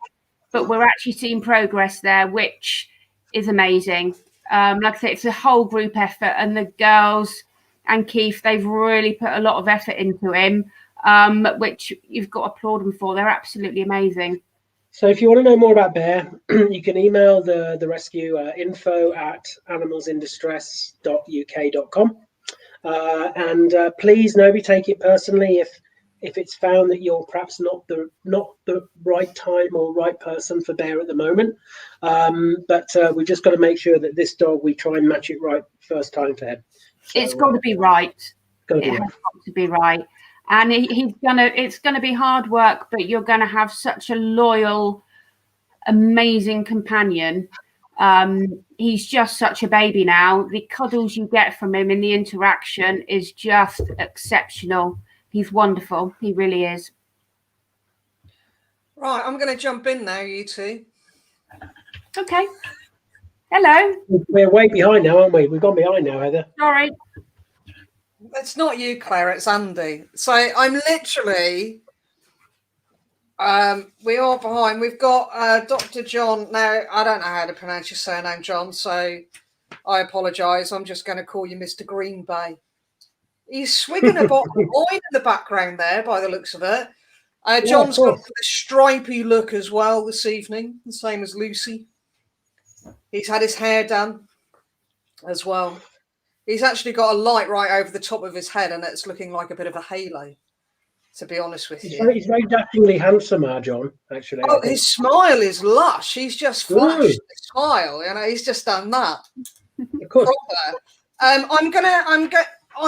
but we're actually seeing progress there, which is amazing. Like I say, it's a whole group effort, and the girls and Keith, they've really put a lot of effort into him, which you've got to applaud them for. They're absolutely amazing. So if you want to know more about Bear, you can email the rescue info@animalsindistress.uk.com. And please, nobody take it personally if it's found that you're perhaps not the right time or right person for Bear at the moment. But we've just got to make sure that this dog, we try and match it right first time for him. So, it's got to be right. It has got to be right. And it's gonna be hard work, but you're gonna have such a loyal, amazing companion. He's just such a baby now. The cuddles you get from him in the interaction is just exceptional. He's wonderful. He really is. Right, I'm going to jump in now, you two. Okay. Hello. We're way behind now, aren't we? We've gone behind now, Heather. Sorry. It's not you, Claire, it's Andy. So I'm literally, we are behind. We've got Dr. John. Now, I don't know how to pronounce your surname, John, so I apologise. I'm just going to call you Mr. Green Bay. He's swigging a bottle of wine in the background there, by the looks of it. John's got the stripy look as well this evening, the same as Lucy. He's had his hair done as well. He's actually got a light right over the top of his head, and it's looking like a bit of a halo, to be honest with you. He's very dashingly handsome, our John, actually. Oh, his smile is lush. He's just flashed the smile. You know, he's just done that. Of course. I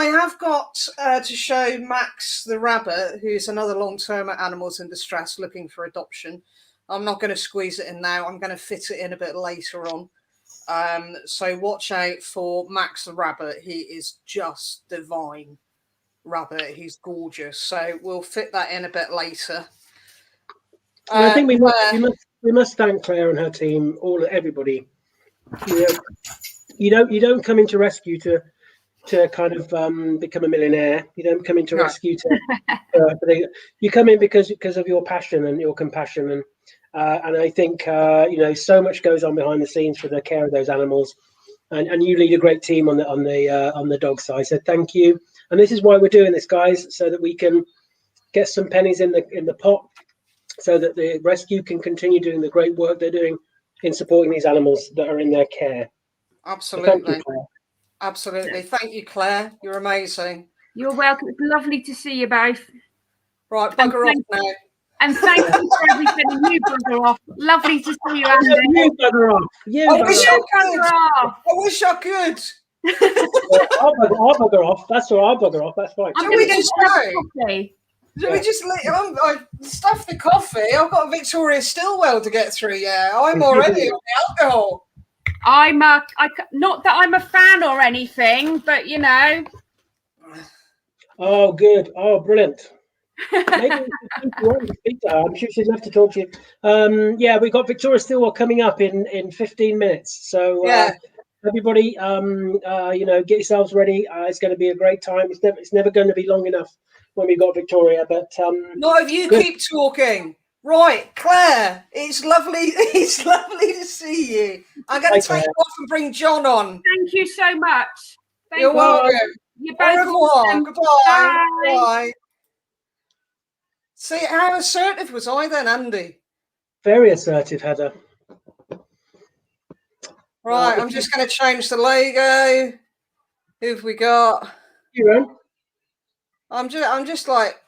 have got to show Max the rabbit, who's another long-term animals in distress looking for adoption. I'm not going to squeeze it in now. I'm going to fit it in a bit later on. So watch out for Max the rabbit. He is just divine rabbit. He's gorgeous. So we'll fit that in a bit later. I think we must thank Claire and her team, everybody. You don't come into rescue to kind of become a millionaire. You don't come into rescue you come in because of your passion and your compassion, and I think so much goes on behind the scenes for the care of those animals, and you lead a great team on the dog side. So thank you, and this is why we're doing this, guys, so that we can get some pennies in the pot, so that the rescue can continue doing the great work they're doing in supporting these animals that are in their care. Absolutely. So thank you, Claire. Absolutely. Thank you, Claire. You're amazing. You're welcome. It's lovely to see you both. Right, bugger off now. And thank you for everything. You bugger off. Lovely to see you, Andy. You bugger off. I wish I could. I'll bugger off. That's all. I'll bugger off. That's fine. Should we just I stuff the coffee? I've got Victoria Stilwell to get through. Yeah, I'm already on the alcohol. Not that I'm a fan or anything, but you know. Oh, good. Oh, brilliant. Maybe speak to her. I'm sure she'd love to talk to you. Yeah, we've got Victoria Stilwell coming up in 15 minutes. So everybody, get yourselves ready. It's going to be a great time. It's never going to be long enough when we've got Victoria. But not if you keep talking. Right, Claire, it's lovely. It's lovely to see you. I'm going to take you off and bring John on. Thank you so much. You're welcome. You're both awesome. Goodbye. Bye. See, how assertive was I then, Andy? Very assertive, Heather. Right, I'm just going to change the logo. Who have we got? You on? I'm just like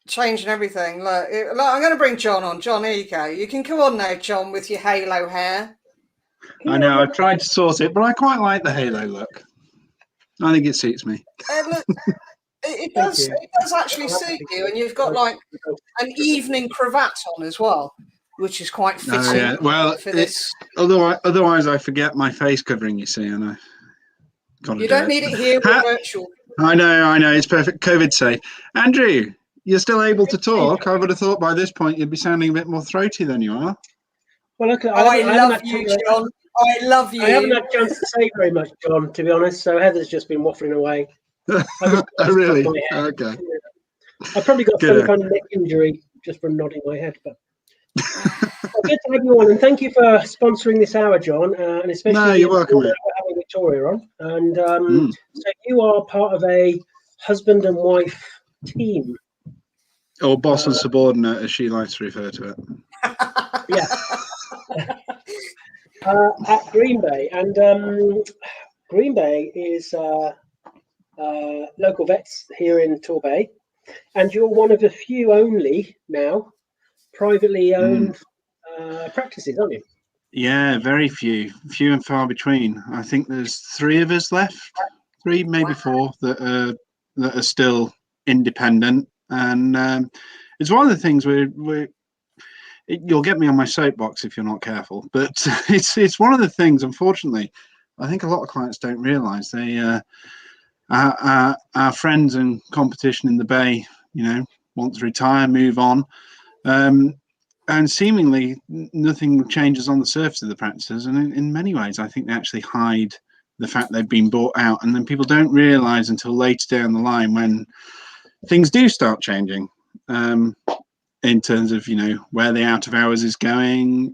changing everything. Look, I'm going to bring John on. John, here you go. You can come on now, John, with your halo hair. I know. I've tried to sort it, but I quite like the halo look. I think it suits me. Look, it does actually suit you, and you've got like an evening cravat on as well, which is quite fitting. Oh, yeah. Well, for this. Otherwise I forget my face covering. You see, and you don't need it here. We're virtual. I know. It's perfect. COVID safe. Andrew, you're still able to talk. I would have thought by this point you'd be sounding a bit more throaty than you are. Well, look, I love you, John. I love you. I haven't had a chance to say very much, John, to be honest. So Heather's just been waffling away. Oh, really? Okay. I've probably got some kind of neck injury just from nodding my head. But good to have you on, and thank you for sponsoring this hour, John, and especially you're welcome. Having Victoria on. And so you are part of a husband and wife team, or boss and subordinate, as she likes to refer to it. Yeah. At Green Bay, and Green Bay is local vets here in Torbay, and you're one of the few only now privately owned practices, aren't you? Yeah, very few and far between. I think there's 3 of us left, 3, maybe 4 that are still independent, and it's one of the things you'll get me on my soapbox if you're not careful, but it's one of the things, unfortunately, I think a lot of clients don't realise. They our friends and competition in the Bay, want to retire, move on, and seemingly nothing changes on the surface of the practices, and in many ways I think they actually hide the fact they've been bought out, and then people don't realise until later down the line when things do start changing, in terms of where the out of hours is going,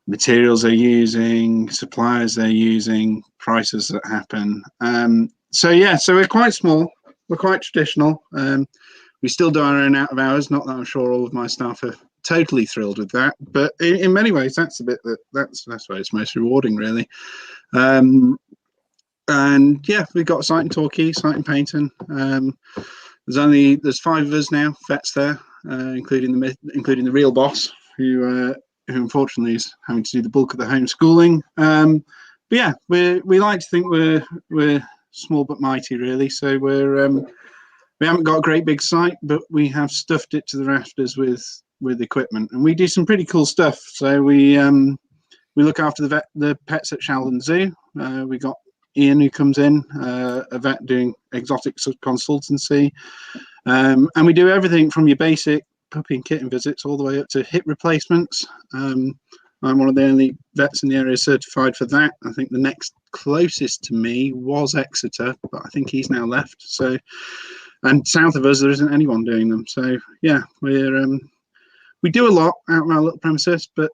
materials they're using, suppliers they're using, prices that happen. So we're quite small, we're quite traditional. We still do our own out of hours, not that I'm sure all of my staff are totally thrilled with that, but in many ways that's the bit that's why it's most rewarding, really. And yeah, we've got a site in Torquay, site in Paynton. There's 5 of us now, vets there, including the real boss, who unfortunately is having to do the bulk of the homeschooling. But yeah, we like to think we're small but mighty, really. So we haven't got a great big site, but we have stuffed it to the rafters with equipment, and we do some pretty cool stuff. So we look after the pets at Sheldon Zoo. We got Ian, who comes in, a vet doing exotics consultancy, and we do everything from your basic puppy and kitten visits all the way up to hip replacements. I'm one of the only vets in the area certified for that. I think the next closest to me was Exeter, but I think he's now left. So, and south of us there isn't anyone doing them. So yeah, we do a lot out of our little premises, but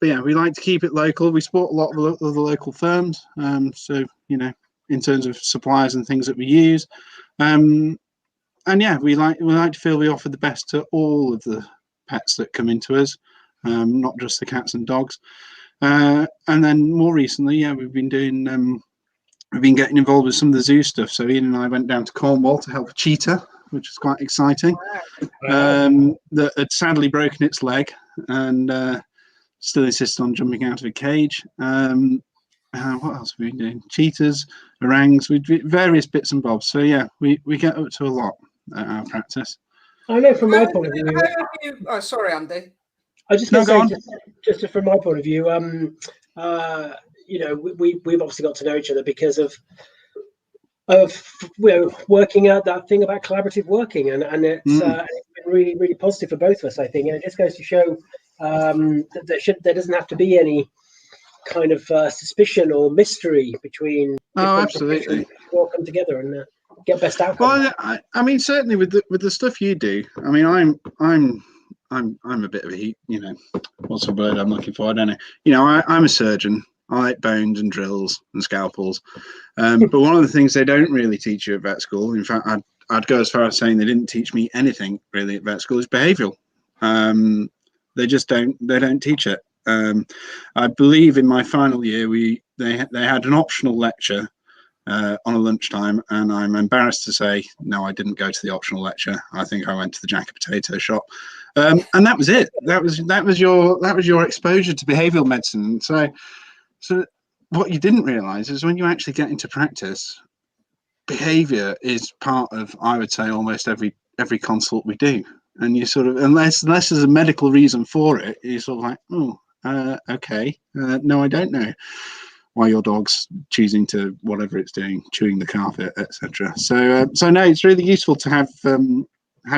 yeah, we like to keep it local. We support a lot of the local firms, so in terms of suppliers and things that we use, and yeah, we like to feel we offer the best to all of the pets that come into us, not just the cats and dogs. And then more recently, yeah, we've been getting involved with some of the zoo stuff. So Ian and I went down to Cornwall to help a cheetah, which is quite exciting. That had sadly broken its leg, and still insisted on jumping out of a cage. What else have we been doing? Cheetahs, orangs, we do various bits and bobs. So yeah, we get up to a lot at our practice. I know from my point of view. Oh, sorry, Andy. I was just going to say, just from my point of view, we've obviously got to know each other because of working out that thing about collaborative working, and it's been really, really positive for both of us, I think. And it just goes to show that there doesn't have to be any kind of suspicion or mystery between. Oh, absolutely. We all come together and get best outcome. Well, I mean, certainly with the stuff you do. I mean, I'm a bit of a what's the word I'm looking for? I don't know. I'm a surgeon. I like bones and drills and scalpels. But one of the things they don't really teach you at vet school, in fact, I'd go as far as saying they didn't teach me anything really at vet school, is behavioural. They just don't teach it. I believe in my final year they had an optional lecture on a lunchtime, and I'm embarrassed to say no, I didn't go to the optional lecture. I think I went to the Jack and Potato shop, and that was it. That was your exposure to behavioural medicine. So what you didn't realise is when you actually get into practice, behaviour is part of, I would say, almost every consult we do. And you sort of, unless there's a medical reason for it, you're sort of like, oh, okay, no, I don't know why your dog's choosing to whatever it's doing, chewing the carpet, etc. So no, it's really useful to have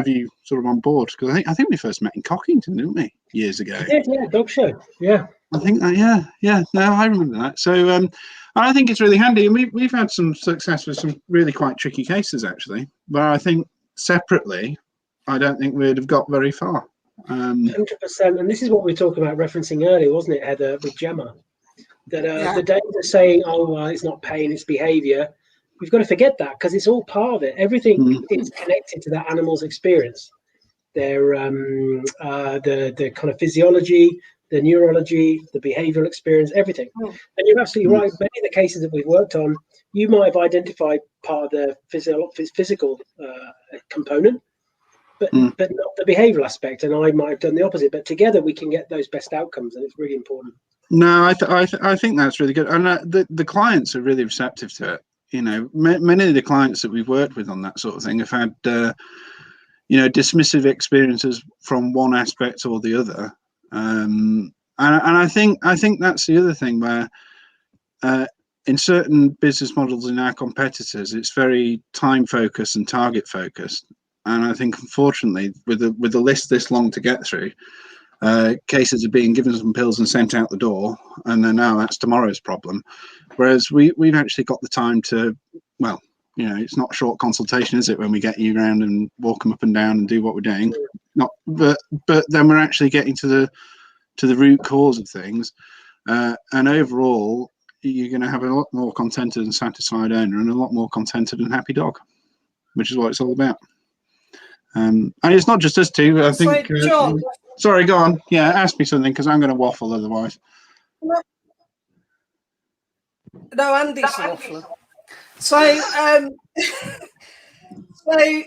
you sort of on board, because I think we first met in Cockington, didn't we, years ago? Yeah, dog show, yeah. I think that, yeah, no, I remember that. So I think it's really handy, and we've had some success with some really quite tricky cases actually, but I think separately, I don't think we'd have got very far. 100%, and this is what we were talking about referencing earlier, wasn't it, Heather, with Gemma? That the days of saying, oh, well, it's not pain, it's behaviour, we've got to forget that, because it's all part of it. Everything is connected to that animal's experience. their the kind of physiology, the neurology, the behavioural experience, everything. And you're absolutely right. Many of the cases that we've worked on, you might have identified part of the physical component, but not the behavioural aspect, and I might have done the opposite. But together we can get those best outcomes, and it's really important. No, I think that's really good, and the clients are really receptive to it. You know, many of the clients that we've worked with on that sort of thing have had dismissive experiences from one aspect or the other, and I think that's the other thing where in certain business models in our competitors, it's very time focused and target focused. And I think, unfortunately, with a list this long to get through, cases are being given some pills and sent out the door, and then now that's tomorrow's problem. Whereas we've actually got the time to, well, it's not a short consultation, is it, when we get you around and walk them up and down and do what we're doing? But then we're actually getting to the root cause of things, and overall, you're going to have a lot more contented and satisfied owner and a lot more contented and happy dog, which is what it's all about. And it's not just us two. I think. So, John, sorry, go on. Yeah, ask me something because I'm going to waffle otherwise. No, Andy's the waffler. So, so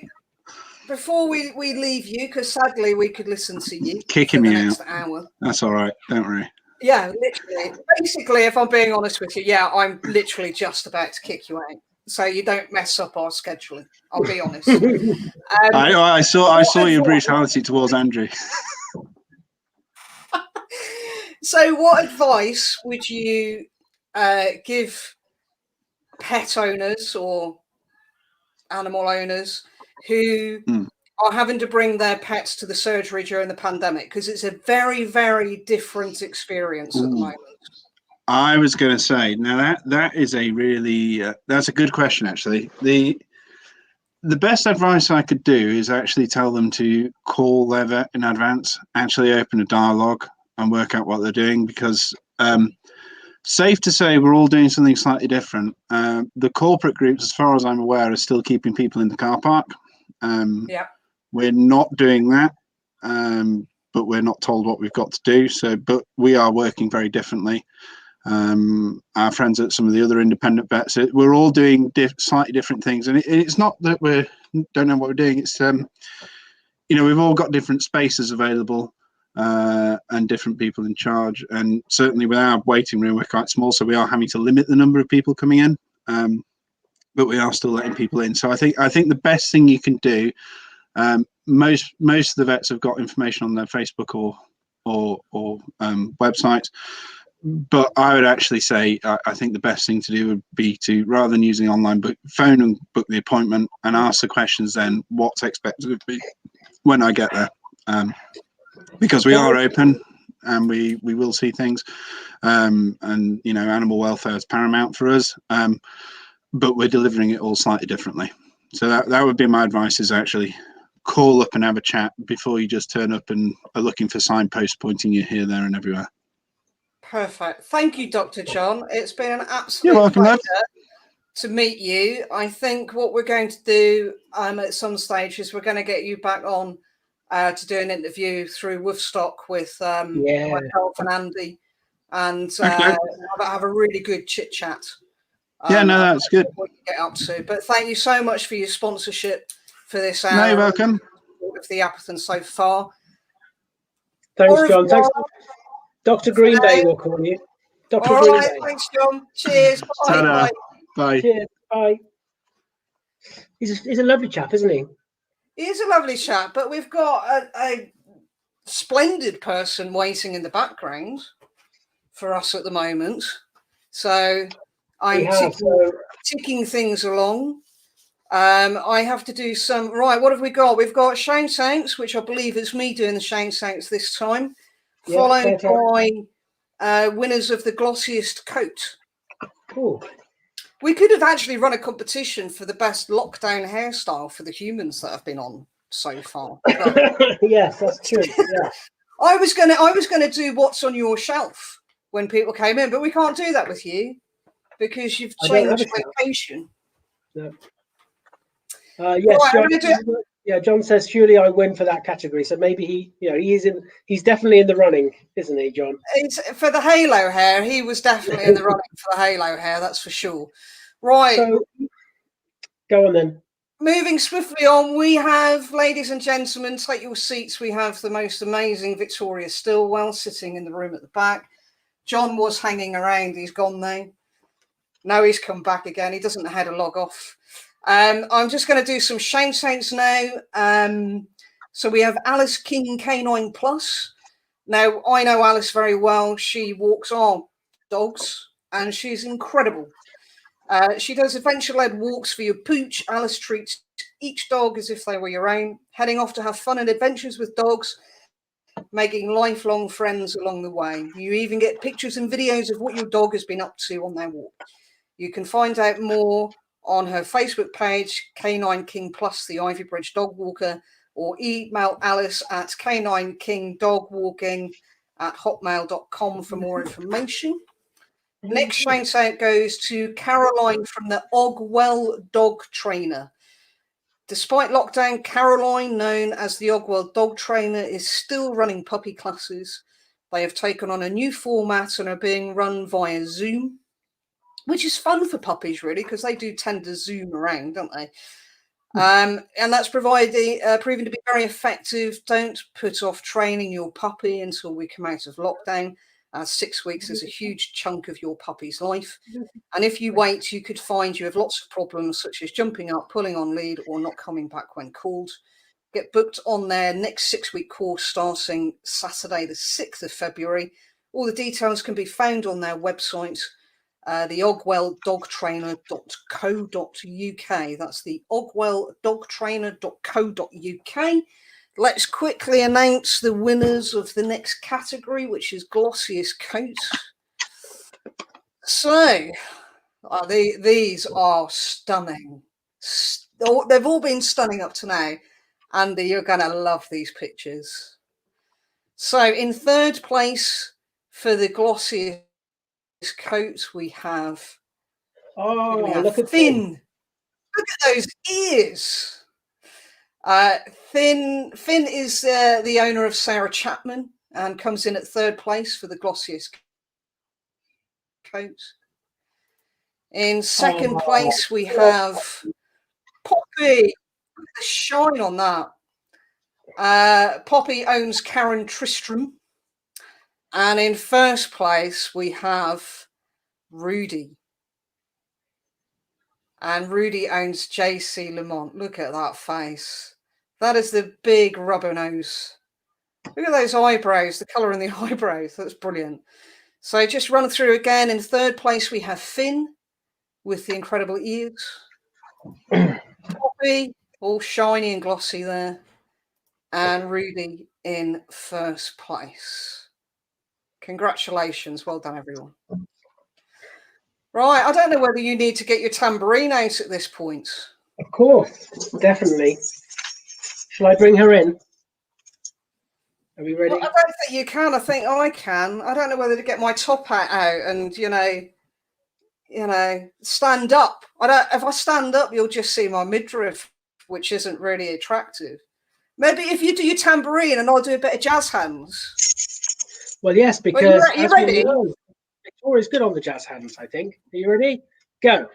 before we leave you, because sadly we could listen to you kicking me out. Hour. That's all right. Don't worry. Yeah, literally. Basically, if I'm being honest with you, yeah, I'm literally just about to kick you out. So you don't mess up our scheduling. I'll be honest. I saw your brutality towards Andrew. So, what advice would you give pet owners or animal owners who are having to bring their pets to the surgery during the pandemic? Because it's a very, very different experience at the moment. I was going to say, now that is a really that's a good question, actually. The best advice I could do is actually tell them to call their vet in advance, actually open a dialogue and work out what they're doing, because safe to say we're all doing something slightly different. The corporate groups, as far as I'm aware, are still keeping people in the car park. Yeah. We're not doing that, but we're not told what we've got to do. So, but we are working very differently. Our friends at some of the other independent vets, we're all doing slightly different things, and it's not that we don't know what we're doing. It's we've all got different spaces available and different people in charge, and certainly with our waiting room, we're quite small, so we are having to limit the number of people coming in, but we are still letting people in. So I think the best thing you can do, most of the vets have got information on their Facebook or websites. But I would actually say I think the best thing to do would be to, rather than using online, phone and book the appointment and ask the questions then what's expected of me when I get there, because we are open and we will see things, and animal welfare is paramount for us, but we're delivering it all slightly differently. So that would be my advice, is actually call up and have a chat before you just turn up and are looking for signposts pointing you here, there and everywhere. Perfect. Thank you, Dr. John. It's been an absolute pleasure to meet you. I think what we're going to do at some stage is we're going to get you back on to do an interview through Woofstock with myself and Andy, and have a really good chit chat. That's good. What we get up to. But thank you so much for your sponsorship for this hour. No, you're welcome. Of the Apathen so far. Thanks, John. Thanks. Dr. Green Bay will call you. Dr. All Green right, Bay. thanks, John. Cheers. Bye. Bye. Bye. Cheers. Bye. He's a lovely chap, isn't he? He is a lovely chap, but we've got a splendid person waiting in the background for us at the moment. So I'm ticking things along. I have to do some. Right, what have we got? We've got shout outs, which I believe is me doing the shout outs this time. Followed by winners of the glossiest coat. Cool. We could have actually run a competition for the best lockdown hairstyle for the humans that have been on so far. Yes, that's true. Yeah. I was gonna do what's on your shelf when people came in, but we can't do that with you because you've changed location. No. Yes, Right, John, John says surely I win for that category. So maybe he's definitely in the running, isn't he, John? for the halo hair, he was definitely in the running for the halo hair, that's for sure. Right. So go on then. Moving swiftly on, we have, ladies and gentlemen, take your seats. We have the most amazing Victoria Stilwell sitting in the room at the back. John was hanging around. He's gone now. No, he's come back again. He doesn't know how to log off. I'm just going to do some shout-outs now. So we have Alice King K9 Plus. Now, I know Alice very well. She walks our dogs, and she's incredible. She does adventure-led walks for your pooch. Alice treats each dog as if they were your own, heading off to have fun and adventures with dogs, making lifelong friends along the way. You even get pictures and videos of what your dog has been up to on their walk. You can find out more on her Facebook page, K9 King Plus, the Ivy Bridge Dog Walker, or email Alice at k9kingdogwalking@hotmail.com for more information. Next shout out goes to Caroline from the Ogwell Dog Trainer. Despite lockdown, Caroline, known as the Ogwell Dog Trainer, is still running puppy classes. They have taken on a new format and are being run via Zoom, which is fun for puppies, really, because they do tend to zoom around, don't they? And that's proving to be very effective. Don't put off training your puppy until we come out of lockdown. 6 weeks is a huge chunk of your puppy's life. And if you wait, you could find you have lots of problems, such as jumping up, pulling on lead, or not coming back when called. Get booked on their next 6-week course starting Saturday, the 6th of February. All the details can be found on their website, the ogwelldogtrainer.co.uk. That's the ogwelldogtrainer.co.uk. Let's quickly announce the winners of the next category, which is glossiest coats. So, these are stunning. They've all been stunning up to now. Andy, you're going to love these pictures. So, in third place for the glossiest coats, we have look at Finn. Look at those ears. Finn is the owner of Sarah Chapman and comes in at third place for the glossiest coat. In second place, we have Poppy. Look at the shine on that. Poppy owns Karen Tristram. And in first place, we have Rudy. And Rudy owns JC Lamont. Look at that face. That is the big rubber nose. Look at those eyebrows, the colour in the eyebrows. That's brilliant. So just run through again. In third place, we have Finn with the incredible ears. Poppy, all shiny and glossy there. And Rudy in first place. Congratulations. Well done, everyone. Right, I don't know whether you need to get your tambourine out at this point. Of course, definitely. Shall I bring her in? Are we ready? Well, I don't think you can. I think I can. I don't know whether to get my top hat out and, you know, stand up. If I stand up, you'll just see my midriff, which isn't really attractive. Maybe if you do your tambourine and I'll do a bit of jazz hands. Well, yes, because are you ready? Victoria's good on the jazz hands, I think. Are you ready? Go. Okay,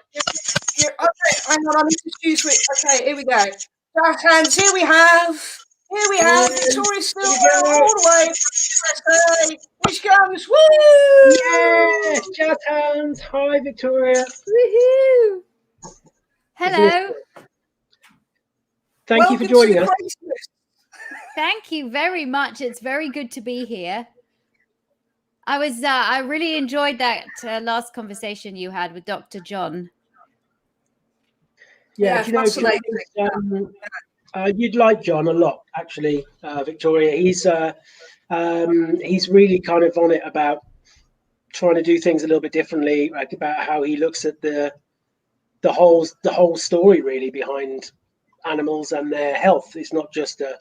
hang on, I need to choose which. Okay, here we go. Jazz hands, here we have Victoria Stilwell all the way from USA. Which comes, woo! Yes, jazz hands. Hi, Victoria. Woohoo! Hello. Thank you for joining us. Thank you very much. It's very good to be here. I really enjoyed that last conversation you had with Dr. John. Yeah, you know, you'd like John a lot, actually, Victoria. He's really kind of on it about trying to do things a little bit differently, like about how he looks at the whole story really behind animals and their health. It's not just a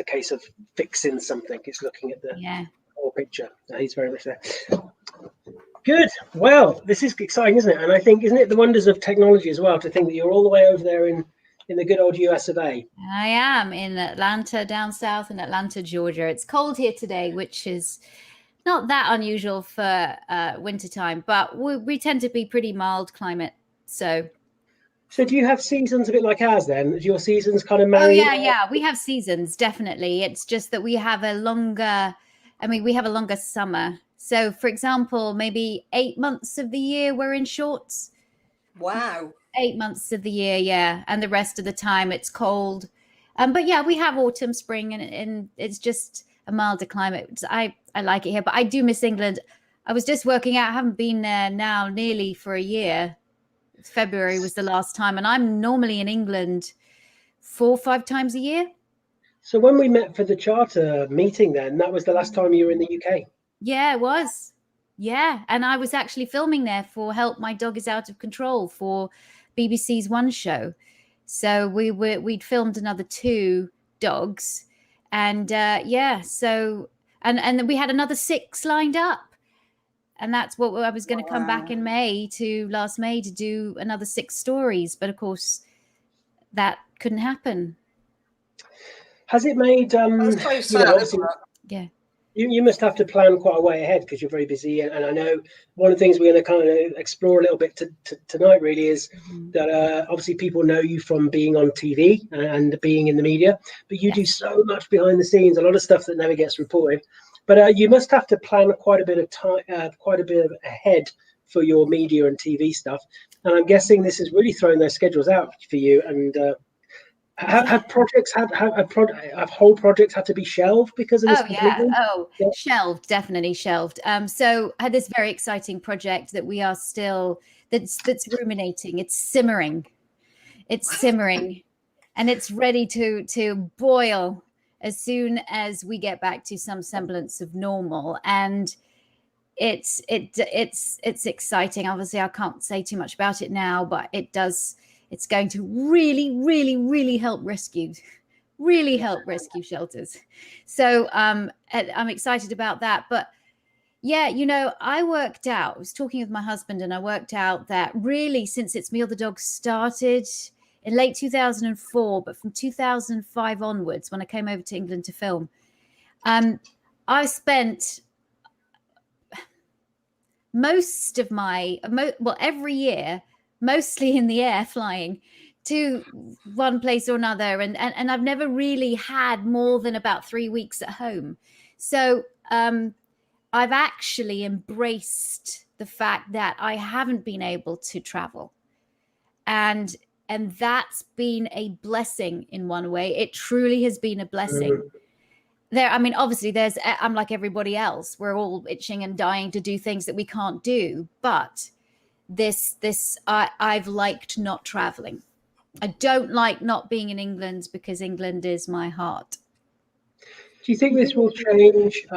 case of fixing something. It's looking at the whole picture. He's very much there. Good. Well, this is exciting, isn't it? And I think, isn't it the wonders of technology as well, to think that you're all the way over there in in the good old US of A? I am in Atlanta, down south in Atlanta, Georgia. It's cold here today, which is not that unusual for wintertime, but we tend to be pretty mild climate. So do you have seasons a bit like ours then? Do your seasons kind of oh marry? yeah, we have seasons, definitely. It's just that we have a longer summer. So for example, maybe 8 months of the year we're in shorts. Wow. 8 months of the year, yeah. And the rest of the time it's cold. But yeah, we have autumn, spring, and it's just a milder climate. I like it here, but I do miss England. I was just working out, I haven't been there now nearly for a year. February was the last time, and I'm normally in England 4 or 5 times a year. So when we met for the charter meeting then, that was the last time you were in the UK? Yeah, it was. Yeah, and I was actually filming there for Help My Dog Is Out of Control for BBC's One Show. So we'd filmed another 2 dogs, and so then we had another 6 lined up. And that's what I was going to come back in last May to do another 6 stories. But of course, that couldn't happen. Has it made, That's so sad, isn't it? Yeah. You must have to plan quite a way ahead because you're very busy. And I know one of the things we're going to kind of explore a little bit tonight really is that obviously people know you from being on TV and being in the media, but you do so much behind the scenes, a lot of stuff that never gets reported. But you must have to plan quite a bit of time, quite a bit ahead for your media and TV stuff. And I'm guessing this has really thrown those schedules out for you. And have whole projects had to be shelved because of this? Shelved, definitely shelved. So I had this very exciting project that we are still that's ruminating. It's simmering, and it's ready to boil as soon as we get back to some semblance of normal. And it's exciting. Obviously, I can't say too much about it now, but it's going to really, really, really help rescue shelters. So I'm excited about that. But yeah, I was talking with my husband, and I worked out that really since It's Me or the Dog started in late 2004, but from 2005 onwards, when I came over to England to film, I spent most of every year, mostly in the air, flying to one place or another. And I've never really had more than about 3 weeks at home. So I've actually embraced the fact that I haven't been able to travel. And that's been a blessing in one way. It truly has been a blessing. Obviously I'm like everybody else. We're all itching and dying to do things that we can't do. But I've liked not traveling. I don't like not being in England because England is my heart. Do you think this will change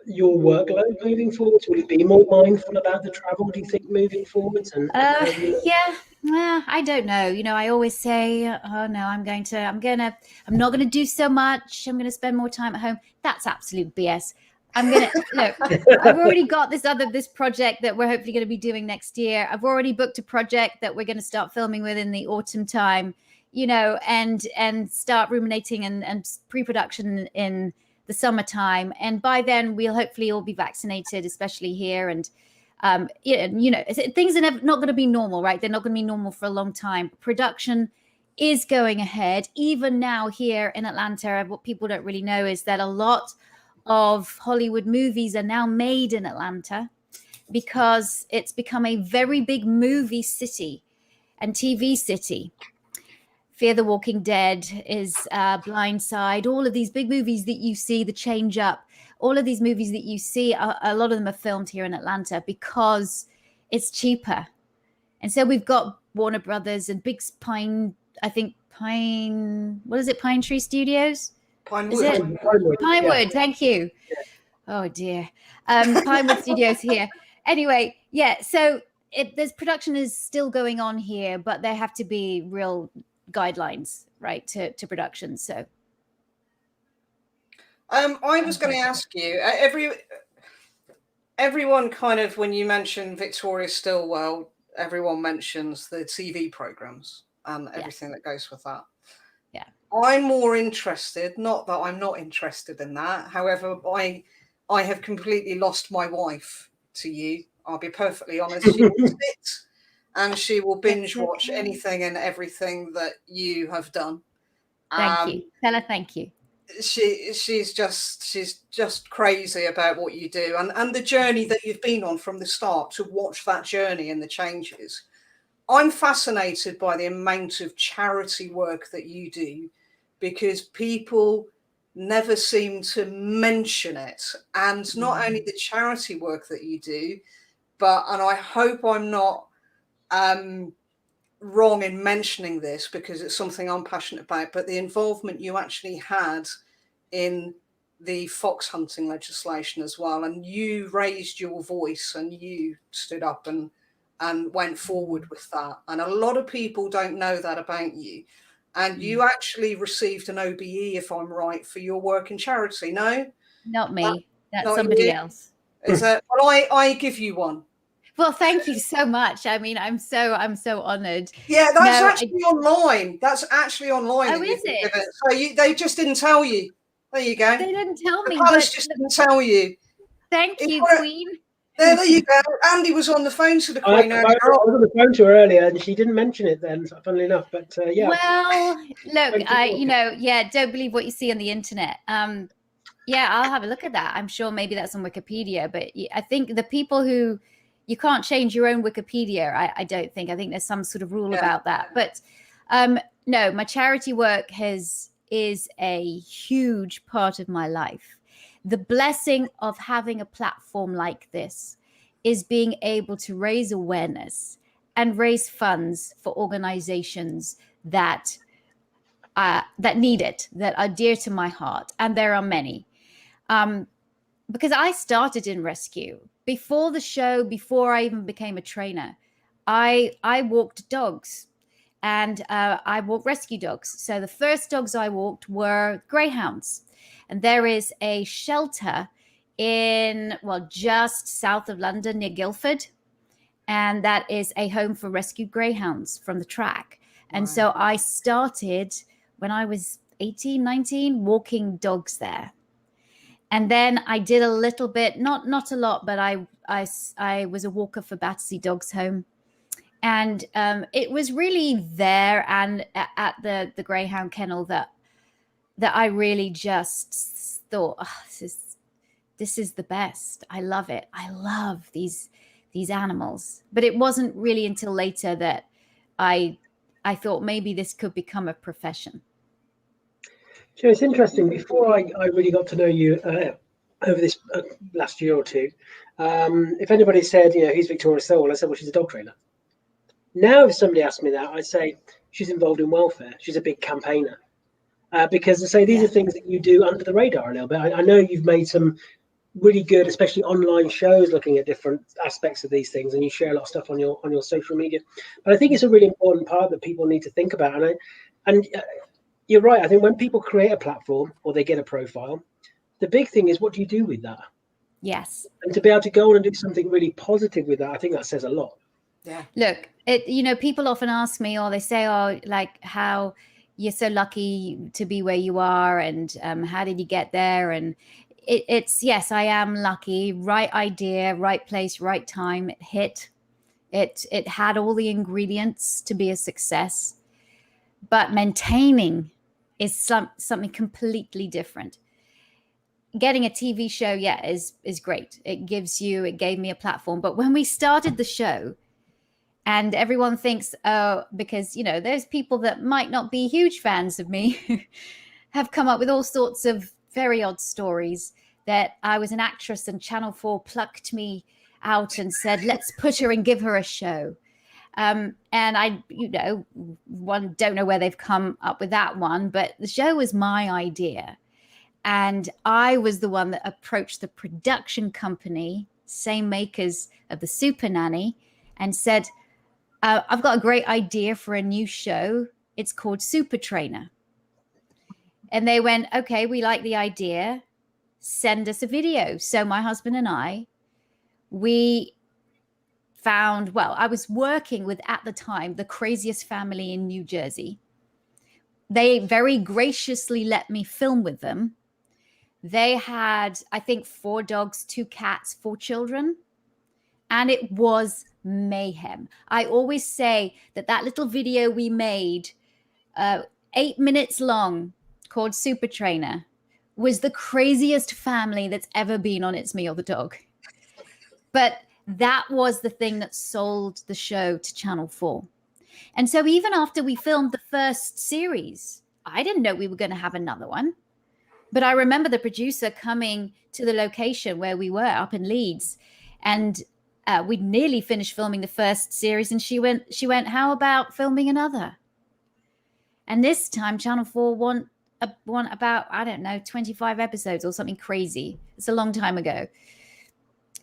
your workload moving forward? Will you be more mindful about the travel, do you think, moving forwards? I don't know. I always say, oh no, I'm not going to do so much. I'm going to spend more time at home. That's absolute BS. I've already got this project that we're hopefully going to be doing next year. I've already booked a project that we're going to start filming with in the autumn time, and start ruminating and pre-production in the summertime. And by then we'll hopefully all be vaccinated, especially here. And things are not going to be normal, right? They're not going to be normal for a long time. Production is going ahead. Even now here in Atlanta, what people don't really know is that a lot of Hollywood movies are now made in Atlanta because it's become a very big movie city and TV city. Fear the Walking Dead is Blindside. All of these big movies that you see, The Change Up, all of these movies that you see, a lot of them are filmed here in Atlanta because it's cheaper. And so we've got Warner Brothers and Big Pine Tree Studios? Pinewood, thank you. Oh dear. Pinewood Studios here. Anyway, yeah, so there's production is still going on here, but there have to be real guidelines, right, to production. So I was going to ask you, everyone kind of, when you mentioned Victoria Stilwell, everyone mentions the TV programs and everything that goes with that. Yeah. I'm more interested, not that I'm not interested in that. However, I have completely lost my wife to you. I'll be perfectly honest. She will sit and she will binge watch anything and everything that you have done. Thank you. Tell her thank you. She's just crazy about what you do and the journey that you've been on from the start, to watch that journey and the changes. I'm fascinated by the amount of charity work that you do, because people never seem to mention it. And not only the charity work that you do, but, and I hope I'm not wrong in mentioning this because it's something I'm passionate about, but the involvement you actually had in the fox hunting legislation as well. And you raised your voice and you stood up and went forward with that. And a lot of people don't know that about you. And you actually received an OBE, if I'm right, for your work in charity. No? Not me. That's not somebody you. else. Is that, well, I give you one. Well, thank you so much. I mean, I'm so honored. Yeah, that's actually online. That's actually online. Oh, is it? So they just didn't tell you. There you go. They didn't tell me. The palace just didn't tell you. Thank you, Queen. There you go. Andy was on the phone to the Queen earlier. I was on the phone to her earlier, and she didn't mention it then, funnily enough. But yeah. Well, look, don't believe what you see on the internet. Yeah, I'll have a look at that. I'm sure maybe that's on Wikipedia, but I think the people who you can't change your own Wikipedia. I don't think. I think there's some sort of rule about that. But no, my charity work is a huge part of my life. The blessing of having a platform like this is being able to raise awareness and raise funds for organizations that need it, that are dear to my heart. And there are many. Because I started in rescue. Before the show, before I even became a trainer, I walked dogs, and I walked rescue dogs. So the first dogs I walked were greyhounds. And there is a shelter in, just south of London near Guildford. And that is a home for rescued greyhounds from the track. And so I started when I was 18, 19, walking dogs there. And then I did a little bit, not a lot, but I was a walker for Battersea Dogs Home. And it was really there and at the Greyhound Kennel that I really just thought, this is the best. I love it. I love these animals. But it wasn't really until later that I thought maybe this could become a profession. So it's interesting. Before I really got to know you over this last year or two, if anybody said, who's Victoria Stilwell, I said, well, she's a dog trainer. Now, if somebody asked me that, I'd say she's involved in welfare. She's a big campaigner. Because I say these are things that you do under the radar a little bit. I know you've made some really good, especially online shows, looking at different aspects of these things, and you share a lot of stuff on your social media. But I think it's a really important part that people need to think about. And you're right. I think when people create a platform or they get a profile, the big thing is, what do you do with that? Yes. And to be able to go on and do something really positive with that, I think that says a lot. Yeah. Look, people often ask me, or they say, how you're so lucky to be where you are, and how did you get there? And it's yes, I am lucky. Right idea, right place, right time. It hit. It had all the ingredients to be a success, but maintaining is something completely different. Getting a TV show, is great. It gave me a platform. But when we started the show, and everyone thinks, because, there's people that might not be huge fans of me have come up with all sorts of very odd stories that I was an actress and Channel 4 plucked me out and said, let's put her and give her a show. And I, don't know where they've come up with that one, but the show was my idea. And I was the one that approached the production company, same makers of the Super Nanny, and said, I've got a great idea for a new show. It's called Super Trainer. And they went, okay, we like the idea. Send us a video. So my husband and I, we I was working with, at the time, the craziest family in New Jersey. They very graciously let me film with them. They had, I think, 4 dogs, 2 cats, 4 children. And it was mayhem. I always say that little video we made, 8 minutes long, called Super Trainer, was the craziest family that's ever been on It's Me or the Dog. But that was the thing that sold the show to Channel 4. And so even after we filmed the first series, I didn't know we were going to have another one. But I remember the producer coming to the location where we were up in Leeds, and we'd nearly finished filming the first series, and she went, how about filming another? And this time Channel 4 want about, I don't know, 25 episodes or something crazy. It's a long time ago.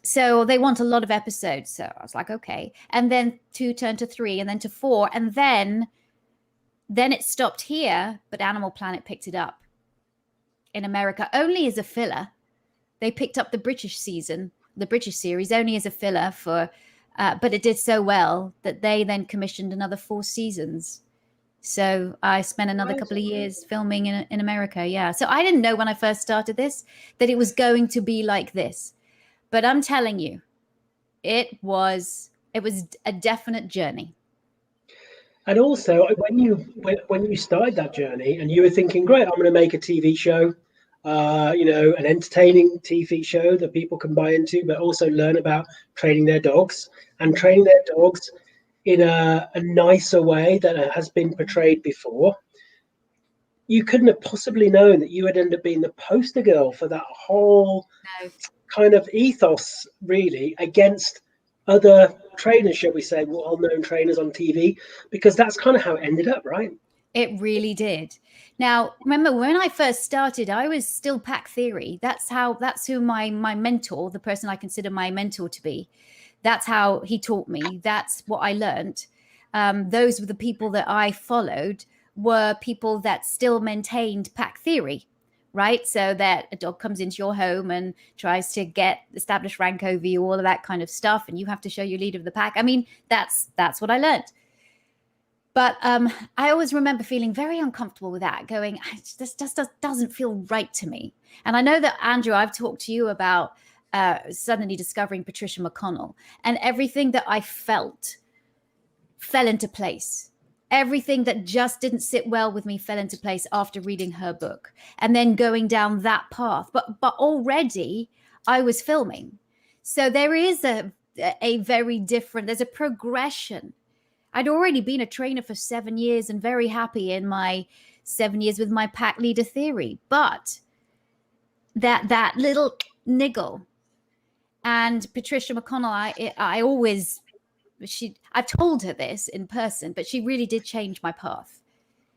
So they want a lot of episodes. So I was like, okay. And then 2 turned to 3, and then to 4. And then it stopped here, but Animal Planet picked it up in America only as a filler. They picked up the British series only as a filler but it did so well that they then commissioned another 4 seasons. So I spent another couple of years filming in America. Yeah. So I didn't know when I first started this that it was going to be like this, but I'm telling you, it was a definite journey. And also, when you started that journey and you were thinking, great, I'm going to make a TV show, an entertaining TV show that people can buy into, but also learn about training their dogs in a nicer way than it has been portrayed before. You couldn't have possibly known that you would end up being the poster girl for that whole kind of ethos, really, against other trainers, shall we say, well-known trainers on TV, because that's kind of how it ended up, right? It really did. Now, remember when I first started, I was still Pack Theory. That's who my mentor, the person I consider my mentor to be. That's how he taught me. That's what I learned. Those were the people that I followed, were people that still maintained Pack Theory, right? So that a dog comes into your home and tries to establish rank over you, all of that kind of stuff, and you have to show your leader of the pack. I mean, that's what I learned. But I always remember feeling very uncomfortable with that, going, this just doesn't feel right to me. And I know that, Andrew, I've talked to you about suddenly discovering Patricia McConnell, and everything that I felt fell into place. Everything that just didn't sit well with me fell into place after reading her book and then going down that path. But already I was filming. So there is a very different, there's a progression. I'd already been a trainer for 7 years and very happy in my 7 years with my pack leader theory. But that little niggle, and Patricia McConnell, I've told her this in person, but she really did change my path.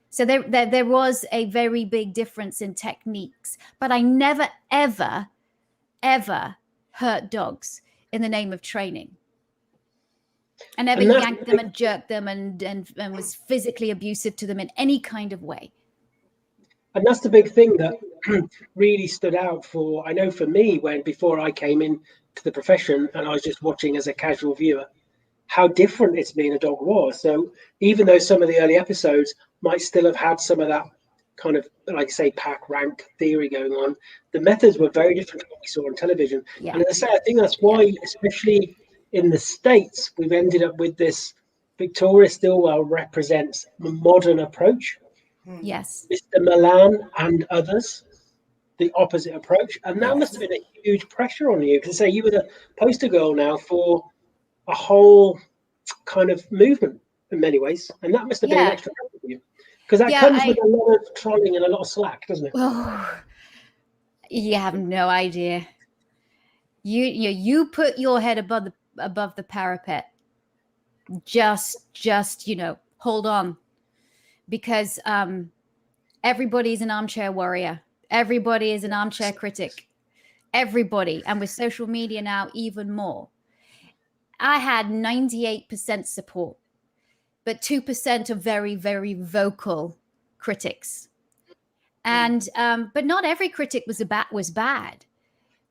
So there was a very big difference in techniques, but I never, ever, ever hurt dogs in the name of training. I never yanked them and jerked them and was physically abusive to them in any kind of way. And that's the big thing that really stood out I know for me, before I came in to the profession and I was just watching as a casual viewer, how different It's Me and a Dog was. So even though some of the early episodes might still have had some of that kind of, like say, pack rank theory going on, the methods were very different to what we saw on television. Yeah. And as I say, I think that's why, especially in the States, we've ended up with this Victoria Stilwell represents the modern approach. Yes. Mr. Milan and others, the opposite approach. And that must have been a huge pressure on you, because say you were the poster girl now for a whole kind of movement in many ways, and that must have been an extra help for you, because that comes with a lot of trolling and a lot of slack, doesn't it? Oh, you have no idea. You put your head above the parapet. Just hold on, because everybody's an armchair warrior. Everybody is an armchair critic. Everybody, and with social media now, even more. I had 98% support, but 2% of very, very vocal critics. And but not every critic was bad.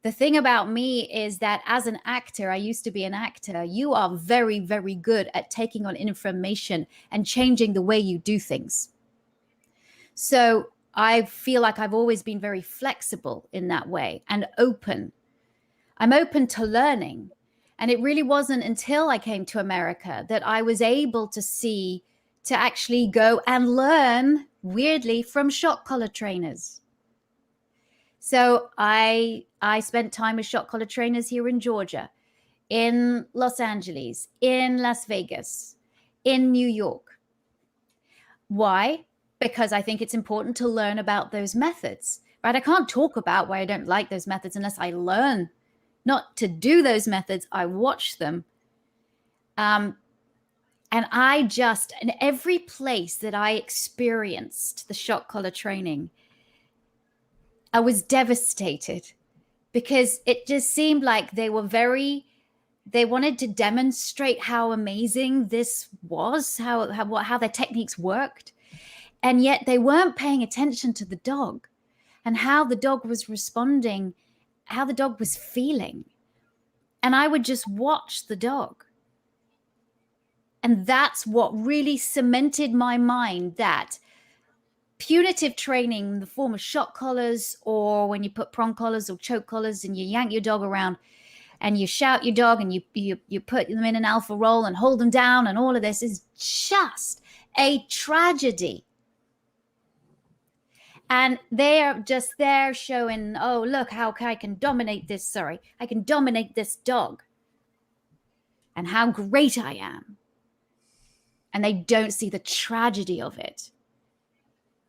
The thing about me is that as an actor, I used to be an actor, you are very, very good at taking on information and changing the way you do things. So I feel like I've always been very flexible in that way and open. I'm open to learning. And it really wasn't until I came to America that I was able to actually go and learn, weirdly, from shock collar trainers. So I spent time with shock collar trainers here in Georgia, in Los Angeles, in Las Vegas, in New York. Why? Because I think it's important to learn about those methods, right? I can't talk about why I don't like those methods unless I learn not to do those methods. I watch them. And in every place that I experienced the shock collar training, I was devastated because it just seemed like they wanted to demonstrate how amazing this was, how their techniques worked. And yet they weren't paying attention to the dog and how the dog was responding, how the dog was feeling. And I would just watch the dog. And that's what really cemented my mind that punitive training in the form of shock collars, or when you put prong collars or choke collars and you yank your dog around and you shout your dog and you put them in an alpha roll and hold them down, and all of this is just a tragedy. And they're just there showing, oh, look how I can dominate this, I can dominate this dog and how great I am. And they don't see the tragedy of it.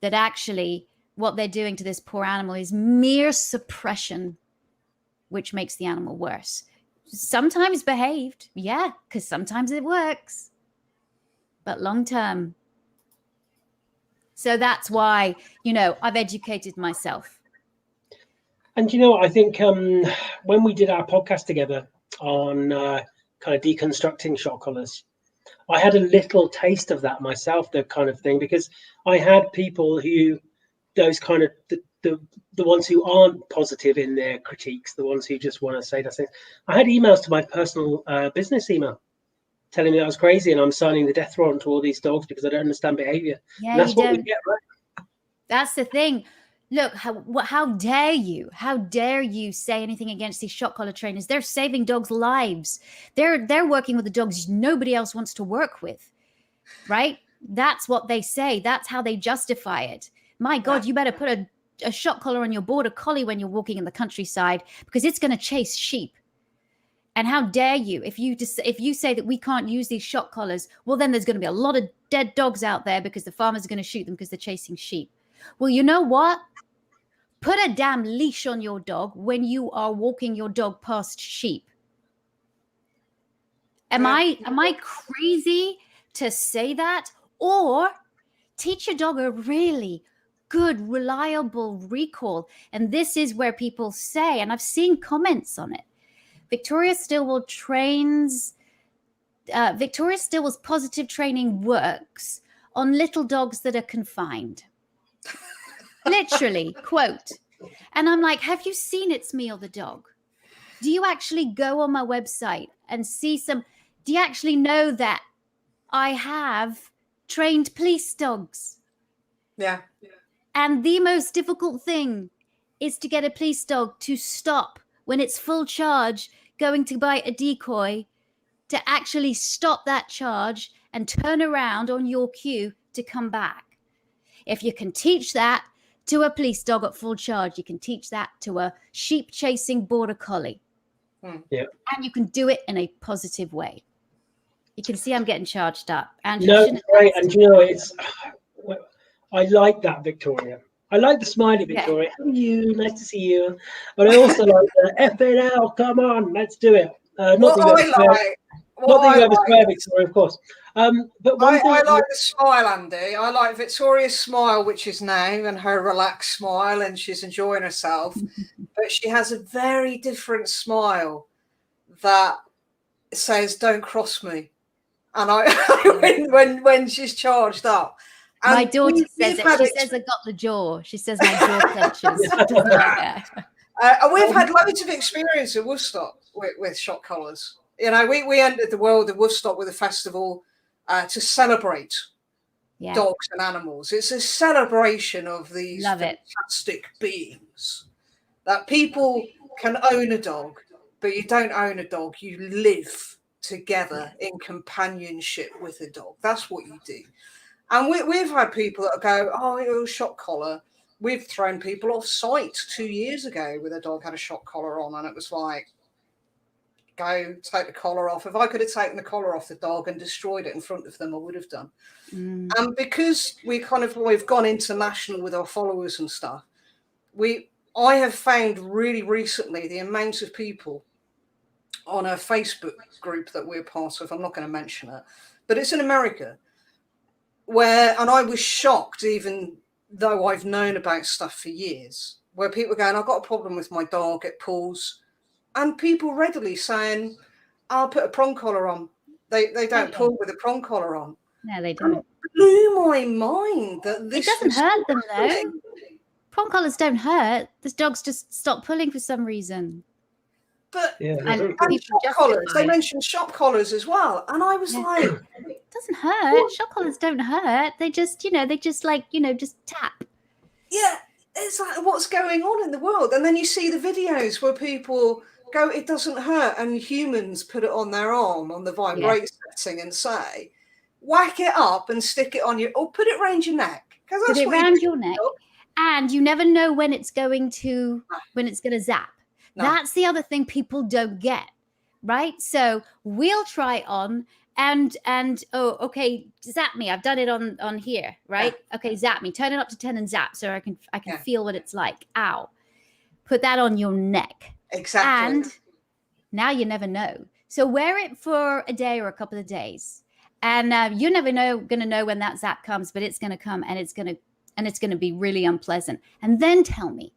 That actually what they're doing to this poor animal is mere suppression, which makes the animal worse. Sometimes behaved, yeah, because sometimes it works, but long term. So that's why, I've educated myself. And I think when we did our podcast together on kind of deconstructing shock collars, I had a little taste of that myself, the kind of thing, because I had people who, those kind of the ones who aren't positive in their critiques, the ones who just want to say those things. I had emails to my personal business email telling me I was crazy and I'm signing the death warrant to all these dogs because I don't understand behavior. Yeah, and that's what we get, right? That's the thing. Look, how dare you? How dare you say anything against these shock collar trainers? They're saving dogs' lives. They're working with the dogs nobody else wants to work with, right? That's what they say. That's how they justify it. My God, you better put a shock collar on your border collie when you're walking in the countryside because it's going to chase sheep. And how dare you? If you say that we can't use these shock collars, well, then there's going to be a lot of dead dogs out there because the farmers are going to shoot them because they're chasing sheep. Well, you know what? Put a damn leash on your dog when you are walking your dog past sheep. Am I crazy to say that? Or teach your dog a really good, reliable recall. And this is where people say, and I've seen comments on it, Victoria Stilwell's positive training works on little dogs that are confined. Literally, quote. And I'm like, have you seen It's Me or the Dog? Do you actually go on my website and see do you actually know that I have trained police dogs? Yeah. And the most difficult thing is to get a police dog to stop when it's full charge going to bite a decoy, to actually stop that charge and turn around on your cue to come back. If you can teach that to a police dog at full charge, you can teach that to a sheep chasing border collie. Yeah. And you can do it in a positive way. You can see I'm getting charged up. And right. And I like that, Victoria. I like the smiley Victoria. Yeah. How are you? Nice to see you. But I also like the F it out. Come on, let's do it. Not that you ever swear, Victoria, of course. But I like the smile, Andy. I like Victoria's smile, which is now, and her relaxed smile, and she's enjoying herself. But she has a very different smile that says, "Don't cross me." And when she's charged up. And my daughter says it. She says I got the jaw. She says my jaw clenches. Doesn't like that. And we've had loads of experience at Woofstock with shock collars. You know, we entered the world of Woofstock with a festival to celebrate dogs and animals. It's a celebration of these fantastic beings. That people can own a dog, but you don't own a dog. You live together in companionship with a dog. That's what you do. And we've had people that go, oh, it was a shock collar. We've thrown people off site 2 years ago with a dog had a shock collar on, and it was like, go take the collar off. If I could have taken the collar off the dog and destroyed it in front of them, I would have done. And because we've gone international with our followers and stuff, I have found really recently the amount of people on a Facebook group that we're part of, I'm not going to mention it, but it's in America, and I was shocked, even though I've known about stuff for years, where people are going, I've got a problem with my dog, it pulls, and people readily saying, I'll put a prong collar on. They don't pull with a prong collar on. No, they don't. It blew my mind that this It doesn't hurt them though. Prong collars don't hurt. The dogs just stop pulling for some reason. But and shock collars, they mentioned shock collars as well, and I was like, it doesn't hurt. Shock collars don't hurt. They just, just tap. Yeah, it's like, what's going on in the world? And then you see the videos where people go, it doesn't hurt, and humans put it on their arm on the vibrate setting and say, whack it up and stick it on or put it around your neck. Put it around your neck, and you never know when it's going to zap. No. That's the other thing people don't get, right? So we'll try on and oh, okay, zap me. I've done it on here, right? Yeah. Okay, zap me. Turn it up to 10 and zap so I can feel what it's like. Ow. Put that on your neck. Exactly. And now you never know. So wear it for a day or a couple of days, and you're never going to know when that zap comes, but it's going to come, and it's going to be really unpleasant. And then tell me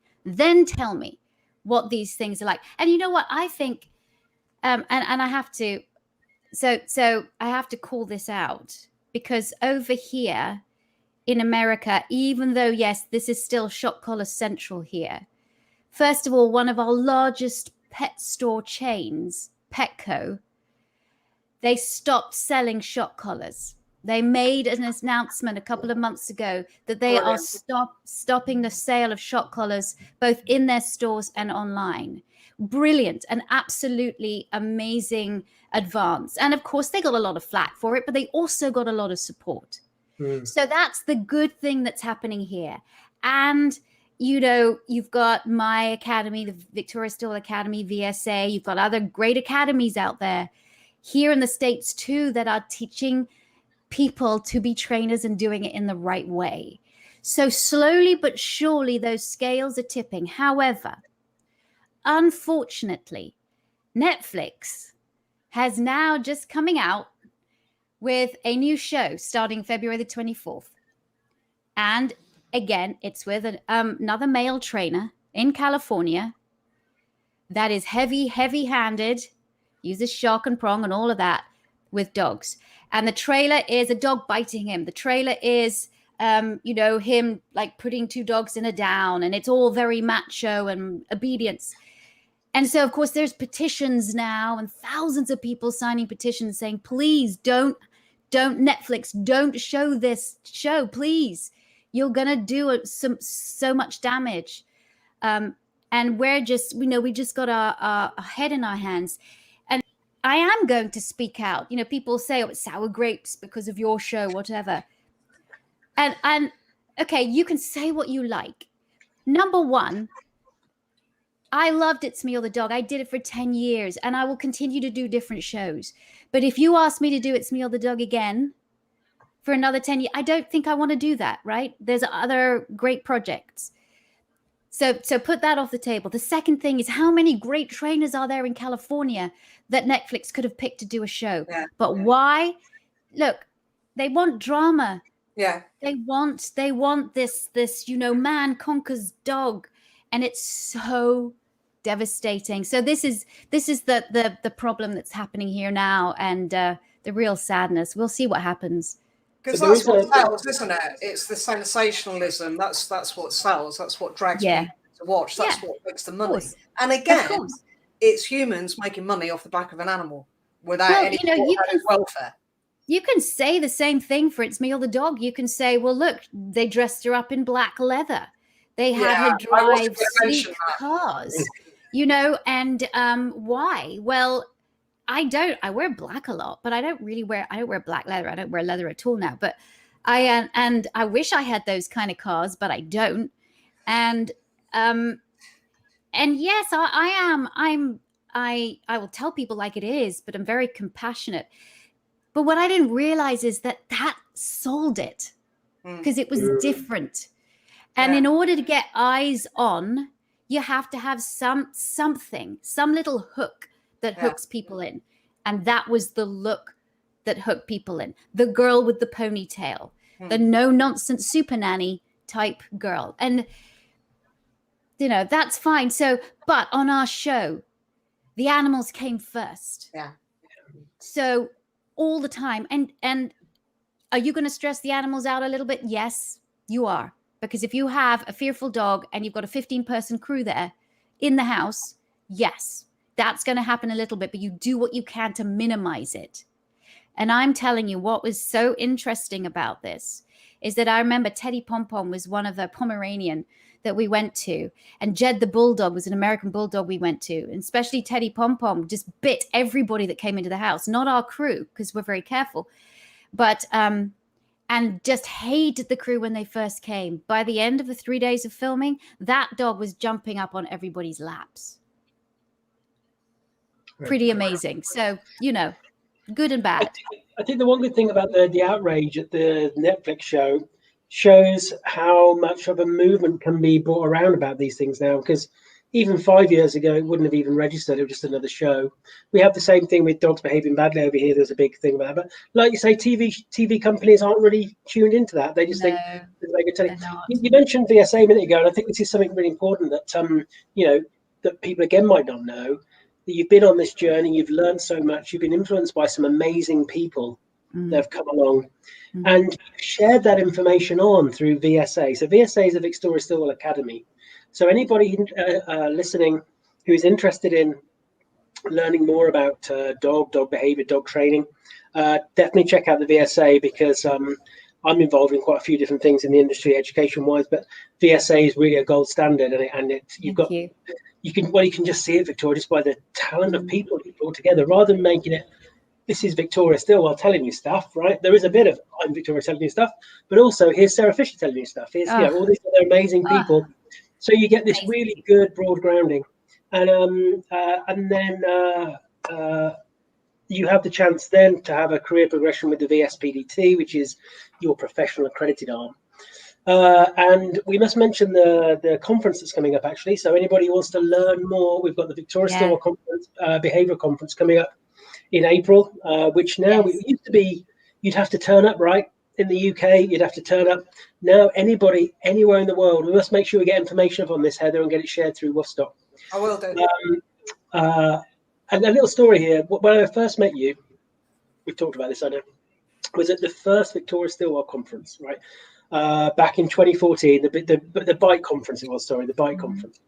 what these things are like. And you know what I think, and I have to, so I have to call this out, because over here in America, even though, yes, this is still shock collar central here, first of all, one of our largest pet store chains, Petco, they stopped selling shock collars. They made an announcement a couple of months ago that they are stopping the sale of shock collars, both in their stores and online. Brilliant and absolutely amazing advance. And of course, they got a lot of flack for it, but they also got a lot of support. So that's the good thing that's happening here. And, you've got my academy, the Victoria Stilwell Academy, VSA. You've got other great academies out there here in the States too that are teaching people to be trainers and doing it in the right way. So slowly but surely those scales are tipping. However, unfortunately, Netflix has now just coming out with a new show starting February the 24th. And again, it's with another male trainer in California that is heavy-handed, uses shock and prong and all of that with dogs. And the trailer is a dog biting him. The trailer is, him like putting two dogs in a down, and it's all very macho and obedience. And so, of course, there's petitions now, and thousands of people signing petitions saying, please don't Netflix, don't show this show, please. You're going to do so much damage. And we just got our head in our hands. I am going to speak out. People say, oh, it's sour grapes because of your show, whatever. And okay, you can say what you like. Number one, I loved It's Me or the Dog. I did it for 10 years, and I will continue to do different shows. But if you ask me to do It's Me or the Dog again for another 10 years, I don't think I want to do that, right? There's other great projects. So put that off the table. The second thing is, how many great trainers are there in California that Netflix could have picked to do a show? Yeah. But why? Look, they want drama. Yeah. They want this, man conquers dog. And it's so devastating. So this is the problem that's happening here now, and the real sadness. We'll see what happens. Because that's what sells, isn't it? It's the sensationalism. That's what sells. That's what drags people to to watch. That's Yeah, what makes the of money. course. And Of again, course. it's humans making money off the back of an animal without Well, any you know, thought about its welfare. you can say the same thing for It's Me or the Dog. You can say, well, look, they dressed her up in black leather. They had her drive sleek cars, you know, and why? Well, I wear black a lot, but I don't wear black leather. I don't wear leather at all now, but and I wish I had those kind of cars, but I don't. And yes, I will tell people like it is, but I'm very compassionate. But what I didn't realize is that sold it because it was different. And in order to get eyes on, you have to have some little hook that hooks people in. And that was the look that hooked people in. The girl with the ponytail, the no-nonsense super nanny type girl. And, you know, that's fine. So, but on our show, the animals came first. Yeah. So all the time. And are you going to stress the animals out a little bit? Yes, you are. Because if you have a fearful dog and you've got a 15-person crew there in the house, yes, that's going to happen a little bit, but you do what you can to minimize it. And I'm telling you, what was so interesting about this is that I remember Teddy Pompom was one of the Pomeranian that we went to, and Jed the Bulldog was an American Bulldog we went to, and especially Teddy Pompom just bit everybody that came into the house, not our crew, because we're very careful, but and just hated the crew when they first came. By the end of the 3 days of filming, that dog was jumping up on everybody's laps. Pretty amazing. So, you know, good and bad. I think the one good thing about the outrage at the Netflix show shows how much of a movement can be brought around about these things now, because even 5 years ago, it wouldn't have even registered. It was just another show. We have the same thing with dogs behaving badly over here. There's a big thing about that. But like you say, TV companies aren't really tuned into that. They just think, you mentioned VSA a minute ago, and I think this is something really important that, you know, that people again might not know, that you've been on this journey, you've learned so much, you've been influenced by some amazing people that have come along, and shared that information on through VSA. So VSA is a Victoria Stilwell Academy. So anybody listening who is interested in learning more about dog behavior, dog training, definitely check out the VSA, because I'm involved in quite a few different things in the industry, education-wise. But VSA is really a gold standard, you can just see it, Victoria, just by the talent of people you brought together, rather than making it, this is Victoria Stilwell telling you stuff, right? There is a bit of I'm Victoria telling you stuff, but also here's Sarah Fisher telling you stuff. Here's you know, all these other amazing people. So you get this really good broad grounding, and then you have the chance then to have a career progression with the VSPDT, which is your professional accredited arm. And we must mention the conference that's coming up, actually. So anybody who wants to learn more, we've got the Victoria Stilwell Conference, Behavioural Conference coming up in April, which now it used to be you'd have to turn up, right? In the UK, you'd have to turn up. Now, anybody, anywhere in the world, we must make sure we get information on this, Heather, and get it shared through Woofstock. I will do. And a little story here. When I first met you, we've talked about this, I know, was at the first Victoria Stilwell conference, right? Back in 2014, the bike conference it was, sorry, the bike conference.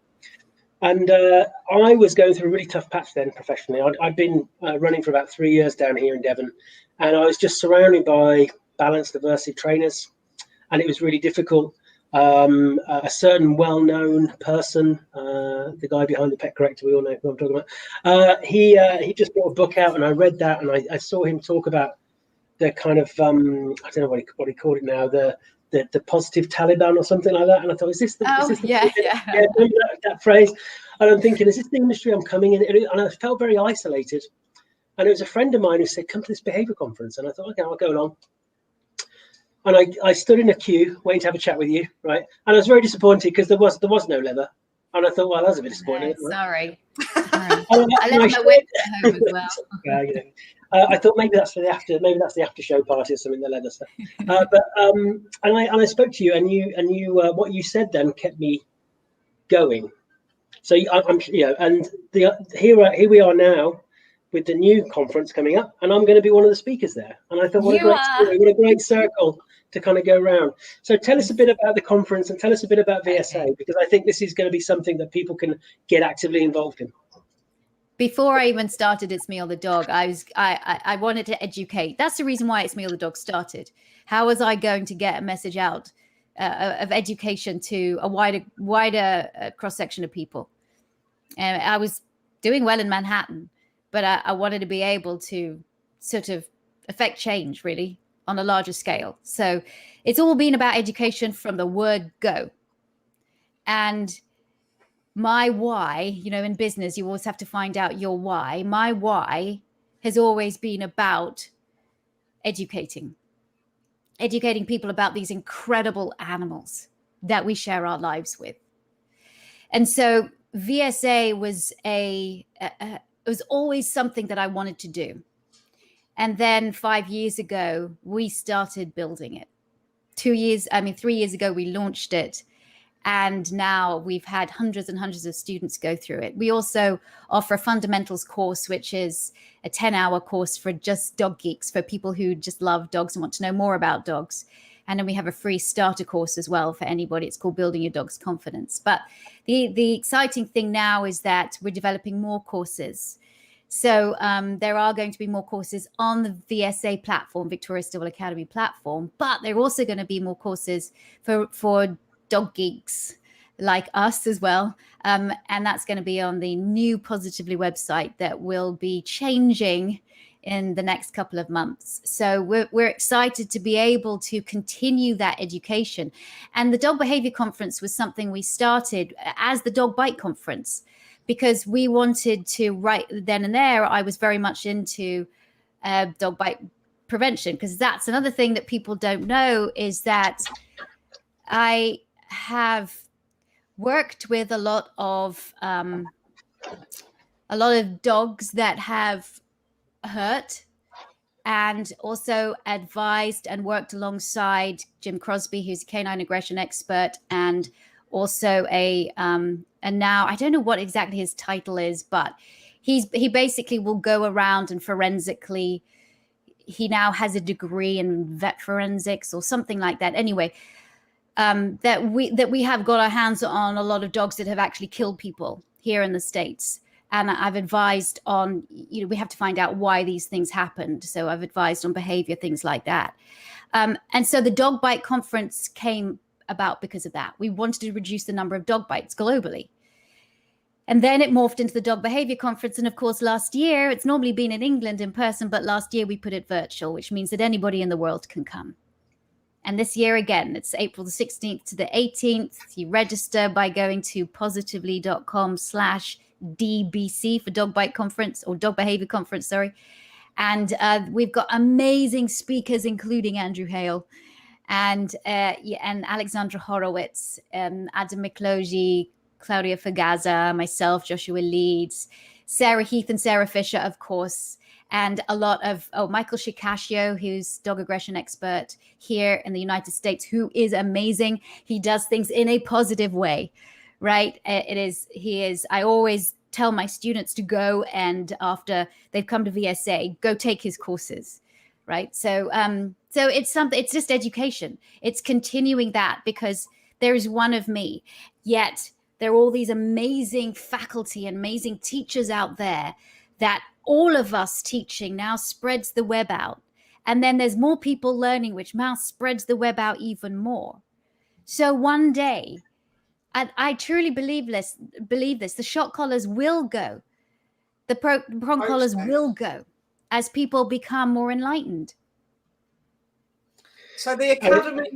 And I was going through a really tough patch then professionally. I'd been running for about 3 years down here in Devon, and I was just surrounded by balanced diversity trainers, and it was really difficult. A certain well-known person, the guy behind the pet corrector, we all know who I'm talking about, he just brought a book out, and I read that, and I saw him talk about the kind of I don't know what he called it now, the positive Taliban or something like that. And I thought, is this the that phrase? And I'm thinking, is this the industry I'm coming in? And I felt very isolated. And it was a friend of mine who said, come to this behaviour conference. And I thought, okay, I'll go along. And I stood in a queue waiting to have a chat with you, right? And I was very disappointed because there was no leather. And I thought, well, that's a bit disappointing. No, sorry. I left my whip at home as well. Yeah, you know. I thought maybe that's the after show party or something, the leather stuff. And I spoke to you, and you what you said then kept me going. So I'm and here we are now with the new conference coming up, and I'm going to be one of the speakers there. And I thought, what a great story, what a great circle to kind of go around. So tell us a bit about the conference and tell us a bit about VSA, because I think this is going to be something that people can get actively involved in. Before I even started It's Me or the Dog, I wanted to educate. That's the reason why It's Me or the Dog started. How was I going to get a message out of education to a wider cross-section of people? And I was doing well in Manhattan, but I wanted to be able to sort of affect change really on a larger scale. So it's all been about education from the word go. And my why, you know, in business, you always have to find out your why. My why has always been about educating people about these incredible animals that we share our lives with. And so VSA was it was always something that I wanted to do. And then 5 years ago, we started building it. 3 years ago, we launched it. And now we've had hundreds and hundreds of students go through it. We also offer a fundamentals course, which is a 10-hour course for just dog geeks, for people who just love dogs and want to know more about dogs. And then we have a free starter course as well for anybody. It's called Building Your Dog's Confidence. But the exciting thing now is that we're developing more courses. So there are going to be more courses on the VSA platform, Victoria Stilwell Academy platform, but there are also going to be more courses for dog geeks like us as well. And that's going to be on the new Positively website that will be changing in the next couple of months. So we're excited to be able to continue that education. And the Dog Behavior Conference was something we started as the Dog Bite Conference, because we wanted to, right then and there, I was very much into dog bite prevention, because that's another thing that people don't know, is that I have worked with a lot of dogs that have hurt, and also advised and worked alongside Jim Crosby, who's a canine aggression expert, and also and now I don't know what exactly his title is, but he basically will go around and forensically, he now has a degree in vet forensics or something like that. Anyway, that we have got our hands on a lot of dogs that have actually killed people here in the States. And I've advised on, you know, we have to find out why these things happened. So I've advised on behavior, things like that. And so the Dog Bite Conference came about because of that. We wanted to reduce the number of dog bites globally. And then it morphed into the Dog Behavior Conference. And of course, last year, it's normally been in England in person, but last year we put it virtual, which means that anybody in the world can come. And this year, again, it's April the 16th to the 18th. You register by going to positively.com/DBC for Dog Bite Conference, or Dog Behavior Conference, sorry. And we've got amazing speakers, including Andrew Hale and Alexandra Horowitz, Adam Mikloji, Claudia Fagaza, myself, Joshua Leeds, Sarah Heath and Sarah Fisher, of course, and a lot of Michael Shikashio, who's dog aggression expert here in the United States, who is amazing. He does things in a positive way, right? He is. I always tell my students to go, and after they've come to VSA, go take his courses, right? So it's something. It's just education. It's continuing that, because there is one of me, yet there are all these amazing faculty and amazing teachers out there that all of us teaching now spreads the web out. And then there's more people learning, which now spreads the web out even more. So one day, and I truly believe this, the shock collars will go. The prong collars will go as people become more enlightened. So the academy,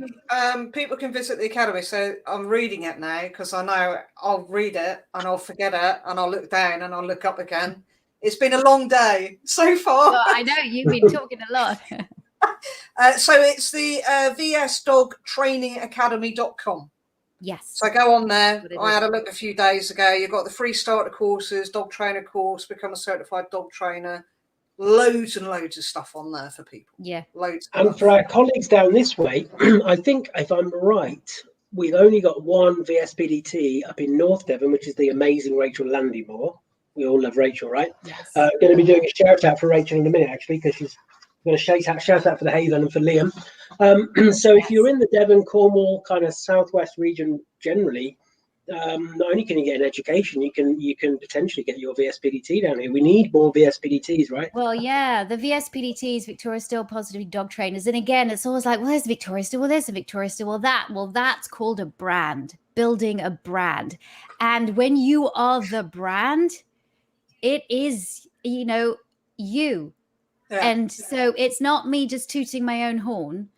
people can visit the academy. So I'm reading it now, because I know I'll read it and I'll forget it and I'll look down and I'll look up again. It's been a long day so far. Well, I know you've been talking a lot. So it's the vsdogtrainingacademy.com. Yes. So go on there. I had a look a few days ago. You've got the free starter courses, dog trainer course, become a certified dog trainer. Loads and loads of stuff on there for people. Yeah. Loads. And for our colleagues down this way, I think, if I'm right, we've only got one VSPDT up in North Devon, which is the amazing Rachel Landymore. We all love Rachel, right? Yes. Going to be doing a shout out for Rachel in a minute, actually, because she's I'm going to shout out for the Haven and for Liam. So if you're in the Devon, Cornwall, kind of southwest region generally, not only can you get an education, you can potentially get your VSPDT down here. We need more VSPDTs, right? Well, yeah, the VSPDTs, Victoria Stilwell Positive Dog Trainers. And again, it's always like, well, there's Victoria Stilwell, there's a Victoria Stilwell, that. Well, that's called a brand, building a brand. And when you are the brand, it is, you know, you. Yeah. And so it's not me just tooting my own horn.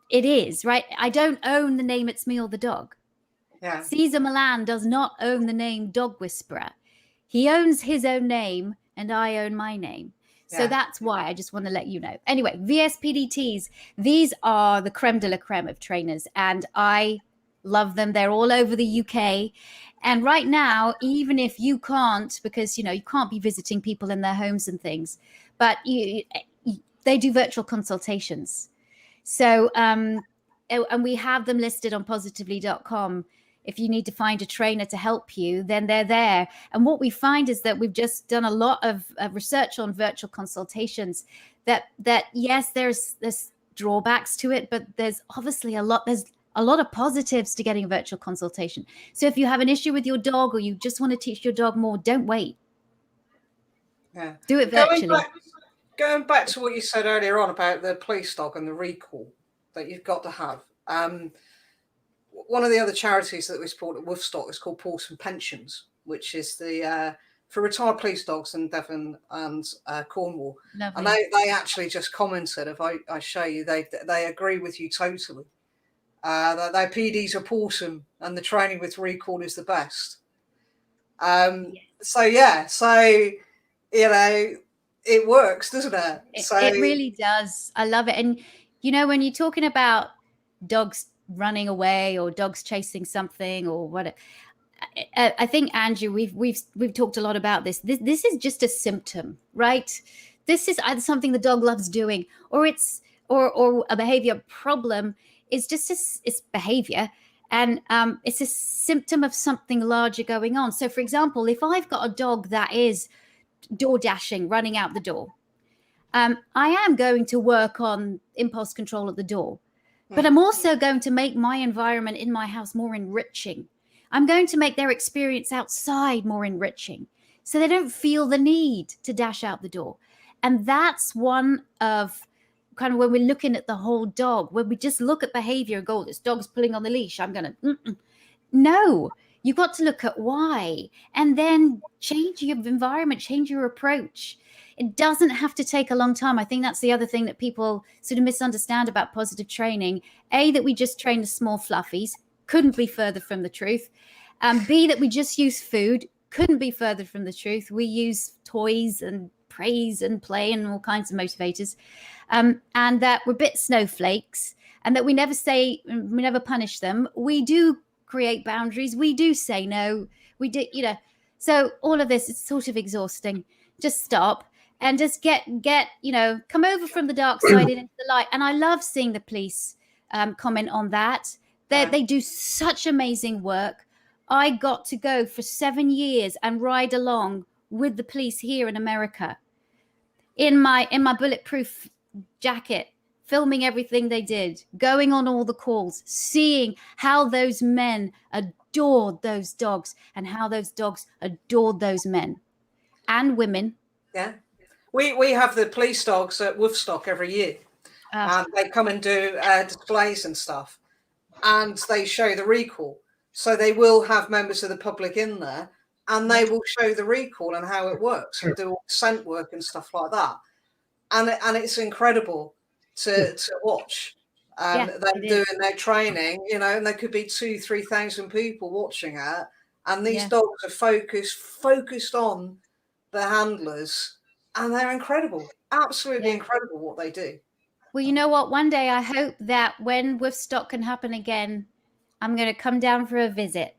It is, right? I don't own the name It's Me or the Dog. Yeah. Caesar Milan does not own the name Dog Whisperer. He owns his own name and I own my name. So that's why I just want to let you know. Anyway, VSPDTs, these are the creme de la creme of trainers and I love them. They're all over the UK. And right now, even if you can't, because, you know, you can't be visiting people in their homes and things, but they do virtual consultations. So, and we have them listed on positively.com. If you need to find a trainer to help you, then they're there. And what we find is that we've just done a lot of research on virtual consultations that yes, there's drawbacks to it, but there's obviously a lot of positives to getting a virtual consultation. So if you have an issue with your dog or you just want to teach your dog more, don't wait. Yeah. Do it virtually. Going back to what you said earlier on about the police dog and the recall that you've got to have. One of the other charities that we support at Woofstock is called Pawson Pensions, which is the for retired police dogs in Devon and Cornwall. Lovely. And they actually just commented, if I show you, they agree with you totally. That their PDs are Pawson and the training with recall is the best. So you know, it works, doesn't it? It really does. I love it. And you know, when you're talking about dogs running away or dogs chasing something or what, I think, Andrew, we've talked a lot about this. This is just a symptom, right? This is either something the dog loves doing, or it's or a behavior problem. It's just it's behavior, and it's a symptom of something larger going on. So, for example, if I've got a dog that is door dashing, running out the door, I am going to work on impulse control at the door, but I'm also going to make my environment in my house more enriching. I'm going to make their experience outside more enriching so they don't feel the need to dash out the door. And that's one of kind of when we're looking at the whole dog, when we just look at behavior and go, this dog's pulling on the leash, I'm going to, no, you've got to look at why and then change your environment, change your approach. It doesn't have to take a long time. I think that's the other thing that people sort of misunderstand about positive training. A, that we just train the small fluffies, couldn't be further from the truth. B, that we just use food, couldn't be further from the truth. We use toys and praise and play and all kinds of motivators. And that we're a bit snowflakes and that we never punish them. We do create boundaries. We do say no. We do, you know, so all of this is sort of exhausting. Just stop and just get, you know, come over from the dark side into the light. And I love seeing the police comment on that. They do such amazing work. I got to go for 7 years and ride along with the police here in America in my bulletproof jacket, filming everything they did, going on all the calls, seeing how those men adored those dogs and how those dogs adored those men and women. Yeah. We have the police dogs at Woofstock every year. And they come and do displays and stuff. And they show the recall. So they will have members of the public in there and they will show the recall and how it works and do all the scent work and stuff like that. And it's incredible to watch them doing their training, you know, and there could be 2,000-3,000 people watching it. And these dogs are focused on the handlers and they're incredible, absolutely incredible what they do. Well, you know what? One day I hope that when Woofstock can happen again, I'm going to come down for a visit.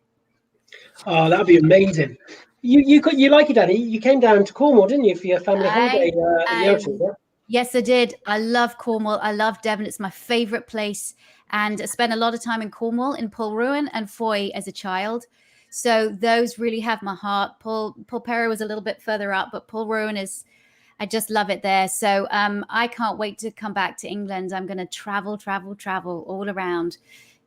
Oh, that'd be amazing. You like it, Daddy? You came down to Cornwall, didn't you, for your family holiday? Yes, I did. I love Cornwall. I love Devon. It's my favourite place. And I spent a lot of time in Cornwall, in Polruan and Foy as a child. So those really have my heart. Polperro was a little bit further up, but Polruan is... I just love it there. So I can't wait to come back to England. I'm going to travel all around.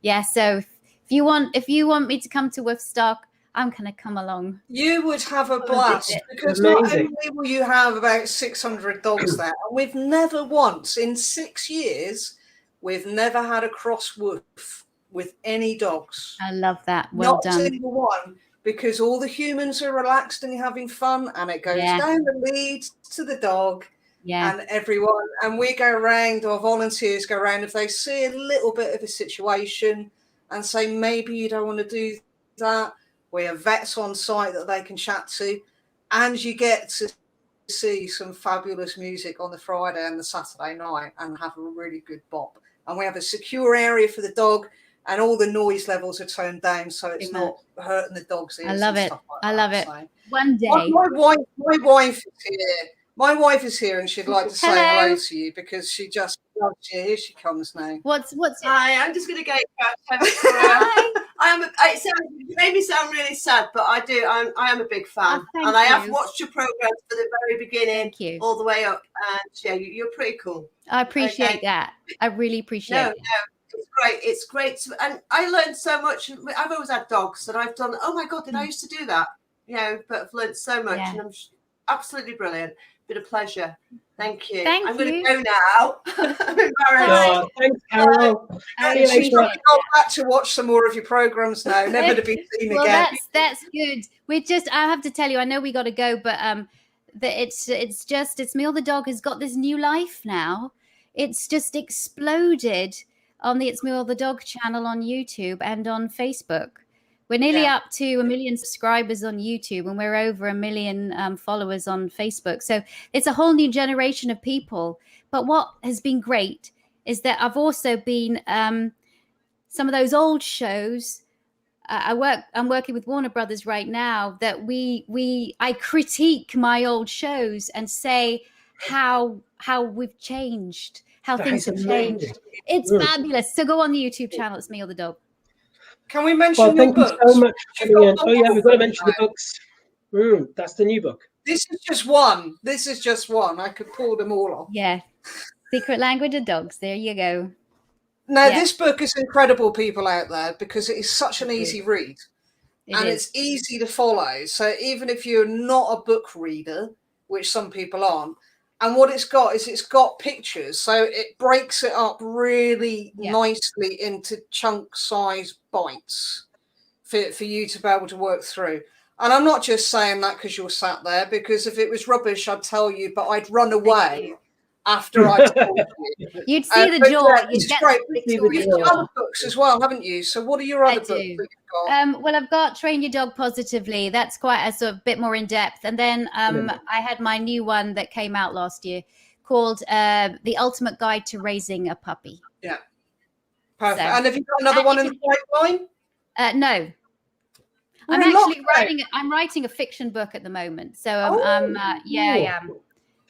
Yeah. So if you want me to come to Woofstock, I'm going to come along. You would have a blast, because not only will you have about 600 dogs there, and we've never once in 6 years, we've never had a cross woof with any dogs. I love that. Well done. Not a single one, because all the humans are relaxed and having fun, and it goes down the lead to the dog and everyone. And we go around, our volunteers go around, if they see a little bit of a situation and say, maybe you don't want to do that, we have vets on site that they can chat to, and you get to see some fabulous music on the Friday and the Saturday night and have a really good bop. And we have a secure area for the dog, and all the noise levels are toned down, so it's not hurting the dog's ears. I love it. Like I love it. So. One day. My wife is here. My wife is here, and she'd like to say hello to you, because she just loves you. Here she comes now. What's Hi, I'm just going to go. You made me sound really sad, but I am a big fan, and I have watched your programs from the very beginning all the way up, and yeah, you're pretty cool. I appreciate that. I really appreciate it. It's great. It's great, and I learned so much. I've always had dogs, and I've done. Oh my god, did I used to do that? But I've learned so much, and I'm absolutely brilliant. Been a pleasure. Thank you. I'm going to go now. I'm embarrassed. Thanks, Carol. She's got to go back to watch some more of your programs now. Never to be seen again. That's good. I have to tell you, I know we got to go, but it's Meal the Dog has got this new life now. It's just exploded on the It's Meal the Dog channel on YouTube and on Facebook. We're nearly up to 1 million subscribers on YouTube, and we're over 1 million followers on Facebook. So it's a whole new generation of people. But what has been great is that I've also been some of those old shows. I'm working with Warner Brothers right now. That I critique my old shows and say how we've changed, how things have changed. It's fabulous. So go on the YouTube channel. It's Meal the Dog. Can we mention your books? Thank you so much for coming in. Oh yeah, we've got to mention the books. That's the new book. This is just one. I could pull them all off. Yeah. Secret Language of Dogs. There you go. Now, this book is incredible, people out there, because it is such an easy read. It's easy to follow. So even if you're not a book reader, which some people aren't, and what it's got is it's got pictures, so it breaks it up really nicely into chunk-size bites for you to be able to work through. And I'm not just saying that because you're sat there, because if it was rubbish, I'd tell you, but I'd run away after I told you. You'd see the joy. It's great. You've got other books as well, haven't you? So what are your other books that you've got? Well, I've got Train Your Dog Positively. That's quite a sort of bit more in depth. And then I had my new one that came out last year called The Ultimate Guide to Raising a Puppy. Yeah. Perfect. So, and have you got another one in the pipeline? No. I'm writing a fiction book at the moment. So I am.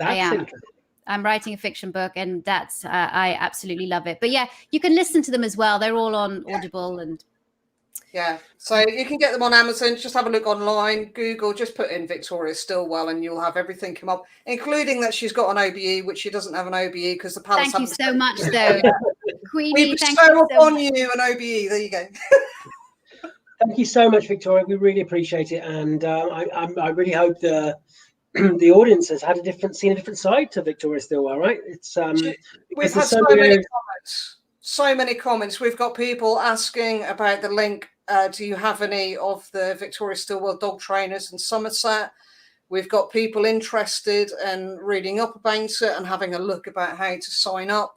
I am. I'm writing a fiction book, and that's I absolutely love it. But yeah, you can listen to them as well. They're all on Audible and so you can get them on Amazon. Just have a look online, Google, just put in Victoria Stilwell, and you'll have everything come up, including that she's got an OBE, which she doesn't have an OBE because the palace. Thank you so much, though, Queenie. We thank you so on much. You an OBE. There you go. Thank you so much, Victoria. We really appreciate it, and I really hope the audience has had seen a different side to Victoria Stilwell, right? It's we've had so many comments. We've got people asking about the link. Do you have any of the Victoria Stilwell dog trainers in Somerset? We've got people interested in reading up about it and having a look about how to sign up.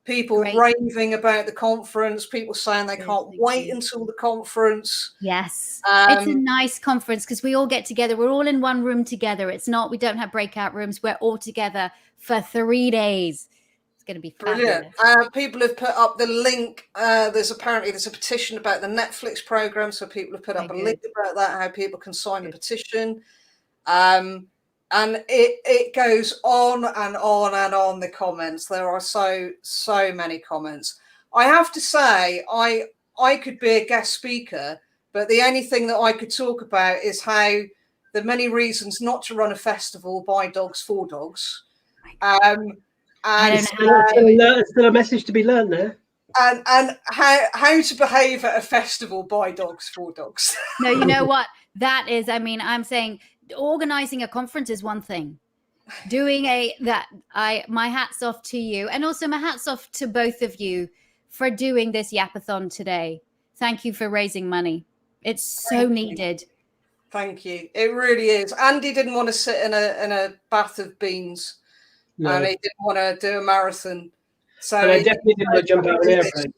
People raving about the conference, people saying they can't wait until the conference. Yes, it's a nice conference because we all get together. We're all in one room together. We don't have breakout rooms. We're all together for 3 days. It's going to be fabulous. People have put up the link. There's a petition about the Netflix program. So people have put up a link about that, how people can sign the petition. And it goes on and on and on, the comments. There are so many comments. I have to say, I could be a guest speaker, but the only thing that I could talk about is how the many reasons not to run a festival by dogs for dogs. It's still a message to be learned there. And how to behave at a festival by dogs for dogs. No, you know what? That is, I mean, I'm saying organizing a conference is one thing. Doing my hat's off to you, and also my hat's off to both of you for doing this Yapathon today. Thank you for raising money. It's so needed. Thank you. It really is. Andy didn't want to sit in a bath of beans, and he didn't want to do a marathon. So and I definitely didn't want to jump out of an airplane.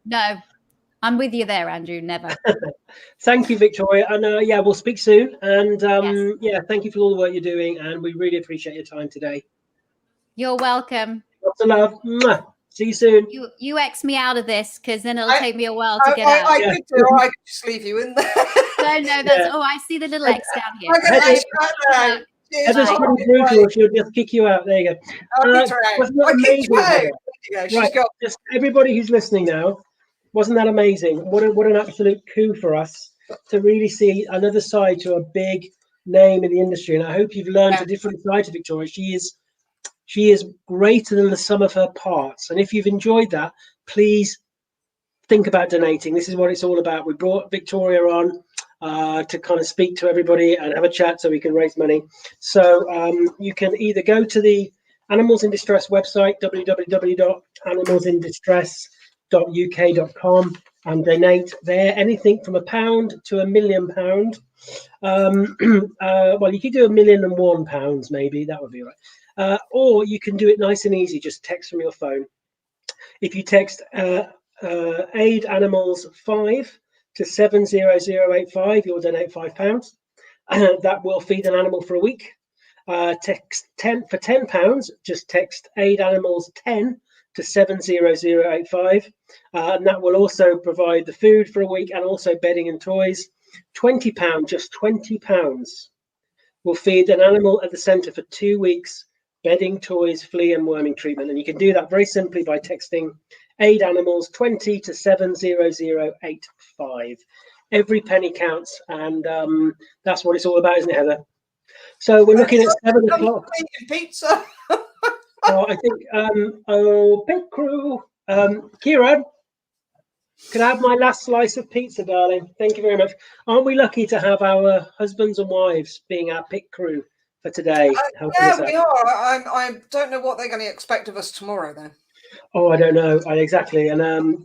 No, I'm with you there, Andrew. Never. Thank you, Victoria. And we'll speak soon. And thank you for all the work you're doing. And we really appreciate your time today. You're welcome. Lots of love. Mwah. See you soon. You X me out of this, because then it'll take me a while to get out. I could do, or I could just leave you in there. No, that's I see the little X down here. Heather's pretty brutal. She'll just kick you out. There you go. Wasn't that amazing? Right, just everybody who's listening now, wasn't that amazing? What an absolute coup for us to really see another side to a big name in the industry. And I hope you've learned a different side to Victoria. She is greater than the sum of her parts. And if you've enjoyed that, please think about donating. This is what it's all about. We brought Victoria on to kind of speak to everybody and have a chat so we can raise money. So you can either go to the Animals in Distress website, www.animalsindistress.uk.com, and donate there. Anything from £1 to £1 million. Well, you could do £1,000,001 maybe, that would be right. Or you can do it nice and easy, just text from your phone. If you text Aid Animals 5 to 70085, you'll donate £5. That will feed an animal for a week. Text 10 for £10, just text Aid Animals 10 to 70085, and that will also provide the food for a week and also bedding and toys. £20, just £20 will feed an animal at the centre for 2 weeks, bedding, toys, flea and worming treatment. And you can do that very simply by texting Aid Animals 20 to 70085. Every penny counts, and that's what it's all about, isn't it, Heather? So we're looking at 7 o'clock. Pizza. I think, pit crew. Kieran, can I have my last slice of pizza, darling? Thank you very much. Aren't we lucky to have our husbands and wives being our pit crew for today? Yeah, we are. I don't know what they're going to expect of us tomorrow, then. Oh, I don't know. Exactly. And,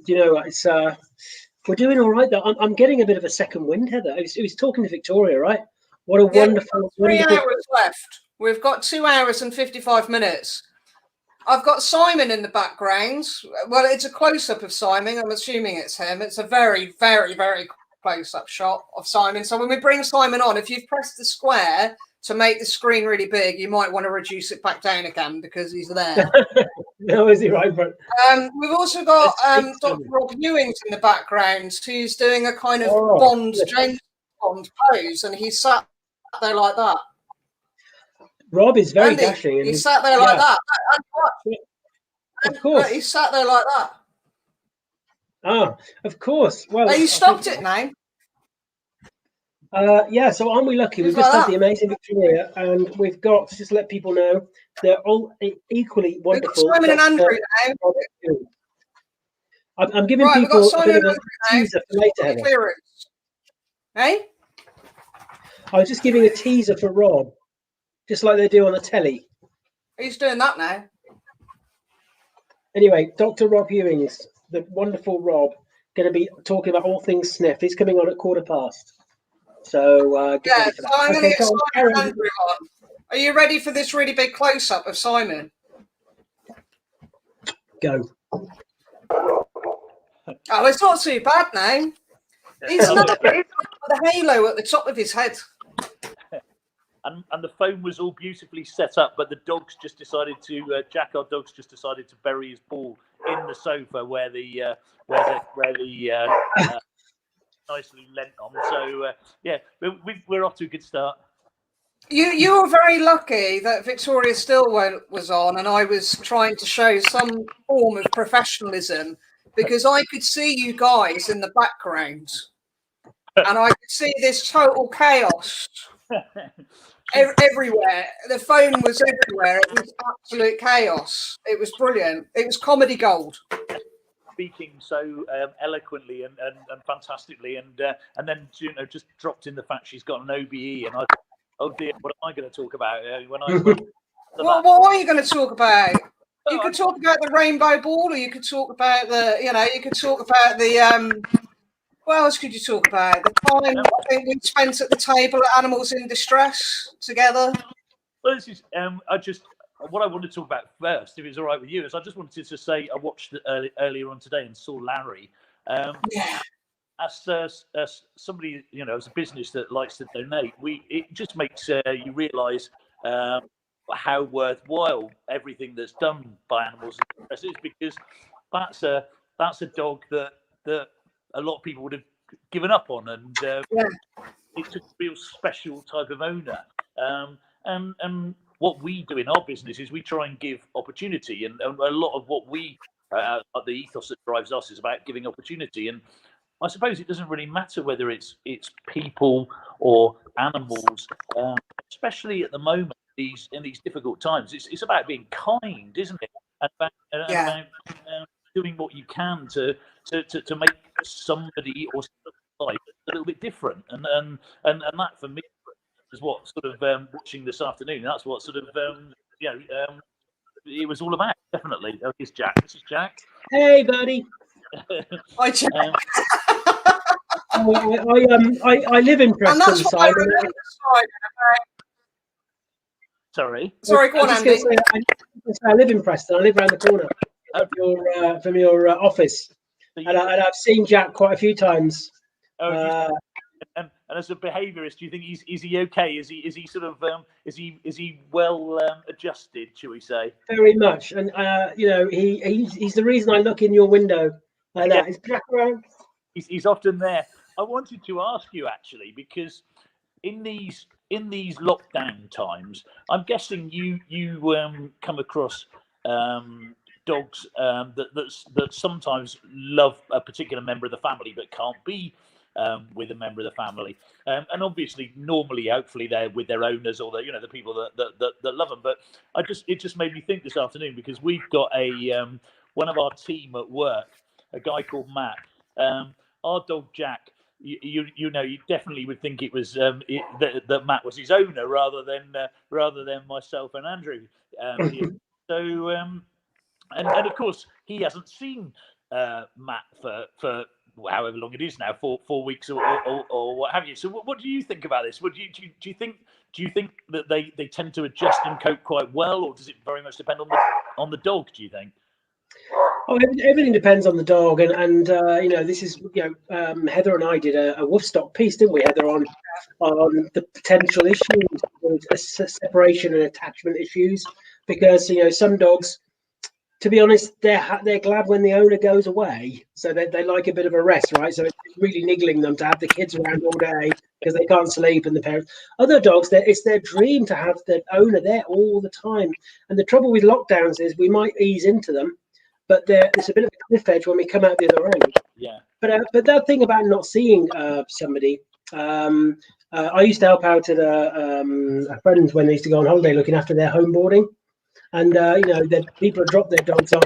it's we're doing all right, though. I'm getting a bit of a second wind, Heather. I was talking to Victoria, right? What a wonderful... 3 hours left. We've got 2 hours and 55 minutes. I've got Simon in the background. Well, it's a close-up of Simon. I'm assuming it's him. It's a very, very, very close-up shot of Simon. So when we bring Simon on, if you've pressed the square to make the screen really big, you might want to reduce it back down again because he's there. No, is he right? But we've also got Dr Rob Hewings in the background, who's doing a kind of James Bond pose, and he's sat there like that. Rob is very dashing. He sat there like that. Of course. He sat there like that. Ah, of course. Well, you stopped it now. So aren't we lucky? We've Just just like had the amazing Victoria, and we've got to just let people know they're all equally wonderful. Simon and Andrew now. I'm giving people a bit of a teaser for later, Heather. Clearance. Hey? I was just giving a teaser for Rob, just like they do on the telly. He's doing that now. Anyway, Dr. Rob Hewings, the wonderful Rob, going to be talking about all things sniff. He's coming on at 15:15. So get ready for that. So I'm going to get Simon and Andrew on. Are you ready for this really big close-up of Simon? Go. Oh, it's not too bad now. He's not with the halo at the top of his head. And the phone was all beautifully set up, but the dogs just decided to Jack, our dogs, just decided to bury his ball in the sofa where the nicely lent on. So we're off to a good start. You were very lucky that Victoria Stilwell was on, and I was trying to show some form of professionalism because I could see you guys in the background, and I could see this total chaos Everywhere. The phone was everywhere. It was absolute chaos. It was brilliant. It was comedy gold. Speaking so eloquently and fantastically, and then just dropped in the fact she's got an OBE, and I, oh dear, what am I going to talk about when I? What are you going to talk about? You could talk about the rainbow ball, or you could talk about you could talk about the what else could you talk about? The time I think we spent at the table at Animals in Distress together. Well, this is what I wanted to talk about first, if it's all right with you, is I just wanted to say I watched it earlier on today and saw Larry. As somebody, as a business that likes to donate, it just makes you realise how worthwhile everything that's done by Animals in Distress is, because that's a dog that a lot of people would have given up on, and it's a real special type of owner. And what we do in our business is we try and give opportunity, and a lot of what the ethos that drives us is about giving opportunity. And I suppose it doesn't really matter whether it's people or animals, especially at the moment in these difficult times. It's about being kind, isn't it? And about doing what you can to make somebody or somebody's life a little bit different, and that for me is what sort of watching this afternoon. That's what sort of it was all about. Definitely. Oh, here's Jack. This is Jack. Hey, buddy. Hi, Jack. I live in Preston, Simon. Sorry, go on, Andy. I live in Preston. I live around the corner from your office, and I've seen Jack quite a few times. And as a behaviourist, do you think is he okay? Is he sort of is he well adjusted, shall we say? Very much, and he's the reason I look in your window like that. Is Jack around? He's often there. I wanted to ask you actually, because in these lockdown times, I'm guessing you come across dogs that sometimes love a particular member of the family but can't be with a member of the family, and obviously normally hopefully they're with their owners or the people that love them. But it just made me think this afternoon, because we've got one of our team at work, a guy called Matt. Our dog Jack, you definitely would think it was that Matt was his owner rather than myself and Andrew here. So and of course he hasn't seen Matt for however long it is now, 4 weeks or what have you. So what do you think about this? What do you think that they tend to adjust and cope quite well, or does it very much depend on the dog, do you think? Oh, everything depends on the dog, and this is Heather and I did a Woofstock piece, didn't we, Heather, on the potential issues, separation and attachment issues, because some dogs, to be honest, they're glad when the owner goes away, so they like a bit of a rest, right? So it's really niggling them to have the kids around all day because they can't sleep, and the parents. Other dogs, it's their dream to have the owner there all the time. And the trouble with lockdowns is we might ease into them, but it's a bit of a cliff edge when we come out the other end. Yeah. But that thing about not seeing somebody, I used to help out at a friend when they used to go on holiday looking after their home boarding. And, the people had dropped their dogs off.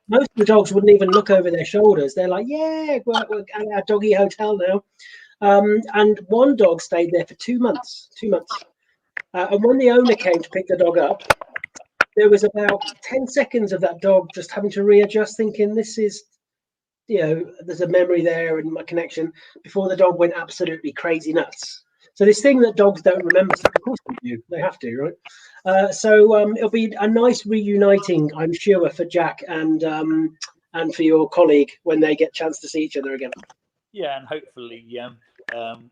Most of the dogs wouldn't even look over their shoulders. They're like, yeah, we're at our doggy hotel now. And one dog stayed there for 2 months. And when the owner came to pick the dog up, there was about 10 seconds of that dog just having to readjust, thinking this is, there's a memory there and my connection, before the dog went absolutely crazy nuts. So this thing that dogs don't remember, of course they do. They have to, right? So it'll be a nice reuniting, I'm sure, for Jack and for your colleague when they get a chance to see each other again. Yeah, and hopefully,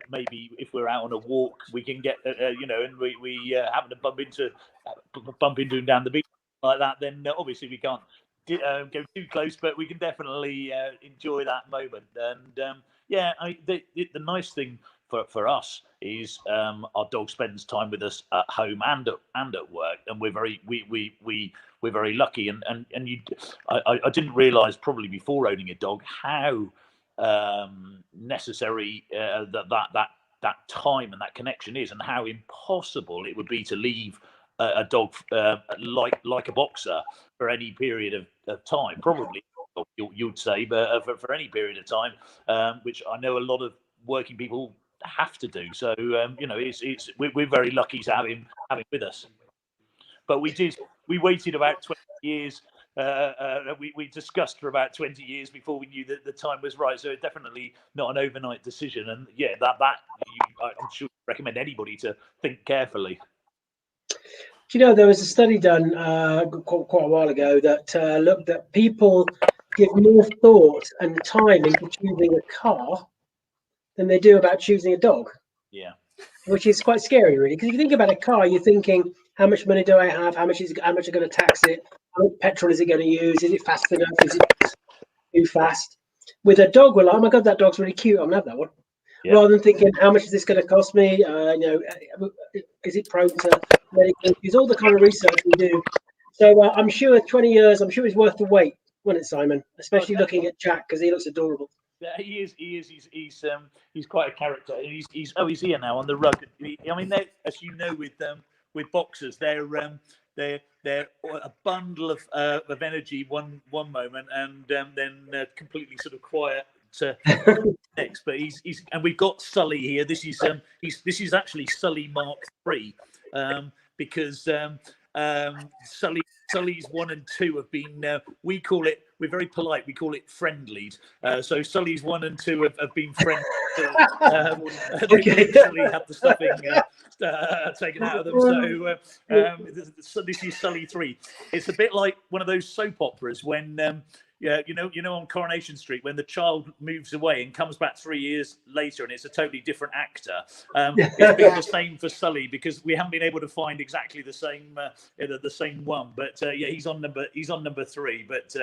maybe if we're out on a walk, we can get, and we happen to bump into him down the beach like that. Then obviously we can't go too close, but we can definitely enjoy that moment. And the nice thing for us is our dog spends time with us at home and at work, and we're very lucky. And I didn't realise probably before owning a dog how necessary that time and that connection is, and how impossible it would be to leave a dog like a boxer for any period of time. Probably you'd say, but for any period of time, which I know a lot of working people have to do. So we're very lucky to have him with us. But we waited about 20 years. We discussed for about 20 years before we knew that the time was right. So it's definitely not an overnight decision. And yeah, I'm sure I recommend anybody to think carefully. Do you know, there was a study done quite a while ago that looked at people give more thought and time into choosing a car than they do about choosing a dog. Yeah. Which is quite scary, really, because if you think about a car, you're thinking, how much money do I have? How much are going to tax it? How much petrol is it going to use? Is it fast enough? Is it too fast? With a dog, we're like, oh my God, that dog's really cute. I'm gonna have that one. Yeah. Rather than thinking, how much is this going to cost me? Is it prone to medical issues? All the kind of research we do. So I'm sure 20 years, I'm sure it's worth the wait, won't it, Simon? Especially looking at Jack, because he looks adorable. Yeah, he is. He's quite a character. He's here now on the rug. I mean, as you know, with boxers, they're a bundle of energy one moment, and then completely sort of quiet next. But and we've got Sully here. This is actually Sully Mark III, because Sully's 1 and 2 have been. We're very polite. We call it friendlied. So Sully's 1 and 2 have been friendly. They literally have the stuffing taken out of them. So this is Sully 3. It's a bit like one of those soap operas when. On Coronation Street, when the child moves away and comes back 3 years later, and it's a totally different actor. It's been the same for Sully, because we haven't been able to find exactly the same one. But he's on number 3. But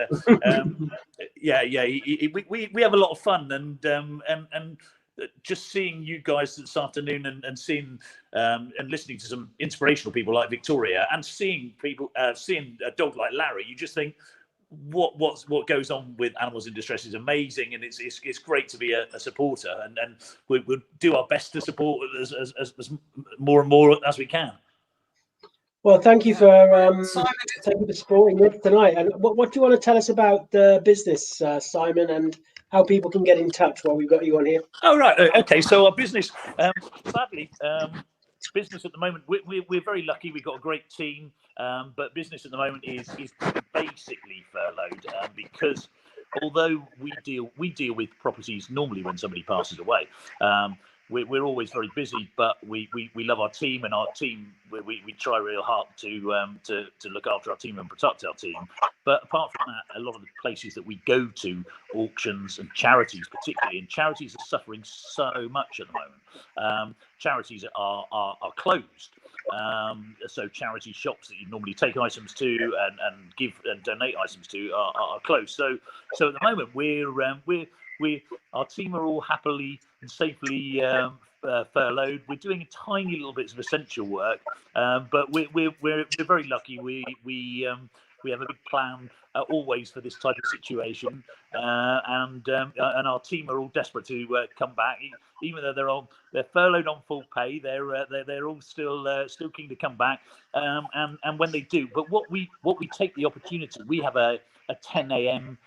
we have a lot of fun, and just seeing you guys this afternoon and seeing and listening to some inspirational people like Victoria, and seeing a dog like Larry, you just think, what goes on with animals in distress is amazing, and it's great to be a supporter, and we'll do our best to support as more and more as we can. Well, thank you for supporting us tonight. And what do you want to tell us about the business, Simon, and how people can get in touch while we've got you on here? Oh, right. Okay. So our business, sadly, business at the moment, we're very lucky. We've got a great team, but business at the moment is basically furloughed, because although we deal with properties normally when somebody passes away, we're always very busy, but we love our team, and our team we try real hard to look after our team and protect our team. But apart from that, a lot of the places that we go to, auctions and charities particularly, and charities are suffering so much at the moment. Charities are closed. So charity shops that you normally take items to and give and donate items to are closed. So at the moment our team are all happily and safely furloughed. We're doing a tiny little bits of essential work, but we're very lucky. We have a big plan always for this type of situation, and our team are all desperate to come back, even though they're furloughed on full pay. They're all still keen to come back, and when they do. But what we take the opportunity. We have a 10 a.m.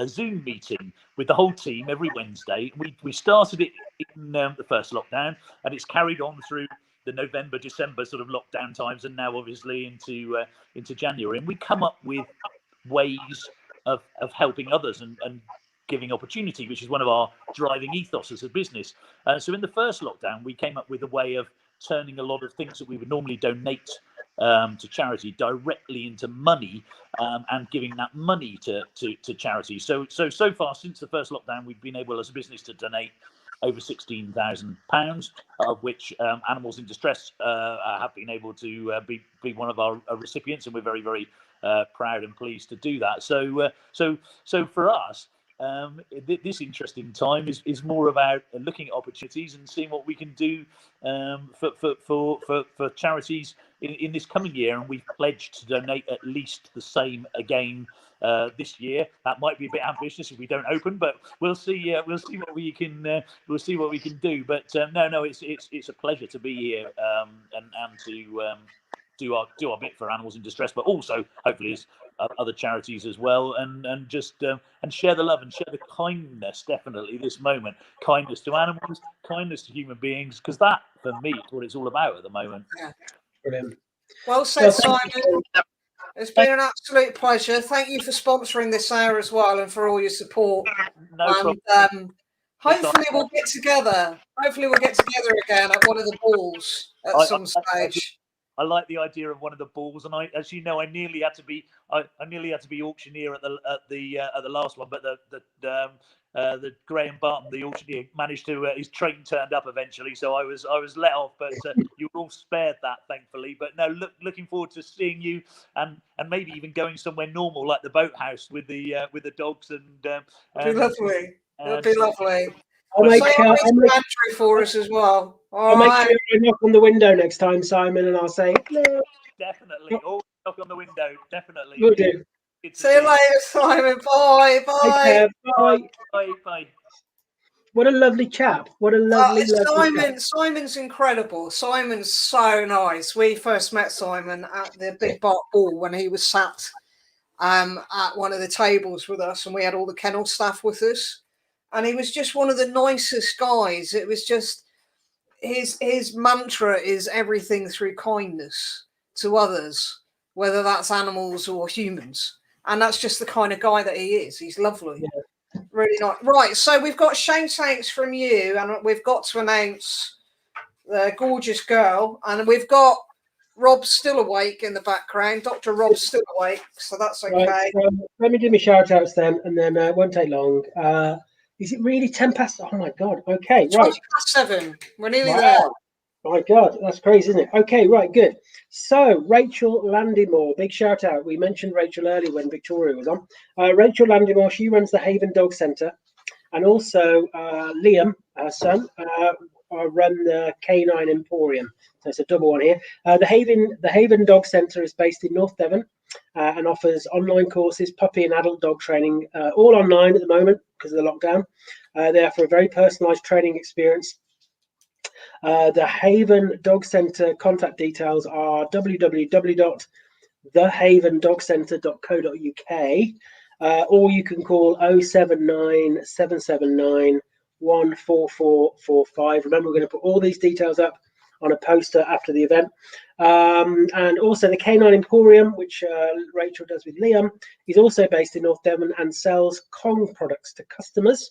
Zoom meeting with the whole team every Wednesday. We started it in the first lockdown, and it's carried on through the November, December sort of lockdown times, and now obviously into January. And we come up with ways of helping others and giving opportunity, which is one of our driving ethos as a business. So in the first lockdown, we came up with a way of turning a lot of things that we would normally donate to charity directly into money, and giving that money to charity. So far since the first lockdown, we've been able as a business to donate over £16,000, of which animals in distress have been able to be one of our recipients, and we're very, very proud and pleased to do that. So for us, this interesting time is more about looking at opportunities and seeing what we can do for charities in this coming year, and we've pledged to donate at least the same again this year. That might be a bit ambitious if we don't open, but we'll see. We'll see what we can. We'll see what we can do. But no, it's a pleasure to be here and to do our bit for animals in distress, but also hopefully as other charities as well, and just and share the love and share the kindness. Definitely, this moment, kindness to animals, kindness to human beings, because that for me is what it's all about at the moment. Yeah. Brilliant. Well said, Simon. It's been an absolute pleasure. Thank you for sponsoring this hour as well, and for all your support. No problem. Hopefully we'll get together. Hopefully we'll get together again at one of the balls at some stage. I like the idea of one of the balls, and as you know, I nearly had to be auctioneer at the last one, but the Graham Barton, the auctioneer, managed to his train turned up eventually, so I was let off. But you were all spared that, thankfully. But no, looking forward to seeing you, and maybe even going somewhere normal like the boathouse with the dogs and. It'd be lovely. It'd be lovely. I'll make Andrew for us as well. I'll make sure I knock on the window next time, Simon, and I'll say hello. Definitely. Always knock on the window. Definitely. Will do. See you later, Simon. Bye. Bye. Bye. What a lovely chap. What a lovely chap. Simon's incredible. Simon's so nice. We first met Simon at the Big Bart Ball when he was sat at one of the tables with us, and we had all the kennel staff with us. And he was just one of the nicest guys. It was just his mantra is everything through kindness to others, whether that's animals or humans. And that's just the kind of guy that he is. He's lovely. Yeah. Really nice. Right, so we've got shout outs from you, and we've got to announce the gorgeous girl, and we've got Rob still awake in the background. Dr. Rob still awake, so that's okay. Right, let me do my shout outs then, and then it won't take long. Is it really 10 past? Oh my God. Okay, right. 7. We're nearly there. My God, that's crazy, isn't it? Okay, right, good. So, Rachel Landymore, big shout out. We mentioned Rachel earlier when Victoria was on. Rachel Landymore, she runs the Haven Dog Centre. And also Liam, her son, run the Canine Emporium. So it's a double one here. The Haven Dog Centre is based in North Devon and offers online courses, puppy and adult dog training, all online at the moment because of the lockdown. They offer a very personalised training experience. The Haven Dog Centre contact details are www.thehavendogcentre.co.uk, or you can call 079 779 14445. Remember, we're going to put all these details up on a poster after the event. And also the Canine Emporium, which Rachel does with Liam, is also based in North Devon and sells Kong products to customers.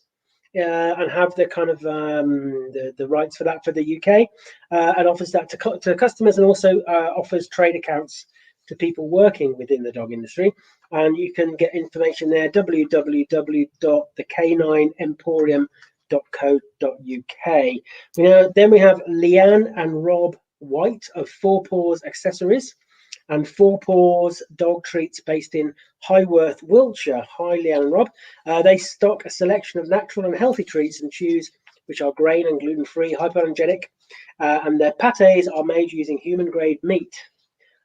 And have the kind of the rights for that for the UK, and offers that to customers, and also offers trade accounts to people working within the dog industry. And you can get information there, www.thecanineemporium.co.uk. Then we have Leanne and Rob White of Four Paws Accessories and Four Paws Dog Treats based in Highworth, Wiltshire. Hi, Leanne and Rob. They stock a selection of natural and healthy treats and chews, which are grain and gluten-free, hypoallergenic, and their pâtés are made using human-grade meat.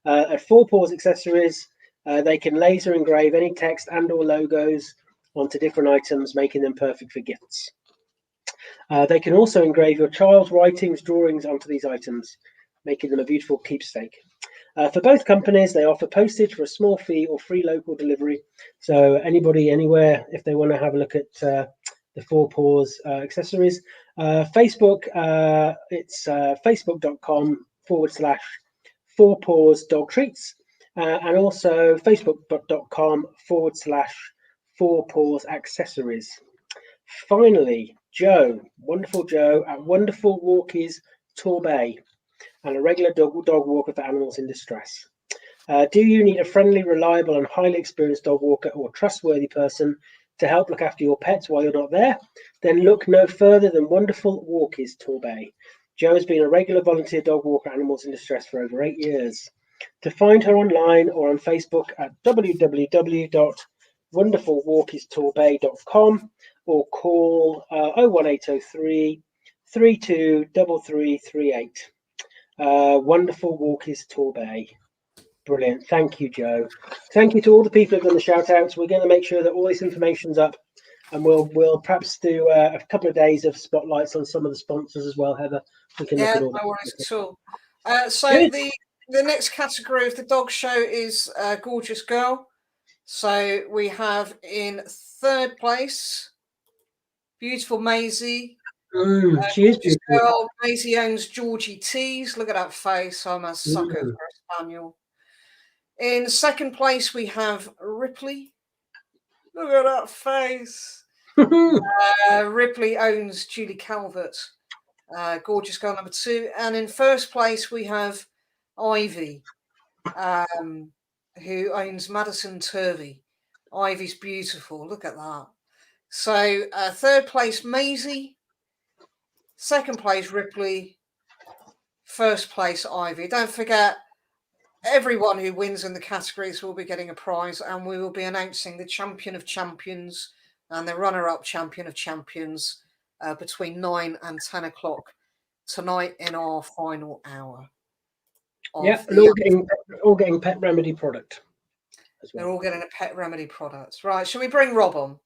At Four Paws Accessories, they can laser engrave any text and or logos onto different items, making them perfect for gifts. They can also engrave your child's writings, drawings onto these items, making them a beautiful keepsake. For both companies, they offer postage for a small fee or free local delivery. So anybody, anywhere, if they want to have a look at the Four Paws Accessories. Facebook, it's facebook.com/Four Paws Dog Treats, and also facebook.com/Four Paws Accessories. Finally, Joe, wonderful Joe at Wonderful Walkies Torbay, and a regular dog walker for animals in distress. Do you need a friendly, reliable and highly experienced dog walker or trustworthy person to help look after your pets while you're not there? Then look no further than Wonderful Walkies Torbay. Jo has been a regular volunteer dog walker for animals in distress for over 8 years. To find her online or on Facebook at www.wonderfulwalkiestorbay.com or call 01803 323338. Wonderful walkies Torbay. Brilliant. Thank you, Joe. Thank you to all the people who've done the shout outs. We're going to make sure that all this information's up, and we'll perhaps do a couple of days of spotlights on some of the sponsors as well, Heather. We can look at all that. No worries at all. So the next category of the dog show is Gorgeous Girl. So we have in third place, beautiful Maisie. She is beautiful. Girl. Maisie owns Georgie Tees. Look at that face. I'm a sucker for a spaniel. In second place, we have Ripley. Look at that face. Ripley owns Julie Calvert. Gorgeous Girl number 2. And in first place, we have Ivy, who owns Madison Turvey. Ivy's beautiful. Look at that. So third place, Maisie. Second place, Ripley. First place, Ivy. Don't forget, everyone who wins in the categories will be getting a prize, and we will be announcing the champion of champions and the runner-up champion of champions between 9 and 10 o'clock tonight in our final hour. Yeah, and all getting Pet Remedy product as well. They're all getting a Pet Remedy product. Right, shall we bring Rob on?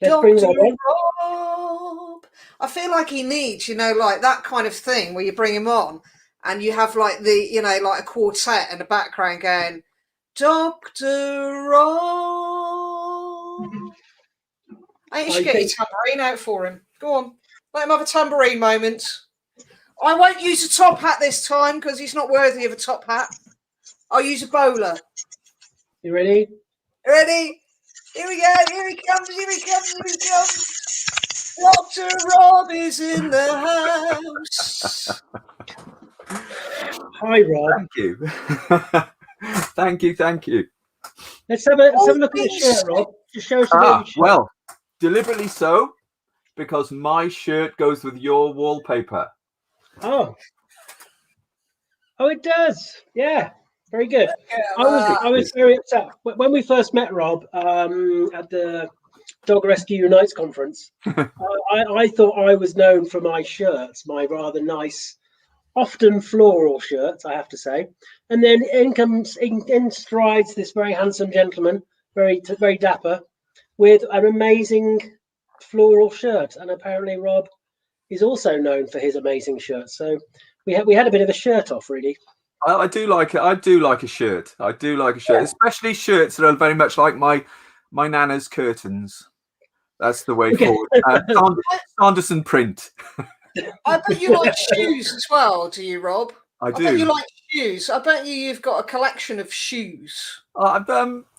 Let's bring Rob on. Rob. I feel like he needs, like that kind of thing where you bring him on and you have like like a quartet in the background going, Dr. Rob. You should get your tambourine out for him. Go on. Let him have a tambourine moment. I won't use a top hat this time because he's not worthy of a top hat. I'll use a bowler. You ready? Ready? Here we go. Here he comes. Here he comes. Here he comes. Dr. Rob is in the house. Hi, Rob. Thank you. Thank you. Let's have a look at the shirt, Rob. Just show us the shirt. Well, deliberately so, because my shirt goes with your wallpaper. Oh, it does. Yeah, very good. I was very upset when we first met Rob at the Dog Rescue Unites conference. I thought I was known for my shirts, my rather nice, often floral shirts, I have to say. And then in strides this very handsome gentleman, very dapper, with an amazing floral shirt. And apparently Rob is also known for his amazing shirts. So we had a bit of a shirt off, really. I do like it. I do like a shirt. I do like a shirt, especially shirts that are very much like my nana's curtains. That's the way forward. Sanderson print. I bet you like shoes as well, do you, Rob? I do. I bet you like shoes. I bet you've got a collection of shoes.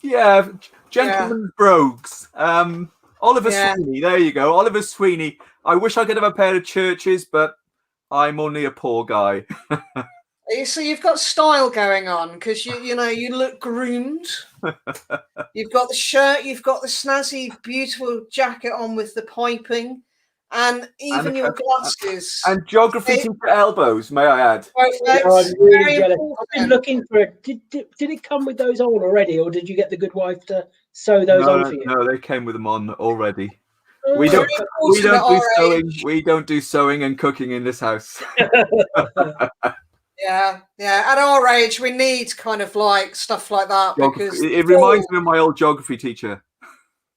Yeah, gentlemen's brogues. Oliver Sweeney, there you go. Oliver Sweeney. I wish I could have a pair of Churches, but I'm only a poor guy. So you've got style going on because you look groomed. You've got the shirt, you've got the snazzy, beautiful jacket on with the piping, and even your glasses. And geography to elbows, may I add? I'm really jealous. I've been looking for it. Did it come with those on already, or did you get the good wife to sew those on for you? No, they came with them on already. We don't do sewing. We don't do sewing and cooking in this house. Yeah. At our age, we need kind of like stuff like that because it reminds me of my old geography teacher.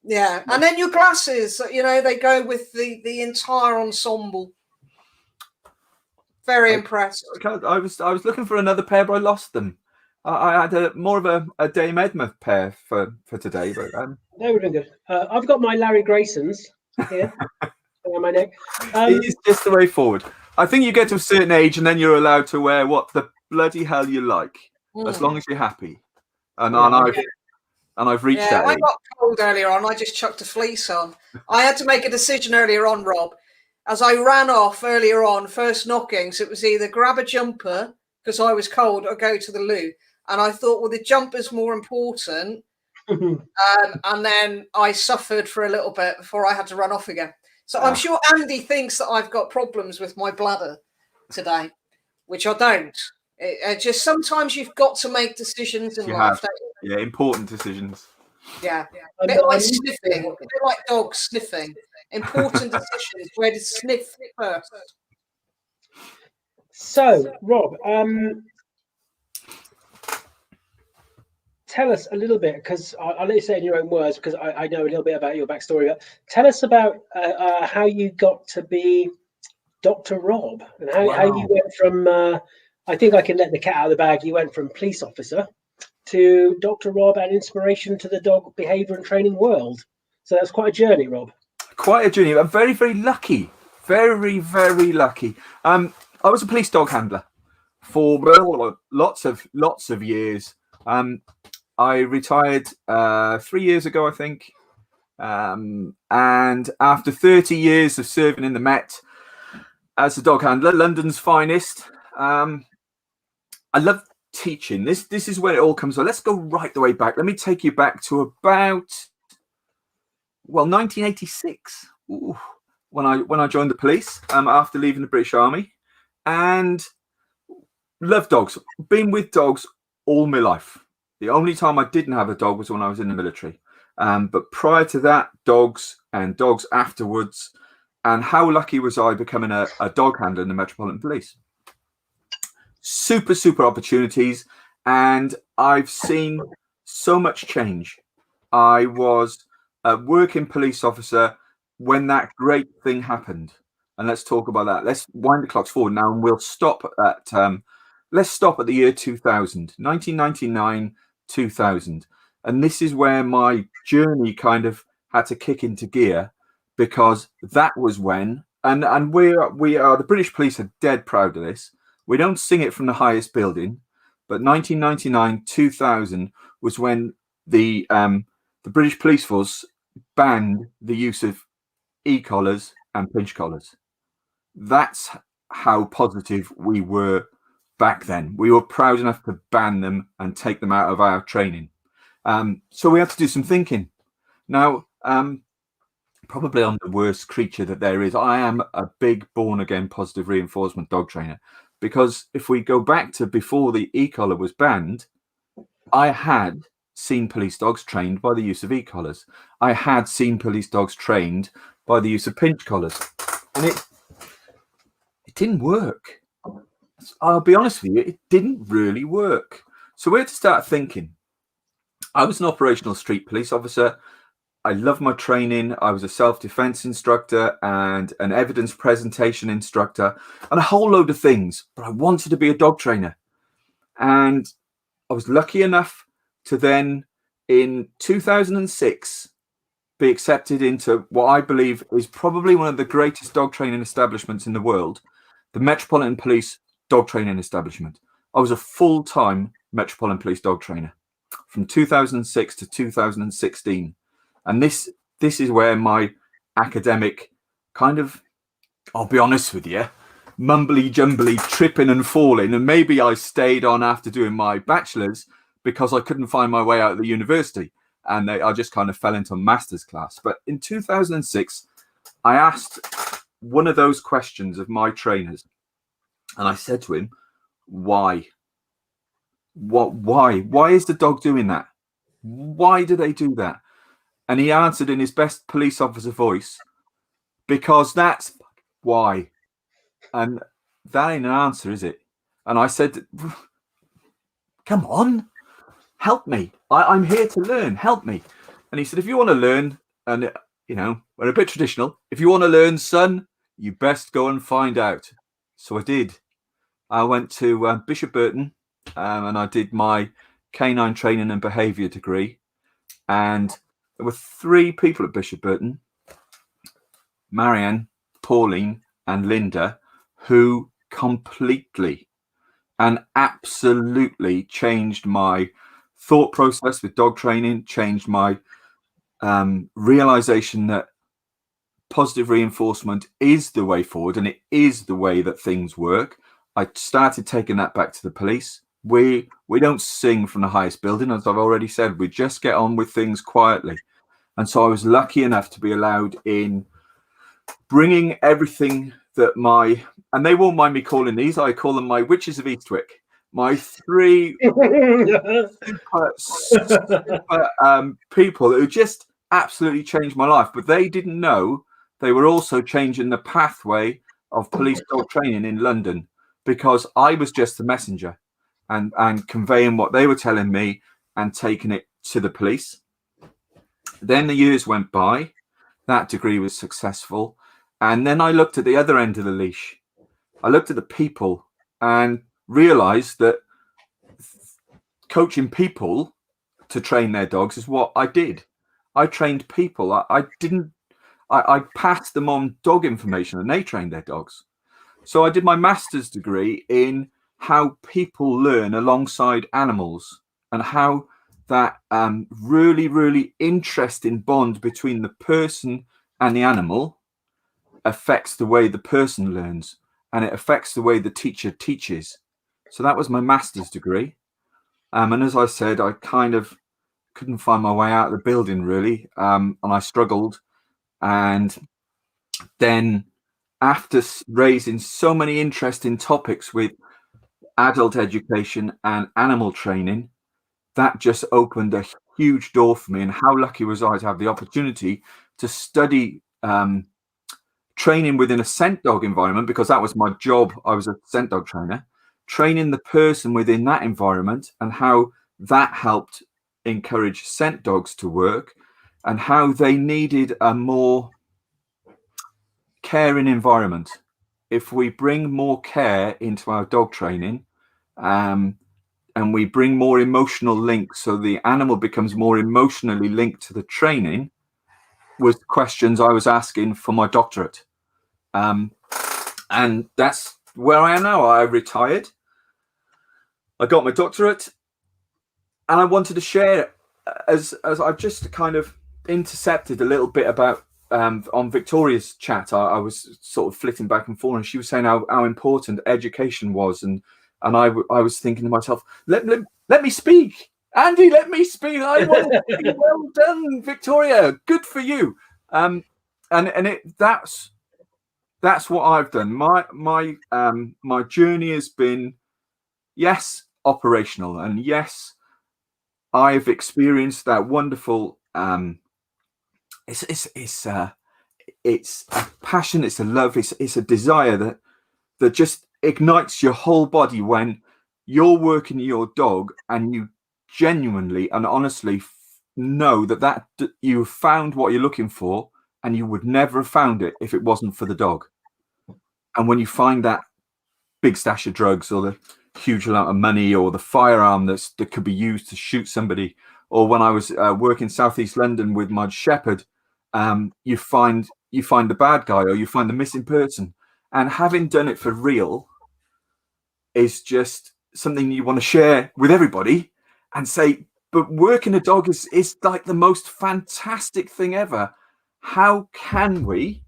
Yeah, and then your glasses, they go with the entire ensemble. Very impressed. I was looking for another pair, but I lost them. I had more of a Dame Edna pair for today, but they would have been good. I've got my Larry Graysons here on my neck. It's just the way forward. I think you get to a certain age, and then you're allowed to wear what the bloody hell you like, as long as you're happy. And I've reached that age. I got cold earlier on. I just chucked a fleece on. I had to make a decision earlier on, Rob. As I ran off earlier on, first knockings, it was either grab a jumper because I was cold or go to the loo. And I thought, well, the jumper's more important. And then I suffered for a little bit before I had to run off again. So I'm sure Andy thinks that I've got problems with my bladder today, which I don't. Just sometimes you've got to make decisions in life. Yeah, important decisions. Yeah. A bit like sniffing, a bit like dogs sniffing. Important decisions, where to sniff first. So, Rob, tell us a little bit, because I'll let you say it in your own words, because I know a little bit about your backstory. But tell us about how you got to be Dr. Rob, and how you went from, I think I can let the cat out of the bag, you went from police officer to Dr. Rob and inspiration to the dog behaviour and training world. So that's quite a journey, Rob. Quite a journey. I'm very, very lucky. Very, very lucky. I was a police dog handler for lots of years. I retired 3 years ago, I think. And after 30 years of serving in the Met as a dog handler, London's finest, I love teaching. This is where it all comes from. Let's go right the way back. Let me take you back to about 1986. Ooh, when I joined the police after leaving the British Army, and love dogs. Been with dogs all my life. The only time I didn't have a dog was when I was in the military. But prior to that, dogs and dogs afterwards. And how lucky was I becoming a dog handler in the Metropolitan Police? Super, super opportunities. And I've seen so much change. I was a working police officer when that great thing happened. And let's talk about that. Let's wind the clocks forward now, and we'll stop at let's stop at the year 2000, 1999, 2000. And this is where my journey kind of had to kick into gear, because that was when, and we are the British police are dead proud of this. We don't sing it from the highest building, but 1999, 2000 was when the British police force banned the use of e-collars and pinch collars. That's how positive we were back then. We were proud enough to ban them and take them out of our training. So we had to do some thinking. Now, probably I'm the worst creature that there is. I am a big born-again positive reinforcement dog trainer, because if we go back to before the e-collar was banned, I had seen police dogs trained by the use of e-collars. I had seen police dogs trained by the use of pinch collars, and it didn't work. I'll be honest with you, it didn't really work. So we had to start thinking. I was an operational street police officer. I love my training. I was a self-defense instructor and an evidence presentation instructor and a whole load of things, but I wanted to be a dog trainer. And I was lucky enough to then, in 2006, be accepted into what I believe is probably one of the greatest dog training establishments in the world, the Metropolitan Police Dog Training Establishment. I was a full-time Metropolitan Police dog trainer from 2006 to 2016. And this is where my academic kind of, I'll be honest with you, mumbly jumbly, tripping and falling. And maybe I stayed on after doing my bachelor's because I couldn't find my way out of the university. And I just kind of fell into a master's class. But in 2006, I asked one of those questions of my trainers. And I said to him, why? Why is the dog doing that? Why do they do that? And he answered in his best police officer voice, because that's why. And that ain't an answer, is it? And I said, come on, help me. I'm here to learn. Help me. And he said, if you want to learn, and you know, we're a bit traditional. If you want to learn, son, you best go and find out. So I did. I went to Bishop Burton and I did my canine training and behaviour degree. And there were 3 people at Bishop Burton, Marianne, Pauline and Linda, who completely and absolutely changed my thought process with dog training, changed my realization that positive reinforcement is the way forward and it is the way that things work. I started taking that back to the police. We don't sing from the highest building, as I've already said. We just get on with things quietly. And so I was lucky enough to be allowed in, bringing everything that and they won't mind me calling these, I call them my witches of Eastwick. My 3 super people who just absolutely changed my life. But they didn't know they were also changing the pathway of police dog training in London. because I was just the messenger and conveying what they were telling me and taking it to the police. Then the years went by, that degree was successful. And then I looked at the other end of the leash. I looked at the people and realized that coaching people to train their dogs is what I did. I trained people. I passed them on dog information and they trained their dogs. So I did my master's degree in how people learn alongside animals and how that really, really interesting bond between the person and the animal affects the way the person learns, and it affects the way the teacher teaches. So that was my master's degree. And as I said, I kind of couldn't find my way out of the building really, and I struggled. And then after raising so many interesting topics with adult education and animal training, that just opened a huge door for me. And how lucky was I to have the opportunity to study training within a scent dog environment, because that was my job. I was a scent dog trainer, training the person within that environment and how that helped encourage scent dogs to work, and how they needed a more caring environment. If we bring more care into our dog training, and we bring more emotional links, so the animal becomes more emotionally linked to the training, was questions I was asking for my doctorate. And that's where I am now. I retired, I got my doctorate, and I wanted to share, as I've just kind of intercepted a little bit about on Victoria's chat. I was sort of flitting back and forth, and she was saying how important education was, and I was thinking to myself, let me speak, Andy, let me speak. I want to speak. Well done, Victoria, good for you. And that's what I've done. My journey has been, yes, operational, and yes, I've experienced that wonderful. It's a passion, it's a love, it's a desire that just ignites your whole body when you're working your dog and you genuinely and honestly know that you found what you're looking for, and you would never have found it if it wasn't for the dog. And when you find that big stash of drugs, or the huge amount of money, or the firearm that could be used to shoot somebody, or when I was working Southeast London with my shepherd, you find the bad guy, or you find the missing person. And having done it for real is just something you want to share with everybody and say, but working a dog is like the most fantastic thing ever. How can we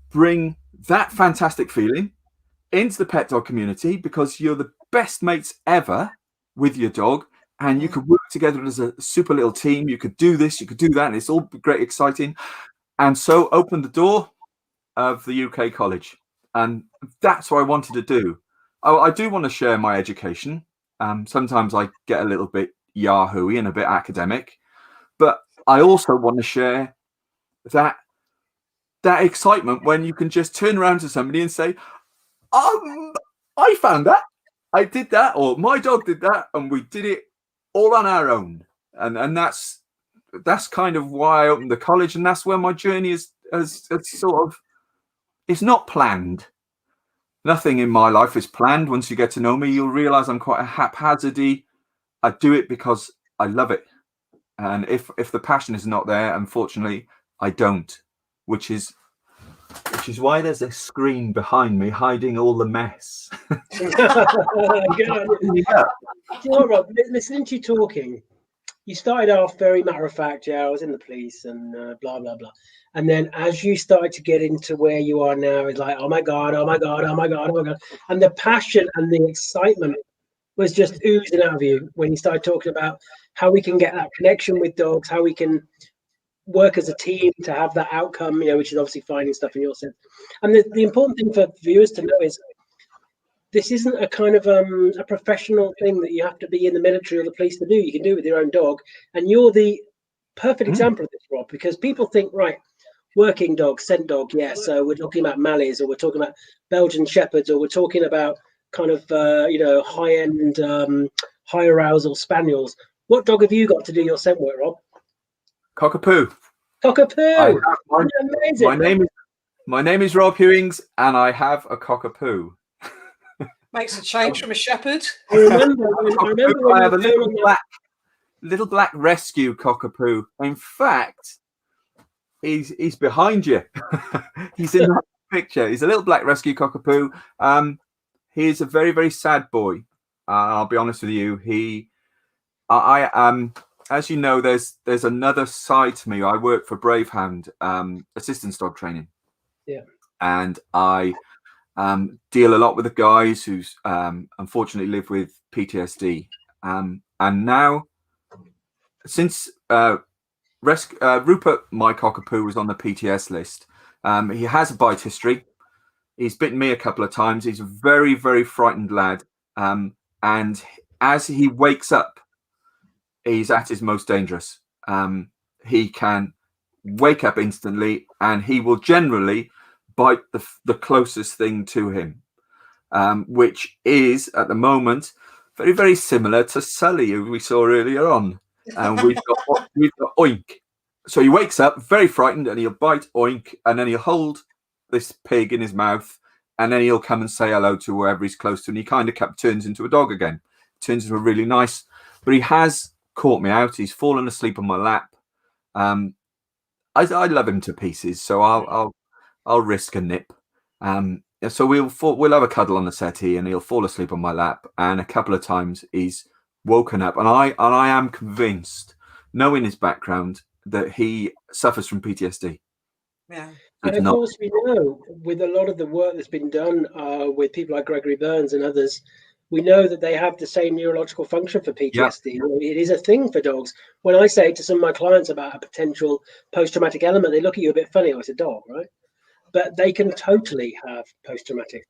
bring that fantastic feeling into the pet dog community? Because you're the best mates ever with your dog, and you could work together as a super little team. You could do this, you could do that, and it's all great, exciting. And so opened the door of the UK college, and that's what I wanted to do. I do want to share my education. Sometimes I get a little bit yahoo-y and a bit academic, but I also want to share that excitement when you can just turn around to somebody and say, I found that, I did that, or my dog did that, and we did it all on our own. And that's kind of why I opened the college, and that's where my journey is sort of, it's not planned. Nothing in my life is planned. Once you get to know me, you'll realize I'm quite a haphazardy. I do it because I love it. And if the passion is not there, unfortunately, I don't, which is why there's a screen behind me hiding all the mess. Yeah. You know, Rob, listening to you talking, you started off very matter of fact. Yeah, I was in the police and blah blah blah. And then as you started to get into where you are now, it's like, oh my god, oh my god, oh my god, oh my god, and the passion and the excitement was just oozing out of you when you started talking about how we can get that connection with dogs, how we can work as a team to have that outcome, you know, which is obviously finding stuff in your sense. And the important thing for viewers to know is this isn't a kind of a professional thing that you have to be in the military or the police to do. You can do it with your own dog, and you're the perfect example of this, Rob, because people think, right, working dog, scent dog, yeah. So we're talking about Malleys, or we're talking about Belgian Shepherds, or we're talking about kind of high-end, high arousal spaniels. What dog have you got to do your scent work, Rob? Cockapoo. Cockapoo. Amazing. My name is Rob Hewings, and I have a cockapoo. Makes a change from a shepherd. I remember when I have a little black rescue cockapoo. In fact, he's behind you. He's in that picture. He's a little black rescue cockapoo. He's a very, very sad boy. I'll be honest with you. As you know, there's another side to me. I work for Bravehound, assistance dog training. Yeah. And I deal a lot with the guys who unfortunately live with PTSD. And now, since Rupert, my cockapoo, was on the PTS list, he has a bite history. He's bitten me a couple of times. He's a very, very frightened lad. And as he wakes up, he's at his most dangerous. He can wake up instantly, and he will generally bite the closest thing to him, which is at the moment very, very similar to Sully, who we saw earlier on. And we've got Oink. So he wakes up very frightened, and he'll bite Oink, and then he'll hold this pig in his mouth, and then he'll come and say hello to whoever he's close to, and he kind of turns into a dog again. Turns into a really nice, but he has caught me out. He's fallen asleep on my lap. I love him to pieces, so I'll risk a nip. So we'll have a cuddle on the settee, and he'll fall asleep on my lap. And a couple of times he's woken up, and I am convinced, knowing his background, that he suffers from PTSD. Yeah. And of course, we know with a lot of the work that's been done with people like Gregory Burns and others, we know that they have the same neurological function for PTSD. Yeah. It is a thing for dogs. When I say to some of my clients about a potential post-traumatic element, they look at you a bit funny. Oh, it's a dog, right? But they can totally have post-traumatic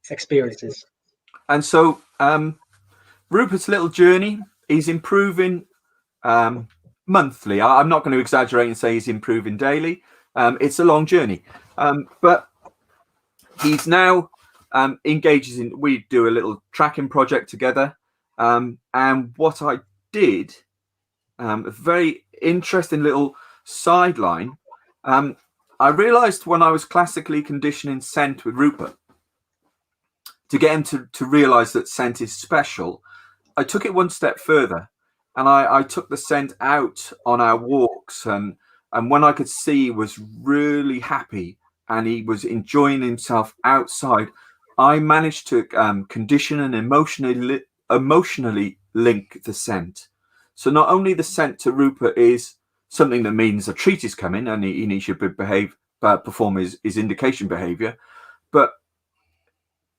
experiences. And so Rupert's little journey, he's improving monthly. I'm not going to exaggerate and say he's improving daily. It's a long journey. But he's now engages in, we do a little tracking project together. And what I did, a very interesting little sideline, I realized when I was classically conditioning scent with Rupert, to get him to realize that scent is special, I took it one step further, and I took the scent out on our walks, and when I could see he was really happy and he was enjoying himself outside, I managed to condition and emotionally link the scent. So not only the scent to Rupert is something that means a treat is coming and he should perform his indication behavior, but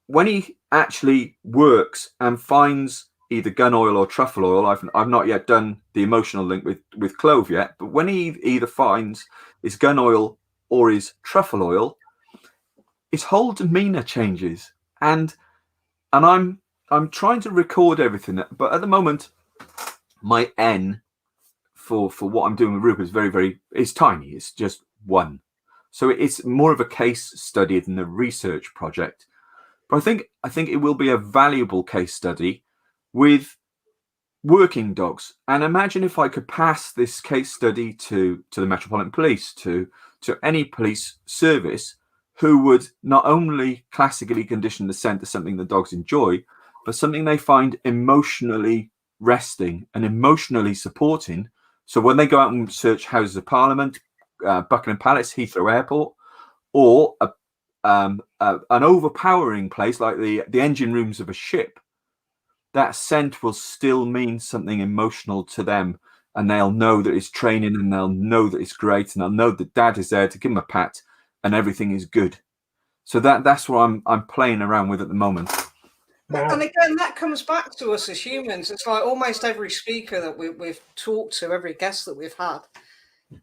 when he actually works and finds either gun oil or truffle oil, I've not yet done the emotional link with clove yet, but when he either finds his gun oil or his truffle oil, his whole demeanor changes. And I'm trying to record everything, but at the moment my N for what I'm doing with Rupert is very, very, it's tiny. It's just 1. So it's more of a case study than a research project. But I think it will be a valuable case study with working dogs. And imagine if I could pass this case study to the Metropolitan Police, to any police service, who would not only classically condition the scent to something the dogs enjoy, but something they find emotionally resting and emotionally supporting. So when they go out and search Houses of Parliament, Buckingham Palace, Heathrow Airport, or an overpowering place like the engine rooms of a ship, that scent will still mean something emotional to them, and they'll know that it's training, and they'll know that it's great, and they'll know that Dad is there to give them a pat, and everything is good. So that's what I'm playing around with at the moment. Wow. And again, that comes back to us as humans. It's like almost every speaker that we've talked to, every guest that we've had,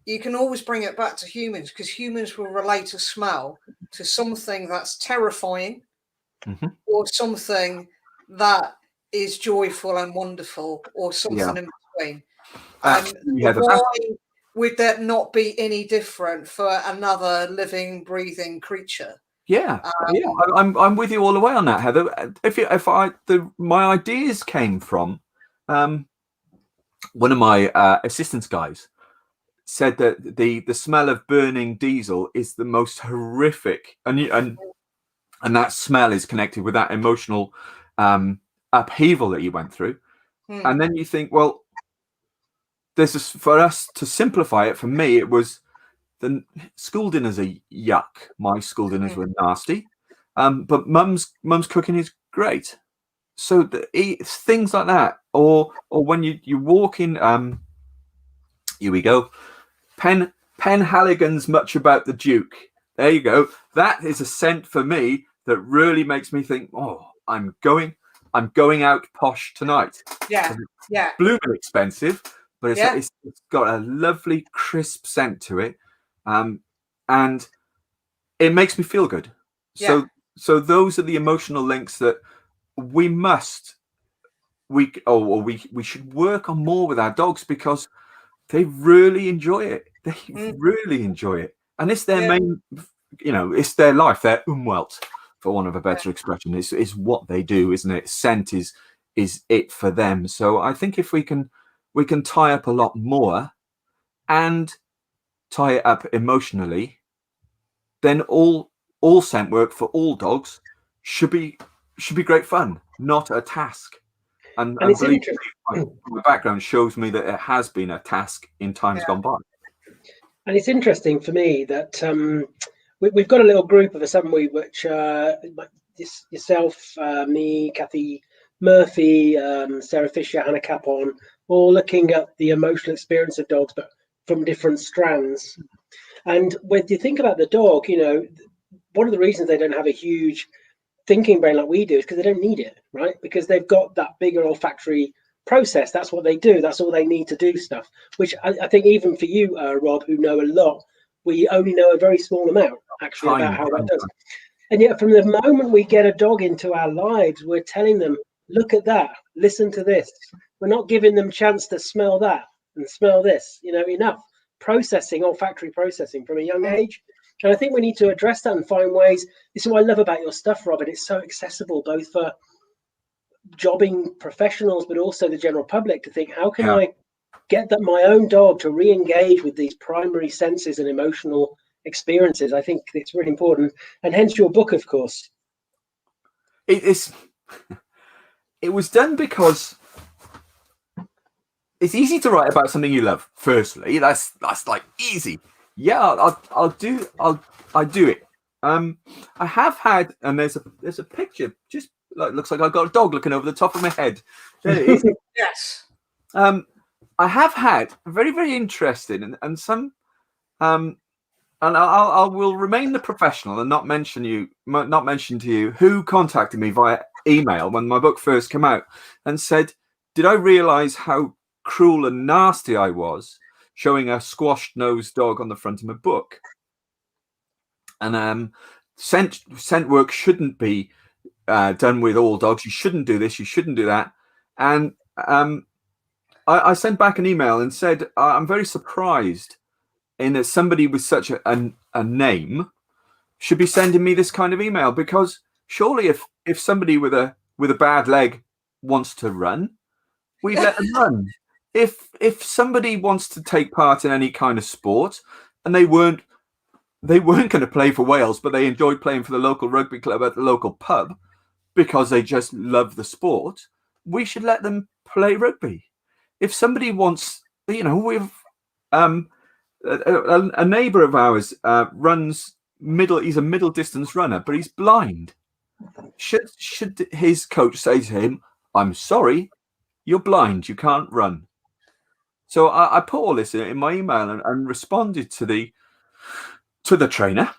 you can always bring it back to humans, because humans will relate a smell to something that's terrifying, or something that is joyful and wonderful, or something in between. would that not be any different for another living, breathing creature? Yeah, I'm with you all the way on that, Heather. My ideas came from one of my assistance guys said that the smell of burning diesel is the most horrific, and that smell is connected with that emotional upheaval that you went through. And then you think, well, there's this, for us to simplify it. For me, it was the school dinners are yuck. My school dinners were nasty, but mum's cooking is great. So things like that, or when you walk in, here we go, Pen Halligan's Much About the Duke. There you go. That is a scent for me that really makes me think, oh, I'm going out posh tonight. Yeah, yeah. Blooming expensive, but it's got a lovely crisp scent to it, and it makes me feel good. Yeah. So those are the emotional links that we should work on more with our dogs, because they really enjoy it. They really enjoy it, and it's their main, it's their life, their umwelt, for want of a better expression. Is what they do, isn't it? Scent is it for them. So I think if we can tie up a lot more and tie it up emotionally, then all scent work for all dogs should be great fun, not a task. And it's believe me, my background shows me that it has been a task in times gone by. And it's interesting for me that we've got a little group of us, haven't we? Which yourself, me, Kathy Murphy, Sarah Fisher, Hannah Capon, all looking at the emotional experience of dogs, but from different strands. And when you think about the dog, one of the reasons they don't have a huge thinking brain like we do is because they don't need it, right? Because they've got that bigger olfactory process. That's what they do. That's all they need to do stuff, which I think even for you, Rob, who know a lot, we only know a very small amount actually about how that does. And yet from the moment we get a dog into our lives, we're telling them, look at that, listen to this. We're not giving them chance to smell that and smell this, enough processing, olfactory processing from a young age. And I think we need to address that and find ways. This is what I love about your stuff, Robin. It's so accessible, both for jobbing professionals, but also the general public, to think, how can I get my own dog to re-engage with these primary senses and emotional experiences? I think it's really important. And hence your book, of course. It was done because it's easy to write about something you love. Firstly, that's like easy. Yeah, I do it. I have had, and there's a picture, just like, looks like I've got a dog looking over the top of my head. There it is. Yes. I have had very, very interesting, and some, and I will remain the professional and not mention to you who contacted me via email when my book first came out and said, did I realize how cruel and nasty I was showing a squashed nosed dog on the front of my book? And scent work shouldn't be done with all dogs. You shouldn't do this, you shouldn't do that. And I sent back an email and said, I'm very surprised in that somebody with such a name should be sending me this kind of email, because surely if somebody with a bad leg wants to run, we'd let them run. If somebody wants to take part in any kind of sport, and they weren't going to play for Wales, but they enjoyed playing for the local rugby club at the local pub because they just love the sport, we should let them play rugby. If somebody wants, we've a neighbour of ours runs he's a middle distance runner, but he's blind. Should his coach say to him, I'm sorry, you're blind, you can't run? So I put all this in my email and responded to the trainer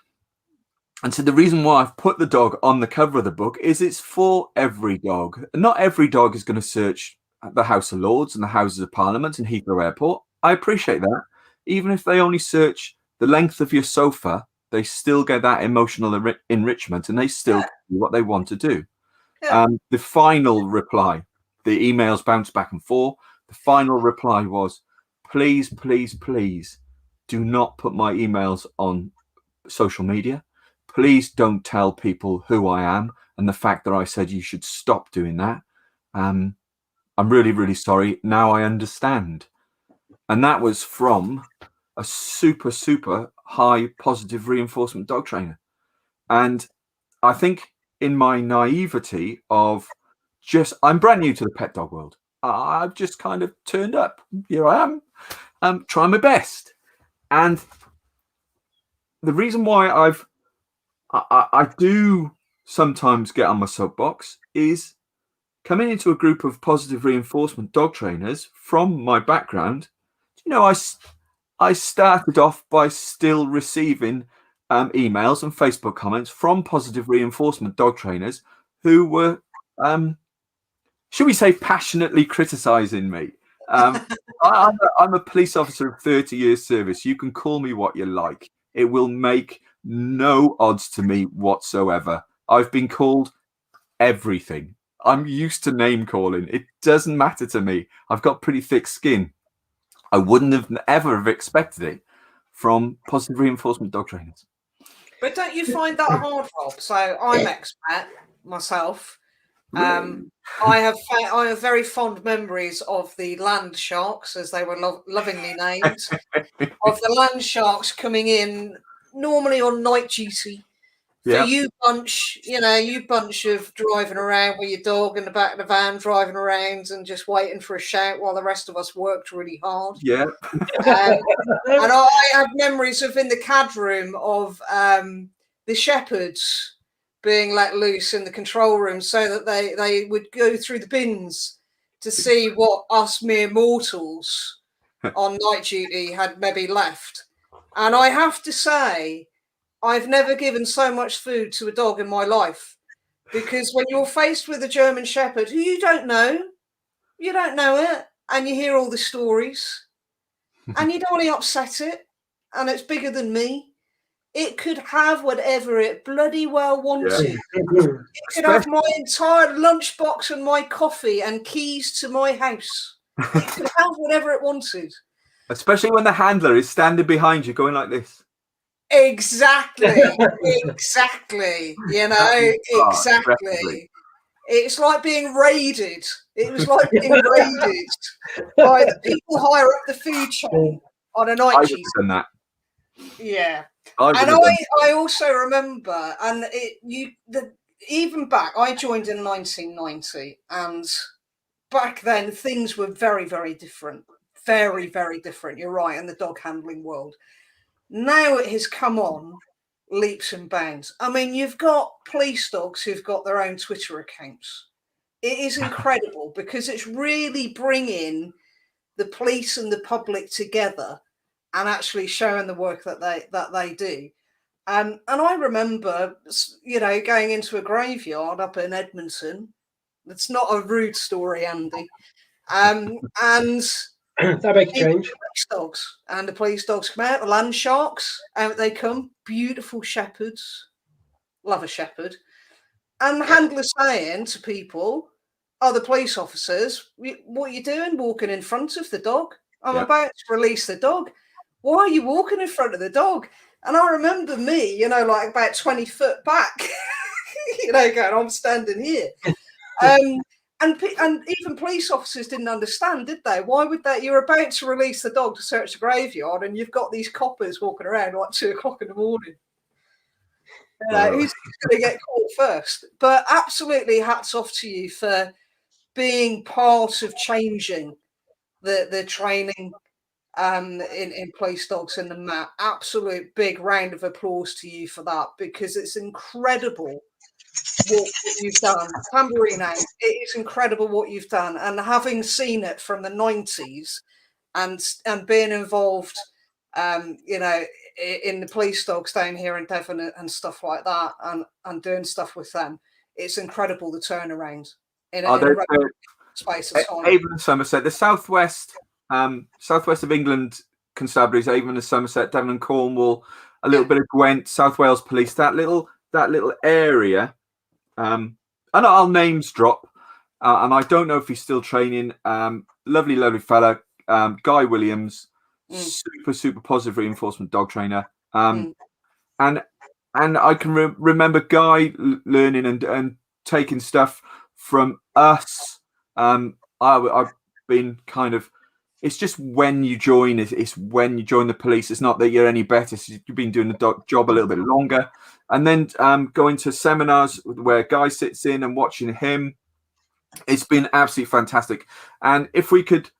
and said the reason why I've put the dog on the cover of the book is it's for every dog. Not every dog is going to search the House of Lords and the Houses of Parliament and Heathrow Airport. I appreciate that. Even if they only search the length of your sofa, they still get that emotional enrichment, and they still do what they want to do. The final reply, the emails bounced back and forth. The final reply was, please, please, please, do not put my emails on social media. Please don't tell people who I am and the fact that I said you should stop doing that. I'm really, really sorry. Now I understand. And that was from a super, super high positive reinforcement dog trainer. And I think in my naivety of I'm brand new to the pet dog world. I've just kind of turned up. Here I am, trying my best. And the reason why I do sometimes get on my soapbox is coming into a group of positive reinforcement dog trainers from my background. You know, I started off by still receiving emails and Facebook comments from positive reinforcement dog trainers who were, should we say, passionately criticizing me. I'm a police officer of 30 years service. You can call me what you like. It will make no odds to me whatsoever. I've been called everything. I'm used to name calling. It doesn't matter to me. I've got pretty thick skin. I wouldn't have ever have expected it from positive reinforcement dog trainers. But don't you find that hard, Rob? So I'm expat myself. I have very fond memories of the land sharks, as they were lovingly named, of the land sharks coming in normally on night duty. For you bunch of driving around with your dog in the back of the van, driving around and just waiting for a shout while the rest of us worked really hard. Yeah. And I have memories of in the CAD room of the shepherds being let loose in the control room so that they would go through the bins to see what us mere mortals on night duty had maybe left. And I have to say, I've never given so much food to a dog in my life, because when you're faced with a German Shepherd who you don't know it, and you hear all the stories, and you don't want to upset it, and it's bigger than me, it could have whatever it bloody well wanted. It could have my entire lunchbox and my coffee and keys to my house. It could have whatever it wanted. Especially when the handler is standing behind you going like this. Exactly. You know, exactly. It's like being raided. It was like being raided by the people higher up the food chain on a night duty. Done that. Yeah. And I also remember, and even back, I joined in 1990, and back then things were very, very different. Very, very different. You're right, in the dog handling world. Now it has come on leaps and bounds. I mean, you've got police dogs who've got their own Twitter accounts. It is incredible because it's really bringing the police and the public together and actually showing the work that they do. And I remember, you know, going into a graveyard up in Edmonton. It's not a rude story, Andy. And that makes a change. The police dogs come out, the land sharks, out they come, beautiful shepherds, love a shepherd. And the handler saying to people, the police officers, what are you doing walking in front of the dog? I'm about to release the dog. Why are you walking in front of the dog? And I remember me, you know, like about 20 foot back, you know, going, I'm standing here. And even police officers didn't understand, did they? Why would they? You're about to release the dog to search the graveyard, and you've got these coppers walking around like 2 o'clock in the morning. You know, who's going to get caught first? But absolutely, hats off to you for being part of changing the training in police dogs in the mat. Absolute big round of applause to you for that, because it's incredible what you've done. Tamburino, it is incredible what you've done, and having seen it from the 90s and being involved you know, in the police dogs down here in Devon and stuff like that, and doing stuff with them, it's incredible the turnaround in a space of time. Avon and Somerset, the southwest of England constabularies, Avon and Somerset, Devon and Cornwall, a little bit of Gwent, South Wales Police, that little area. And I'll names drop, and I don't know if he's still training. Lovely fella, Guy Williams, super positive reinforcement dog trainer. And I can remember Guy learning and taking stuff from us. I've been kind of, it's just when you join, it's when you join the police. It's not that you're any better. You've been doing the job a little bit longer. And then going to seminars where Guy sits in and watching him, it's been absolutely fantastic. And if we could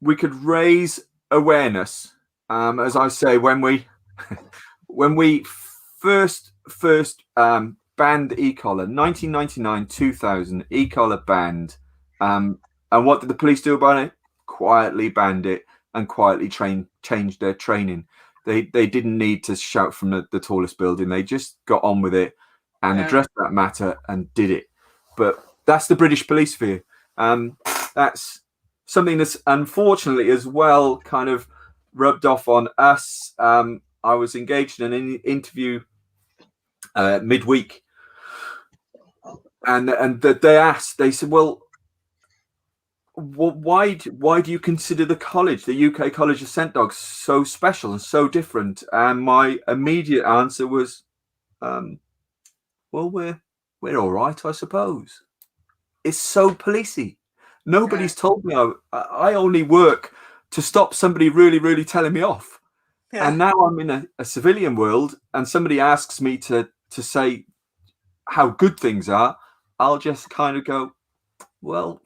raise awareness, as I say, when we first banned e-collar, 1999, 2000, e-collar banned. And what did the police do about it? Quietly banned it and quietly changed their training. They didn't need to shout from the tallest building. They just got on with it and addressed that matter and did it. But that's the British police for you. That's something that's unfortunately as well kind of rubbed off on us. I was engaged in an interview midweek, and they said, well, why do you consider the UK College of Scent Dogs so special and so different? And my immediate answer was, well, we're all right, I suppose. It's so policey. Nobody's told me I only work to stop somebody really telling me off. And now I'm in a civilian world and somebody asks me to say how good things are, I'll just kind of go, well,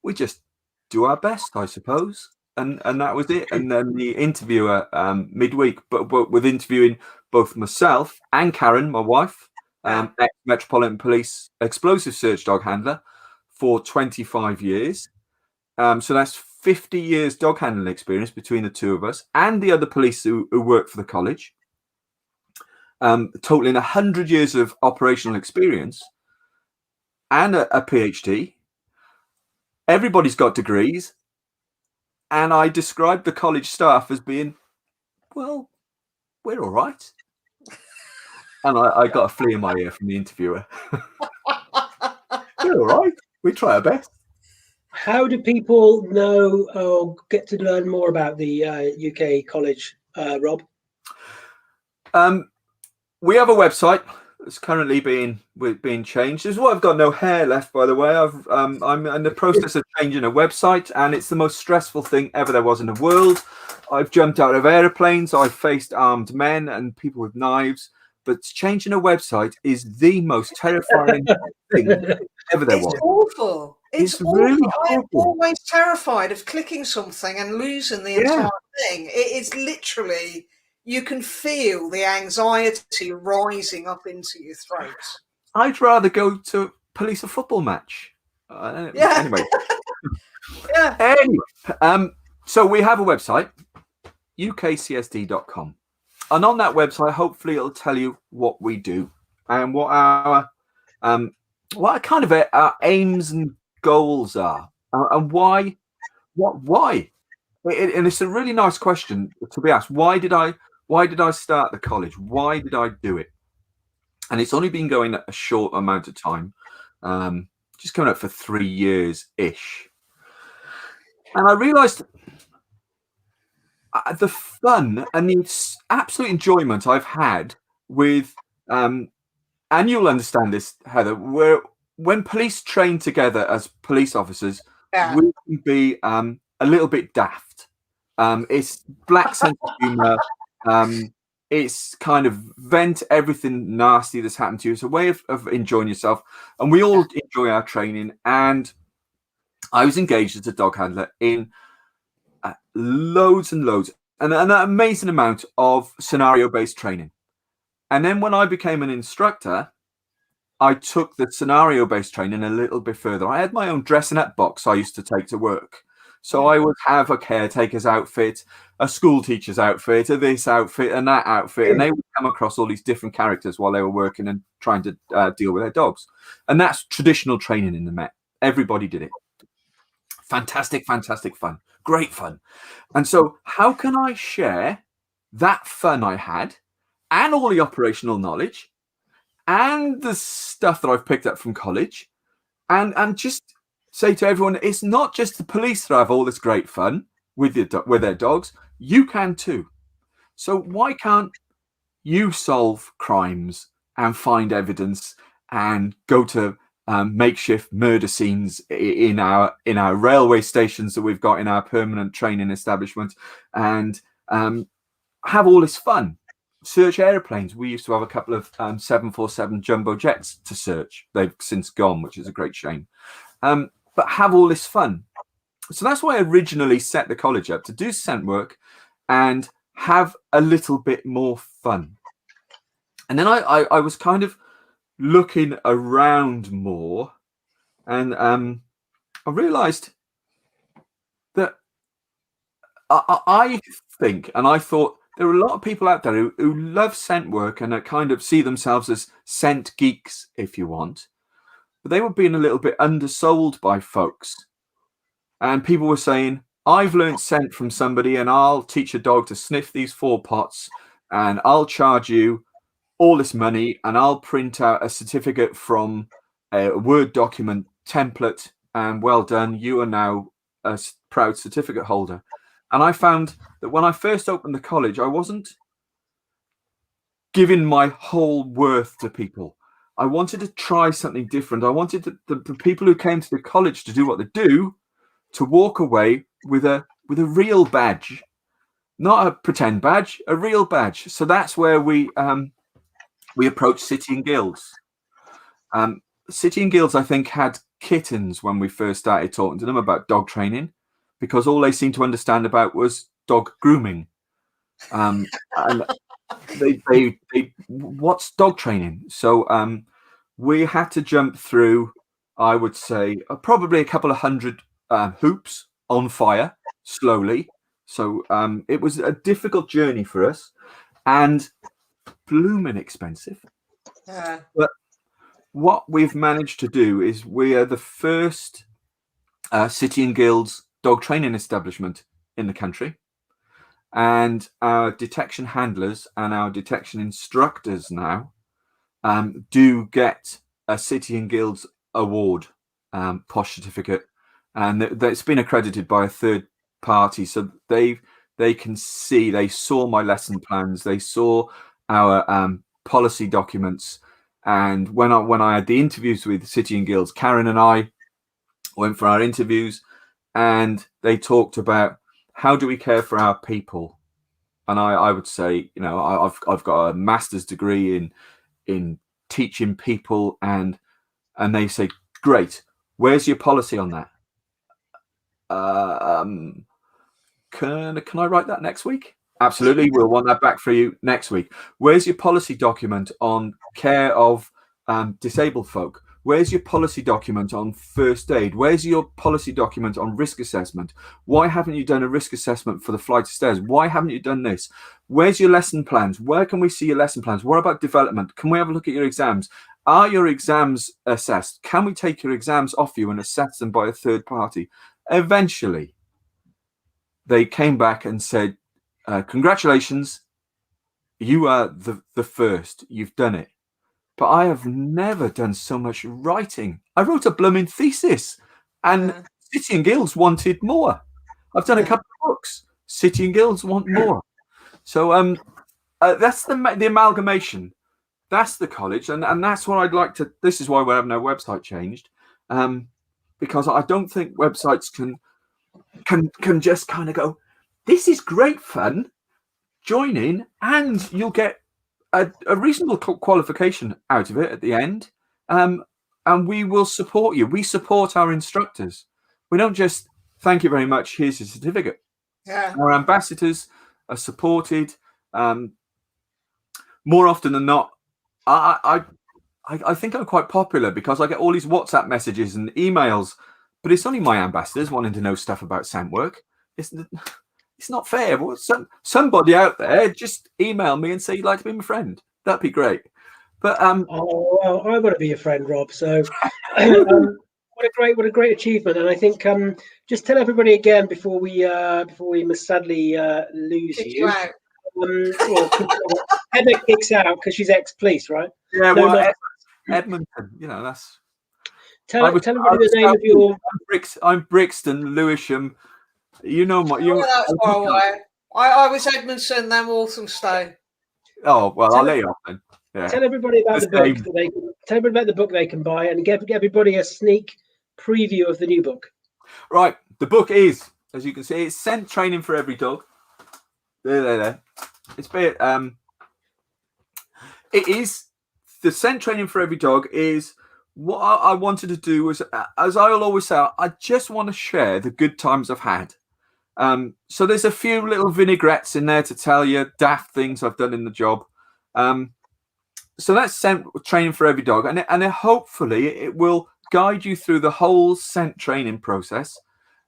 we just do our best, I suppose. And that was it. And then the interviewer midweek, but with interviewing both myself and Karen, my wife, ex-Metropolitan Police explosive search dog handler for 25 years. So that's 50 years dog handling experience between the two of us and the other police who work for the college, totaling 100 years of operational experience and a PhD. Everybody's got degrees. And I described the college staff as being, well, we're all right. And I got a flea in my ear from the interviewer. We're all right. We try our best. How do people know or get to learn more about the UK College, Rob? We have a website. It's currently being changed. This is why I've got no hair left, by the way. I'm in the process of changing a website, and it's the most stressful thing ever there was in the world. I've jumped out of airplanes. I've faced armed men and people with knives. But changing a website is the most terrifying thing ever there was. It's awful. It's really awful. I'm horrible. always terrified of clicking something and losing the entire thing. It is literally, you can feel the anxiety rising up into your throat. I'd rather go to police a football match. Anyway. Anyway, so we have a website, ukcsd.com. And on that website, hopefully it'll tell you what we do and what our kind of our aims and goals are, and why. And it's a really nice question to be asked. Why did I start the college? Why did I do it? And it's only been going a short amount of time, just coming up for 3 years ish. And I realised the fun and the absolute enjoyment I've had with, and you'll understand this, Heather, when police train together as police officers, we can be a little bit daft. It's black sense of humour. It's kind of vent everything nasty that's happened to you. It's a way of enjoying yourself. And we all enjoy our training. And I was engaged as a dog handler in loads and loads and an amazing amount of scenario-based training. And then when I became an instructor, I took the scenario-based training a little bit further. I had my own dressing up box I used to take to work. So I would have a caretaker's outfit, a school teacher's outfit, this outfit and that outfit. And they would come across all these different characters while they were working and trying to deal with their dogs. And that's traditional training in the Met. Everybody did it. Fantastic fun. Great fun. And so how can I share that fun I had and all the operational knowledge and the stuff that I've picked up from college and just say to everyone, it's not just the police that have all this great fun with their dogs. you can too. So why can't you solve crimes and find evidence and go to makeshift murder scenes in our railway stations that we've got in our permanent training establishment, and have all this fun? Search airplanes. We used to have a couple of 747 jumbo jets to search. They've since gone, which is a great shame. But have all this fun. So that's why I originally set the college up, to do scent work and have a little bit more fun. And then I was kind of looking around more, and I realized that I think, and I thought, there are a lot of people out there who love scent work and kind of see themselves as scent geeks, if you want, but they were being a little bit undersold by folks. And people were saying, I've learned scent from somebody and I'll teach a dog to sniff these 4 pots and I'll charge you all this money and I'll print out a certificate from a Word document template, and well done, you are now a proud certificate holder. And I found that when I first opened the college, I wasn't giving my whole worth to people. I wanted to try something different. I wanted the people who came to the college to do what they do, to walk away with a real badge, not a pretend badge, a real badge. So that's where we approached City and Guilds. City and Guilds, I think, had kittens when we first started talking to them about dog training, because all they seemed to understand about was dog grooming. And they what's dog training? So we had to jump through, I would say, probably a couple of hundred hoops on fire slowly. So it was a difficult journey for us, and blooming expensive. But what we've managed to do is we are the first City and Guilds dog training establishment in the country, and our detection handlers and our detection instructors now do get a City and Guilds award, POSH certificate, and it's been accredited by a third party, so they can see, they saw my lesson plans, they saw our policy documents. And when I had the interviews with City and Guilds, Karen and I went for our interviews, and they talked about how do we care for our people. And I would say, you know, I've got a master's degree in teaching people, and they say, great, where's your policy on that? Can I write that next week? Absolutely, we'll want that back for you next week. Where's your policy document on care of disabled folk? Where's your policy document on first aid? Where's your policy document on risk assessment? Why haven't you done a risk assessment for the flight of stairs? Why haven't you done this? Where's your lesson plans? Where can we see your lesson plans? What about development? Can we have a look at your exams? Are your exams assessed? Can we take your exams off you and assess them by a third party? Eventually, they came back and said, congratulations, you are the first, you've done it. But I have never done so much writing. I wrote a blooming thesis, and City and Guilds wanted more. I've done a couple of books. City and Guilds want more. So that's the amalgamation. That's the college, and that's what I'd like to. This is why we're having our website changed, because I don't think websites can just kind of go, this is great fun, join in, and you'll get a reasonable qualification out of it at the end, and we will support you. We support our instructors. We don't just thank you very much, here's your certificate. Our ambassadors are supported. More often than not, I think I'm quite popular because I get all these WhatsApp messages and emails, but it's only my ambassadors wanting to know stuff about scent work. It's not fair. Well, somebody out there, just email me and say you'd like to be my friend. That'd be great. But oh well, I want to be your friend, Rob. So what a great achievement. And I think just tell everybody again before we must sadly lose you. Heather kicks out because she's ex-police, right? Yeah, no, well, Edmonton. You know, that's. Tell everybody the name of your. I'm Brixton, Lewisham. You know my. I was Edmondson, then Walthamstow. Oh well, I'll let you off then. Yeah. Tell everybody about the book. Tell everybody about the book they can buy, and give everybody a sneak preview of the new book. Right, the book is, as you can see, it's Scent Training for Every Dog. There. It's bit. It is the Scent Training for Every Dog is what I wanted to do was, as I'll always say, I just want to share the good times I've had. So there's a few little vinaigrettes in there to tell you daft things I've done in the job. So that's Scent Training for Every Dog, and hopefully it will guide you through the whole scent training process,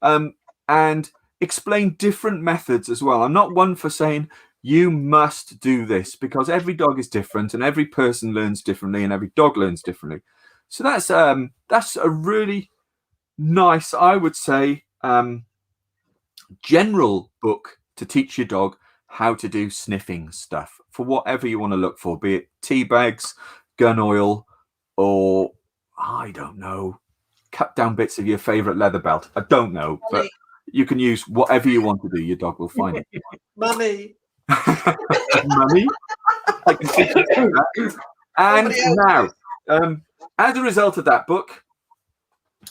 and explain different methods as well. I'm not one for saying you must do this, because every dog is different and every person learns differently and every dog learns differently. So that's a really nice, I would say, general book to teach your dog how to do sniffing stuff for whatever you want to look for, be it tea bags, gun oil, or I don't know, cut down bits of your favorite leather belt. I don't know, but you can use whatever you want to do. Your dog will find it. Mummy. Money. I can teach you that. And now, as a result of that book,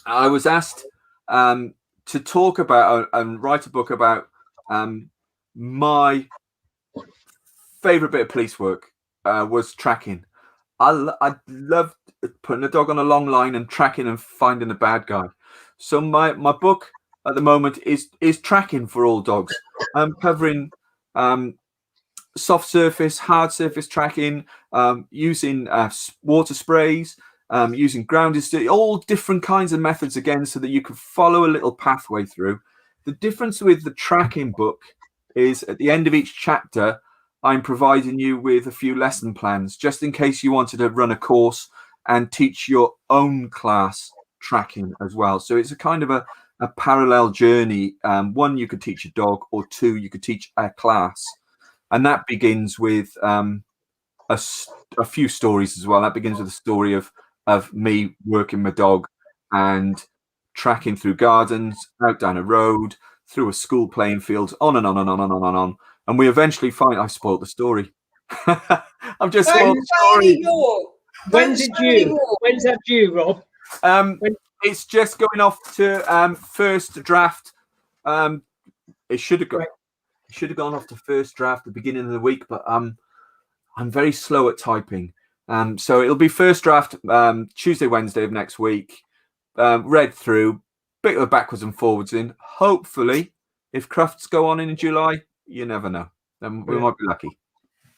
I was asked to talk about and write a book about my favorite bit of police work was tracking. I loved putting a dog on a long line and tracking and finding the bad guy. So my book at the moment is tracking for all dogs. I'm covering soft surface, hard surface tracking, using water sprays, using grounded, all different kinds of methods again, so that you can follow a little pathway through. The difference with the tracking book is at the end of each chapter, I'm providing you with a few lesson plans, just in case you wanted to run a course and teach your own class tracking as well. So it's a kind of a parallel journey. One, you could teach a dog, or two, you could teach a class. And that begins with a few stories as well. That begins with a story of me working my dog and tracking through gardens, out down a road, through a school playing field, on and on and on and on and on. And we eventually find I spoiled the story. I've just spoiled the story. When's that due, Rob? It's just going off to first draft. It should have gone off to first draft at the beginning of the week, but I'm very slow at typing. So it'll be first draft Tuesday, Wednesday of next week. Read through, bit of backwards and forwards in. Hopefully, if crafts go on in July, you never know. Then we might be lucky.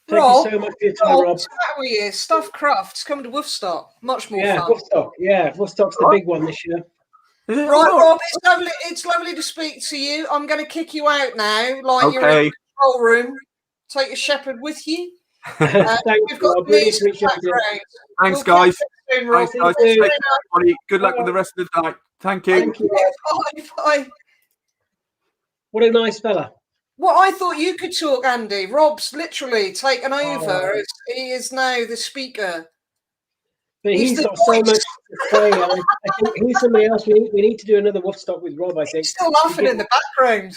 Thank you so much for your time, Rob. Stuff crafts come to Woofstock. Much more fun. Woofstock. Yeah, Woofstock's the big one this year. Right, Rob, it's lovely to speak to you. I'm going to kick you out now. Like you're in the control room. Take your shepherd with you. Thanks, we've got Rob. music Really background. Thanks, guys. Soon, Rob. Thanks, guys. Good luck with the rest of the night. Thank you. Thank you. Bye. What a nice fella. Well, I thought you could talk, Andy. Rob's literally taken over. He is now the speaker. But he's got so much to say. I think he's somebody else. We need to do another Woofstock with Rob, I think. He's still laughing in the background.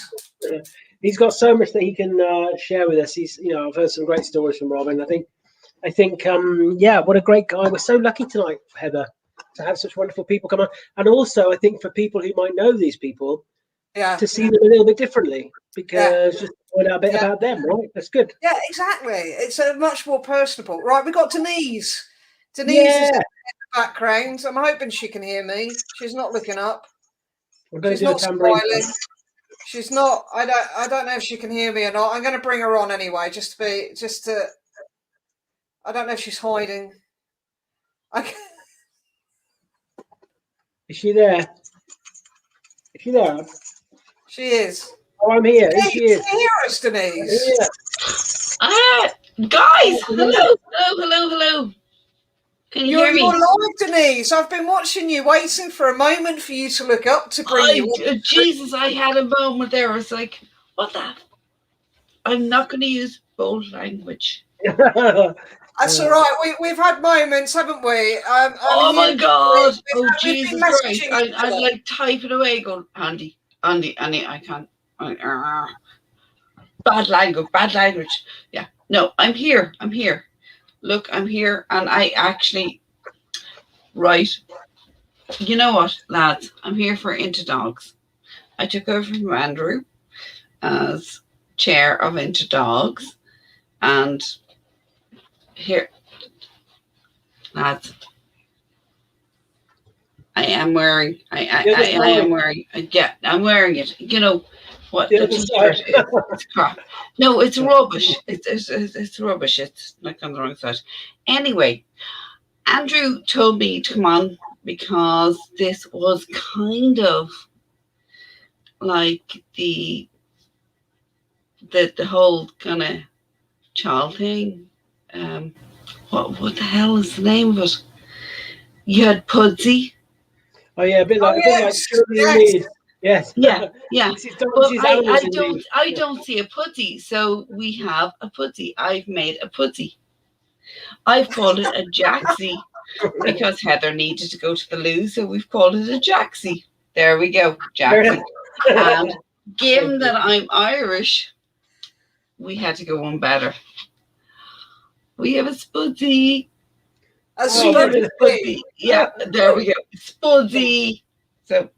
He's got so much that he can share with us. I've heard some great stories from Rob, and I think, what a great guy. We're so lucky tonight, Heather, to have such wonderful people come on. And also, I think for people who might know these people, to see them a little bit differently, because just find out a bit about them, right? That's good. Yeah, exactly. It's a much more personable. Right, we got Denise. Denise is in the background. I'm hoping she can hear me. She's not looking up. She's not smiling. She's not. I don't know if she can hear me or not. I'm going to bring her on anyway, just to. I don't know if she's hiding. Is she there? Is she there? She is. Oh, I'm here. She is. Hear us, Denise. Guys, hello. Can you hear me? You're live, Denise. I've been watching you, waiting for a moment for you to look up to bring you up. Jesus, I had a moment there. I was like, what the? I'm not going to use bold language. That's all right. We've had moments, haven't we? Oh my God! Oh Jesus Christ! I'd like typing away, going, Andy, I can't. Bad language. Yeah. No, I'm here. Look, I'm here, and I actually, right. You know what, lads? I'm here for Into Dogs. I took over from Andrew as chair of Into Dogs, and here, lads, I am wearing. I'm wearing. Yeah, I'm wearing it. You know what the t-shirt is? It's crap. No, it's rubbish. It's rubbish. It's like on the wrong side. Anyway, Andrew told me to come on because this was kind of like the whole kind of child thing. What the hell is the name of it? You had Pudsey. Oh yeah, a bit like children in need. Yes. Yeah. But I I don't see a Pudsey, so we have a Pudsey. I've made a Pudsey. I've called it a Jaxie because Heather needed to go to the loo, so we've called it a Jaxie. There we go, Jaxie. And given that I'm Irish, we had to go one better. We have a Spudsy. A Spudsy. Yeah, there we go. Spudsy. So,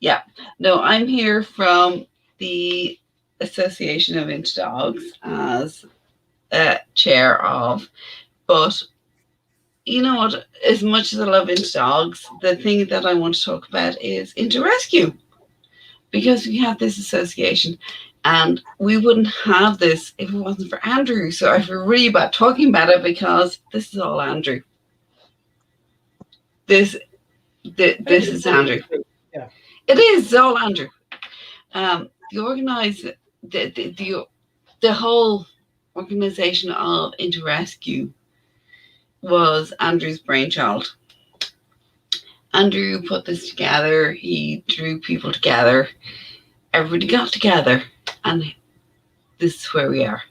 yeah. No, I'm here from the Association of Into Dogs as chair of. But you know what? As much as I love Into Dogs, the thing that I want to talk about is Into Rescue. Because we have this association. And we wouldn't have this if it wasn't for Andrew. So I feel really bad talking about it because this is all Andrew. This is Andrew. Yeah. It is all Andrew. The whole organization of Into Rescue was Andrew's brainchild. Andrew put this together. He drew people together. Everybody got together. And this is where we are.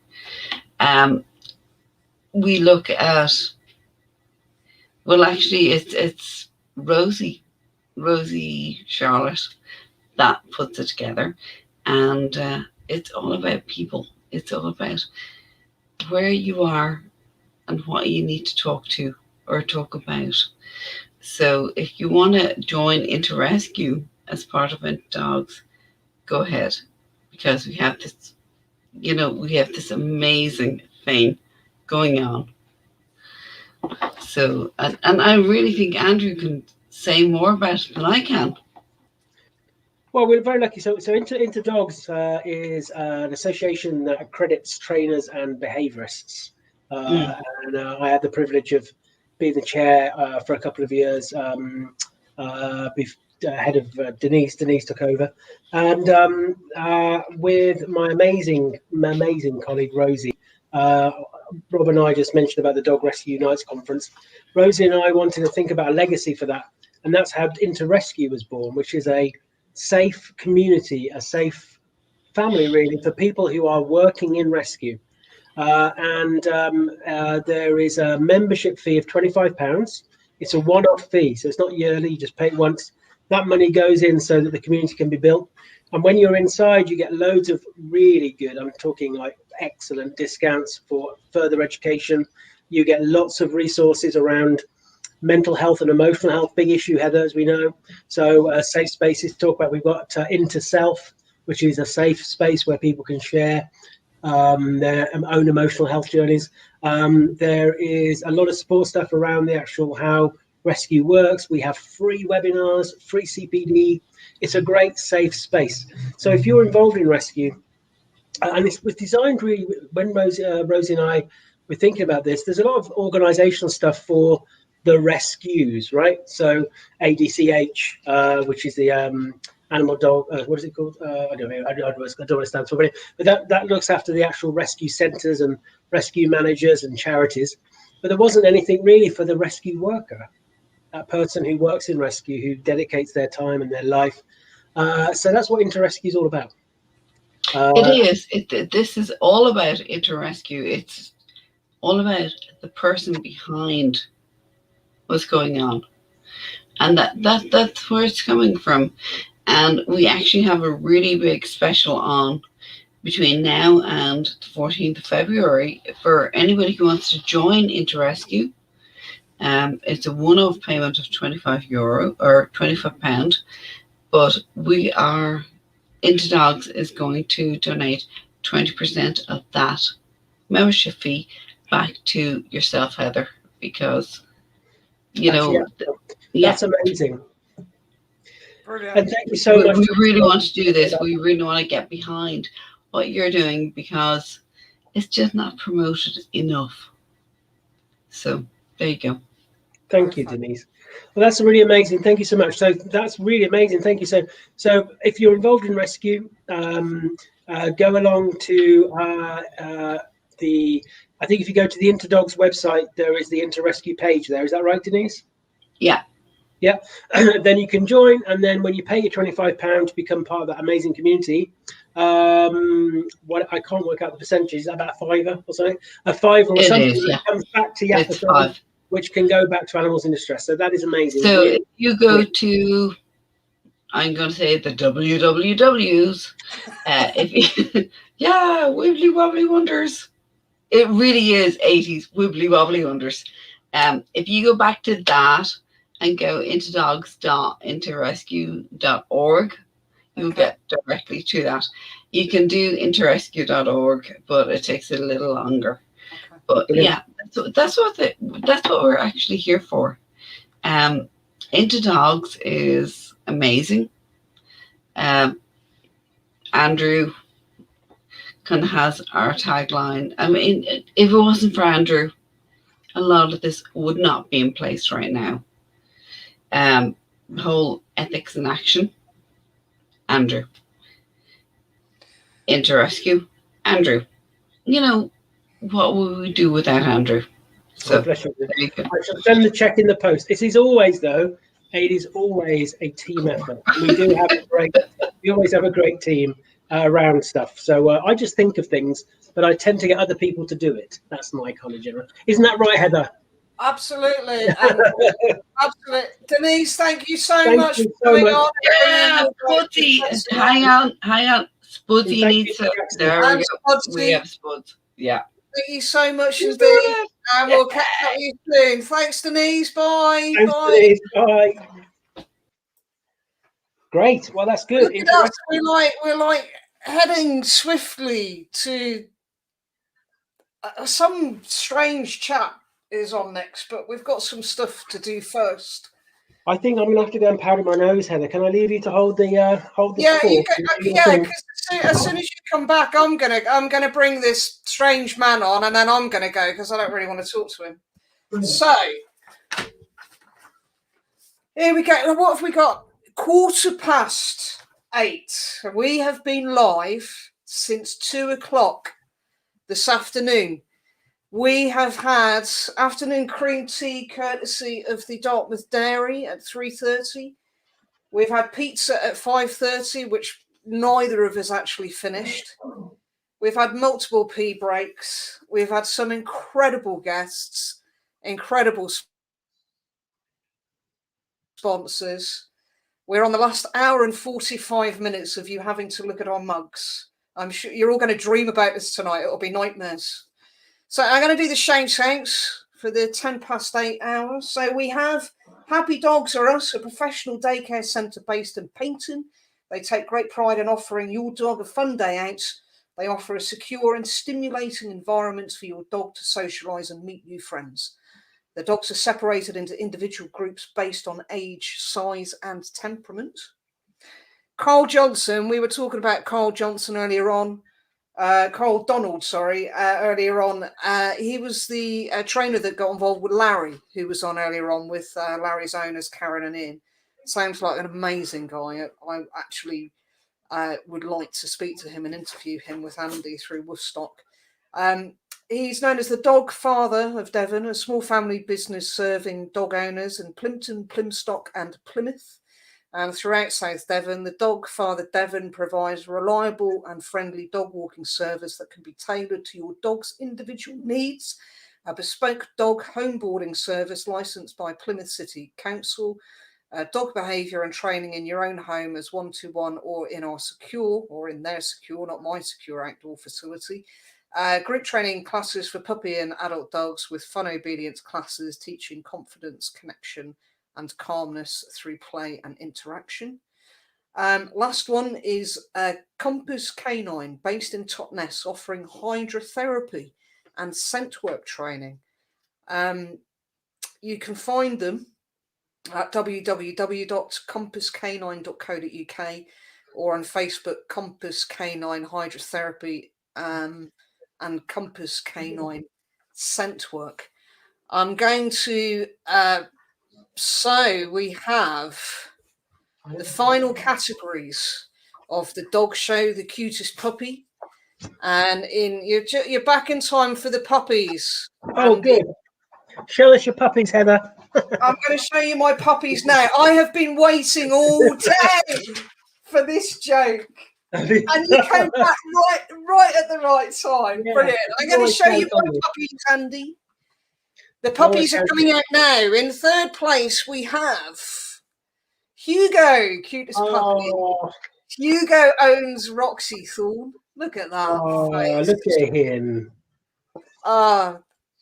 We look at, well, actually, it's Rosie Charlotte that puts it together. And it's all about people. It's all about where you are and what you need to talk to or talk about. So if you want to join Into Rescue as part of Into Dogs, go ahead. Because we have this amazing thing going on. So, and I really think Andrew can say more about it than I can. Well, we're very lucky. So Into Dogs is an association that accredits trainers and behaviourists. And I had the privilege of being the chair for a couple of years. Head of Denise took over, and with my amazing colleague Rosie, Rob and I just mentioned about the Dog Rescue Unites conference. Rosie and I wanted to think about a legacy for that, and that's how Into Rescue was born, which is a safe community, a safe family really for people who are working in rescue. There is a membership fee of £25. It's a one-off fee, so it's not yearly, you just pay it once. That money goes in so that the community can be built. And when you're inside, you get loads of really good, I'm talking like excellent discounts for further education. You get lots of resources around mental health and emotional health, big issue, Heather, as we know. So safe spaces to talk about. We've got Into Self, which is a safe space where people can share their own emotional health journeys. There is a lot of support stuff around the actual how rescue works. We have free webinars, free CPD. It's a great safe space. So if you're involved in rescue, and it was designed really when Rosie and I were thinking about this, there's a lot of organizational stuff for the rescues, right? So ADCH, which is the animal dog, what is it called? I don't know what it stands for, but that looks after the actual rescue centers and rescue managers and charities. But there wasn't anything really for the rescue worker, that person who works in rescue, who dedicates their time and their life. So that's what Into Rescue is all about. It is. This is all about Into Rescue. It's all about the person behind what's going on, and that's where it's coming from. And we actually have a really big special on between now and the 14th of February, for anybody who wants to join InterRescue, it's a one-off payment of €25 or £25, but we are, Into Dogs is going to donate 20% of that membership fee back to yourself, Heather, because that's amazing. Brilliant. And thank you so much. We really want to do this. We really want to get behind what you're doing because it's just not promoted enough. So there you go. Thank you, Denise. Well, that's really amazing. Thank you so much. So that's really amazing. Thank you. So if you're involved in rescue, go along to I think if you go to the Interdogs website, there is the InterRescue page there. Is that right, Denise? Yeah. Yeah. Then you can join, and then when you pay your £25 to become part of that amazing community, what I can't work out the percentages, about £5 or something, a £5 or something that comes back to Yappa, which can go back to animals in distress. So that is amazing. So if you go to, I'm going to say the WWWs, yeah, Wibbly Wobbly Wonders. It really is 80s Wibbly Wobbly Wonders. If you go back to that and go into dogs.interrescue.org, you'll get directly to that. You can do interrescue.org, but it takes a little longer. But yeah, that's what we're actually here for. Into Dogs is amazing. Andrew kind of has our tagline. I mean, if it wasn't for Andrew, a lot of this would not be in place right now. Whole ethics in action, Andrew. InterRescue, Andrew. You know, what would we do without Andrew? So bless you. I shall send the check in the post. It is always, though, it is always a team effort. We always have a great team around stuff. So I just think of things, but I tend to get other people to do it. That's my kind of general. Isn't that right, Heather? Absolutely. Absolutely. Denise, thank you so much for coming on. Yeah, Spudzy. Hang on. Spudzy needs to. There we go. We have Spuds. Yeah. Thank you so much indeed. And we'll catch up with you soon. Thanks, Denise. Bye. Thanks, Denise. Bye. Great. Well, that's good. Look at us. We're like heading swiftly to some strange chat is on next, but we've got some stuff to do first. I think I'm gonna have to go and powder my nose, Heather. Can I leave you to hold the fort? Because as soon as you come back, I'm gonna bring this strange man on, and then I'm gonna go because I don't really want to talk to him. So here we go. What have we got? 8:15. We have been live since 2:00 this afternoon. We have had afternoon cream tea courtesy of the Dartmouth Dairy at 3:30. We've had pizza at 5:30, which neither of us actually finished. We've had multiple pee breaks. We've had some incredible guests, incredible sponsors. We're on the last hour and 45 minutes of you having to look at our mugs. I'm sure you're all going to dream about this tonight. It'll be nightmares. So I'm going to do the shout-outs for the 8:10. So we have Happy Dogs Are Us, a professional daycare centre based in Paignton. They take great pride in offering your dog a fun day out. They offer a secure and stimulating environment for your dog to socialise and meet new friends. The dogs are separated into individual groups based on age, size and temperament. Carl Johnson, we were talking about Carl Johnson earlier on. Carl Donald, earlier on. He was the trainer that got involved with Larry, who was on earlier on with Larry's owners, Karen and Ian. Sounds like an amazing guy. I actually would like to speak to him and interview him with Andy through Woofstock. He's known as the Dog Father of Devon, a small family business serving dog owners in Plympton, Plymstock and Plymouth. And throughout South Devon, the Dog Father Devon provides reliable and friendly dog walking service that can be tailored to your dog's individual needs. A bespoke dog home boarding service licensed by Plymouth City Council. dog behaviour and training in your own home as one-to-one or in our secure, or in their secure, not my secure outdoor facility. Group training classes for puppy and adult dogs with fun obedience classes teaching confidence, connection and calmness through play and interaction. Last one is Compass Canine based in Totnes, offering hydrotherapy and scent work training. You can find them at www.compasscanine.co.uk or on Facebook, Compass Canine Hydrotherapy and Compass Canine Scent Work. I'm going to, so we have the final categories of the dog show, the cutest puppy. And you're back in time for the puppies. Oh, good. Show us your puppies, Heather. I'm going to show you my puppies now. I have been waiting all day for this joke. And you came back right at the right time. Yeah. Brilliant. I'm going to show you my puppies, Andy. The puppies are coming out now. In third place, we have Hugo, cutest puppy. Hugo owns Roxy Thorn. Look at that. Oh, look at him.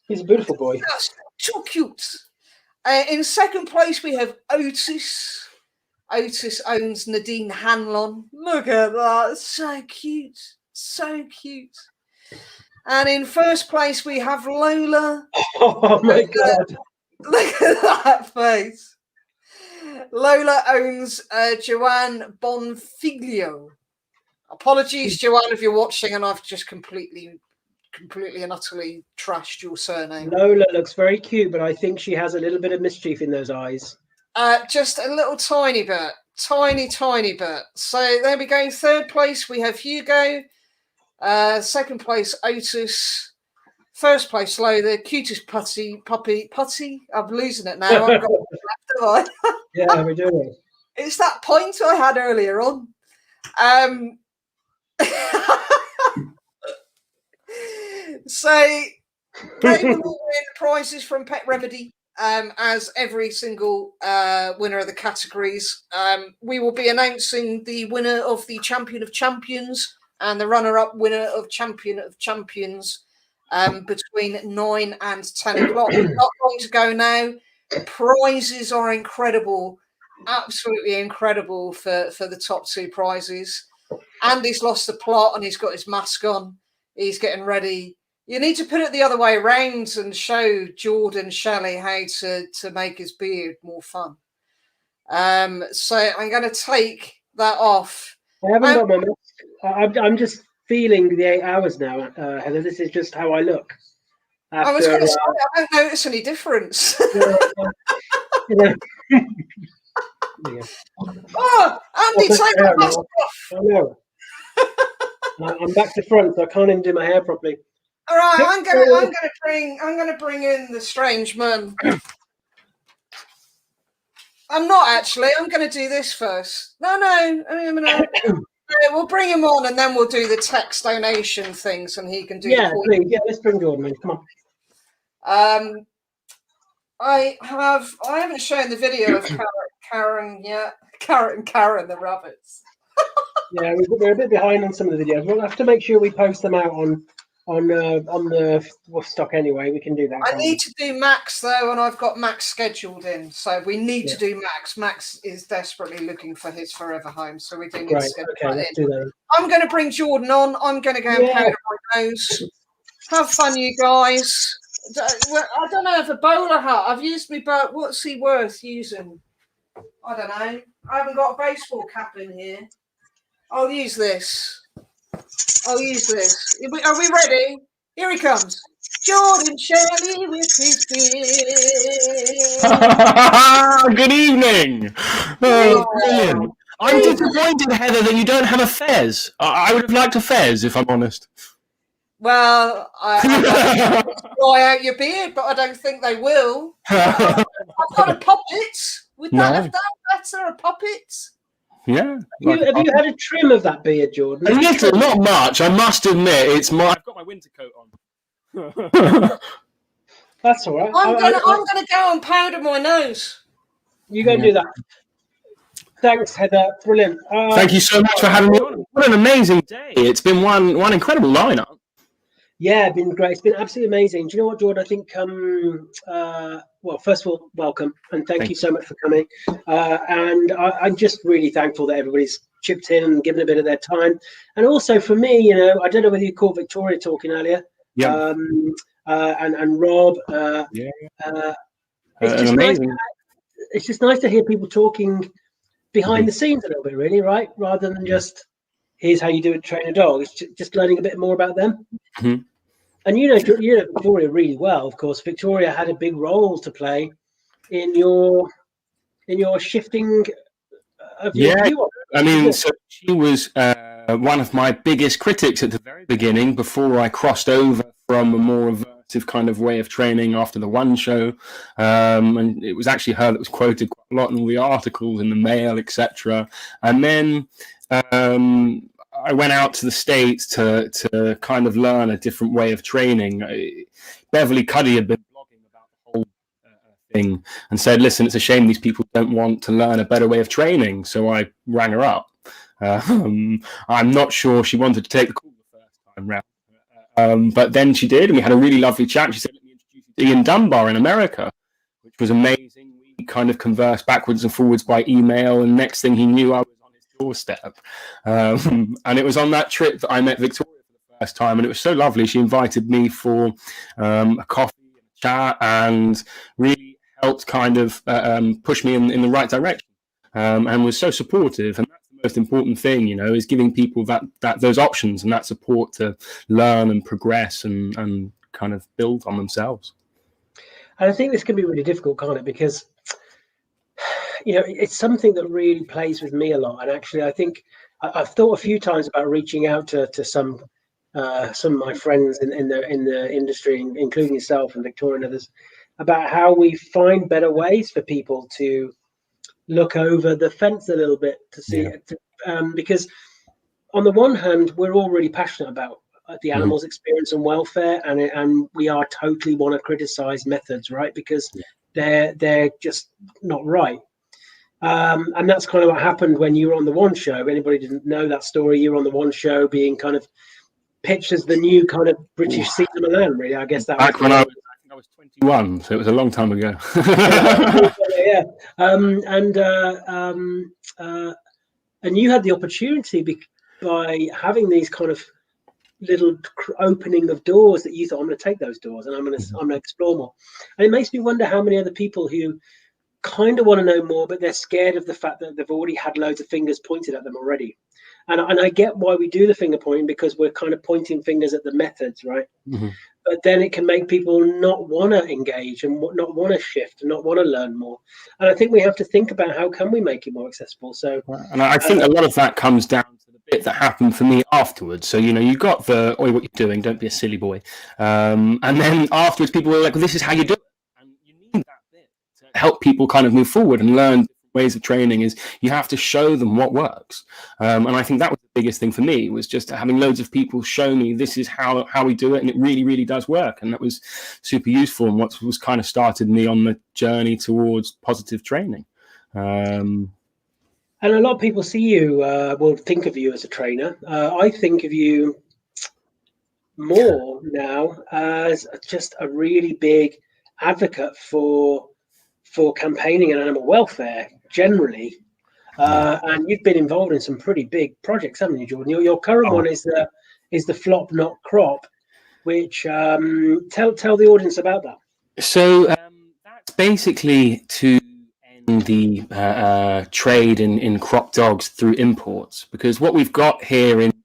He's a beautiful boy. That's too cute. In second place, we have Otis. Otis owns Nadine Hanlon. Look at that. So cute. So cute. And in first place, we have Lola. Oh, my God. Look at that face. Lola owns Joanne Bonfiglio. Apologies, Joanne, if you're watching and I've just completely and utterly trashed your surname. Lola looks very cute, but I think she has a little bit of mischief in those eyes. Just a little tiny bit. Tiny bit. So there we go. Third place, we have Hugo. Second place, Otis. First place, Lola, cutest puppy. I'm losing it now. I've got left, yeah, we're doing it. It's that point I had earlier on. So they will all win prizes from Pet Remedy, as every single winner of the categories. We will be announcing the winner of the Champion of Champions and the runner-up winner of Champion of Champions between 9 and 10 o'clock. Not long to go now. Prizes are incredible, absolutely incredible for the top two prizes. Andy's lost the plot and he's got his mask on. He's getting ready. You need to put it the other way around and show Jordan Shelley how to make his beard more fun. So I'm going to take that off. I haven't got my mask. I'm just feeling the 8 hours now, Heather. This is just how I look. After, I was going to say, I don't notice any difference. Yeah. Oh, Andy, take the mask off. I know. I'm back to front, so I can't even do my hair properly. All right, I'm gonna bring in the strange man. I'm not actually. I'm gonna do this first. No. We'll bring him on, and then we'll do the text donation things, and he can do. Yeah, please. Yeah, let's bring Jordan in. Come on. I haven't shown the video of Karen yet. Carrot and Karen the rabbits. Yeah, we're a bit behind on some of the videos. We'll have to make sure we post them out on the Woofstock anyway. We can do that. I need to do Max though, and I've got Max scheduled in, so we need to do Max. Max is desperately looking for his forever home, so we do need to schedule that in. Do that. I'm going to bring Jordan on. I'm going to go and powder my nose. Have fun, you guys. I don't know if a bowler hat. I've used me, but what's he worth using? I don't know. I haven't got a baseball cap in here. I'll use this. Are we ready? Here he comes. Jordan Shelley with his beard. Good evening. Oh, brilliant. I'm disappointed, Heather, that you don't have a fez. I would have liked a fez, if I'm honest. Well, I dry out your beard, but I don't think they will. I've got a puppet. Would that have done better? A puppet? Yeah. Have you had a trim of that beard, Jordan? A little, not much. I must admit, I've got my winter coat on. That's all right. I'm gonna go and powder my nose. You go and do that. Thanks, Heather. Brilliant. Thank you so much for having me on. What an amazing day. It's been one incredible lineup. Yeah, it's been great. It's been absolutely amazing. Do you know what, Jordan? I think, well, first of all, welcome. And thank you so much for coming. And I'm just really thankful that everybody's chipped in and given a bit of their time. And also for me, you know, I don't know whether you caught Victoria talking earlier. Yeah. And Rob. It's just amazing. It's just nice to hear people talking behind the scenes a little bit, really, right? Rather than just, here's how you do it, train a dog. It's just learning a bit more about them. And you know Victoria really well, of course. Victoria had a big role to play in your shifting of your view. I mean, so she was one of my biggest critics at the very beginning before I crossed over from a more aversive kind of way of training after the One show. And it was actually her that was quoted quite a lot in all the articles in the Mail, etc. And then I went out to the States to kind of learn a different way of training. Beverly Cuddy had been blogging about the whole thing and said, listen, it's a shame these people don't want to learn a better way of training. So I rang her up. I'm not sure she wanted to take the call the first time round. But then she did, and we had a really lovely chat. She said, let me introduce you to Ian Dunbar in America, which was amazing. We kind of conversed backwards and forwards by email, and next thing he knew, I was on his doorstep. And it was on that trip that I met Victoria for the first time, and it was so lovely. She invited me for a coffee and a chat, and really helped kind of push me in the right direction, and was so supportive. And that's the most important thing, you know, is giving people that those options and that support to learn and progress and kind of build on themselves. And I think this can be really difficult, can't it? Because, you know, it's something that really plays with me a lot. And actually, I think I've thought a few times about reaching out to some of my friends in the industry, including yourself and Victoria and others, about how we find better ways for people to look over the fence a little bit to see it. Because on the one hand, we're all really passionate about the animals' experience and welfare, and we are totally want to criticize methods, right? Because they're just not right. And that's kind of what happened when you were on the One show. If anybody didn't know that story, you were on the One show being kind of pitched as the new kind of British Cesar Millan, really. I guess that back when I was 21, so it was a long time ago. And you had the opportunity by having these kind of little opening of doors that you thought, I'm going to take those doors and I'm going to explore more. And it makes me wonder how many other people who kind of want to know more, but they're scared of the fact that they've already had loads of fingers pointed at them already. And I get why we do the finger pointing, because we're kind of pointing fingers at the methods, right? But then it can make people not want to engage and not want to shift and not want to learn more. And I think we have to think about how can we make it more accessible. So, and I think a lot of that comes down to the bit that happened for me afterwards. So, you know, you got the, oi, what you're doing, don't be a silly boy. And then afterwards, people were like, well, this is how you do it. And you need that bit to help people kind of move forward and learn ways of training. Is you have to show them what works. And I think that was the biggest thing for me, was just having loads of people show me this is how we do it, and it really, really does work. And that was super useful, and what was kind of started me on the journey towards positive training. And a lot of people see you, will think of you as a trainer. I think of you more now as just a really big advocate for campaigning and animal welfare generally. And you've been involved in some pretty big projects, haven't you, Jordan? Your current one is the Flop Not Crop, which tell the audience about that. So that's basically to end the trade in crop dogs through imports, because what we've got here in the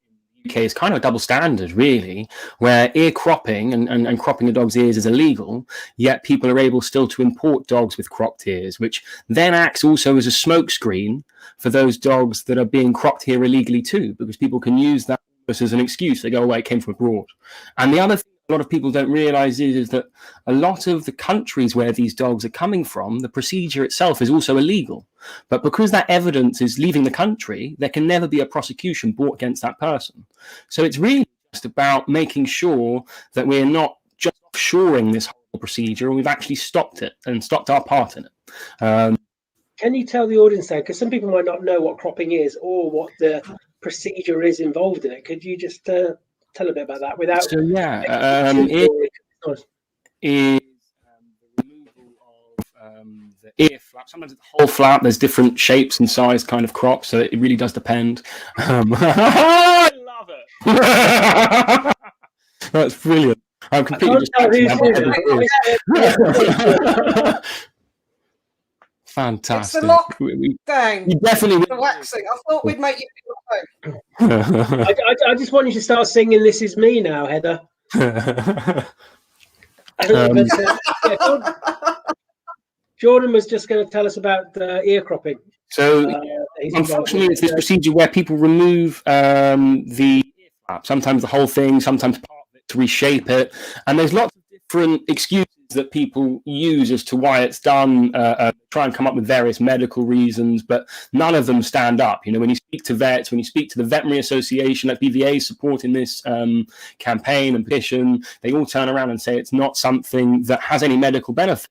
UK is kind of a double standard, really, where ear cropping and cropping a dog's ears is illegal, yet people are able still to import dogs with cropped ears, which then acts also as a smokescreen for those dogs that are being cropped here illegally too, because people can use that as an excuse. They go, oh, it came from abroad. And the other thing a lot of people don't realize is that a lot of the countries where these dogs are coming from, the procedure itself is also illegal. But because that evidence is leaving the country, there can never be a prosecution brought against that person. So it's really just about making sure that we're not just offshoring this whole procedure, and we've actually stopped it and stopped our part in it. Can you tell the audience there, because some people might not know what cropping is or what the procedure is involved in it? Could you just tell a bit about that without? So yeah, is the removal of the ear flap. Sometimes it's the whole flap. There's different shapes and size kind of crops, so it really does depend. I love it. That's brilliant. I'm completely fantastic. It's the lockdown. You definitely the waxing. I thought we'd make you feel I just want you to start singing "This Is Me" now, Heather. Jordan was just going to tell us about ear cropping. So, unfortunately, it's this procedure where people remove the ear flap, sometimes the whole thing, sometimes part of it to reshape it. And there's lots of different excuses that people use as to why it's done, try and come up with various medical reasons, but none of them stand up. You know, when you speak to vets, when you speak to the Veterinary Association, like BVA supporting this campaign and petition, they all turn around and say it's not something that has any medical benefit.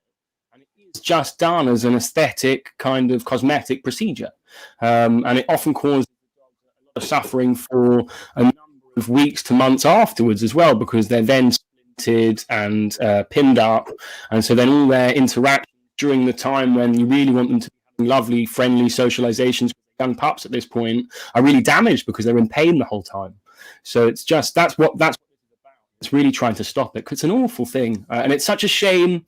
It's just done as an aesthetic kind of cosmetic procedure. And it often causes a lot of suffering for a number of weeks to months afterwards as well, because they're then splinted and pinned up. And so then all their interactions during the time when you really want them to be having lovely, friendly socializations with young pups at this point are really damaged because they're in pain the whole time. So it's just, that's what it's about. It's really trying to stop it, because it's an awful thing. And it's such a shame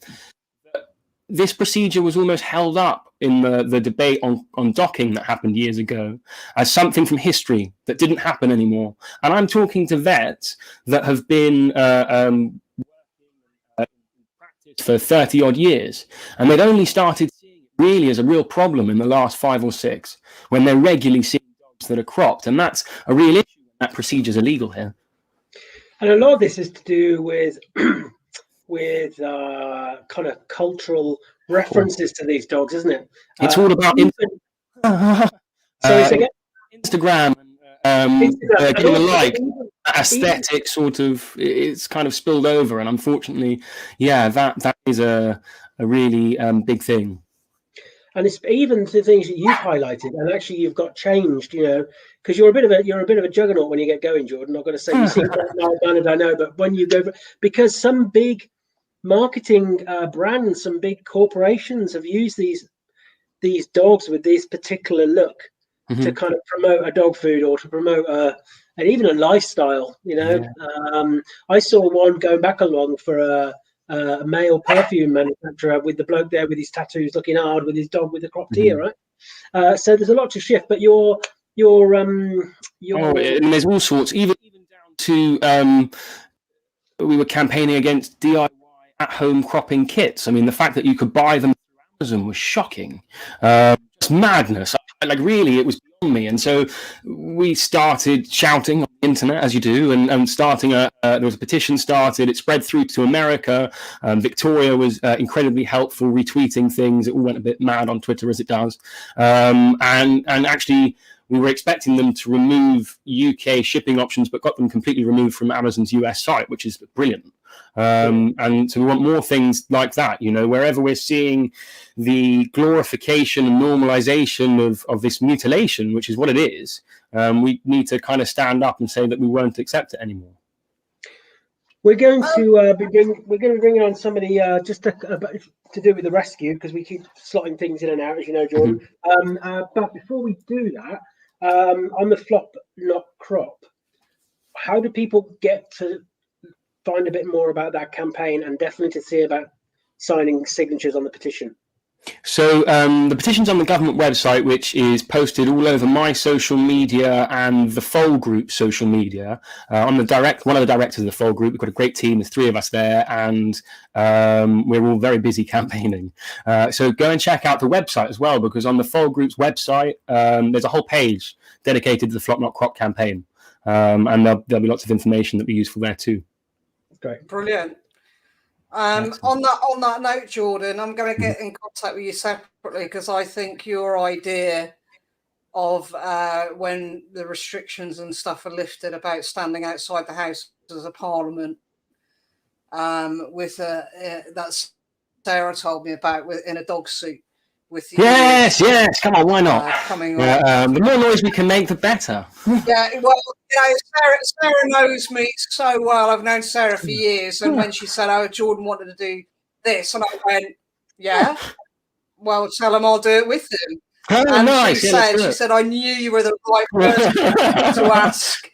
that this procedure was almost held up in the debate on docking that happened years ago as something from history that didn't happen anymore. And I'm talking to vets that have been working in practice for 30 odd years, and they'd only started seeing it really as a real problem in the last 5 or 6, when they're regularly seeing dogs that are cropped. And that's a real issue when that procedure is illegal here. And a lot of this is to do with kind of cultural references to these dogs, isn't it? It's all about Instagram and getting a like aesthetic sort of. It's kind of spilled over, and unfortunately, yeah, that is a really big thing. And it's even the things that you've highlighted, and actually you've got changed, you know, because you're a bit of a juggernaut when you get going, Jordan. I've got to say, you seem quite mild-mannered, I know, but when you go because some big marketing brands, some big corporations have used these dogs with this particular look to kind of promote a dog food or to promote and even a lifestyle, you know. Yeah. I saw one going back along for a male perfume manufacturer with the bloke there with his tattoos looking hard with his dog with the cropped ear, right? So there's a lot to shift, but and there's all sorts, even down to we were campaigning against DIY at-home cropping kits. I mean, the fact that you could buy them through Amazon was shocking. Just madness. Like, really, it was beyond me. And so we started shouting on the internet, as you do, and starting there was a petition started. It spread through to America. Victoria was incredibly helpful, retweeting things. It all went a bit mad on Twitter, as it does. And actually, we were expecting them to remove UK shipping options, but got them completely removed from Amazon's US site, which is brilliant. And so we want more things like that, you know, wherever we're seeing the glorification and normalization of this mutilation, which is what it is, we need to kind of stand up and say that we won't accept it anymore. We're going to be bringing on somebody just to do with the rescue, because we keep slotting things in and out, as you know, Jordan. But before we do that, on the flop not crop, how do people get to find a bit more about that campaign, and definitely to see about signing signatures on the petition? So the petition's on the government website, which is posted all over my social media and the Foal Group social media. I'm one of the directors of the Foal Group. We've got a great team. There's 3 of us there, and we're all very busy campaigning. So go and check out the website as well, because on the Foal Group's website, there's a whole page dedicated to the Flop Not Crop campaign, and there'll be lots of information that'll be useful there too. Great. Brilliant. On that note, Jordan, I'm going to get in contact with you separately, because I think your idea of when the restrictions and stuff are lifted about standing outside the house as a parliament, with that Sarah told me about in a dog suit, with the Yes, yes. Come on, why not? coming Yeah, on. the more noise we can make, the better. Yeah, well, Sarah knows me so well. I've known Sarah for years, and when she said, "Oh, Jordan wanted to do this," and I went, "Yeah, well, tell him I'll do it with him." Oh, And nice. she Yeah, let's do said, it. "I knew you were the right person to ask."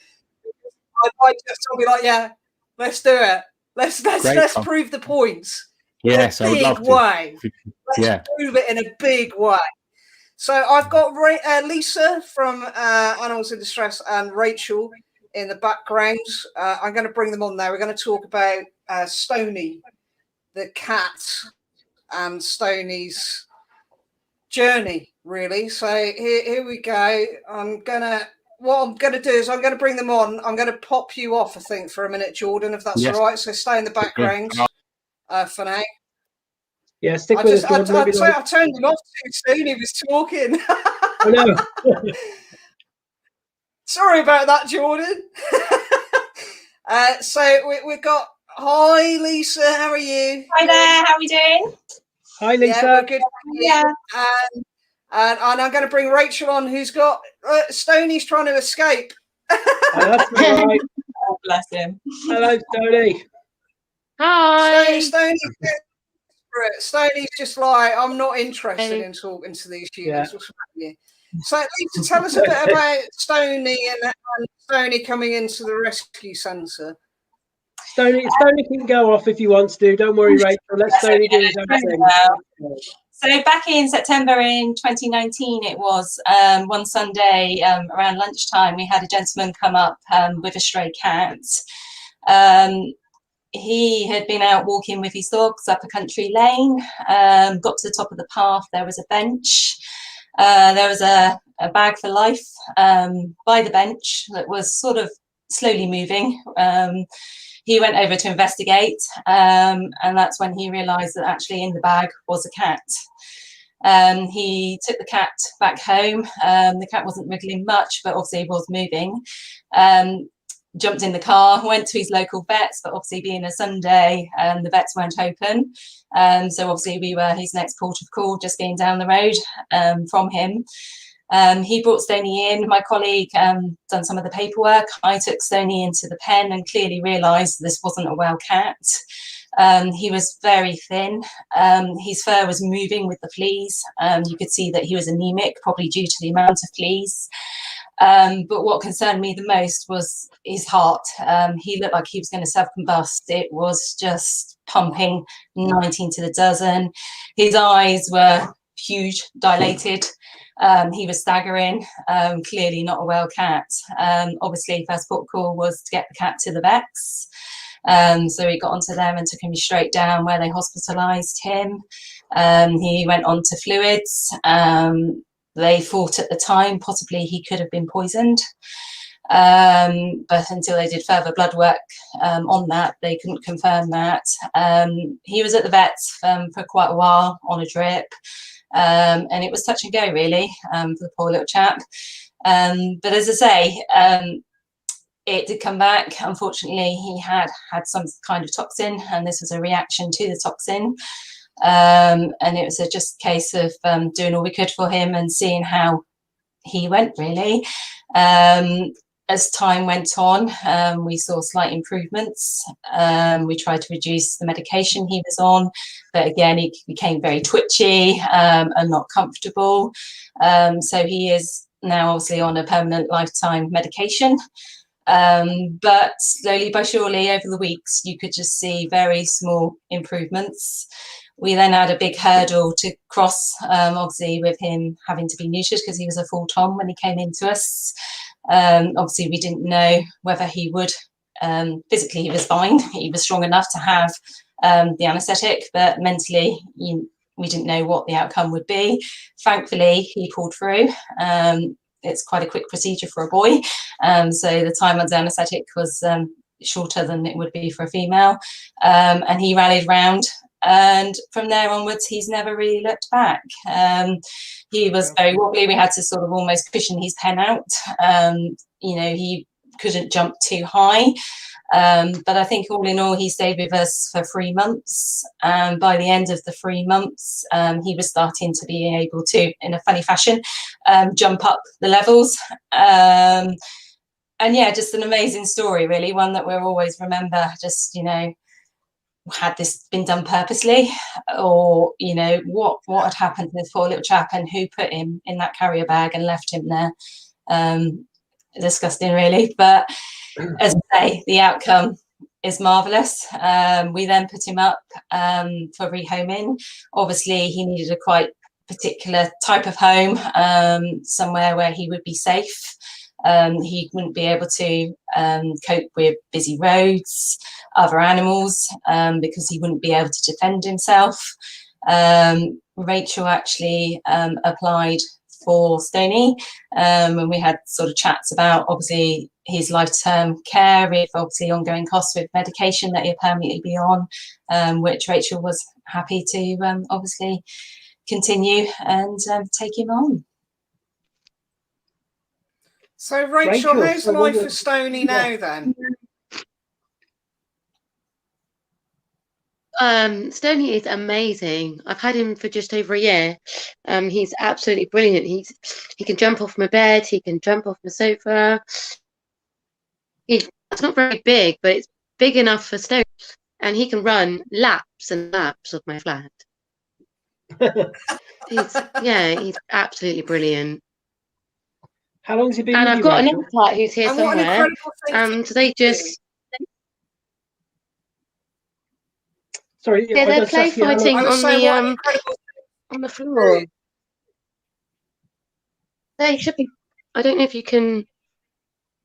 I just will be like, "Yeah, let's do it. Let's Great. prove the points Yes, in I a would big love to. way. Let's Yeah. prove it in a big way." So I've got Lisa from Animals in Distress and Rachel in the background. I'm going to bring them on now. We're going to talk about Stony, the cat, and Stony's journey, really. So here we go. What I'm gonna do is I'm gonna bring them on. I'm gonna pop you off, I think, for a minute, Jordan, if that's Yes. all right. So stay in the background for now. Yeah, stick with us, Jordan. I turned him off too soon. He was talking. I know. Sorry about that, Jordan. So we've got. Hi, Lisa. How are you? Hi there. How are we doing? Hi, Lisa. Yeah, we're good. Yeah. And I'm going to bring Rachel on, who's got Stoney's trying to escape. That's all right. Oh, bless him. Hello, Stoney. Hi. Stoney's just like, I'm not interested in talking to these humans. What's wrong with you? So, Lisa, tell us a bit about Stoney and Stoney coming into the rescue centre. Stoney can go off if he wants to. Don't worry, Rachel. Let Stoney do his own thing. So back in September in 2019, it was one Sunday around lunchtime, we had a gentleman come up with a stray cat. He had been out walking with his dogs up a country lane, got to the top of the path, there was a bench. There was a bag for life by the bench that was sort of slowly moving. He went over to investigate, and that's when he realised that actually in the bag was a cat. He took the cat back home. The cat wasn't wriggling much, but obviously it was moving. Jumped in the car, went to his local vets, but obviously being a Sunday, the vets weren't open. So obviously we were his next port of call, just being down the road from him. He brought Stoney in. My colleague done some of the paperwork. I took Stoney into the pen and clearly realised this wasn't a well cat. He was very thin. His fur was moving with the fleas. You could see that he was anemic, probably due to the amount of fleas. But what concerned me the most was his heart. He looked like he was going to self-combust. It was just pumping 19 to the dozen. His eyes were huge, dilated. He was staggering, clearly not a well cat. Obviously, first port of call was to get the cat to the vets. So he got onto them and took him straight down where they hospitalised him. He went on to fluids. They thought at the time possibly he could have been poisoned. But until they did further blood work on that, they couldn't confirm that. He was at the vets for quite a while on a drip. And it was touch and go, really, for the poor little chap. But as I say, it did come back. Unfortunately, he had some kind of toxin, and this was a reaction to the toxin. And it was just a case of doing all we could for him and seeing how he went, really. As time went on, we saw slight improvements. We tried to reduce the medication he was on, but again, he became very twitchy and not comfortable. So he is now obviously on a permanent lifetime medication. But slowly but surely over the weeks, you could just see very small improvements. We then had a big hurdle to cross, obviously with him having to be neutered because he was a full Tom when he came into us. Obviously, we didn't know whether he would, physically he was fine. He was strong enough to have the anaesthetic, but mentally we didn't know what the outcome would be. Thankfully, he pulled through. It's quite a quick procedure for a boy. So the time under anaesthetic was shorter than it would be for a female. And he rallied round. And from there onwards, he's never really looked back. He was very wobbly. We had to sort of almost cushion his pen out. couldn't jump too high. But I think all in all, he stayed with us for 3 months. And by the end of the 3 months, he was starting to be able to, in a funny fashion, jump up the levels. And yeah, just an amazing story, really, one that we'll always remember. Just, you know, had this been done purposely, or, you know, what had happened to this poor little chap, and who put him in that carrier bag and left him there. Disgusting, really. But as I say, the outcome is marvellous. We then put him up for rehoming. Obviously, he needed a quite particular type of home, somewhere where he would be safe. He wouldn't be able to cope with busy roads, other animals, because he wouldn't be able to defend himself. Rachel actually applied for Stoney, and we had sort of chats about obviously his lifetime care, with obviously ongoing costs with medication that he'll permanently be on, which Rachel was happy to obviously continue and take him on. So Rachel, how's life for Stoney now then? Stoney is amazing. I've had him for just over a year. He's absolutely brilliant. He can jump off my bed. He can jump off my sofa. It's not very big, but it's big enough for Stoney, and he can run laps and laps of my flat. He's absolutely brilliant. How long has he been? And with I've you, got Rachel? another cat who's here somewhere. And they just Sorry, they're play fighting on the floor. They should be. I don't know if you can.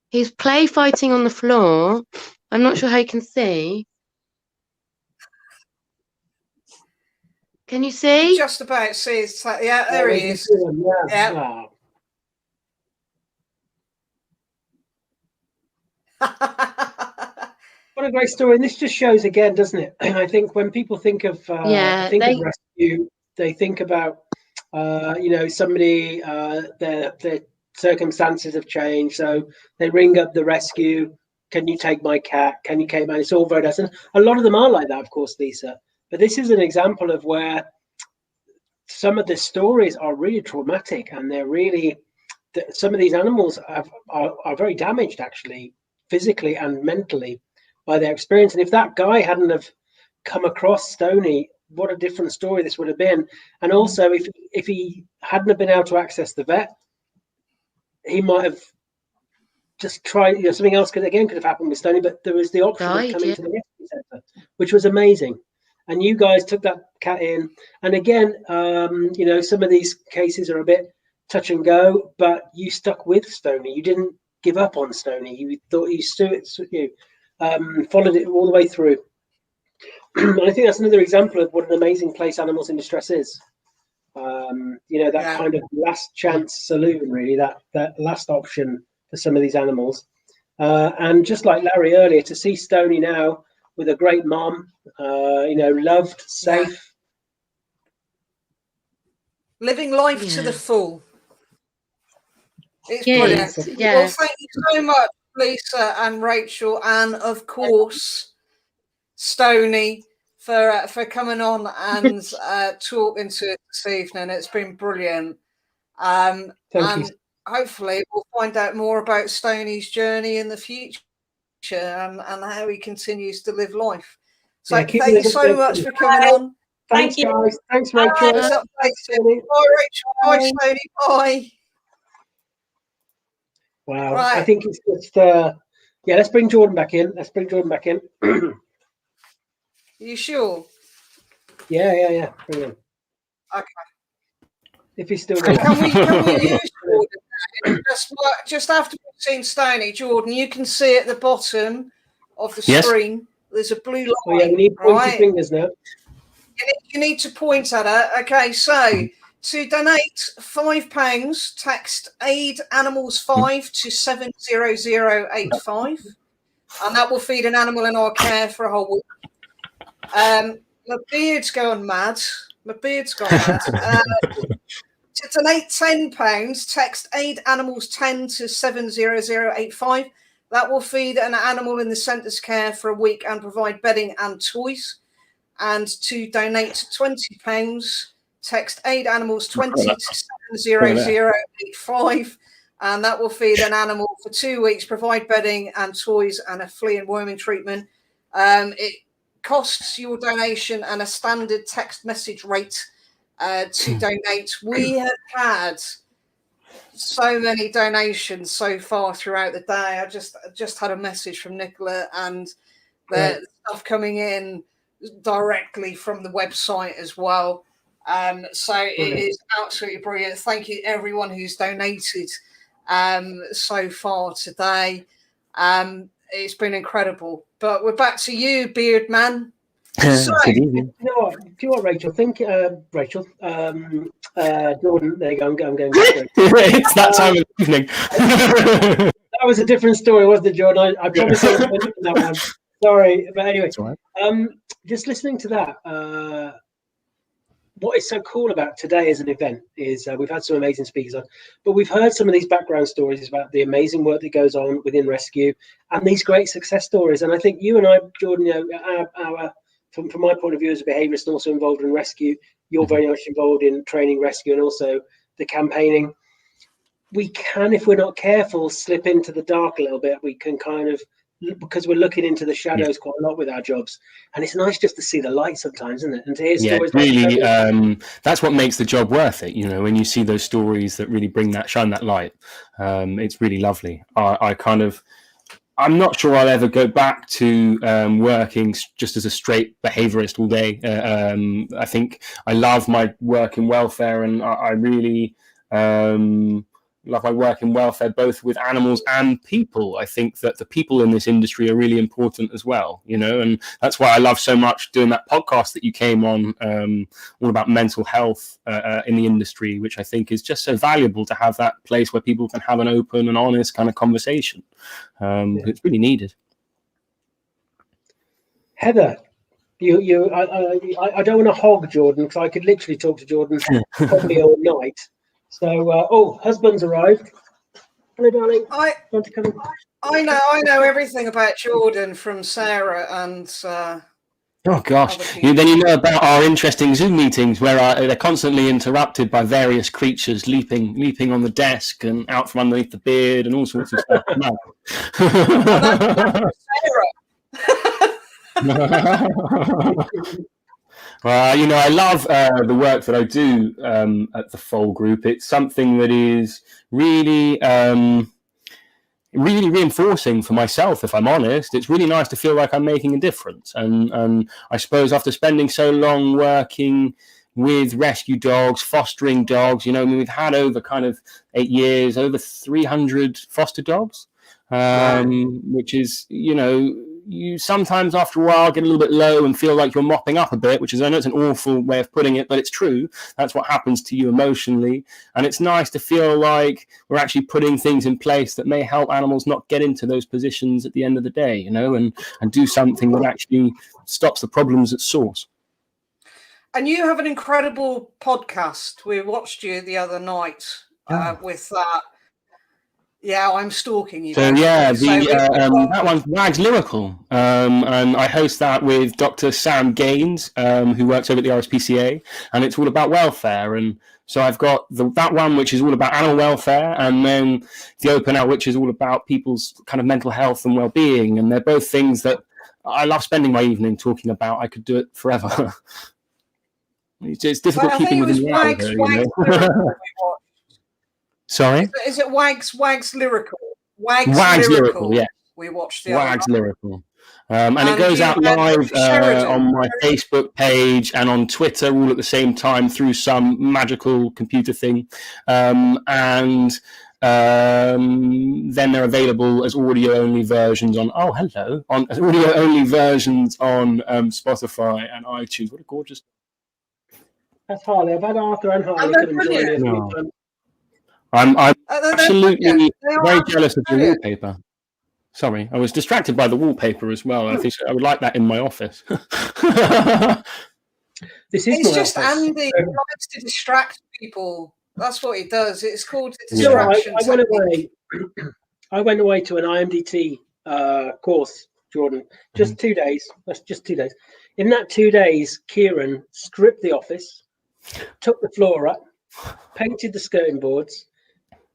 He's play fighting on the floor. I'm not sure how you can see. Can you see? Just about see his yeah, there he is. Yeah. What a great story. And this just shows again, doesn't it? I think when people think of of rescue, they think about somebody, their circumstances have changed, so they ring up the rescue. Can you take my cat? Can you take mine? It's all very nice, and a lot of them are like that, of course, Lisa. But this is an example of where some of the stories are really traumatic, and they're really some of these animals are very damaged, actually, physically and mentally, by their experience. And if that guy hadn't have come across Stoney, what a different story this would have been. And also, if he hadn't have been able to access the vet, he might have just tried, something else could have happened with Stoney, but there was the option of coming to the rescue centre, which was amazing. And you guys took that cat in. And again, some of these cases are a bit touch and go, but you stuck with Stoney. You didn't give up on Stoney. You thought you followed it all the way through. And I think that's another example of what an amazing place Animals in Distress is. That kind of last chance saloon, really, that last option for some of these animals. And just like Larry earlier, to see Stoney now with a great mom, loved, safe. Living life to the full. It's Yes, brilliant. yeah. Well, thank you so much, Lisa and Rachel, and of course, Stoney, for coming on and talking to us this evening. It's been brilliant. Thank and you. Hopefully we'll find out more about Stoney's journey in the future and how he continues to live life. So thank you so much for coming on. Thanks, guys. Thanks, Rachel. Bye, Rachel. Bye, Stoney. Bye. Wow. Right. I think it's just, let's bring Jordan back in. Are you sure? Yeah. Bring him. Okay. If he's still there. Can we use Jordan? Just after we've seen Stoney, Jordan, you can see at the bottom of the screen, there's a blue line. Oh, yeah, we need pointy fingers now. You need to point at her. Okay, so to donate £5, text Aid Animals 5 to 70085, and that will feed an animal in our care for a whole week. My beard's going mad. To donate £10, text Aid Animals 10 to 70085. That will feed an animal in the centre's care for a week and provide bedding and toys. And to donate £20, text Aid Animals 20 to 70085, and that will feed an animal for 2 weeks, provide bedding and toys and a flea and worming treatment. It costs your donation and a standard text message rate to donate. We have had so many donations so far throughout the day. I just had a message from Nicola, and the stuff coming in directly from the website as well. So it is absolutely brilliant. Thank you everyone who's donated so far today. It's been incredible. But we're back to you, Beard Man. So, do you know what, Rachel? Rachel, Jordan, there you go. I'm going. It's that time of the evening. That was a different story, wasn't it, Jordan? I promise I won't mention that one. Sorry, but anyway, just listening to that. What is so cool about today as an event is we've had some amazing speakers on, but we've heard some of these background stories about the amazing work that goes on within rescue and these great success stories. And I think you and I, Jordan, from my point of view as a behaviourist and also involved in rescue, you're very much involved in training rescue and also the campaigning. We can, if we're not careful, slip into the dark a little bit. We can kind of, because we're looking into the shadows quite a lot with our jobs, and it's nice just to see the light sometimes, isn't it? And to hear stories really, like that's what makes the job worth it. You know, when you see those stories that really shine that light, it's really lovely. I'm not sure I'll ever go back to working just as a straight behaviourist all day. I think I love my work in welfare, and I really love my work in welfare, both with animals and people. I think that the people in this industry are really important as well, you know, and that's why I love so much doing that podcast that you came on, all about mental health in the industry, which I think is just so valuable to have that place where people can have an open and honest kind of conversation. It's really needed. Heather, I don't want to hog Jordan, because I could literally talk to Jordan probably all night. So, husband's arrived. Hello, darling. I know everything about Jordan from Sarah and. Oh gosh! Then you know about our interesting Zoom meetings where they're constantly interrupted by various creatures leaping on the desk and out from underneath the beard and all sorts of stuff. Well, you know, I love the work that I do at the Foal Group. It's something that is really, really reinforcing for myself, if I'm honest. It's really nice to feel like I'm making a difference. And I suppose after spending so long working with rescue dogs, fostering dogs, you know, I mean, we've had over kind of 8 years, over 300 foster dogs, which is, you know, you sometimes after a while get a little bit low and feel like you're mopping up a bit, which is, I know it's an awful way of putting it, but it's true. That's what happens to you emotionally. And it's nice to feel like we're actually putting things in place that may help animals not get into those positions at the end of the day, you know, and do something that actually stops the problems at source. And you have an incredible podcast. We watched you the other night with that. Yeah, I'm stalking you. So yeah, that one's Wags Lyrical, and I host that with Dr. Sam Gaines, who works over at the RSPCA, and it's all about welfare. And so I've got that one, which is all about animal welfare, and then the Open Out, which is all about people's kind of mental health and well-being. And they're both things that I love spending my evening talking about. I could do it forever. It's difficult keeping within the hour, you know? Sorry? Is it Wags Lyrical? Wags Lyrical, yeah. We watched the Wags Lyrical. And it goes out live on my Facebook page and on Twitter all at the same time through some magical computer thing. And then they're available as audio-only versions on audio-only versions on Spotify and iTunes. What a gorgeous... That's Harley. I've had Arthur and Harley come and join us. I'm absolutely very jealous of the wallpaper. Sorry, I was distracted by the wallpaper as well. I think I would like that in my office. It's just Andy who likes to distract people. That's what he does. It's called distraction. I went away. I went away to an IMDT course, Jordan, just 2 days. That's just 2 days. In that 2 days, Kieran stripped the office, took the floor up, painted the skirting boards,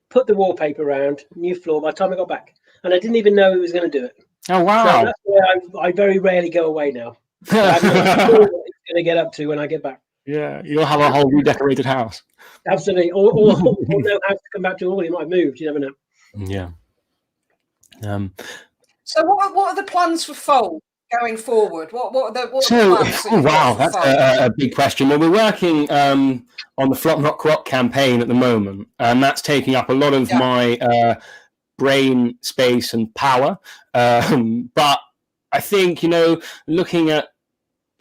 put the wallpaper around, new floor by the time I got back. And I didn't even know he was going to do it. Oh, wow. So that's why I very rarely go away now. So I have no clue what he's going to get up to when I get back. Yeah, you'll have a whole redecorated house. Absolutely. Or know how to come back to all. He might have moved. You never know. Yeah. So what are the plans for Fold going forward? What are the plans? Oh, wow, that's a big question. Well, we're working on the Flop Not Croc campaign at the moment, and that's taking up a lot of my brain space and power. But I think, looking at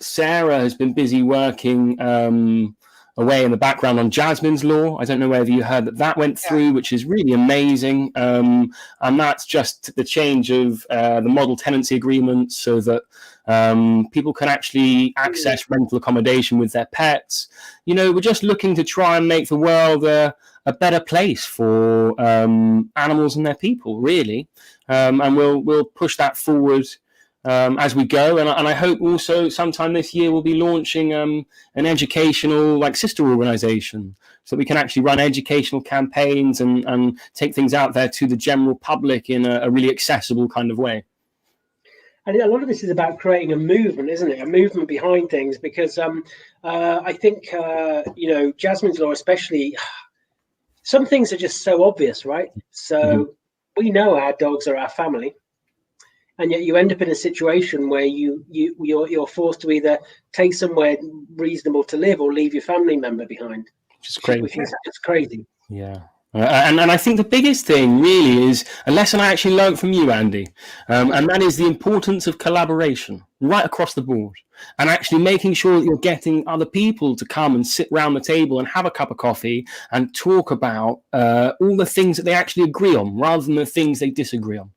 Sarah has been busy working away in the background on Jasmine's Law. I don't know whether you heard that went through, which is really amazing. And that's just the change of the model tenancy agreement so that people can actually access rental accommodation with their pets. We're just looking to try and make the world a better place for animals and their people, really. And we'll push that forward as we go, and I hope also sometime this year we'll be launching an educational sister organisation, so we can actually run educational campaigns and take things out there to the general public in a really accessible kind of way. And a lot of this is about creating a movement, isn't it? A movement behind things, because I think Jasmine's Law especially, some things are just so obvious, right? So we know our dogs are our family. And yet you end up in a situation where you're forced to either take somewhere reasonable to live or leave your family member behind. Which is crazy. It's crazy. Yeah. And I think the biggest thing really is a lesson I actually learned from you, Andy, and that is the importance of collaboration right across the board, and actually making sure that you're getting other people to come and sit around the table and have a cup of coffee and talk about all the things that they actually agree on rather than the things they disagree on.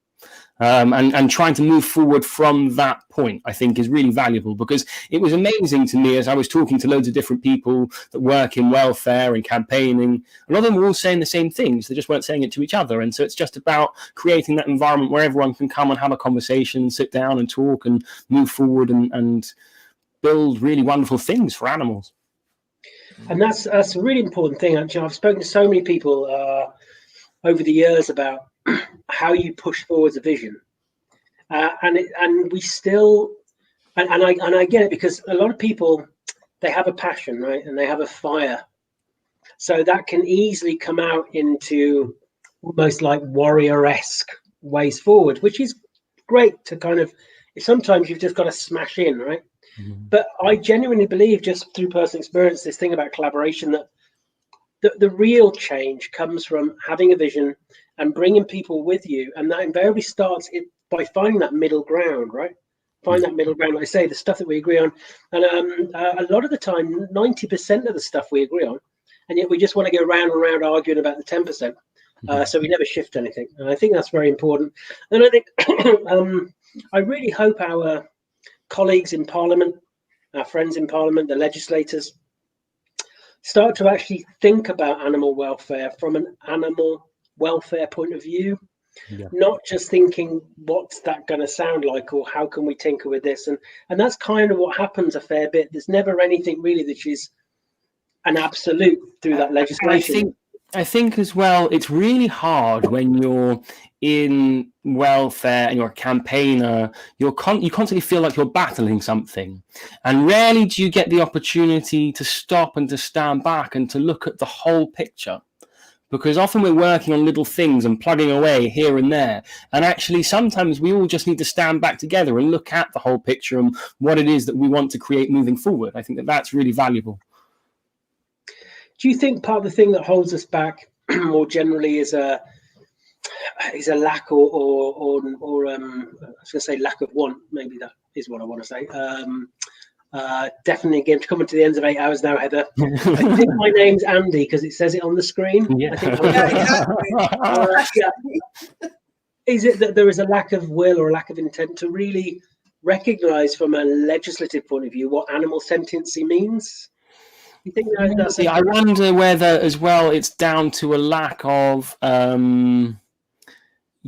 And trying to move forward from that point, I think, is really valuable, because it was amazing to me as I was talking to loads of different people that work in welfare and campaigning. A lot of them were all saying the same things. They just weren't saying it to each other. And so it's just about creating that environment where everyone can come and have a conversation, sit down and talk and move forward and build really wonderful things for animals. And that's a really important thing. Actually, I've spoken to so many people over the years about how you push forward a vision, and we still, and I get it, because a lot of people, they have a passion, right, and they have a fire, so that can easily come out into almost like warrior-esque ways forward, which is great to kind of. Sometimes you've just got to smash in, right? But I genuinely believe, just through personal experience, this thing about collaboration, that the real change comes from having a vision and bringing people with you, and that invariably starts by finding that middle ground, right? Find that middle ground, like I say, the stuff that we agree on. And a lot of the time, 90% of the stuff we agree on, and yet we just want to go round and round arguing about the 10%. So we never shift anything. And I think that's very important. And I think I really hope our colleagues in Parliament, our friends in Parliament, the legislators, start to actually think about animal welfare from an animal welfare point of view, not just thinking what's that going to sound like or how can we tinker with this, and that's kind of what happens a fair bit. There's never anything really that is an absolute through that legislation. I think as well, it's really hard when you're in welfare and you're a campaigner. You constantly feel like you're battling something, and rarely do you get the opportunity to stop and to stand back and to look at the whole picture. Because often we're working on little things and plugging away here and there. And actually, sometimes we all just need to stand back together and look at the whole picture and what it is that we want to create moving forward. I think that that's really valuable. Do you think part of the thing that holds us back more generally is a lack or I was going to say lack of want? Maybe that is what I want to say. Definitely, again, coming to the ends of 8 hours now, Heather. I think my name's Andy because it says it on the screen. Yeah. I think Is it that there is a lack of will or a lack of intent to really recognise from a legislative point of view what animal sentiency means? You think that's I wonder whether as well it's down to a lack of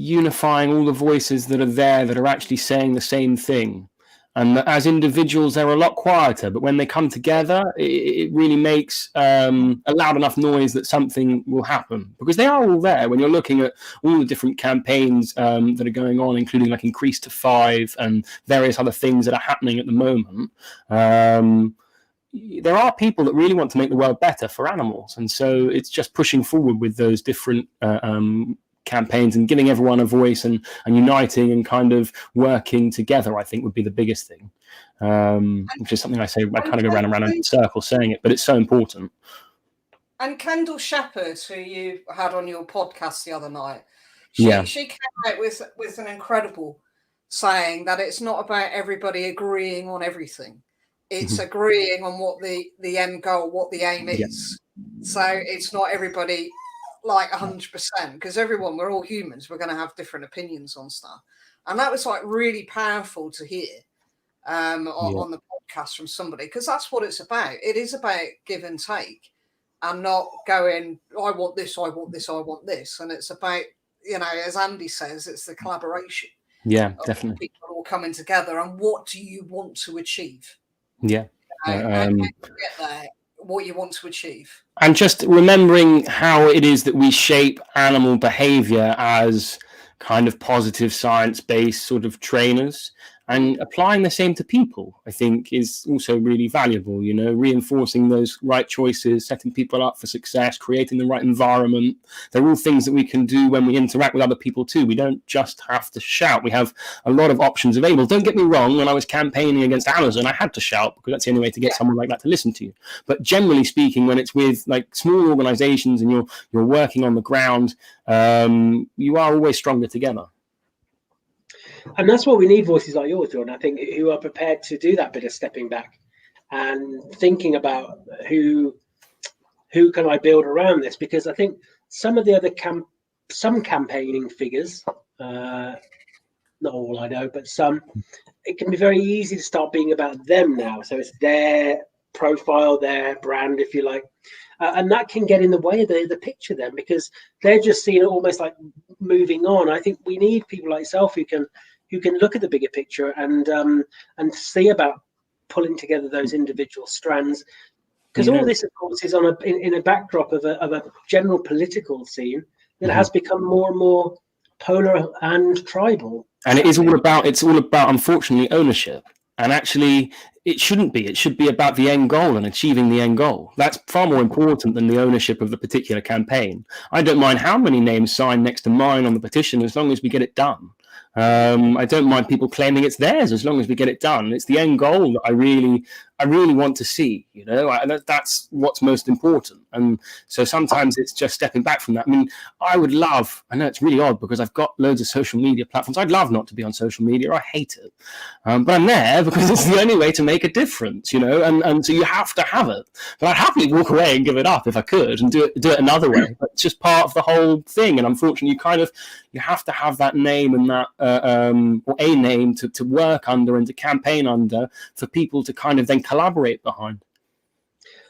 unifying all the voices that are there that are actually saying the same thing. And that as individuals, they're a lot quieter, but when they come together, it really makes a loud enough noise that something will happen. Because they are all there. When you're looking at all the different campaigns that are going on, including like Increase to 5 and various other things that are happening at the moment, there are people that really want to make the world better for animals. And so it's just pushing forward with those different campaigns and giving everyone a voice and uniting and kind of working together, I think would be the biggest thing, which is something I say, I kind of go round and round in circles saying it, but it's so important. And Kendall Shepherd, who you had on your podcast the other night, she came out with an incredible saying that it's not about everybody agreeing on everything. It's agreeing on what the end goal, what the aim is. So it's not everybody like 100%, because we're all humans, we're going to have different opinions on stuff, and that was like really powerful to hear on the podcast from somebody, because that's what it's about. It is about give and take, and not going, I want this, I want this, I want this. And it's about, as Andy says, it's the collaboration. Yeah, definitely. People all coming together, and what do you want to achieve? Yeah. How do you get there? What you want to achieve. And just remembering how it is that we shape animal behavior as kind of positive science-based sort of trainers, and applying the same to people, I think, is also really valuable, reinforcing those right choices, setting people up for success, creating the right environment. They're all things that we can do when we interact with other people too. We don't just have to shout. We have a lot of options available. Don't get me wrong, when I was campaigning against Amazon, I had to shout, because that's the only way to get someone like that to listen to you. But generally speaking, when it's with like small organizations and you're working on the ground, you are always stronger together. And that's what we need, voices like yours, Jordan, I think, who are prepared to do that bit of stepping back and thinking about who can I build around this. Because I think some of the other some campaigning figures, not all I know, but some, it can be very easy to start being about them now. So it's their profile, their brand, if you like. And that can get in the way of the picture then, because they're just seeing it almost like moving on. I think we need people like yourself who can look at the bigger picture and see about pulling together those individual strands. Because all this, of course, is in a backdrop of a general political scene that has become more and more polar and tribal. And it's all about, unfortunately, ownership. And actually, it shouldn't be. It should be about the end goal and achieving the end goal. That's far more important than the ownership of the particular campaign. I don't mind how many names signed next to mine on the petition, as long as we get it done. I don't mind people claiming it's theirs, as long as we get it done. It's the end goal that I really want to see. That's what's most important. And so sometimes it's just stepping back from that. I mean, I know it's really odd because I've got loads of social media platforms. I'd love not to be on social media. I hate it. But I'm there because it's the only way to make a difference, and so you have to have it. But I'd happily walk away and give it up if I could and do it another way. But it's just part of the whole thing. And unfortunately, you have to have that name and that or a name to work under and to campaign under for people to kind of then collaborate behind.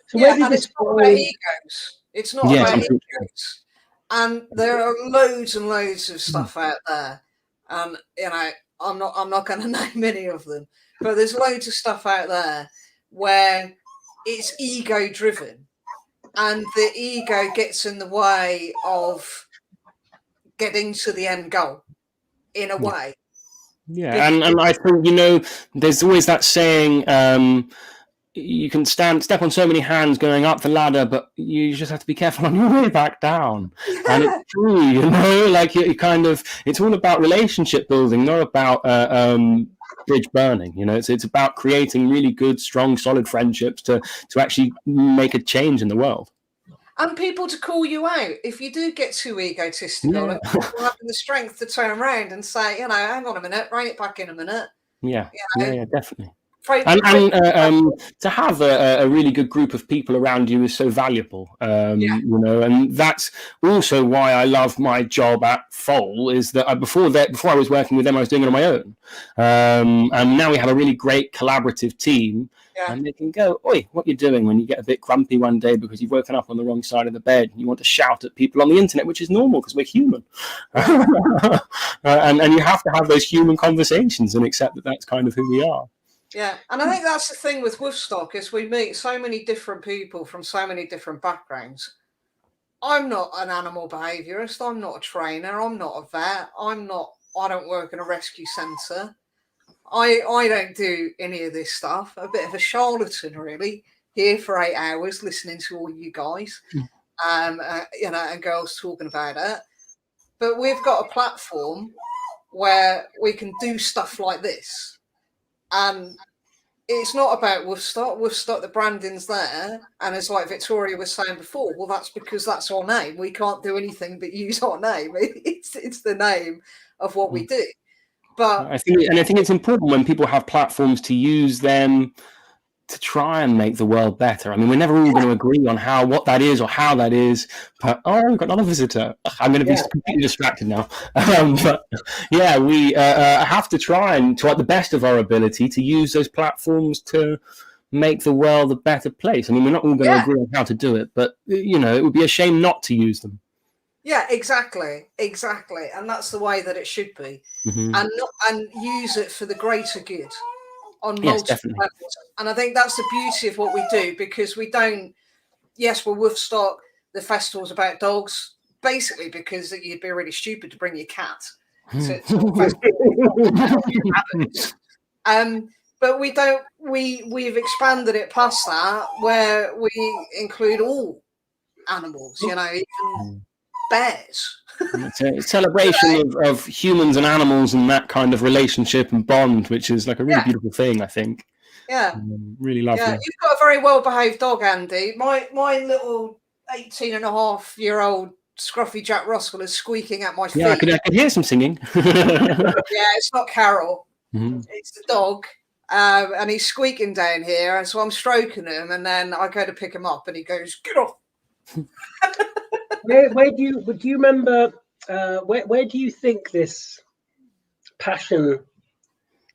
So where did it's not about egos. It's not about egos. And there are loads and loads of stuff out there. I'm not going to name any of them, but there's loads of stuff out there where it's ego driven, and the ego gets in the way of getting to the end goal in a way. Yeah, and I think, there's always that saying, you can step on so many hands going up the ladder, but you just have to be careful on your way back down. And it's true, like it's all about relationship building, not about bridge burning. It's about creating really good, strong, solid friendships to actually make a change in the world. And people to call you out if you do get too egotistical, and people having the strength to turn around and say, hang on a minute, rein it back in a minute. Yeah, definitely. And to have a really good group of people around you is so valuable, and that's also why I love my job at Foal, is that before I was working with them, I was doing it on my own, and now we have a really great collaborative team And they can go, oi, what you're doing when you get a bit grumpy one day because you've woken up on the wrong side of the bed and you want to shout at people on the internet, which is normal because we're human. And you have to have those human conversations and accept that that's kind of who we are. Yeah, and I think that's the thing with Woofstock is we meet so many different people from so many different backgrounds. I'm not an animal behaviourist. I'm not a trainer. I'm not a vet. I don't work in a rescue centre. I don't do any of this stuff. A bit of a charlatan, really, here for 8 hours listening to all you guys, and girls talking about it. But we've got a platform where we can do stuff like this. And it's not about Woofstock. Woofstock, the branding's there. And it's like Victoria was saying before, well, that's because that's our name. We can't do anything but use our name. It's the name of what we do. But I think it's important when people have platforms to use them to try and make the world better. I mean, we're never all going to agree on what that is or how that is. But we've got another visitor. I'm going to be completely distracted now. But yeah, we have to try and, to the best of our ability, to use those platforms to make the world a better place. I mean, we're not all going to agree on how to do it, but it would be a shame not to use them. Yeah, exactly, and that's the way that it should be, and use it for the greater good on multiple levels. And I think that's the beauty of what we do, because we don't. Yes, we're Woofstock. The festival's about dogs, basically because you'd be really stupid to bring your cat to but we don't. We've expanded it past that, where we include all animals. Even bears. It's a celebration of humans and animals and that kind of relationship and bond, which is like a really beautiful thing, I think. Yeah. Really lovely. Yeah, you've got a very well-behaved dog, Andy. My little 18-and-a-half-year-old scruffy Jack Russell is squeaking at my feet. Yeah, I could hear some singing. Yeah, it's not Carol. It's the dog. And he's squeaking down here, and so I'm stroking him, and then I go to pick him up, and he goes, "Get off." Where do you remember? Where do you think this passion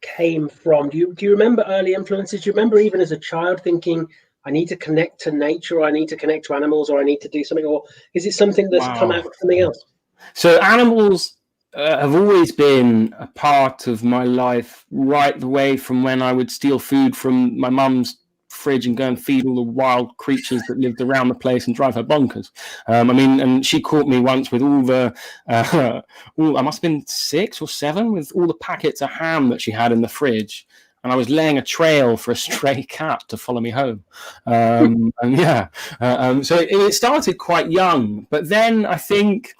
came from? Do you remember early influences? Do you remember even as a child thinking, I need to connect to nature, or I need to connect to animals, or I need to do something? Or is it something that's come out of something else? So animals have always been a part of my life, right the way from when I would steal food from my mum's fridge and go and feed all the wild creatures that lived around the place and drive her bonkers. And she caught me once with all the, I must have been 6 or 7, with all the packets of ham that she had in the fridge. And I was laying a trail for a stray cat to follow me home. So it started quite young, but then I think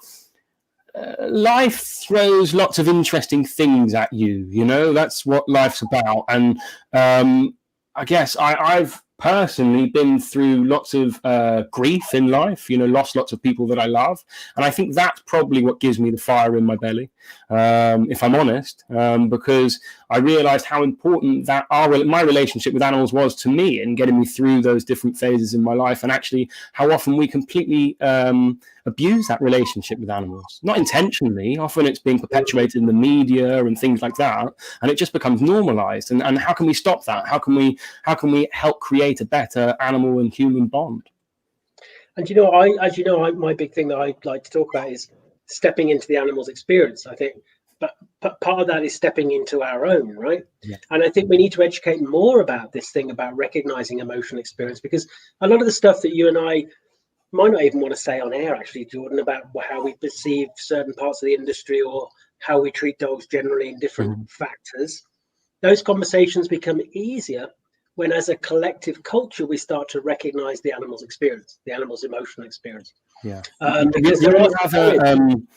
life throws lots of interesting things at you. That's what life's about. And I guess I've personally been through lots of grief in life, lost lots of people that I love. And I think that's probably what gives me the fire in my belly, if I'm honest, because I realized how important that my relationship with animals was to me in getting me through those different phases in my life, and actually how often we completely abuse that relationship with animals. Not intentionally, often it's being perpetuated in the media and things like that, and it just becomes normalized. And how can we stop that? How can we help create a better animal and human bond? And my big thing that I like to talk about is stepping into the animal's experience. I think, but part of that is stepping into our own, right? Yeah. And I think we need to educate more about this thing about recognizing emotional experience, because a lot of the stuff that you and I might not even want to say on air, actually, Jordan, about how we perceive certain parts of the industry or how we treat dogs generally in different factors, those conversations become easier when, as a collective culture, we start to recognize the animal's experience, the animal's emotional experience. Yeah. Because the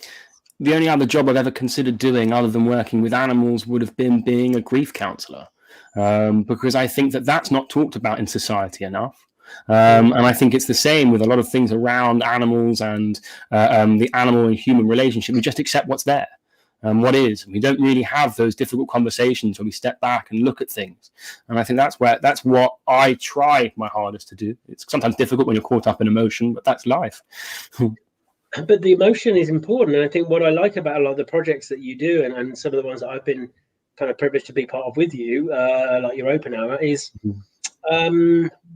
only other job I've ever considered doing other than working with animals would have been being a grief counsellor, because I think that that's not talked about in society enough. And I think it's the same with a lot of things around animals and the animal and human relationship. We just accept what's there and what is. And we don't really have those difficult conversations where we step back and look at things. And I think that's what I try my hardest to do. It's sometimes difficult when you're caught up in emotion, but that's life. But the emotion is important. And I think what I like about a lot of the projects that you do, and some of the ones that I've been kind of privileged to be part of with you, like your open hour, is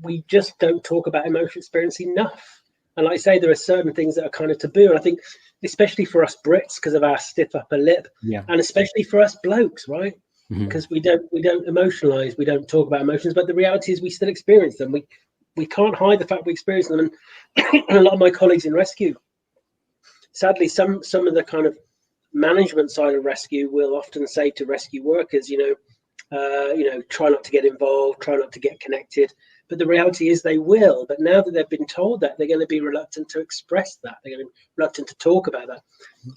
we just don't talk about emotional experience enough. And like I say, there are certain things that are kind of taboo. And I think, especially for us Brits, because of our stiff upper lip, and especially for us blokes, right? Because we don't emotionalize, we don't talk about emotions, but the reality is we still experience them. We can't hide the fact we experience them. And a lot of my colleagues in rescue, sadly, some of the kind of management side of rescue will often say to rescue workers, try not to get involved, try not to get connected. But the reality is they will. But now that they've been told that, they're going to be reluctant to express that. They're going to be reluctant to talk about that.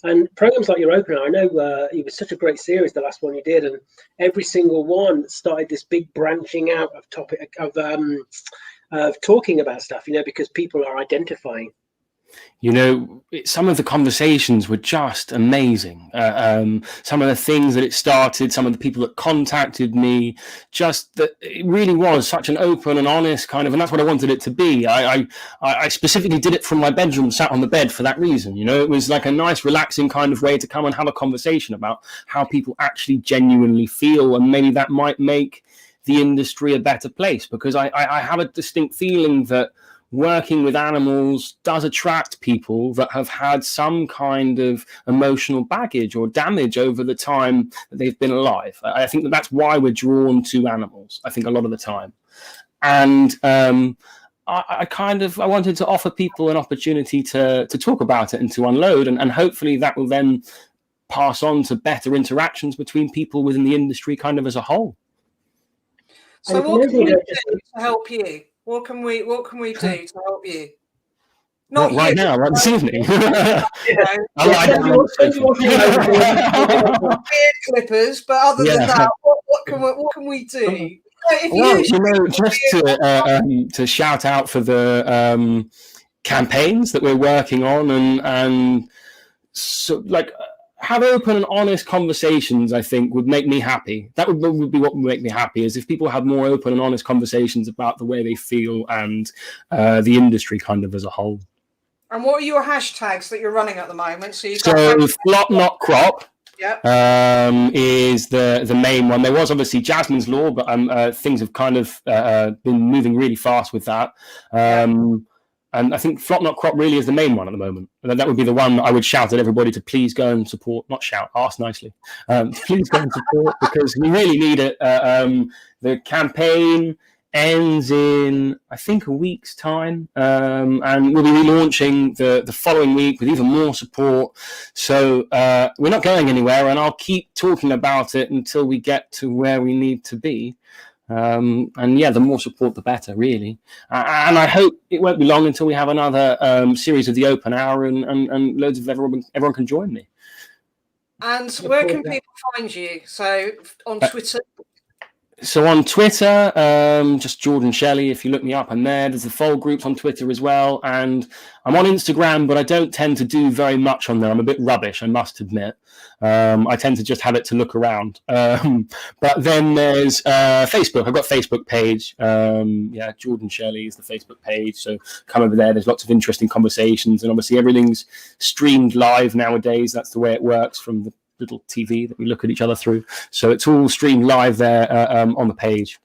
And programs like your opener, I know it was such a great series, the last one you did, and every single one started this big branching out of topic of talking about stuff, because people are identifying. Some of the conversations were just amazing. Some of the things that it started, some of the people that contacted me, just that it really was such an open and honest kind of, and that's what I wanted it to be. I specifically did it from my bedroom, sat on the bed for that reason. It was like a nice, relaxing kind of way to come and have a conversation about how people actually genuinely feel, and maybe that might make the industry a better place, because I have a distinct feeling that working with animals does attract people that have had some kind of emotional baggage or damage over the time that they've been alive. I think that's why we're drawn to animals, I think, a lot of the time. And I wanted to offer people an opportunity to talk about it and to unload, and hopefully that will then pass on to better interactions between people within the industry kind of as a whole. So what can we do to help you? What can we do to help you? Not right now, right this evening. Beard clippers, but other than that, what can we do? Just to shout out for the campaigns that we're working on, and so have open and honest conversations, I think, would make me happy. That would be what would make me happy, is if people have more open and honest conversations about the way they feel and the industry kind of as a whole. And what are your hashtags that you're running at the moment? So flop not crop. Yep. Is the main one. There was obviously Jasmine's Law, but things have kind of been moving really fast with that. And I think Flop Not Crop really is the main one at the moment. And that would be the one that I would shout at everybody to please go and support. Not shout, ask nicely. Please go and support, because we really need it. The campaign ends in, I think, a week's time. And we'll be relaunching the following week with even more support. So we're not going anywhere, and I'll keep talking about it until we get to where we need to be. The more support the better, really. And I hope it won't be long until we have another series of the open hour, and loads of everyone can join me. And where can people find you? So on Twitter? So on Twitter, just Jordan Shelley. If you look me up, I'm there. There's the Fold groups on Twitter as well. And I'm on Instagram, but I don't tend to do very much on there. I'm a bit rubbish, I must admit. I tend to just have it to look around. But then there's Facebook. I've got a Facebook page. Jordan Shelley is the Facebook page. So come over there. There's lots of interesting conversations. And obviously everything's streamed live nowadays. That's the way it works from the little TV that we look at each other through. So it's all streamed live there on the page.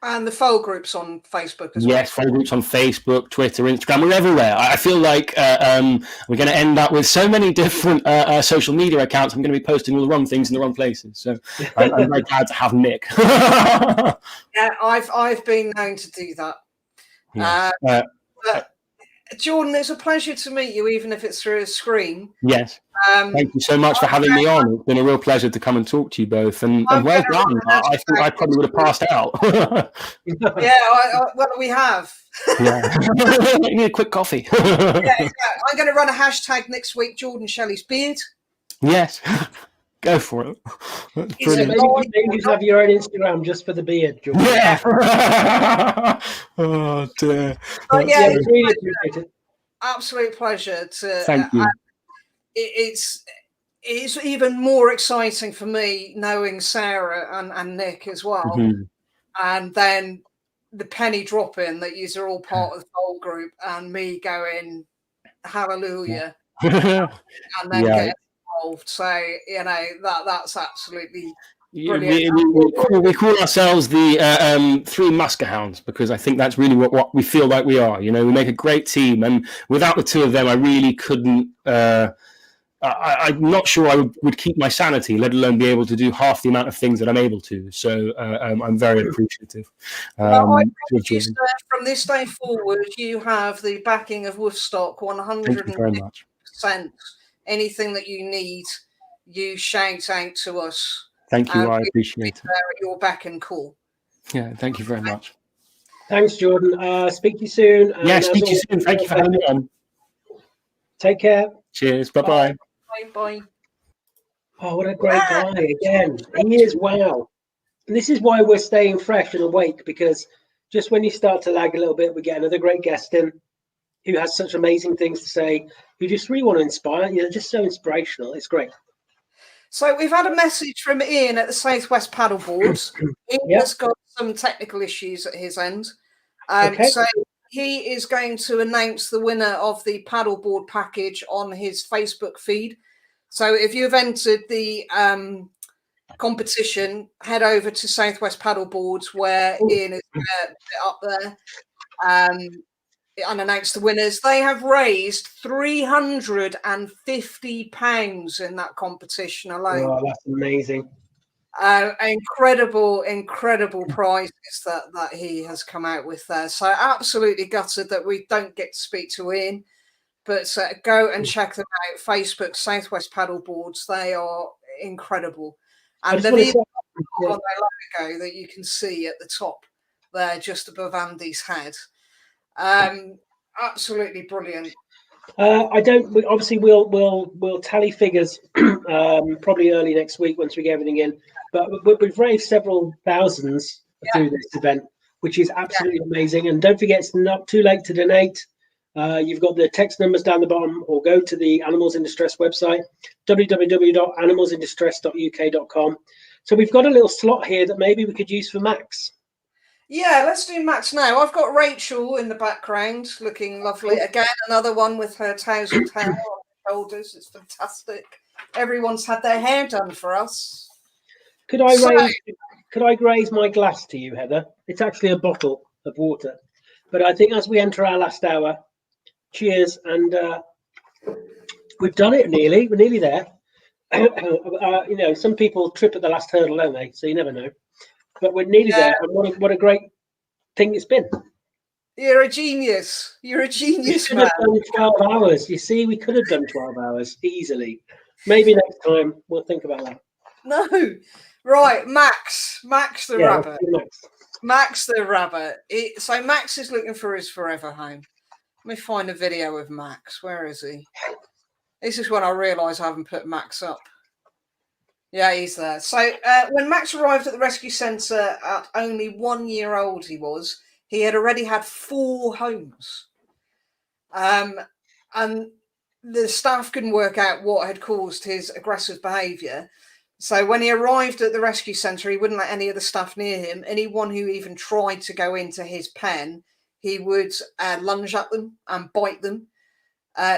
And the Fold groups on Facebook as well. Yes, Fold groups on Facebook, Twitter, Instagram. We're everywhere. I feel like we're going to end up with so many different social media accounts. I'm going to be posting all the wrong things in the wrong places. So I'm very glad to have Nick. Yeah, I've been known to do that. Yes. But Jordan, it's a pleasure to meet you, even if it's through a screen. Yes. Thank you so much for having me on. It's been a real pleasure to come and talk to you both. And well done. I think I probably would have passed out. Well, we have. Yeah. You need a quick coffee. I'm going to run a hashtag next week, Jordan Shelley's beard. Yes. Go for it. Maybe you have your own Instagram just for the beard, Jordan. Yeah. Oh, dear. Really appreciate it. Absolute pleasure to. Thank you. It's even more exciting for me knowing Sarah and Nick as well, and then the penny dropping that you are all part of the whole group, and me going hallelujah, and then get involved. So that's absolutely We call ourselves the Three Muskehounds because I think that's really what we feel like we are. You know, we make a great team, and without the two of them, I really couldn't. I'm not sure I would keep my sanity, let alone be able to do half the amount of things that I'm able to. So I'm very appreciative. Well, I promise you, sir, from this day forward, you have the backing of Woofstock 150%. Anything that you need, you shout out to us. Thank you. I appreciate it. Your back and call. Yeah, thank you very much. Thanks, Jordan. Speak to you soon. Yeah, speak to you soon. Thank you for having me on. Take care. Cheers. Bye-bye. Bye. Oh, what a great guy again. He is, wow. And this is why we're staying fresh and awake, because just when you start to lag a little bit, we get another great guest in who has such amazing things to say, who just really want to inspire. You know, just so inspirational. It's great. So we've had a message from Ian at the Southwest Paddleboard. Ian has got some technical issues at his end. So he is going to announce the winner of the paddleboard package on his Facebook feed. So if you've entered the competition, head over to Southwest Paddleboards where Ian is up there and announce the winners. They have raised £350 in that competition alone. Oh, that's amazing. Incredible prizes that he has come out with there. So absolutely gutted that we don't get to speak to Ian, but go and check them out. Facebook, Southwest Paddleboards. They are incredible. And the video on their logo that you can see at the top there, just above Andy's head. Absolutely brilliant. Obviously we'll tally figures probably early next week once we get everything in. But we've raised several thousands through this event, which is absolutely amazing. And don't forget, it's not too late to donate. You've got the text numbers down the bottom, or go to the Animals in Distress website, www.animalsindistress.uk.com. So we've got a little slot here that maybe we could use for Max. Yeah, let's do Max now. I've got Rachel in the background looking lovely. Again, another one with her tousled hair on her shoulders. It's fantastic. Everyone's had their hair done for us. Could I raise my glass to you, Heather? It's actually a bottle of water. But I think as we enter our last hour, cheers. And we've done it nearly. We're nearly there. You know, some people trip at the last hurdle, don't they? So you never know. But we're nearly there. And what a great thing it's been. You're a genius. You're a genius, man. We could have done 12 hours. You see, we could have done 12 hours easily. Maybe next time we'll think about that. No. Right, Max the rabbit. Max the rabbit. So Max is looking for his forever home. Let me find a video of Max. Where is he? This is when I realise I haven't put Max up. Yeah, he's there. So when Max arrived at the rescue centre at only 1 year old, he had already had 4 homes. And the staff couldn't work out what had caused his aggressive behaviour. So when he arrived at the rescue centre, he wouldn't let any of the staff near him. Anyone who even tried to go into his pen, he would lunge at them and bite them.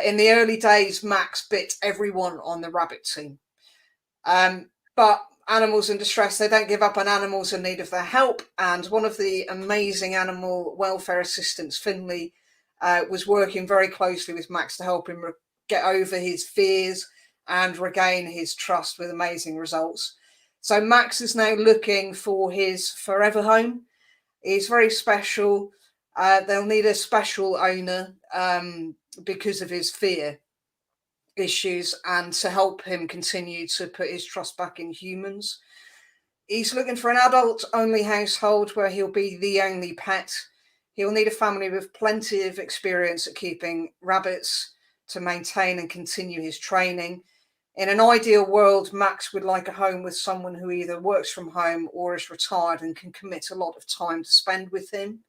In the early days, Max bit everyone on the rabbit team. But animals in distress, they don't give up on animals in need of their help. And one of the amazing animal welfare assistants, Finley, was working very closely with Max to help him get over his fears and regain his trust with amazing results. So Max is now looking for his forever home. He's very special. They'll need a special owner because of his fear issues and to help him continue to put his trust back in humans. He's looking for an adult-only household where he'll be the only pet. He'll need a family with plenty of experience at keeping rabbits to maintain and continue his training. In an ideal world, Max would like a home with someone who either works from home or is retired and can commit a lot of time to spend with him.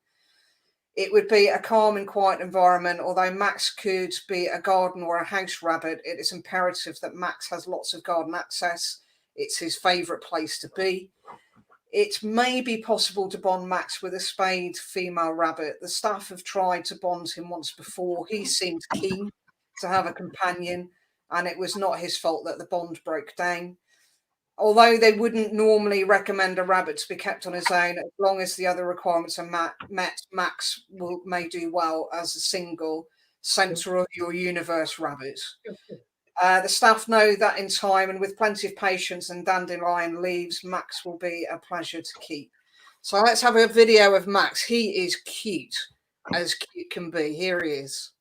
It would be a calm and quiet environment. Although Max could be a garden or a house rabbit, it is imperative that Max has lots of garden access. It's his favourite place to be. It may be possible to bond Max with a spayed female rabbit. The staff have tried to bond him once before. He seemed keen to have a companion, and it was not his fault that the bond broke down. although they wouldn't normally recommend a rabbit to be kept on his own, as long as the other requirements are met, Max may do well as a single centre of your universe rabbit. The staff know that in time, and with plenty of patience and dandelion leaves, Max will be a pleasure to keep. So let's have a video of Max. He is cute as cute can be. Here he is.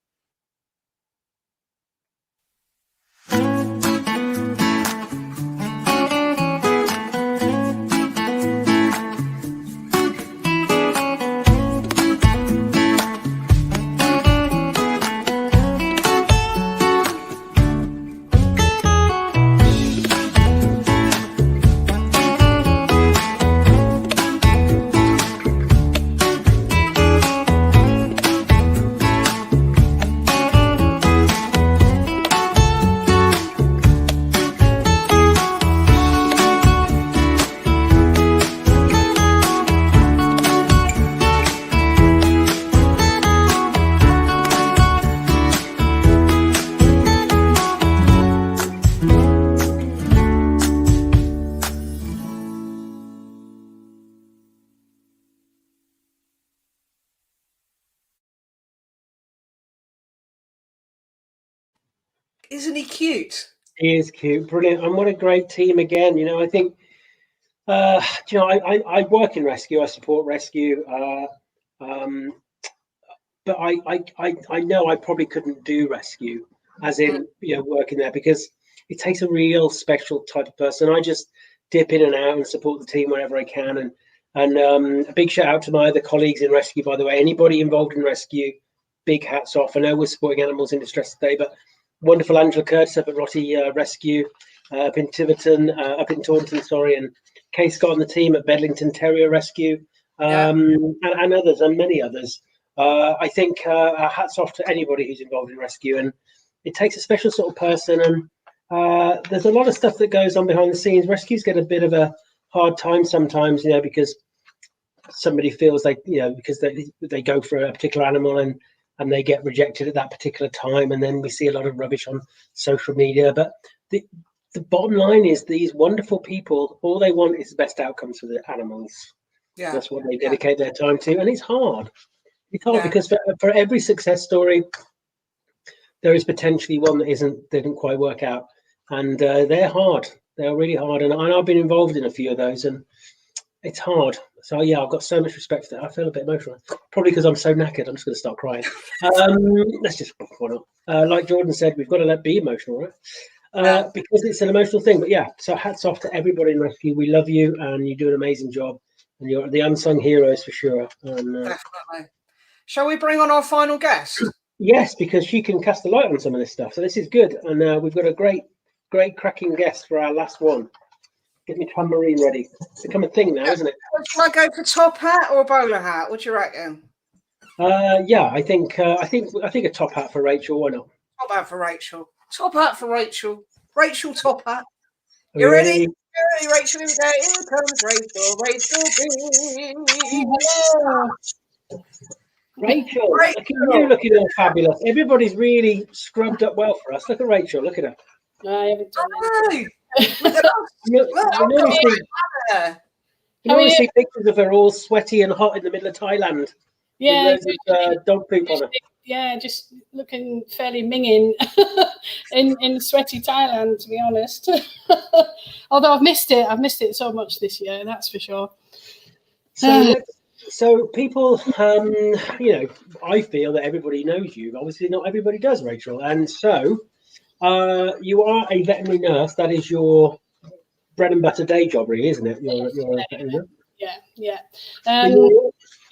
Isn't he cute? He is cute, brilliant, and what a great team again. You know, I think, you know, I work in rescue, I support rescue, but I know I probably couldn't do rescue, as in, you know, working there, because it takes a real special type of person. I just dip in and out and support the team wherever I can, and a big shout out to my other colleagues in rescue, by the way. Anybody involved in rescue, big hats off. I know we're supporting animals in distress today, but wonderful Angela Curtis up at Rotti Rescue, up in Tiverton, up in Taunton, sorry, and Kay Scott and the team at Bedlington Terrier Rescue, and others, and many others. I think hats off to anybody who's involved in rescue, and it takes a special sort of person, and there's a lot of stuff that goes on behind the scenes. Rescues get a bit of a hard time sometimes, you know, because somebody feels like, you know, because they go for a particular animal and they get rejected at that particular time, and then we see a lot of rubbish on social media. But the bottom line is, these wonderful people, all they want is the best outcomes for the animals. Yeah, that's what they dedicate their time to, and it's hard. It's hard because for every success story, there is potentially one that didn't quite work out, and they're hard. They're really hard, and I've been involved in a few of those, and it's hard. So yeah, I've got so much respect for that. I feel a bit emotional, probably because I'm so knackered. I'm just going to start crying. Let's just like Jordan said, we've got to be emotional, right? Because it's an emotional thing. But yeah, so hats off to everybody in rescue. We love you, and you do an amazing job, and you're the unsung heroes for sure. And, definitely. Shall we bring on our final guest? Yes, because she can cast a light on some of this stuff. So this is good, and we've got a great cracking guest for our last one. Get me tambourine ready. It's become a thing now, isn't it? Shall I go for top hat or bowler hat? What do you reckon? Yeah, I think a top hat for Rachel. Why not? Top hat for Rachel. Top hat for Rachel. Rachel, top hat. You ready? You ready, Rachel? Here we go. Here comes Rachel. Rachel, look at you looking all fabulous. Everybody's really scrubbed up well for us. Look at Rachel. Look at her. I haven't done anything. You normally see pictures of her all sweaty and hot in the middle of Thailand. Yeah, with dog poop on her. Yeah, just looking fairly minging in sweaty Thailand, to be honest. Although I've missed it so much this year, that's for sure. So people, you know, I feel that everybody knows you. Obviously, not everybody does, Rachel. And so you are a veterinary nurse. That is your bread and butter day job, really, isn't it? You're a veterinary nurse.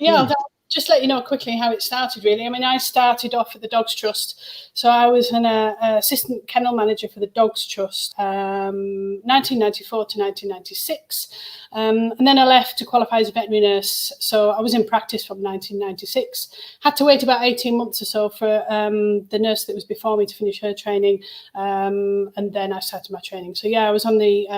I'll just let you know quickly how it started, really. I mean, I started off at the Dogs Trust. So I was an assistant kennel manager for the Dogs Trust, 1994 to 1996. And then I left to qualify as a veterinary nurse. So I was in practice from 1996. Had to wait about 18 months or so for the nurse that was before me to finish her training. And then I started my training. So yeah, I was on the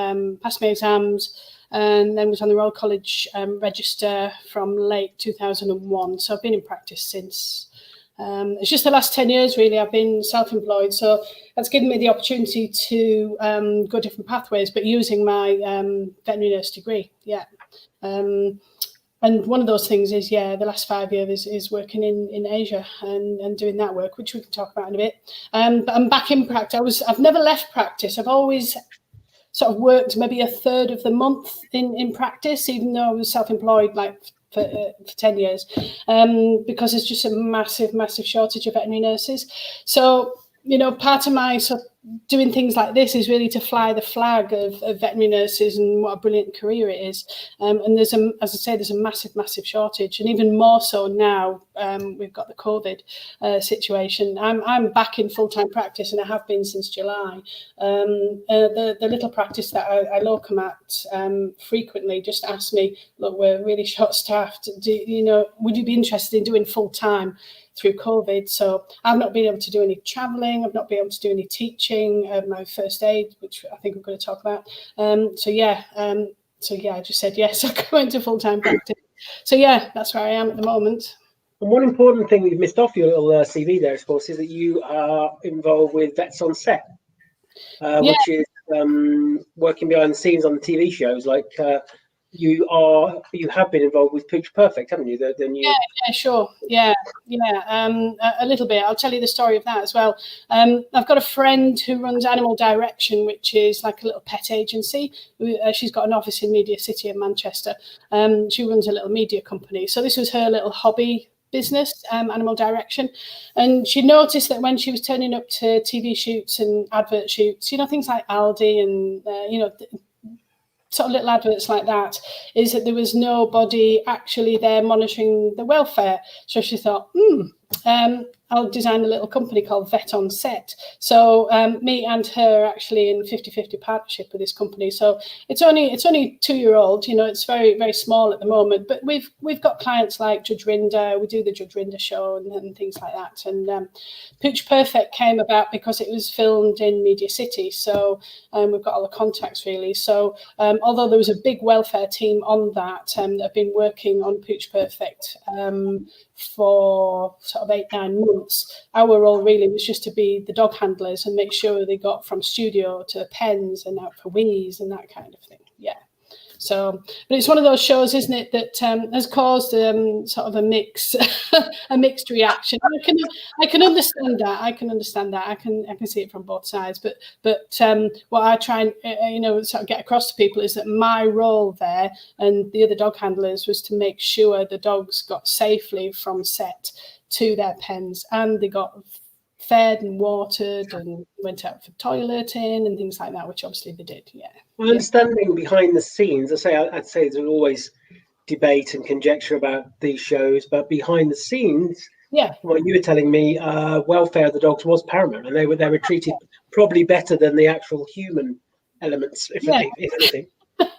passed my exams, and then was on the Royal College register from late 2001. So I've been in practice since. It's just the last 10 years, really, I've been self-employed. So that's given me the opportunity to go different pathways, but using my veterinary nurse degree. Yeah. And one of those things is, the last 5 years is working in Asia and doing that work, which we can talk about in a bit. But I'm back in practice. I've never left practice. I've always sort of worked maybe a third of the month in practice, even though I was self-employed for 10 years, because there's just a massive shortage of veterinary nurses. So, part of my sort of doing things like this is really to fly the flag of veterinary nurses and what a brilliant career it is. And there's as I say, there's a massive shortage, and even more so now. We've got the COVID situation. I'm back in full-time practice, and I have been since July. The little practice that I locum at frequently just ask me, look, we're really short-staffed. Would you be interested in doing full-time through COVID? So I've not been able to do any traveling. I've not been able to do any teaching of my first aid, which I think we're going to talk about. I just said yes. I go into full-time practice. So that's where I am at the moment. And one important thing we've missed off your little CV there, of course, is that you are involved with Vets on Set, which is working behind the scenes on the TV shows. Like you have been involved with Pooch Perfect, haven't you? The new... Yeah, sure. A little bit. I'll tell you the story of that as well. I've got a friend who runs Animal Direction, which is like a little pet agency. She's got an office in Media City in Manchester. She runs a little media company. So this was her little hobby business, Animal Direction, and she noticed that when she was turning up to TV shoots and advert shoots, things like Aldi and sort of little adverts like that, is that there was nobody actually there monitoring the welfare. So she thought, I'll design a little company called Vet on Set. So me and her are actually in 50-50 partnership with this company. So it's only 2-year-old, it's very, very small at the moment, but we've got clients like Judge Rinder. We do the Judge Rinder show and things like that. And Pooch Perfect came about because it was filmed in Media City. So we've got all the contacts really. So although there was a big welfare team on that have been working on Pooch Perfect for sort of 8-9 months, our role really was just to be the dog handlers and make sure they got from studio to the pens and out for winnies and that kind of thing. So, but it's one of those shows, isn't it, that has caused sort of a mixed reaction. I can understand that. I can see it from both sides. But what I try and sort of get across to people is that my role there and the other dog handlers was to make sure the dogs got safely from set to their pens, and they got fed and watered and went out for toileting and things like that, which obviously they did. Well, understanding behind the scenes, I'd say there's always debate and conjecture about these shows, but behind the scenes, what you were telling me, welfare of the dogs was paramount, and they were treated probably better than the actual human elements, if anything.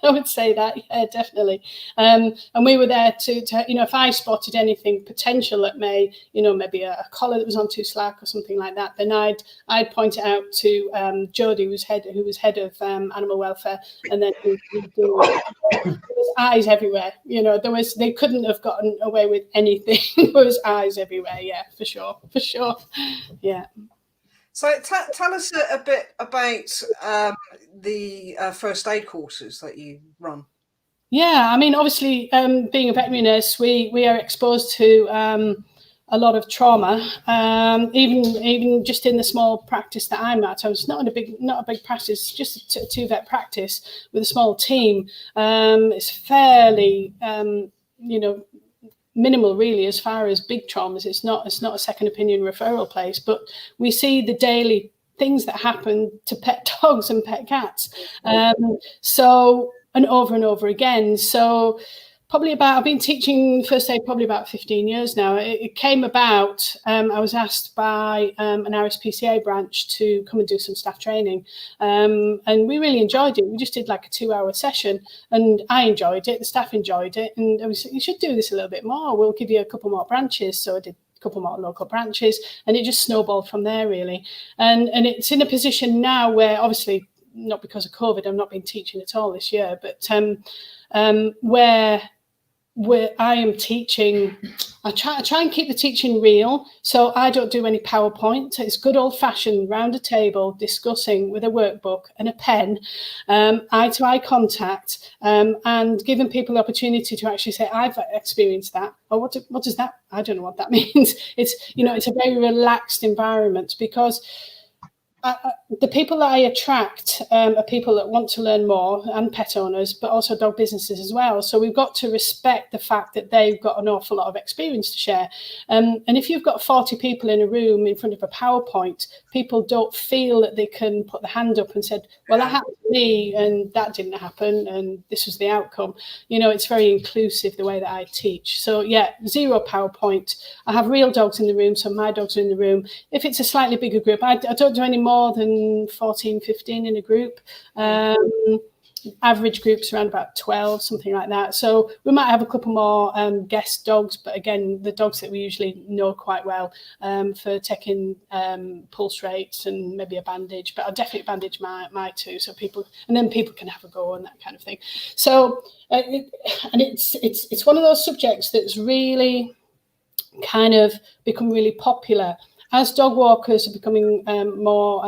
I would say that, definitely. And we were there to if I spotted anything potential that may, maybe a collar that was on too slack or something like that, then I'd point it out to Jodie, who was head of animal welfare, and then there was eyes everywhere. They couldn't have gotten away with anything. There was eyes everywhere. Yeah, for sure. Yeah. So tell us a bit about the first aid courses that you run. Yeah, I mean, obviously, being a veterinary nurse, we are exposed to a lot of trauma. Even just in the small practice that I'm at, I was not a big practice, just a 2-vet practice with a small team. It's fairly, minimal really as far as big traumas. It's not a second opinion referral place, but we see the daily things that happen to pet dogs and pet cats, so and over again. So I've been teaching first aid probably about 15 years now. It came about, I was asked by an RSPCA branch to come and do some staff training, and we really enjoyed it. We just did like a 2-hour session, and I enjoyed it, the staff enjoyed it, and we said, you should do this a little bit more, we'll give you a couple more branches. So I did a couple more local branches, and it just snowballed from there really. And it's in a position now where, obviously not because of COVID, I've not been teaching at all this year, but where where I am teaching, I try and keep the teaching real. So I don't do any PowerPoint. It's good old fashioned round a table discussing with a workbook and a pen, eye to eye contact, and giving people the opportunity to actually say, I've experienced that. Or what does that? I don't know what that means. It's, you know, it's a very relaxed environment, because the people that I attract are people that want to learn more, and pet owners, but also dog businesses as well. So we've got to respect the fact that they've got an awful lot of experience to share. And if you've got 40 people in a room in front of a PowerPoint, people don't feel that they can put their hand up and said, well, that happened to me and that didn't happen and this was the outcome. You know, it's very inclusive the way that I teach. So yeah, zero PowerPoint. I have real dogs in the room, so my dogs are in the room. If it's a slightly bigger group, I don't do any more than 14, 15 in a group. Average groups around about 12, something like that. So we might have a couple more guest dogs, but again, the dogs that we usually know quite well, for taking pulse rates and maybe a bandage. But I'll definitely bandage my two, so people can have a go and that kind of thing. So it's one of those subjects that's really kind of become really popular. As dog walkers are becoming more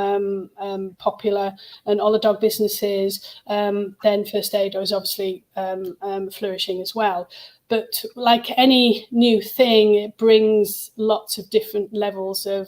popular, and all the dog businesses, then first aid is obviously flourishing as well. But like any new thing, it brings lots of different levels of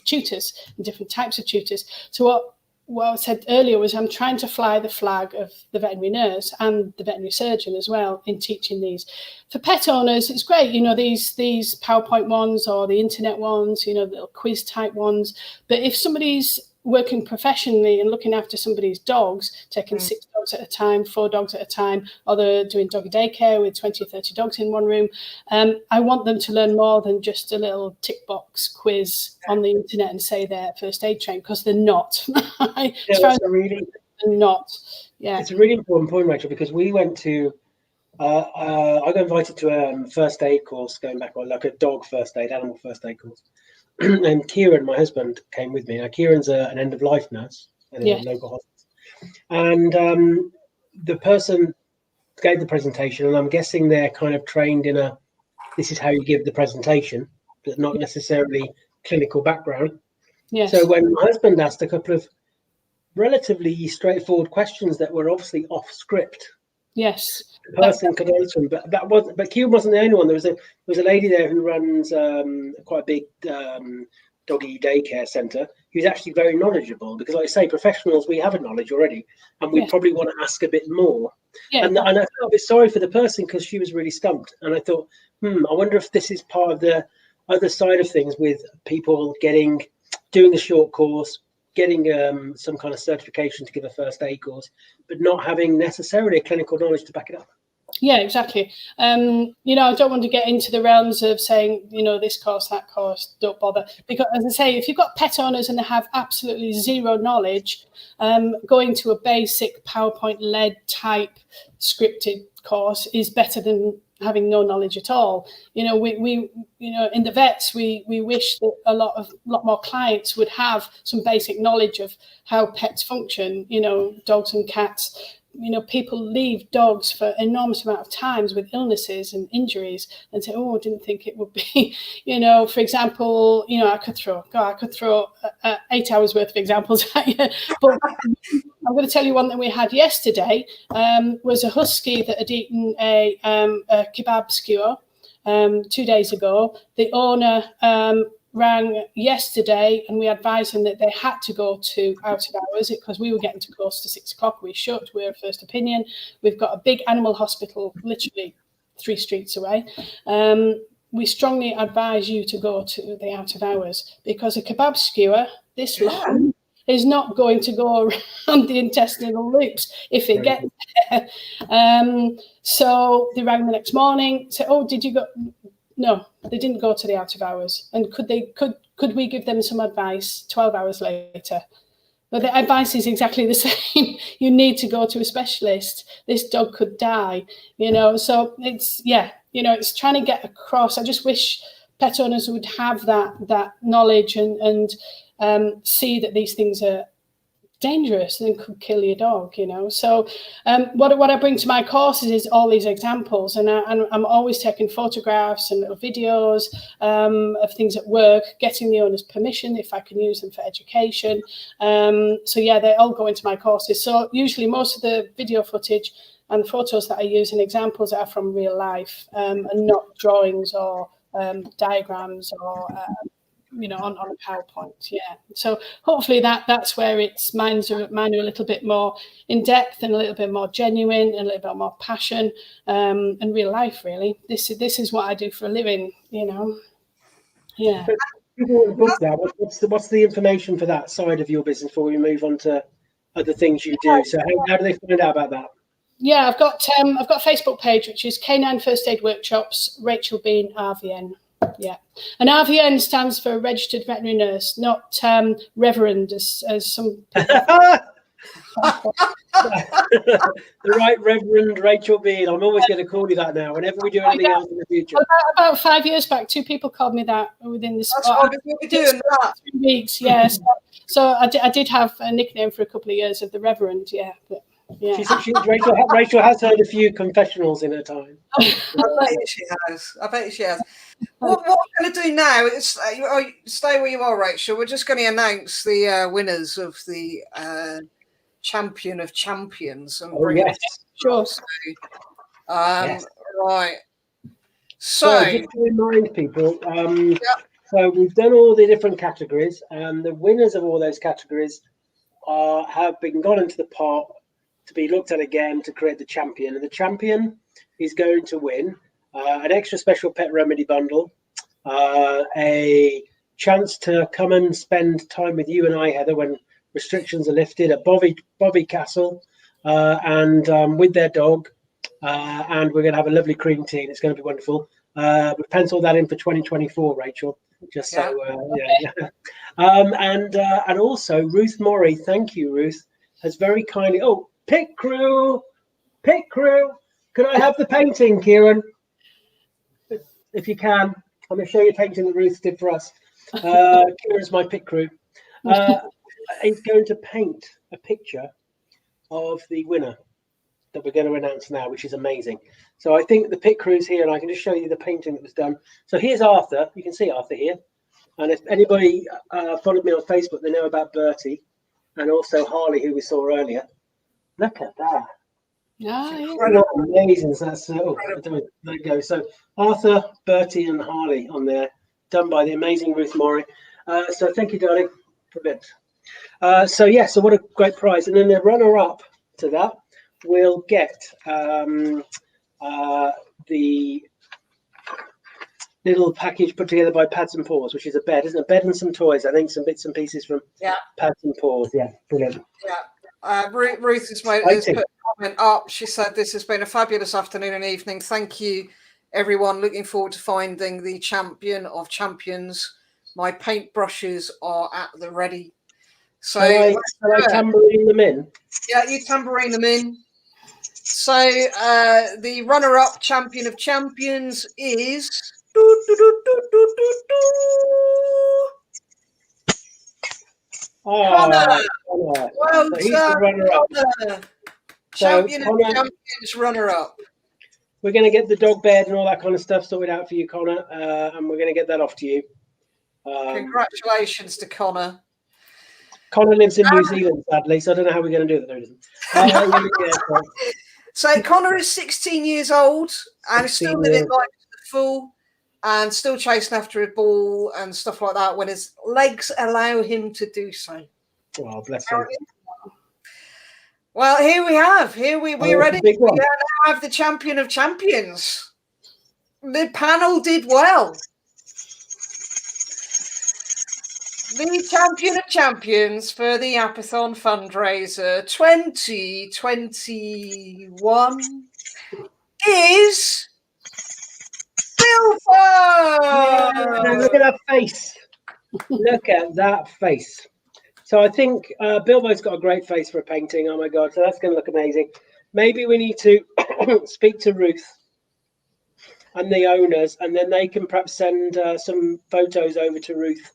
tutors and different types of tutors. So what I said earlier was I'm trying to fly the flag of the veterinary nurse and the veterinary surgeon as well in teaching these. For pet owners, it's great, you know, these PowerPoint ones or the internet ones, you know, little quiz type ones. But if somebody's working professionally and looking after somebody's dogs, taking 6 dogs at a time, 4 dogs at a time, or they're doing doggy daycare with 20 or 30 dogs in one room, I want them to learn more than just a little tick box quiz on the internet and say they're first aid trained, because they're not. It's a really important point, Rachel, because we went to I got invited to a first aid course going back, or like a dog first aid, animal first aid course. And Kieran, my husband, came with me. Now, Kieran's an end-of-life nurse in a local hospital. And the person gave the presentation, and I'm guessing they're kind of trained in this is how you give the presentation, but not necessarily clinical background. Yes. So when my husband asked a couple of relatively straightforward questions that were obviously off script, yes, the person could answer them, but Kieran wasn't the only one. There was a lady there who runs quite a big doggy daycare centre, who's actually very knowledgeable, because, like I say, professionals, we have a knowledge already, and we probably want to ask a bit more. And I felt a bit sorry for the person, because she was really stumped, and I thought, I wonder if this is part of the other side of things, with people doing a short course, getting some kind of certification to give a first aid course, but not having necessarily a clinical knowledge to back it up. Yeah, exactly. You know, I don't want to get into the realms of saying, you know, this course, that course, don't bother. Because, as I say, if you've got pet owners and they have absolutely zero knowledge, going to a basic PowerPoint-led type scripted course is better than having no knowledge at all. You know, we you know, in the vets, we wish that a lot more clients would have some basic knowledge of how pets function, you know, dogs and cats. You know, people leave dogs for enormous amount of times with illnesses and injuries and say, oh, I didn't think it would be, you know, for example, you know, I could throw 8 hours worth of examples at you. But I'm going to tell you one that we had yesterday, was a husky that had eaten a kebab skewer 2 days ago. The owner rang yesterday, and we advised them that they had to go to out of hours because we were getting too close to 6 o'clock. We shut. We're first opinion. We've got a big animal hospital literally 3 streets away. We strongly advise you to go to the out of hours, because a kebab skewer this long is not going to go around the intestinal loops if it gets there. So they rang the next morning, said, oh, did you go? No, they didn't go to the out of hours. And could we give them some advice 12 hours later? But the advice is exactly the same. You need to go to a specialist. This dog could die, you know. So it's, you know, it's trying to get across. I just wish pet owners would have that knowledge and see that these things are dangerous and could kill your dog, you know. So what I bring to my courses is all these examples, and I'm always taking photographs and little videos of things at work, getting the owner's permission if I can use them for education. So yeah, they all go into my courses. So usually most of the video footage and photos that I use and examples are from real life, and not drawings or diagrams or you know, on a PowerPoint. Yeah. So hopefully that's where mine are a little bit more in depth and a little bit more genuine and a little bit more passion, and real life, really. This is what I do for a living, you know. Yeah. People want to book that. What's the information for that side of your business before we move on to other things you do? So how do they find out about that? Yeah, I've got a Facebook page which is Canine First Aid Workshops, Rachel Bean, RVN. Yeah, and RVN stands for Registered Veterinary Nurse, not Reverend, as some people. The Right Reverend Rachel Bean. I'm always going to call you that now. Whenever we do anything else in the future. About 5 years back, 2 people called me that within this. That's what we're doing that. 3 weeks. Yeah. So I did have a nickname for a couple of years of the Reverend. Yeah. But, yeah. Rachel has heard a few confessionals in her time. I bet she has. What we're going to do now is stay where you are, Rachel. We're just going to announce the winners of the Champion of Champions. And yes. Sure. Right. So just to remind people, so we've done all the different categories, and the winners of all those categories have been gone into the pot to be looked at again to create the champion. And the champion is going to win an extra special pet remedy bundle, a chance to come and spend time with you and I, Heather, when restrictions are lifted at Bobby Castle, and with their dog, and we're going to have a lovely cream tea, and it's going to be wonderful. We've penciled that in for 2024, Rachel, just so and also Ruth Morrie, thank you, Ruth, has very kindly pit crew, can I have the painting, Kieran, if you can? I'm going to show you a painting that Ruth did for us. Kieran's my pit crew. Is going to paint a picture of the winner that we're going to announce now, which is amazing. So I think the pit crew's here, and I can just show you the painting that was done. So here's Arthur. You can see Arthur here. And if anybody followed me on Facebook, they know about Bertie and also Harley, who we saw earlier. Look at that. Amazing. So that's there you go. So Arthur, Bertie, and Harley on there, done by the amazing Ruth Morrie. So thank you, darling. Brilliant. So what a great prize. And then the runner-up to that will get the little package put together by Pads and Paws, which is a bed, isn't it? A bed and some toys. I think some bits and pieces from Pads and Paws. Yeah, brilliant. Yeah. Ruth has put a comment up. She said, this has been a fabulous afternoon and evening. Thank you, everyone. Looking forward to finding the champion of champions. My paintbrushes are at the ready. So I tambourine them in? Yeah, you tambourine them in. So the runner-up champion of champions is Connor. Well so he's the runner-up. Connor. Champion of champions, runner-up. We're going to get the dog bed and all that kind of stuff sorted out for you, Connor, and we're going to get that off to you. Congratulations to Connor. Connor lives in New Zealand, sadly, so I don't know how we're going to do that. So Connor is 16 years old and is still living life to the full and still chasing after a ball and stuff like that when his legs allow him to do so. Oh, bless him. Well, here we have. We're ready. We now have the champion of champions. The panel did well. The champion of champions for the Apathon fundraiser 2021 is Bilbo. Look at that face. Look at that face. So I think Bilbo's got a great face for a painting. Oh my God. So that's going to look amazing. Maybe we need to speak to Ruth and the owners, and then they can perhaps send some photos over to Ruth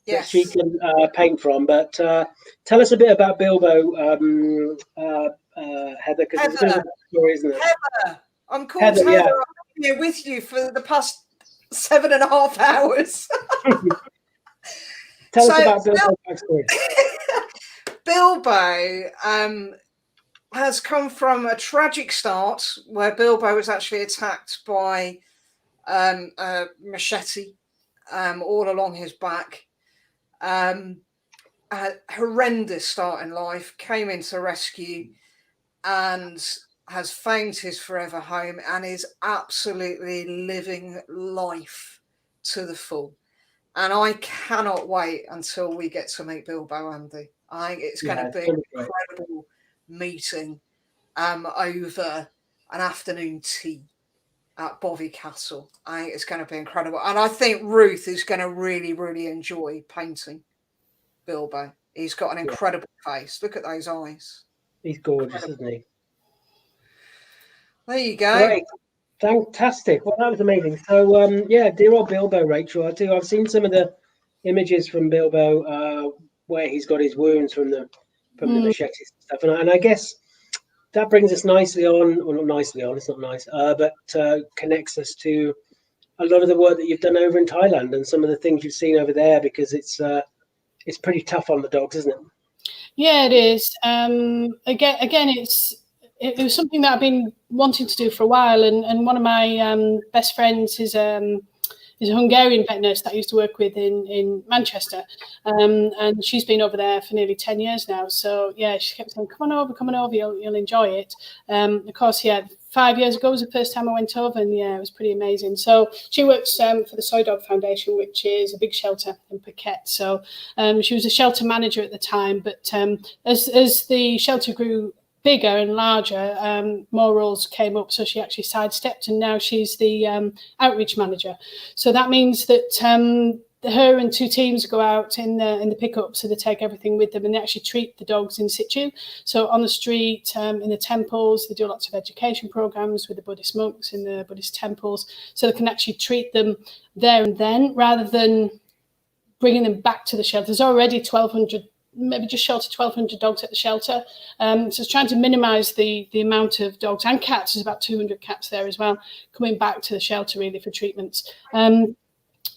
that she can paint from. But tell us a bit about Bilbo, Heather, because there's a bit of a story, isn't it? Heather, I'm called Heather. Yeah. I've been here with you for the past 7.5 hours. Tell us about Bilbo's backstory. Bilbo has come from a tragic start where Bilbo was actually attacked by a machete all along his back. A horrendous start in life, came into rescue and has found his forever home and is absolutely living life to the full. And I cannot wait until we get to meet Bilbo, Andy. I think it's going to be an incredible meeting over an afternoon tea at Bovey Castle. I think it's going to be incredible. And I think Ruth is going to really, really enjoy painting Bilbo. He's got an incredible face. Look at those eyes. He's gorgeous, isn't he? There you go. Great. Fantastic. Well, that was amazing. So, yeah, dear old Bilbo, Rachel. I've seen some of the images from Bilbo where he's got his wounds from the machetes and stuff. And I guess that brings us nicely on, well, not nicely on, it's not nice, but connects us to a lot of the work that you've done over in Thailand and some of the things you've seen over there, because it's pretty tough on the dogs, isn't it? Yeah, it is. Again, it was something that I've been wanting to do for a while, and one of my best friends is a Hungarian vet nurse that I used to work with in Manchester, and she's been over there for nearly 10 years now. So yeah, she kept saying, come on over, you'll enjoy it. Of course, yeah, 5 years ago was the first time I went over, and yeah, it was pretty amazing. So she works for the Soy Dog Foundation, which is a big shelter in Phuket. So she was a shelter manager at the time, but as the shelter grew bigger and larger, more roles came up, so she actually sidestepped, and now she's the outreach manager. So that means that her and two teams go out in the pickup, so they take everything with them, and they actually treat the dogs in situ. So on the street, in the temples, they do lots of education programs with the Buddhist monks in the Buddhist temples, so they can actually treat them there and then, rather than bringing them back to the shelter. There's already 1,200, maybe just short of 1,200 dogs at the shelter. So it's trying to minimise the amount of dogs and cats. There's about 200 cats there as well, coming back to the shelter really for treatments.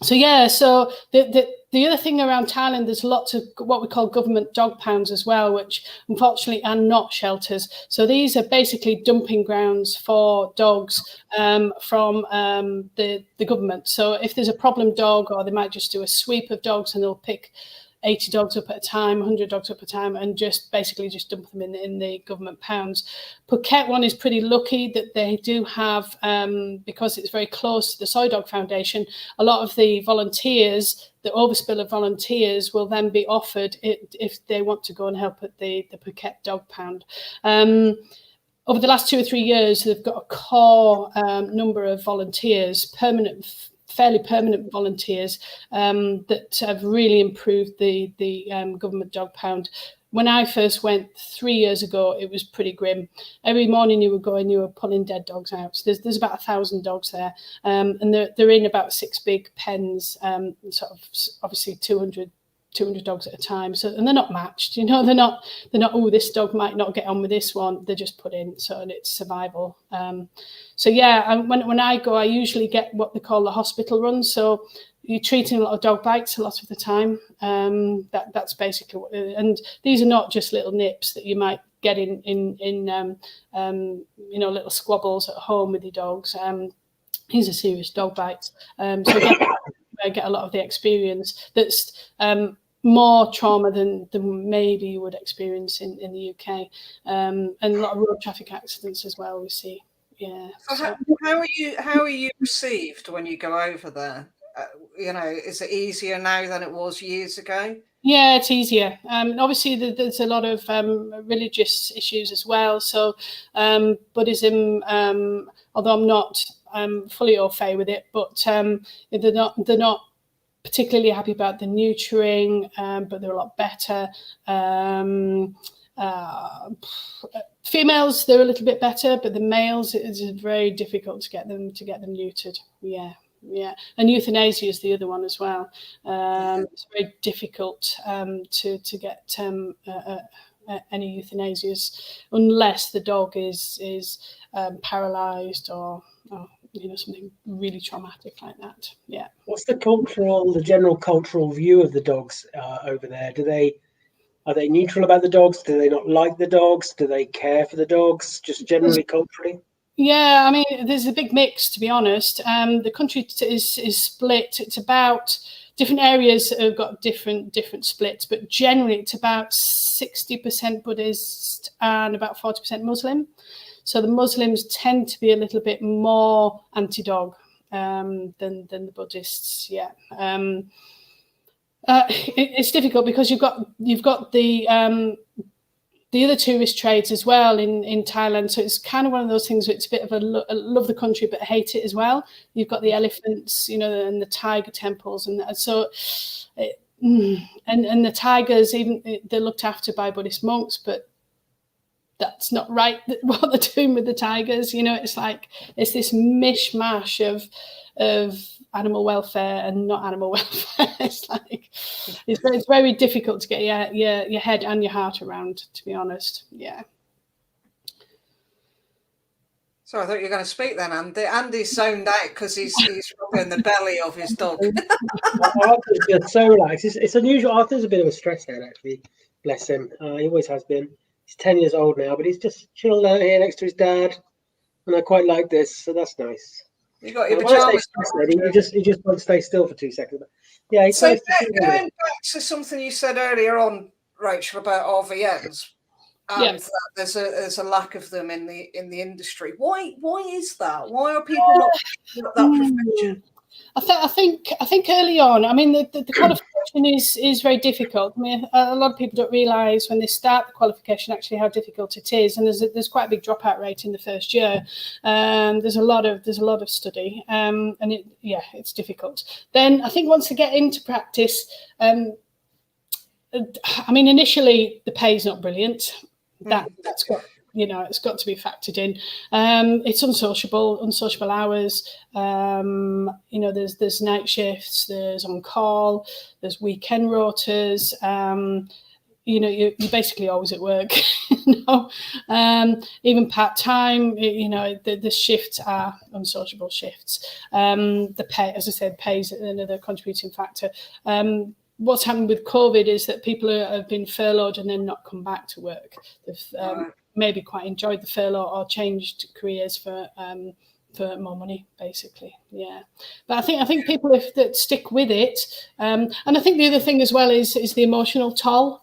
So yeah, so the other thing around Thailand, there's lots of what we call government dog pounds as well, which unfortunately are not shelters. So these are basically dumping grounds for dogs from the government. So if there's a problem dog, or they might just do a sweep of dogs and they'll pick 80 dogs up at a time, 100 dogs up at a time, and just basically just dump them in the government pounds. Phuket one is pretty lucky that they do have, because it's very close to the Soy Dog Foundation, a lot of the volunteers, the overspill of volunteers will then be offered if they want to go and help at the Phuket dog pound. Over the last 2 or 3 years, they've got a core number of volunteers, fairly permanent volunteers that have really improved the government dog pound. When I first went 3 years ago, it was pretty grim. Every morning you would go and you were pulling dead dogs out. So there's about 1,000 dogs there, and they're in about 6 big pens, sort of obviously 200 dogs at a time. So, and they're not matched, they're not, oh, this dog might not get on with this one. They're just put in, so it's survival. So yeah, when I go, I usually get what they call the hospital run. So you're treating a lot of dog bites a lot of the time. That's basically what, and these are not just little nips that you might get in little squabbles at home with your dogs. These are serious dog bites. So again, I get a lot of the experience that's more trauma than maybe you would experience in the UK, and a lot of road traffic accidents as well. We see, yeah. So how are you received when you go over there? Is it easier now than it was years ago? Yeah, it's easier. Obviously, there's a lot of religious issues as well. So Buddhism, although I'm not fully au fait with it, but they're not particularly happy about the neutering, but they're a lot better. Females, they're a little bit better, but the males, it's very difficult to get them neutered. Yeah. yeah. And euthanasia is the other one as well. It's very difficult to get any euthanasias unless the dog is paralysed or something really traumatic like that. Yeah. What's the general cultural view of the dogs over there? Are they neutral about the dogs? Do they not like the dogs? Do they care for the dogs? Just generally culturally? Yeah, I mean, there's a big mix, to be honest. The country is split. It's about different areas have got different splits, but generally it's about 60% Buddhist and about 40% Muslim. So the Muslims tend to be a little bit more anti-dog than the Buddhists. Yeah. It's difficult because you've got the other tourist trades as well in Thailand. So it's kind of one of those things where it's a bit of a love the country but hate it as well. You've got the elephants, and the tiger temples, and so and the tigers, even they're looked after by Buddhist monks, but that's not right what they're doing with the tigers. It's like it's this mishmash of animal welfare and not animal welfare. It's like it's very difficult to get your head and your heart around, to be honest. Yeah. So I thought you were going to speak then, Andy. Andy's zoned out because he's rubbing the belly of his dog. Arthur's just so relaxed. It's unusual. Arthur's a bit of a stress head, actually. Bless him. He always has been. He's 10 years old now, but he's just chilled out here next to his dad, and I quite like this, so that's nice. You got your pajamas. He just won't stay still for 2 seconds. Yeah. So going back to something you said earlier on, Rachel, about RVNs, and that there's a lack of them in the industry. Why is that? Why are people not that profession? I think early on, I mean, the qualification is very difficult. I mean, a lot of people don't realise when they start the qualification actually how difficult it is, and there's quite a big dropout rate in the first year. There's a lot of study, and it's difficult. Then I think once they get into practice, I mean, initially the pay is not brilliant. That's got. It's got to be factored in. It's unsociable hours. There's night shifts, there's on call, there's weekend rotas. You're basically always at work. Even part time. The shifts are unsociable shifts. The pay, as I said, pay is another contributing factor. What's happened with COVID is that people have been furloughed and then not come back to work. They've maybe quite enjoyed the furlough or changed careers for more money, basically. Yeah, but I think people that stick with it, and I think the other thing as well is the emotional toll.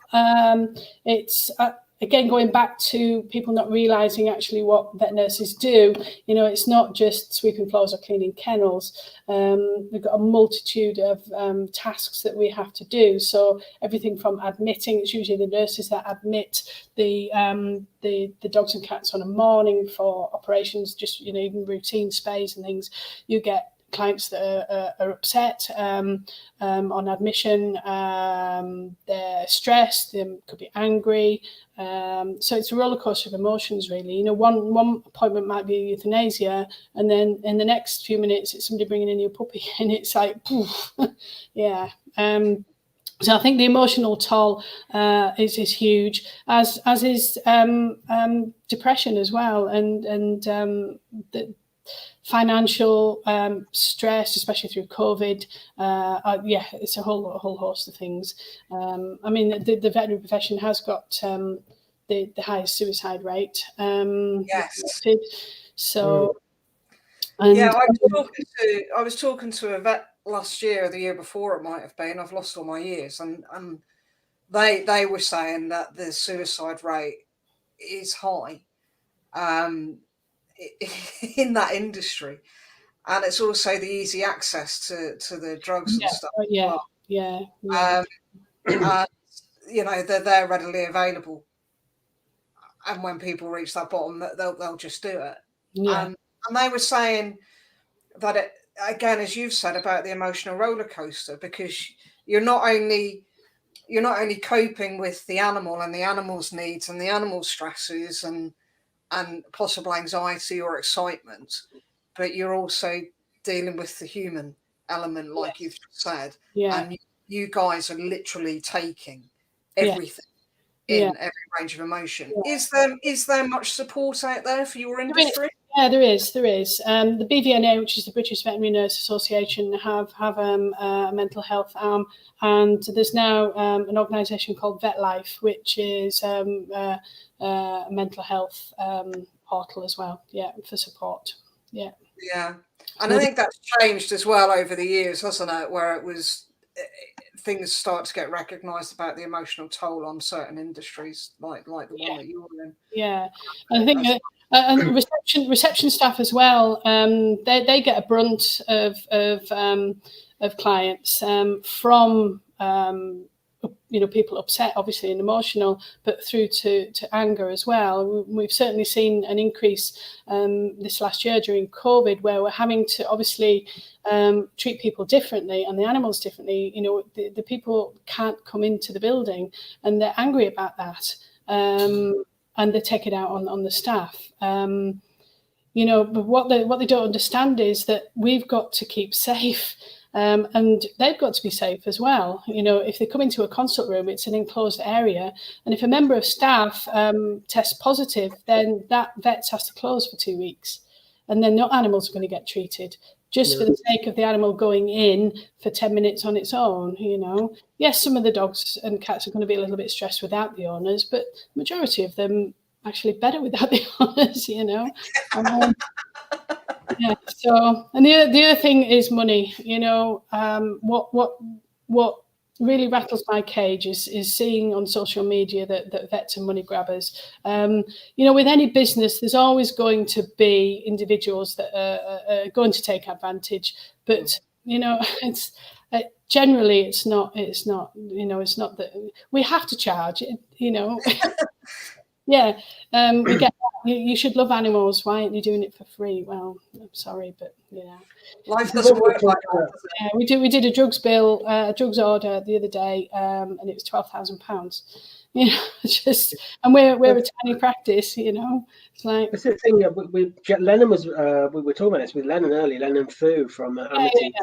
It's again going back to people not realising actually what vet nurses do. It's not just sweeping floors or cleaning kennels. We've got a multitude of tasks that we have to do. So everything from admitting, it's usually the nurses that admit the dogs and cats on a morning for operations, just even routine spays and things. You get clients that are upset on admission, they're stressed, they could be angry. So it's a roller coaster of emotions, really. One appointment might be euthanasia, and then in the next few minutes, it's somebody bringing in your puppy, and it's like, poof, yeah. So I think the emotional toll is huge, as is depression as well, and the financial stress, especially through COVID. It's a whole host of things. I mean, the veterinary profession has got the highest suicide rate. Yes. So. Yeah, I was talking to a vet last year, or the year before it might have been. I've lost all my years, and they were saying that the suicide rate is high in that industry, and it's also the easy access to the drugs and stuff. And, they're readily available, and when people reach that bottom, they'll just do it. And they were saying that it, again, as you've said, about the emotional roller coaster, because you're not only coping with the animal and the animal's needs and the animal's stresses and possible anxiety or excitement, but you're also dealing with the human element, like you've said. Yeah. And you guys are literally taking Yeah. everything in Yeah. every range of emotion. Yeah. Is there much support out there for your industry? Yeah, there is. The BVNA, which is the British Veterinary Nurse Association, have a mental health arm, and there's now an organisation called Vet Life, which is a mental health portal as well. Yeah, for support. Yeah. Yeah, and I think that's changed as well over the years, hasn't it? Where it was things start to get recognised about the emotional toll on certain industries, like the one that you were in. Yeah, I think and reception staff as well. They get a brunt of clients from people upset, obviously, and emotional, but through to anger as well. We've certainly seen an increase this last year during COVID, where we're having to obviously treat people differently and the animals differently. The people can't come into the building, and they're angry about that, and they take it out on the staff. But what they don't understand is that we've got to keep safe. And they've got to be safe as well. If they come into a consult room, it's an enclosed area. And if a member of staff tests positive, then that vet has to close for 2 weeks. And then no animals are going to get treated just for the sake of the animal going in for 10 minutes on its own. Yes, some of the dogs and cats are going to be a little bit stressed without the owners, but the majority of them actually better without the owners, Yeah. So, and the other thing is money. What really rattles my cage is seeing on social media that vets are money grabbers. With any business, there's always going to be individuals that are going to take advantage. But it's generally it's not. It's not that we have to charge. Yeah, we get. You should love animals. Why aren't you doing it for free? Well, I'm sorry, but life doesn't work like that. Yeah, we did a drugs bill, a drugs order the other day, and it was £12,000. And we're a tiny practice. It's like that's the thing. Lennon was we were talking about this with Lennon earlier. Lennon Fu from Amity.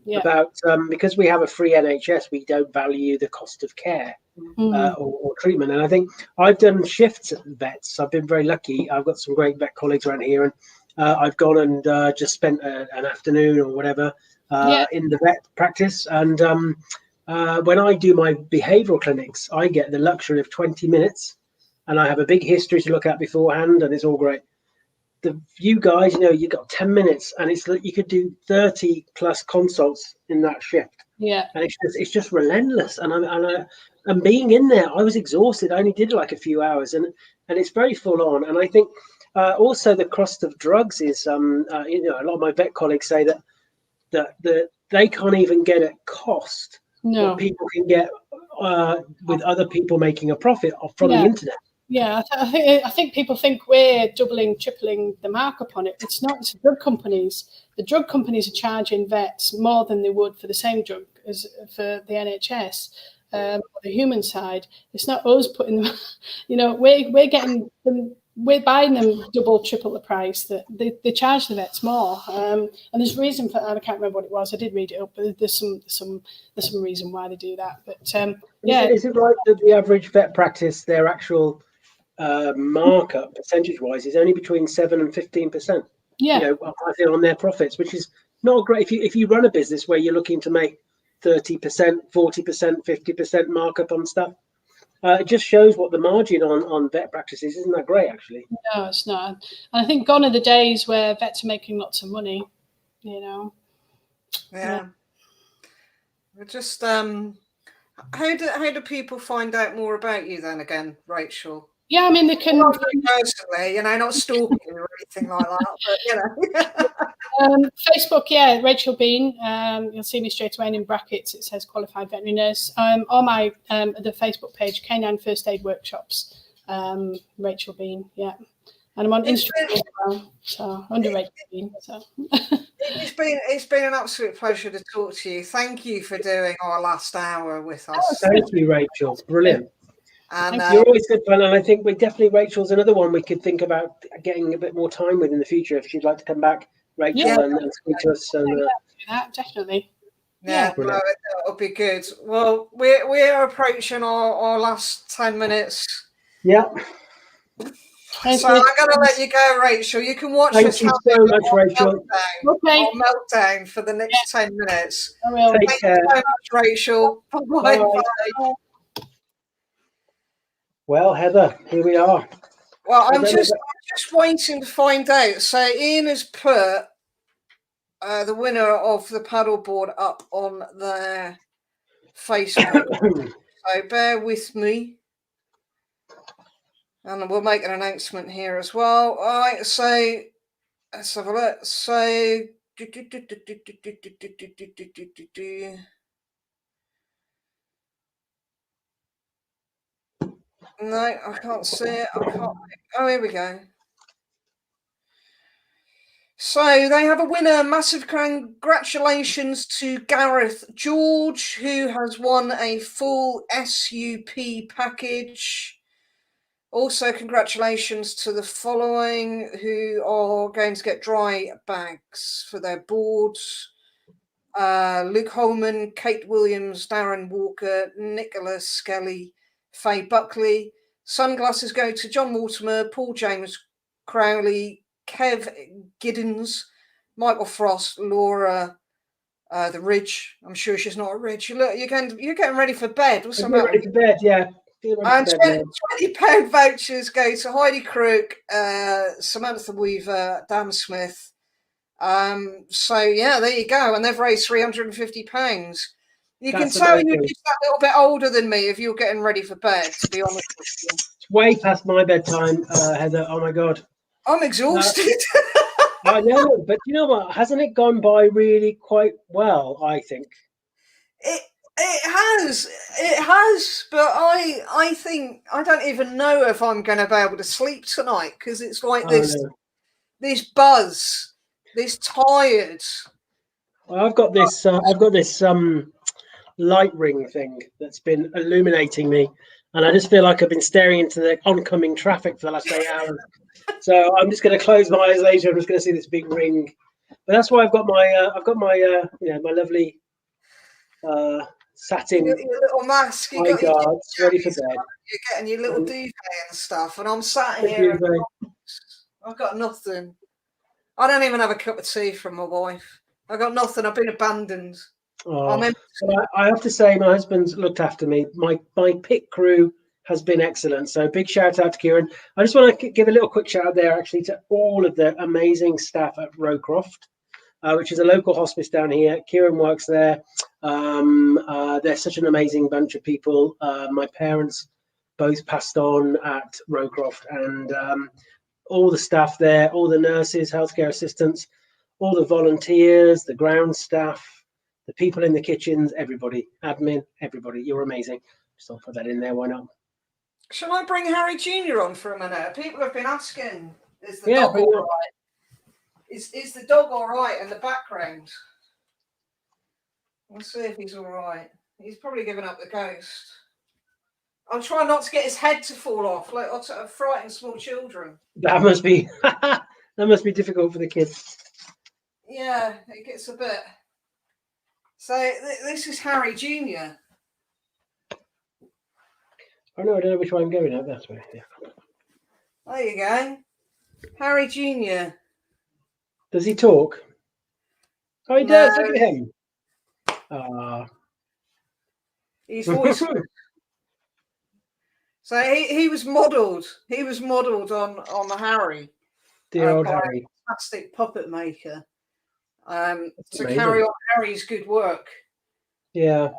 Yeah. About because we have a free NHS, we don't value the cost of care or treatment. And I think I've done shifts at vets. I've been very lucky. I've got some great vet colleagues around here, and I've gone and just spent an afternoon or whatever in the vet practice. And when I do my behavioural clinics, I get the luxury of 20 minutes, and I have a big history to look at beforehand, and it's all great. You guys, you got 10 minutes, and it's like you could do 30 plus consults in that shift. Yeah, and it's just relentless. And being in there, I was exhausted. I only did like a few hours, and it's very full on. And I think also the cost of drugs is, a lot of my vet colleagues say that they can't even get at cost. No, what people can get with other people making a profit from the internet. Yeah, I think people think we're doubling, tripling the markup on it. It's not. It's the drug companies. The drug companies are charging vets more than they would for the same drug as for the NHS. The human side, it's not us putting them. We're getting them. We're buying them double, triple the price that they charge the vets more. And there's a reason for that. I can't remember what it was. I did read it up, but there's some reason why they do that. But is it right that the average vet practice, their actual markup percentage-wise, is only between 7 and 15%? Yeah, I feel on their profits, which is not great. If you run a business where you're looking to make 30%, 40%, 50% markup on stuff, it just shows what the margin on vet practices isn't that great, actually. No, it's not. And I think gone are the days where vets are making lots of money. Yeah. Just how do people find out more about you then again, Rachel? Yeah, I mean, they can personally, not stalking or anything like that, but Facebook, Rachel Bean. You'll see me straight away, and in brackets it says qualified veterinary nurse. On my the Facebook page, Canine First Aid Workshops, Rachel Bean, and I'm on Instagram as well, so under Rachel Bean. So it's been an absolute pleasure to talk to you. Thank you for doing our last hour with us. Thank you, Rachel. Brilliant. And you're always good fun, and I think Rachel's another one we could think about getting a bit more time with in the future if she'd like to come back Rachel and speak to us. And, definitely. Yeah, no, it'll be good. Well, we're approaching our last 10 minutes. Yeah. So I'm going to let you go, Rachel. You can watch Thank us you have so our much, Rachel. meltdown for the next 10 minutes. I will. Take Thank care. you so much, Rachel. Bye. Bye. Well, Heather, here we are. Well, I'm just waiting to find out. So Ian has put the winner of the paddleboard up on their Facebook. So bear with me. And we'll make an announcement here as well. All right, so let's have a look. So no, I can't see it. I can't. Oh, here we go. So they have a winner. Massive congratulations to Gareth George, who has won a full SUP package. Also, congratulations to the following, who are going to get dry bags for their boards. Luke Holman, Kate Williams, Darren Walker, Nicola Skelly, Faye Buckley. Sunglasses go to John Mortimer, Paul James Crowley, Kev Giddens, Michael Frost, Laura the Ridge. I'm sure she's not a Ridge. You're getting ready for bed. What's I'm ready for bed, yeah. And £20 vouchers go to Heidi Crook, Samantha Weaver, Dan Smith. So yeah, there you go. And they've raised £350. You can tell you're just a little bit older than me if you're getting ready for bed, to be honest with you. It's way past my bedtime, Heather. Oh my God. I'm exhausted. I know, but you know what? Hasn't it gone by really quite well, I think? It has, but I think I don't even know if I'm going to be able to sleep tonight because it's like this buzz, this tired. Well, I've got this light ring thing that's been illuminating me, and I just feel like I've been staring into the oncoming traffic for the last 8 hours. So I'm just going to close my eyes later. I'm just going to see this big ring, but that's why I've got my my lovely satin your little mask, you got guards ready for bed. You're getting your little duvet and stuff, and I'm sat here. And I've got nothing. I don't even have a cup of tea from my wife. I've got nothing. I've been abandoned. Oh, I have to say, my husband's looked after me. My pit crew has been excellent. So big shout out to Kieran. I just want to give a little quick shout out there actually to all of the amazing staff at Rowcroft, which is a local hospice down here. Kieran works there. They're such an amazing bunch of people. My parents both passed on at Rowcroft, and all the staff there, all the nurses, healthcare assistants, all the volunteers, the ground staff, the people in the kitchens, everybody, admin, everybody. You're amazing. Just I'll put that in there. Why not? Shall I bring Harry Jr. on for a minute? People have been asking, is the dog all right? Is the dog all right in the background? Let's see if he's all right. He's probably given up the ghost. I'm trying not to get his head to fall off, like I'll frighten small children. That must be difficult for the kids. Yeah, it gets a bit. So this is Harry Jr. Oh no, I don't know which way I'm going at. That's way. Yeah. There you go, Harry Jr. Does he talk? Oh, he does. Look at him. He's voice. So he was modelled. He was modelled on the Harry. Dear old by Harry. A fantastic puppet maker. To amazing. carry on Harry's good work. Yeah.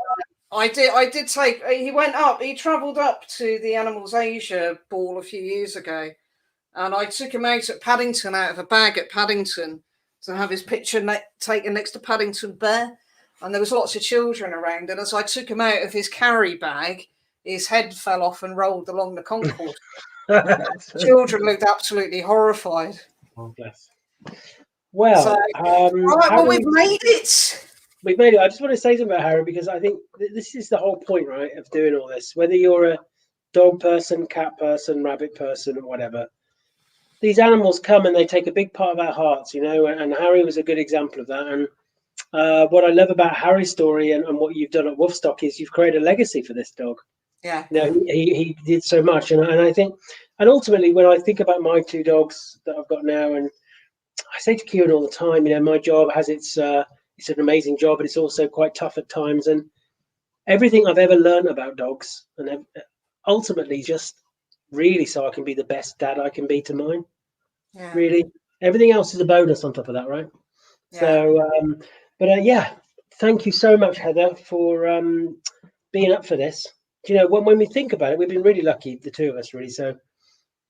I did take. He went up. He travelled up to the Animals Asia ball a few years ago, and I took him out at Paddington out of a bag at Paddington to have his picture taken next to Paddington Bear, and there was lots of children around. And as I took him out of his carry bag, his head fell off and rolled along the concourse. Children looked absolutely horrified. Oh, bless. Well, So, right, well, we've made it. We've made it. I just want to say something about Harry because I think this is the whole point, right, of doing all this. Whether you're a dog person, cat person, rabbit person, or whatever, these animals come and they take a big part of our hearts, you know, and Harry was a good example of that. And what I love about Harry's story and what you've done at Woofstock is you've created a legacy for this dog. Yeah. You know, he did so much. And I think, and ultimately, when I think about my 2 dogs that I've got now, and I say to Kieran all the time, you know, my job has it's an amazing job, but it's also quite tough at times. And everything I've ever learned about dogs, and ultimately just really so I can be the best dad I can be to mine. Yeah. Really, everything else is a bonus on top of that, right? Yeah. So, yeah, thank you so much, Heather, for being up for this. You know, when we think about it, we've been really lucky, the 2 of us, really. So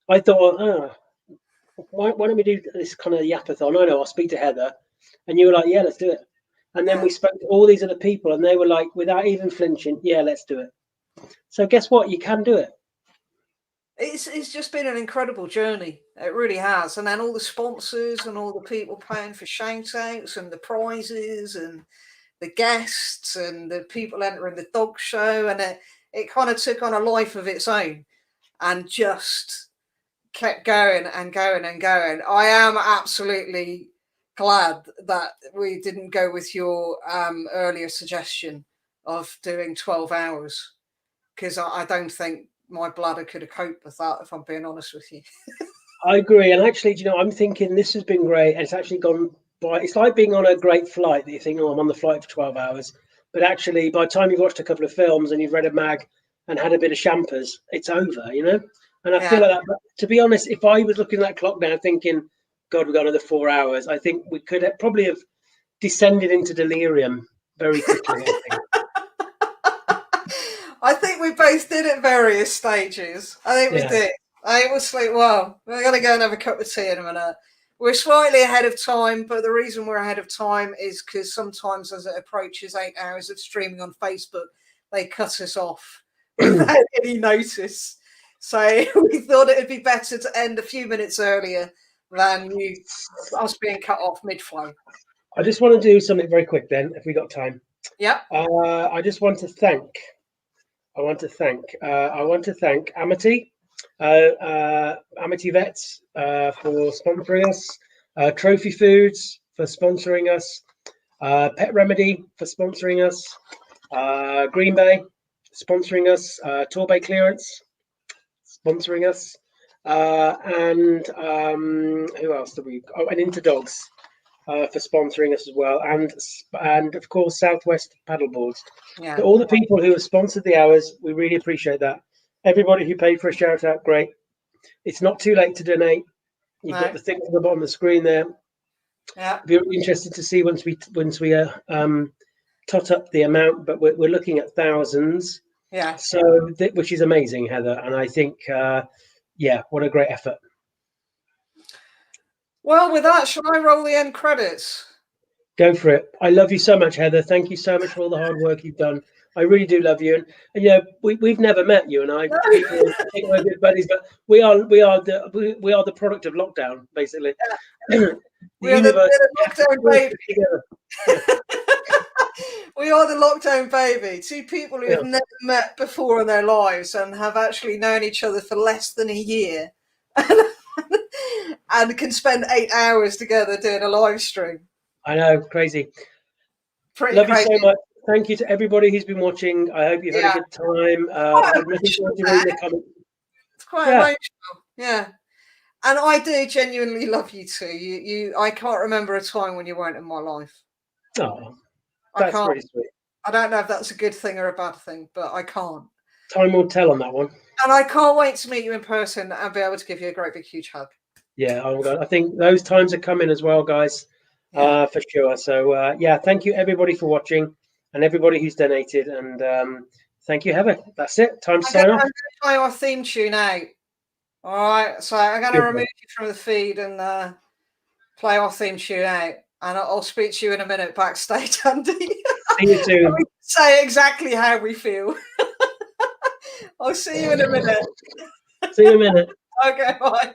I thought, why don't we do this kind of yapathon? I know, I'll speak to Heather. And you were like, yeah, let's do it. And then we spoke to all these other people and they were like, without even flinching, yeah, let's do it. So guess what? You can do it. It's just been an incredible journey. It really has. And then all the sponsors and all the people paying for shout outs and the prizes and the guests and the people entering the dog show. And it kind of took on a life of its own and just kept going and going and going. I am absolutely glad that we didn't go with your earlier suggestion of doing 12 hours, because I don't think my bladder could have coped with that, if I'm being honest with you. I agree. And actually, you know, I'm thinking this has been great. And it's actually gone by. It's like being on a great flight that you think, oh, I'm on the flight for 12 hours. But actually, by the time you've watched a couple of films and you've read a mag and had a bit of champers, it's over, you know? And I feel like that. But to be honest, if I was looking at that clock now thinking, God, we've got another 4 hours, I think we could have probably have descended into delirium very quickly, I think. I think we both did at various stages. I think we did. I was like, well, we're going to go and have a cup of tea in a minute. We're slightly ahead of time, but the reason we're ahead of time is because sometimes as it approaches 8 hours of streaming on Facebook, they cut us off without any notice. So we thought it'd be better to end a few minutes earlier than us being cut off mid-flow. I just want to do something very quick then, if we got time. Yeah. I just want to thank Amity, Amity Vets for sponsoring us, Trophy Foods for sponsoring us, Pet Remedy for sponsoring us, Green Bay sponsoring us, Torbay Clearance sponsoring us, and who else did we? Oh, and Interdogs for sponsoring us as well, and of course Southwest Paddleboards. Yeah. So all the people who have sponsored the hours, we really appreciate that. Everybody who paid for a shout out, great. It's not too late to donate. You've got the thing at the bottom of the screen there. Yeah. Be really interested to see once we tot up the amount, but we're looking at thousands. Yeah. So which is amazing, Heather, and I think what a great effort. Well, with that, shall I roll the end credits? Go for it. I love you so much, Heather. Thank you so much for all the hard work you've done. I really do love you, and you know we've never met, you and I. People think we're good buddies, but we are the product of lockdown, basically. Yeah. We're the lockdown baby. We are the lockdown baby. 2 people who have never met before in their lives and have actually known each other for less than a year, and can spend 8 hours together doing a live stream. I know, crazy. Pretty love crazy. you so much. Thank you to everybody who's been watching. I hope you've had a good time. I'm looking forward to reading the comments. It's quite emotional, yeah. And I do genuinely love you too. I can't remember a time when you weren't in my life. Oh, that's really sweet. I don't know if that's a good thing or a bad thing, but I can't. Time will tell on that one. And I can't wait to meet you in person and be able to give you a great big huge hug. Yeah, I think those times are coming as well, guys, for sure. So thank you everybody for watching and everybody who's donated, and thank you, Heather. That's it. Time to sign off. I'm going to play our theme tune out. All right, so I'm going to remove you from the feed and play our theme tune out, and I'll speak to you in a minute backstage, Andy. See you soon. Say exactly how we feel. I'll see you in a minute. See you in a minute. Okay, bye.